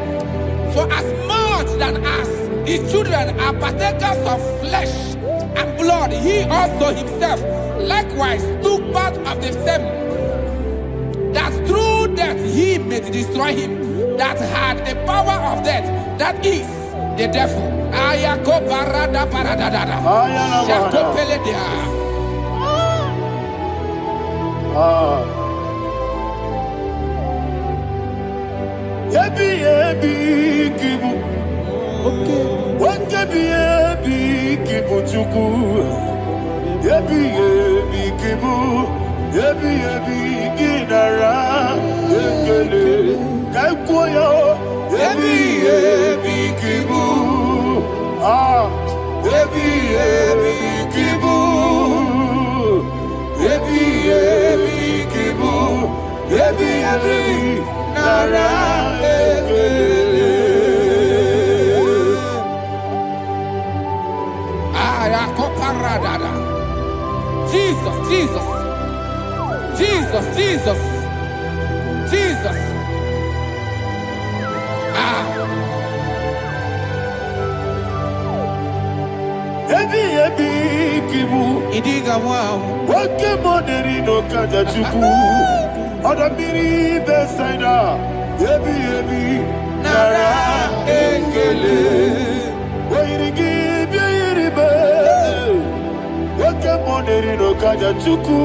for as much than as his children are partakers of flesh and blood, he also himself likewise took part of the same, that through death he may destroy him that had the power of death, that is the devil. Jesus, Jesus, Jesus, Jesus, Jesus. Idiga wow. Wake money no kaja chuku. Odamiri besaida. Ebi nara ekele. Wairigi biiribe. Wake money no kaja chuku.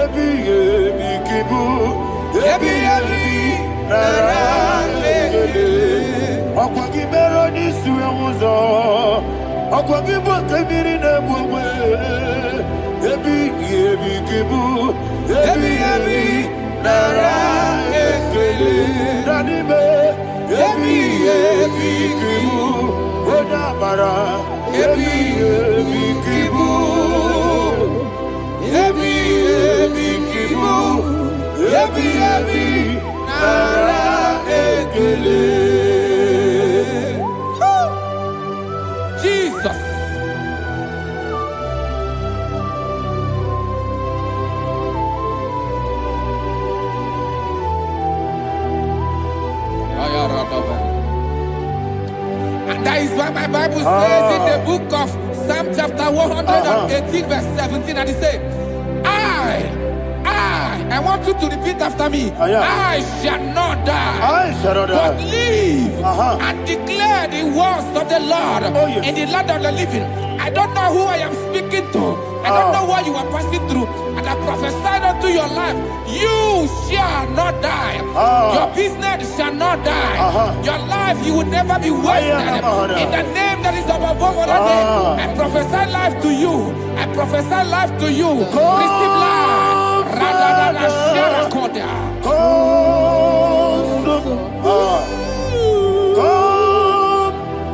Ebi kibu. Ebi nara ekele. Akwagi bero ni suwe muzo. Akwagi bokabiri na bwe. Ebi kibu. Ebi nara ekele. Danime. Ebi kibu. Odabara. Ebi kibu. Ebi kibu. Ebi nara ekele. Jesus. And that is why my Bible says in the book of Psalm chapter 118 verse 17, and it says, I want you to repeat after me. I shall not die, but live and declare the words of the Lord in the land of the living. I don't know who I am speaking to. I don't know what you are passing through. And I prophesy unto your life, you shall not die. Your business shall not die. Your life, you will never be wasted. In the name that is above all other name, I prophesy life to you. I prophesy life to you. Receive life.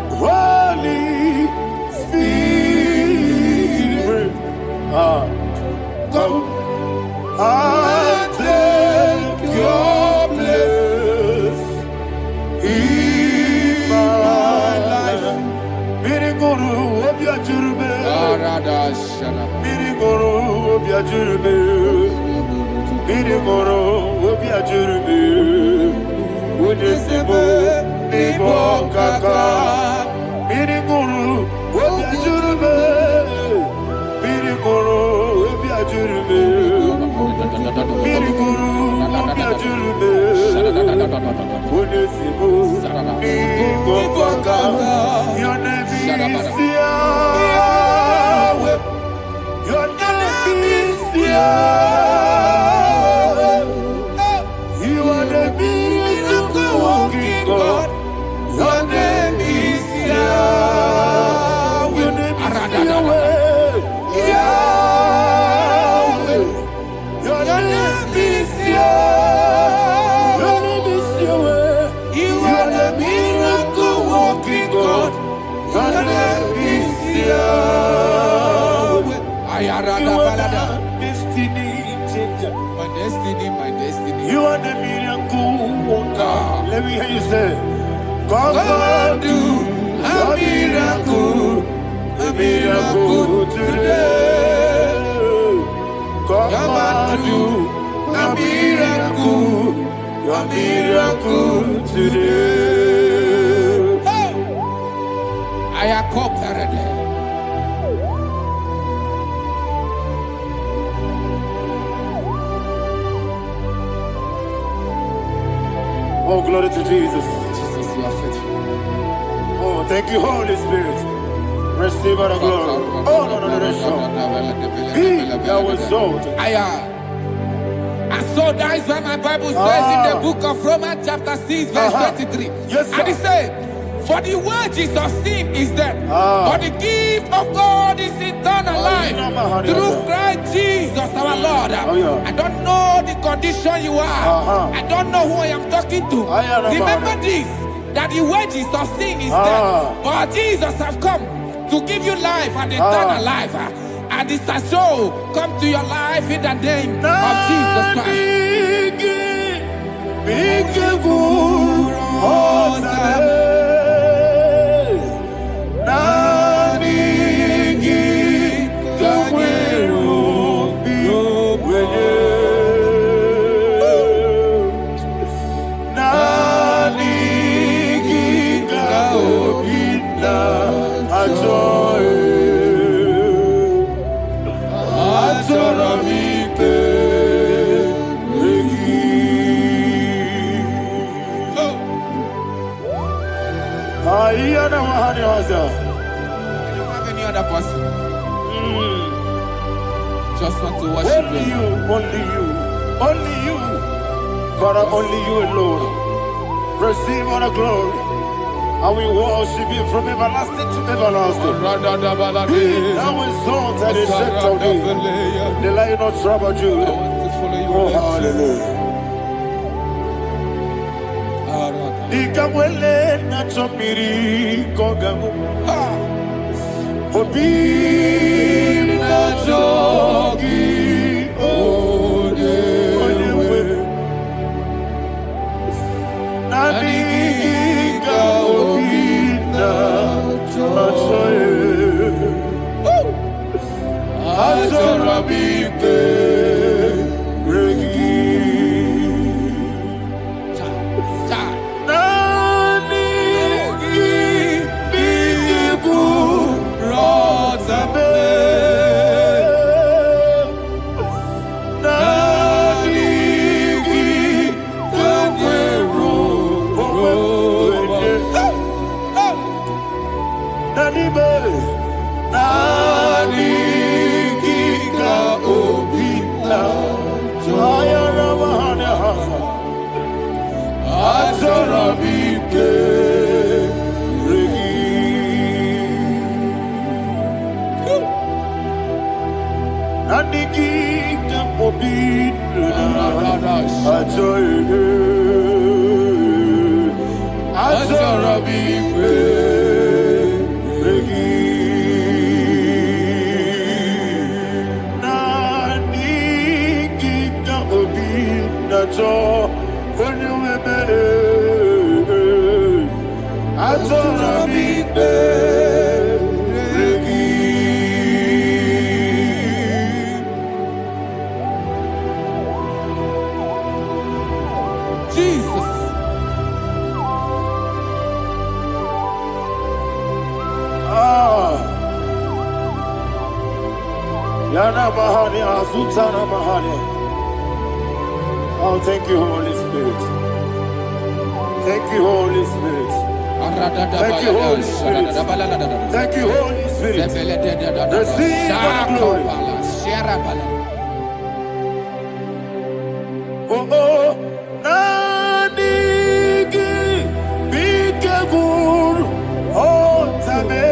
Holy Spirit, come and take your place ajurube. Biri moro, obi ajurube. Unesebo, nibo kaka. Biri moro, obi ajurube. Biri moro, obi ajurube. Biri moro, obi ajurube. Unesebo, nibo kaka. Your name is Yahweh. Your name is Yahweh. You are the miracle working God. Your name is Yahweh. Your name is Yahweh. Yahweh. Your name is Yahweh. Your name is Yahweh. You are the miracle working God. Your name is Yahweh. You are the destiny changer. My destiny, my destiny. You are the miracle worker. Let me hear you say, God do a miracle today. God do a miracle today. I am cooperated. Oh, glory to Jesus. Jesus, you are faithful. Oh, thank you, Holy Spirit. Receive our glory. Oh, no, Be thou exalted. And so that is why my Bible says in the book of Romans chapter 6 verse 23. Yes, sir. And it said, for the wages of sin is death, but the gift of God is eternal life through Christ Jesus our Lord. I don't know the condition you are. I don't know who I am talking to. Remember this, that the wages of sin is death, but Jesus have come to give you life and eternal life. And this has so come to your life in the name of Jesus Christ. I don't have any other person. Just want to worship only you, only you, Father, only you alone. Receive all the glory, and we worship you from everlasting to everlasting. Be thou exalted and set on thee, the Lion of tribe of Judah. Oh, hallelujah. Ikamwele na chomiri kogamu. Obi na jogi odewe. Nani ka obi na jogi. Azorabike regi. Jesus. Yana Mahani, Azutana Mahani. Oh, thank you, Holy Spirit. Thank you, Holy Spirit. Thank you, Holy Spirit. Thank you, Holy Spirit. Receive my glory. Oh, oh, Nanigi, Bigagul, oh, Tabe.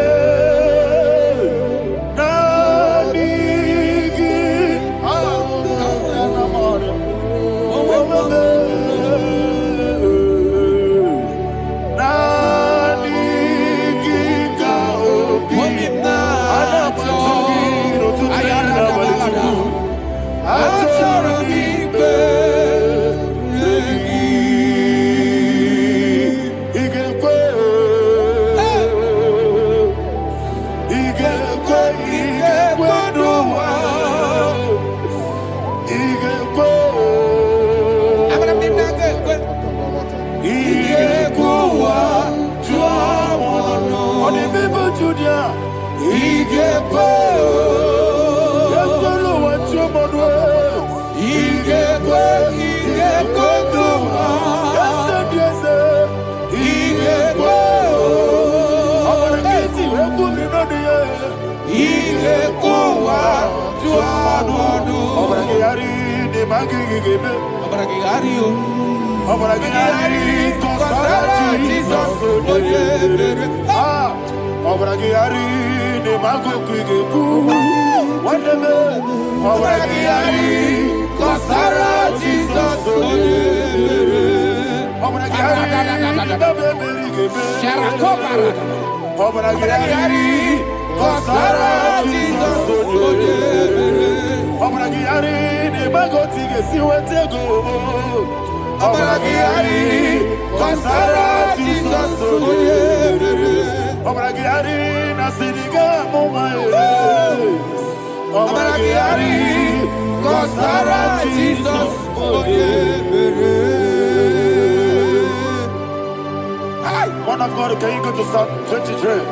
Man of God, can you go to Psalm 23?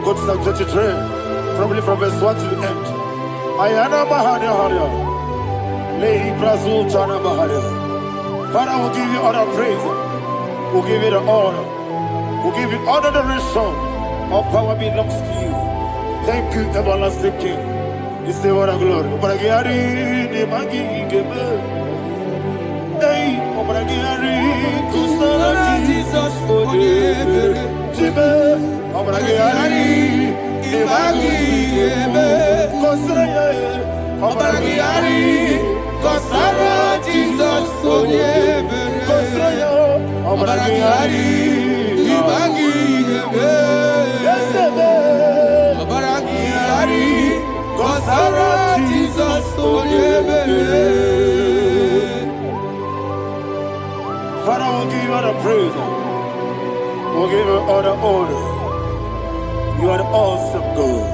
Go to Psalm 23, probably from verse 1 to the end. Ayana Mahania Haria. Lehi Brazil Chana Mahania. Father, we'll give you all the praise. We'll give you the honor. We'll give you all the adoration. All power belongs to you. Thank you, everlasting King. You say what a glory. Obragiari, Nemagi, Gebe. Hey, Obragiari, Kusara, Jesus, Ojebe. Jibe, Obragiari, Nemagi, Gebe. Kosara, Obragiari, Kosara, Jesus, Ojebe. Kosara, Obragiari, Nemagi, Gebe. Yesebe, Obragiari, Kosara, Jesus, Ojebe. Father, we'll give you all the praise. We'll give you all the honor. You are the awesome God.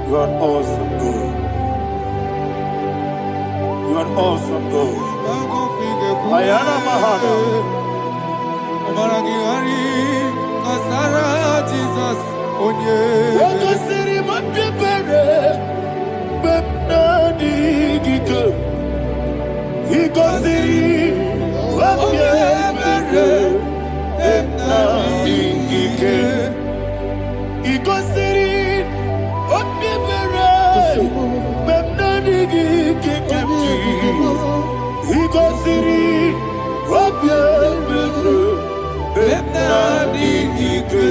You are an awesome God. You are an awesome God. Ayana Mahana. Jesus, Onye. Wakasiri Mapepere. Bepnadi Gika. Hikasiri. Wapyepere. Bepnadi Gika. Hikasiri. Wapyepere. Bepnadi Gika. Hikasiri. Wapyepere. Bepnadi Gika.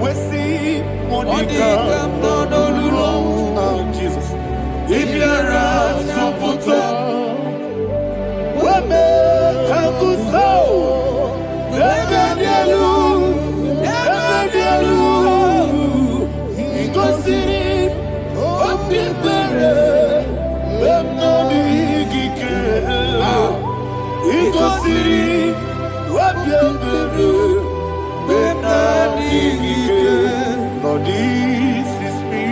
Wesi Monica. Oh, Jesus. Ibiara Soputo. Wame Kakuso. Ebedielu. Ebedielu. Igosiri. Opipere. Bemnadi Gike. Igosiri. Opipere. Bemnadi Gike. Lord, this is me.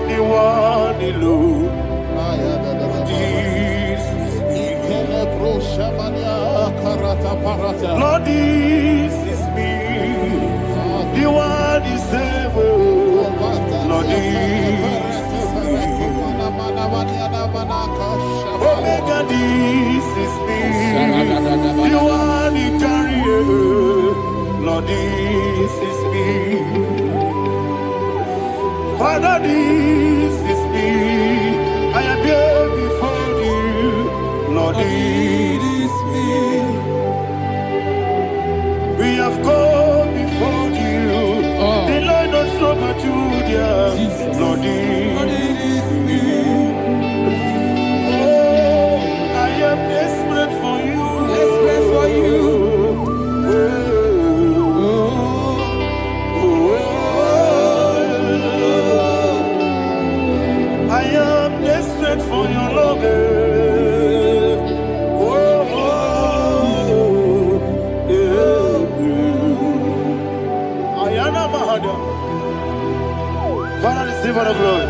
The one alone. This is me. Lord, this is me. The one is able. Lord, this is me. Omega, this is me. The one you carry. Lord, this is me. Father, this is me. I am here before you. Lord, this is me. We have come before you. The Lord of Summer Judah. Lord, this is me. Oh, I am desperate for you. Desperate for you. I am desperate for your love. Father, receive all the glory.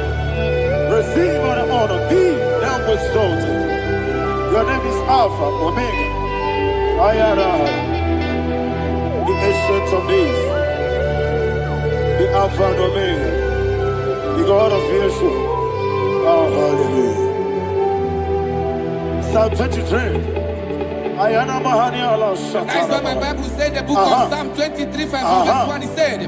Receive all the honor. Be thou exalted. Your name is Alpha, Omega. The ancient of days. The Alpha and Omega. The God of Yeshua. Oh, hallelujah. Psalm 23. That's what my Bible said, the book of Psalm 23, verse 1. It said,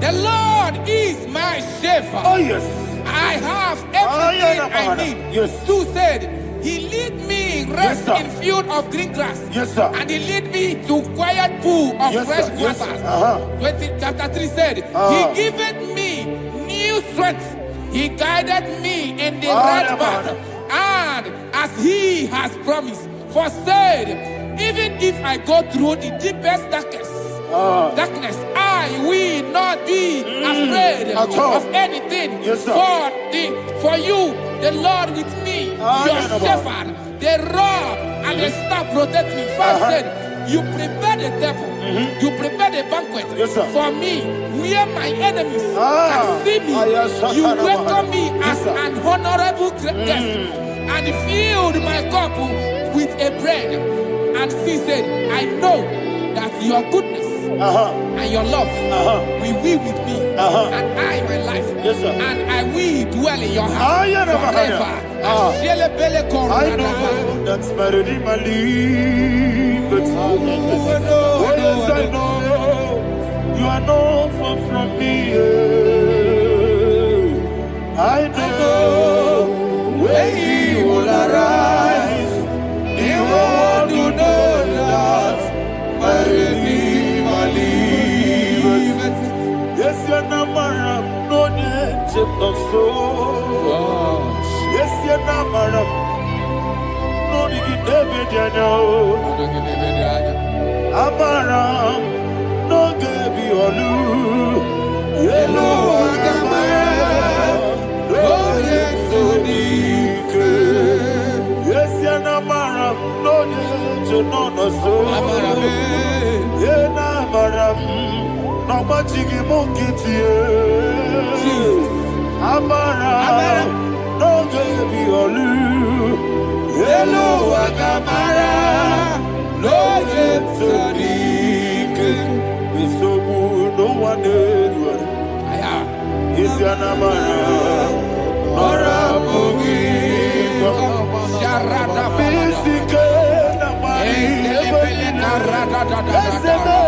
the Lord is my shepherd. Oh, yes. I have everything I need. Yes. 2 said, he lead me rest in field of green grass. Yes, sir. And he lead me to quiet pool of fresh waters. Chapter 3 said, he giveth me new strength. He guided me in the right path. And as he has promised, for said, even if I go through the deepest darkness, I will not be afraid of anything. Yes, for you, the Lord with me, your shepherd, the rod and the staff protect me. First said, you prepare the table, you prepare the banquet for me, where my enemies can see me. You welcome me as an honorable guest, and filled my cup with a bread. And she said, I know that your goodness and your love will be with me, and I, my life, and I will dwell in your house forever. I know that's better than my life. Oh, yes, I know you are not far from me. I know when he will arise, the world will know that my Redeemer liveth. Yes, you're not married, no need to know so. Yes, you're not married, no need to know. Amaram, no gebi olu, yelo agamara, no yesodike. Yes, you're not married, no need to know so. Yena maram, no machigi mokiti. Amaram, no gebi olu, yelo agamara. No yetsodike, bisobu no one edward. Is your namara, nora bugi, Sharada bisike namari, esene,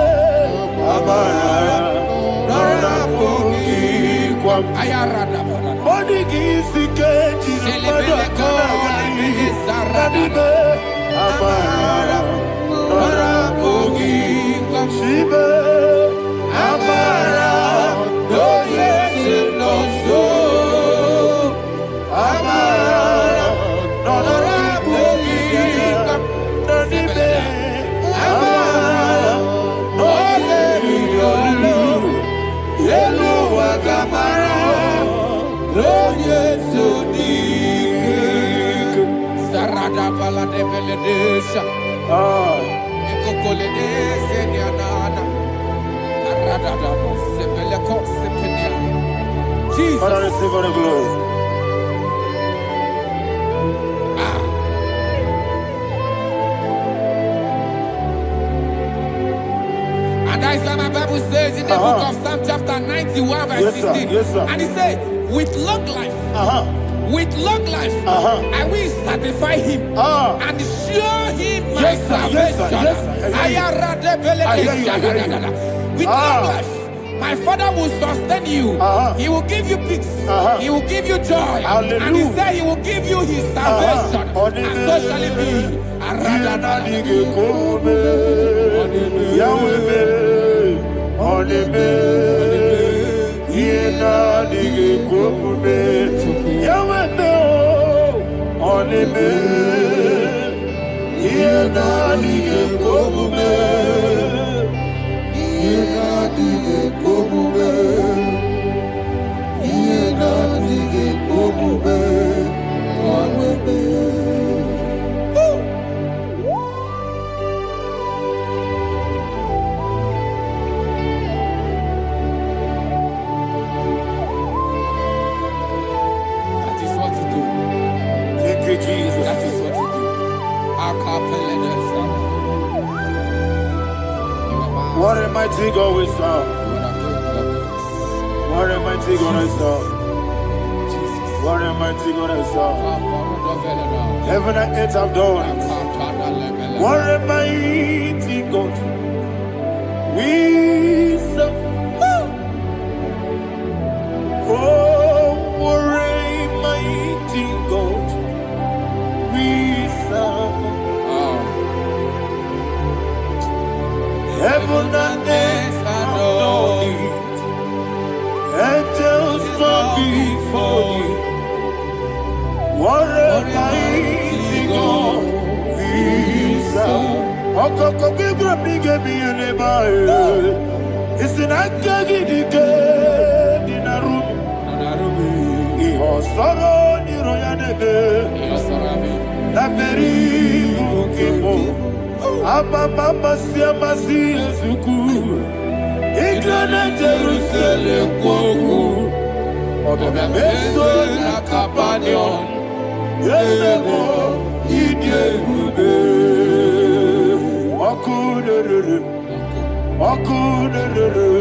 amara, nora bugi, kwam. Body gisike, jinabada kanagari, nadibe, amara. Shibe, Amara, no yes, no so. Amara, no rabugi, Nanibe, Amara, no yelu agamara, no yes, Sarada balade beledesha. Jesus. Father, receive all the glory. That is why my Bible says in the book of Psalm chapter 91 verse 16. Yes, sir. And he said, with long life, with long life, I will satisfy him and show him my salvation. With long life, my Father will sustain you. He will give you peace. He will give you joy. Hallelujah. And he said he will give you his salvation. And so shall it be. Jesus. That is what you do. What a mighty God we serve. What a mighty God I serve. What a mighty God I serve. Heaven and earth have done it. What a mighty God we serve. Oh, what a mighty God we serve. Heaven and earth adore it. Angels bow before you. What a mighty God we serve. Okoko bibra bige bi eneba. It's an akagi dike dinarubi. Iho soro ni royanebe. Laberi bukimo. Ababa siama si ezuku. Igrana Jerusalem kwoku. Odoga beso na kapanion. Yelemo idye gube. Okuderere. Okuderere.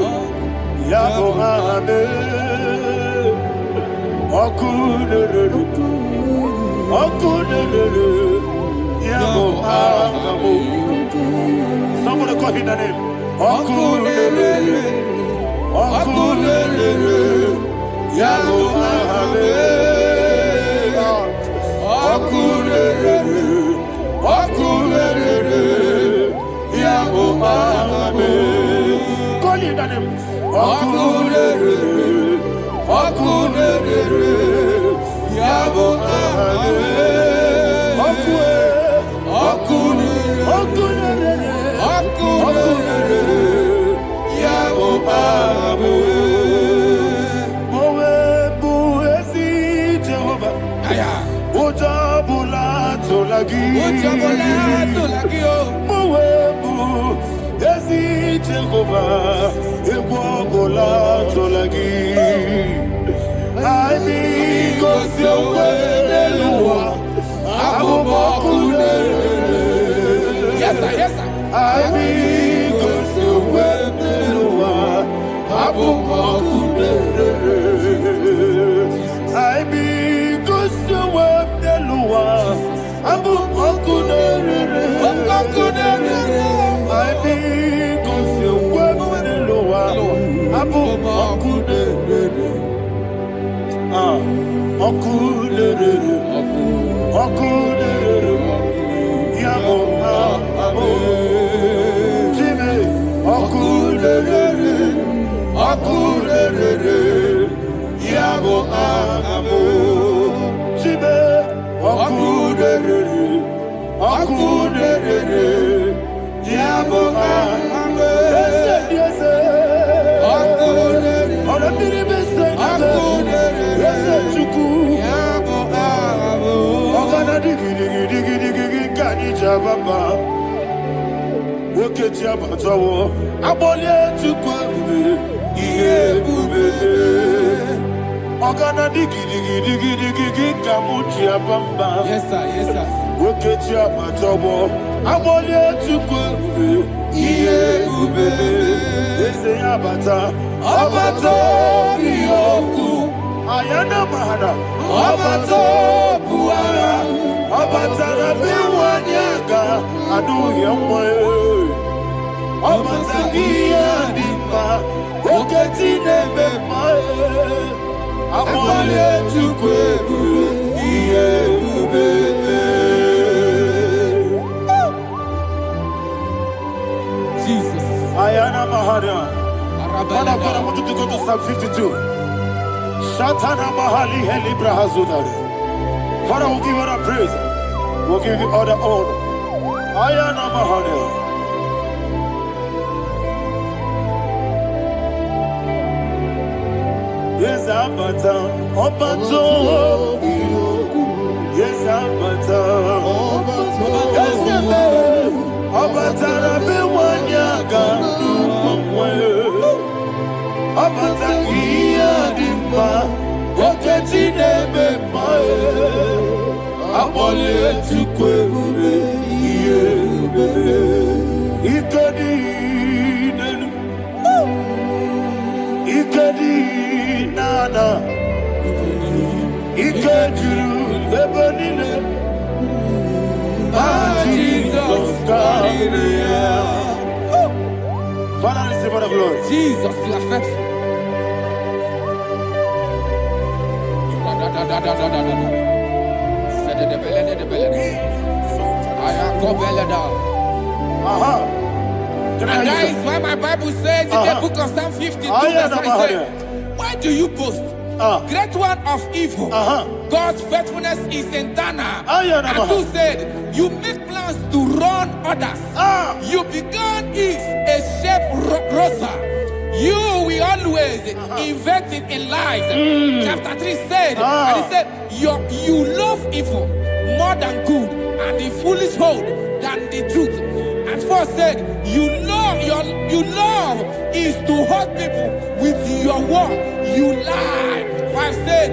Yabo hame. Okuderere. Okuderere. Yabo hame. Somebody call him the name. Okulele, Okulele, Yabo Ahame. Okulele, Okulele, Yabo Ahame. Call him the name. Okulele, Okulele, Yabo Ahame. Okulele, Okulele. Yes, sir, yes, sir. Yes, sir, yes, sir. Okechia Patobo, Abolia Chukwe, Ebube. Eze abata. Abata biyoku. Ayana mahana. Abata buara. Abata na biwanyaga. Adu yamwe. Abata iyadima. Oketi nebemae. Amale tukwebu. Ebube. Jesus. Ayana mahana. Man of God, I want you to go to Psalm 52. Shatana Mahali Helibra Hazudari. Father, we'll give you all the praise. We'll give you all the honor. Ayana Mahali. Yes, Abata. Obato. Yes, Abata. Yes, Abata. Rabewanyaga. Abata iyadima, oketi nebemae, abole tukwebu iyebube, ikedi nenu, ikedi nana, ikediru lebenine, Jesus God. Father, receive all the glory. Jesus, you are faithful. And that is why my Bible says in the book of Psalm 52, verse 5, why do you boast? Great one of evil. God's faithfulness is eternal. And who said, you make plans to run others. You began is a shape rosa. You will always invent it in lies. Chapter 3 said, and he said, you love evil more than good, and the foolish hold than the truth. And 4 said, you love is to hurt people with your word. You lie. 5 said,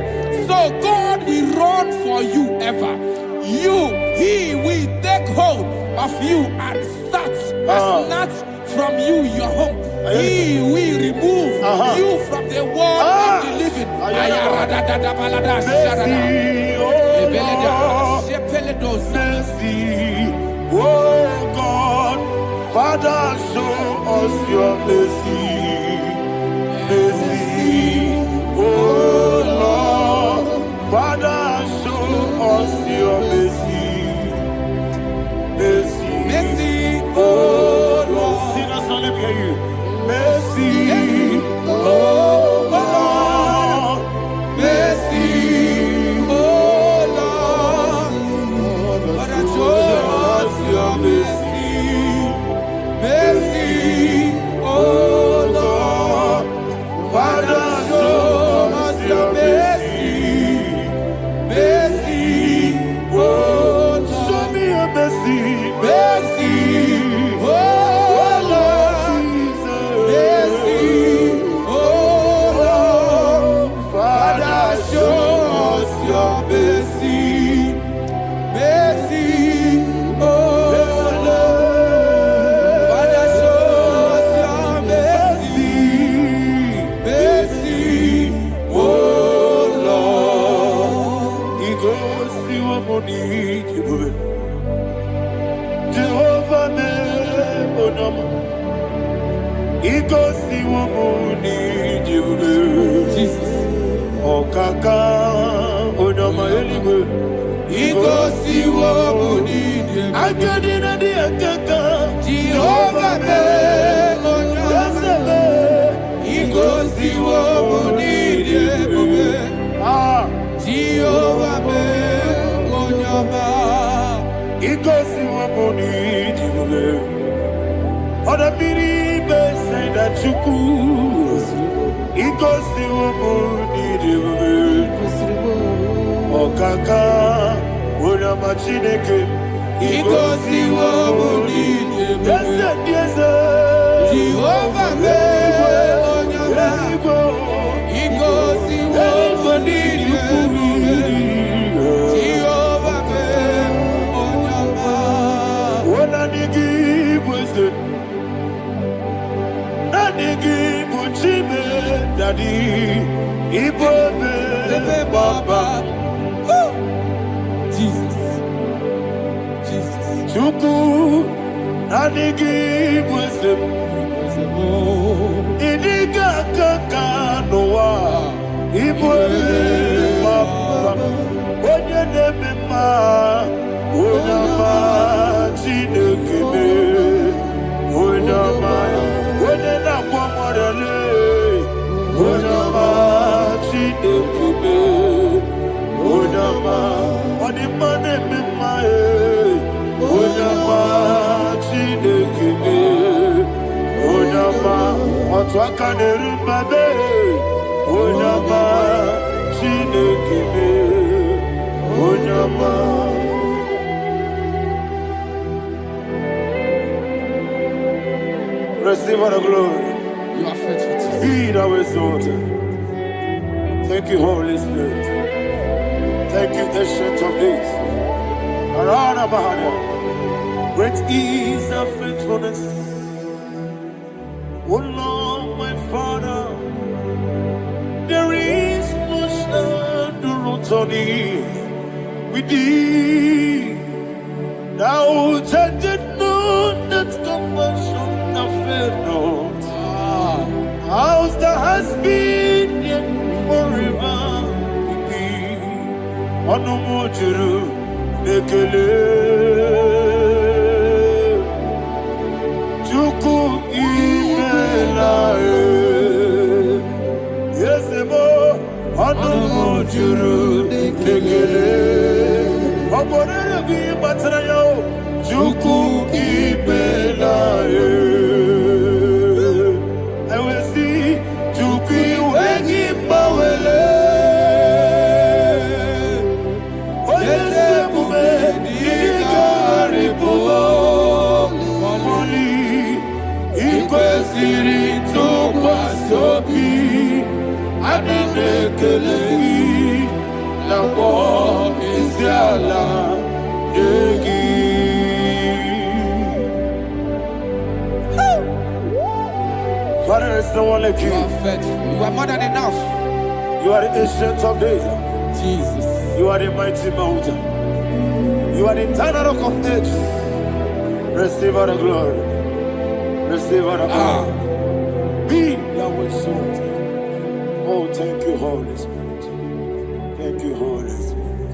so God will run for you ever. He will take hold of you and snatch from you your home. He will remove you from the world of the living. Oh God, Father, show us your mercy. Mercy, oh Lord, Father, show us your mercy. Mercy, Mercy, oh Lord. Sinners only hear you. Mercy, oh Lord. Mercy, oh Lord. Father, show us your mercy. Mercy, oh Lord. Father, show us your mercy. Mercy, oh Lord. Show me your mercy. Mercy, oh Lord. Mercy, oh Lord. Father, show us your mercy. Mercy, oh Lord. Father, show us your mercy. Mercy, oh Lord. He goes to a money. Jehovah me onama. He goes to a money. Jesus. Okaka onama eligwe. He goes to a money. Agadina di akaka. Jehovah me onama. He goes to a money. Jehovah me onama. He goes to a money. Oda biri be say that you could. He goes to a money. Okaka onama chineke. He goes to a money. Yes, Jehovah me onama. He goes to a money. Jehovah me onama. When I give wisdom, Nanigi Buchime Daddy Igbo Baba. Jesus. Jesus. Chuku Nanigi Busem Iniga Kaka Noa Igbo Baba. Onye Nebima Onyama Chinekebe Onyama Onye Nakwamorele Onyama Chinekebe Onyama Onimane Mimae Onyama Chinekebe Onyama Otwakane Mbabe Onyama Chinekebe Onyama. Receive all the glory. You are faithful, Jesus. Be thou exalted. Thank you, Holy Spirit. Thank you, Ancient of Days. Arana Bahana. Great is our faithfulness. O Lord, my Father, there is much endurance on thee. With thee, thou changest not that compassion. Not. Ours that has been yet forever with thee. Onomojuru Nekele Chuku Imela Yesemo Onomojuru Nekele Oborere Bi Batrayo Chuku Imela Father, there is no one like you. You are faithful. You are more than enough. You are the Ancient of Days. Jesus. You are the mighty mountain. You are the eternal rock of ages. Receive all the glory. Receive all the honor. Be thou exalted. Oh, thank you, Holy Spirit. Thank you, Holy Spirit.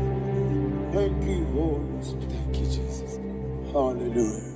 Thank you, Holy Spirit. Thank you, Jesus. Hallelujah.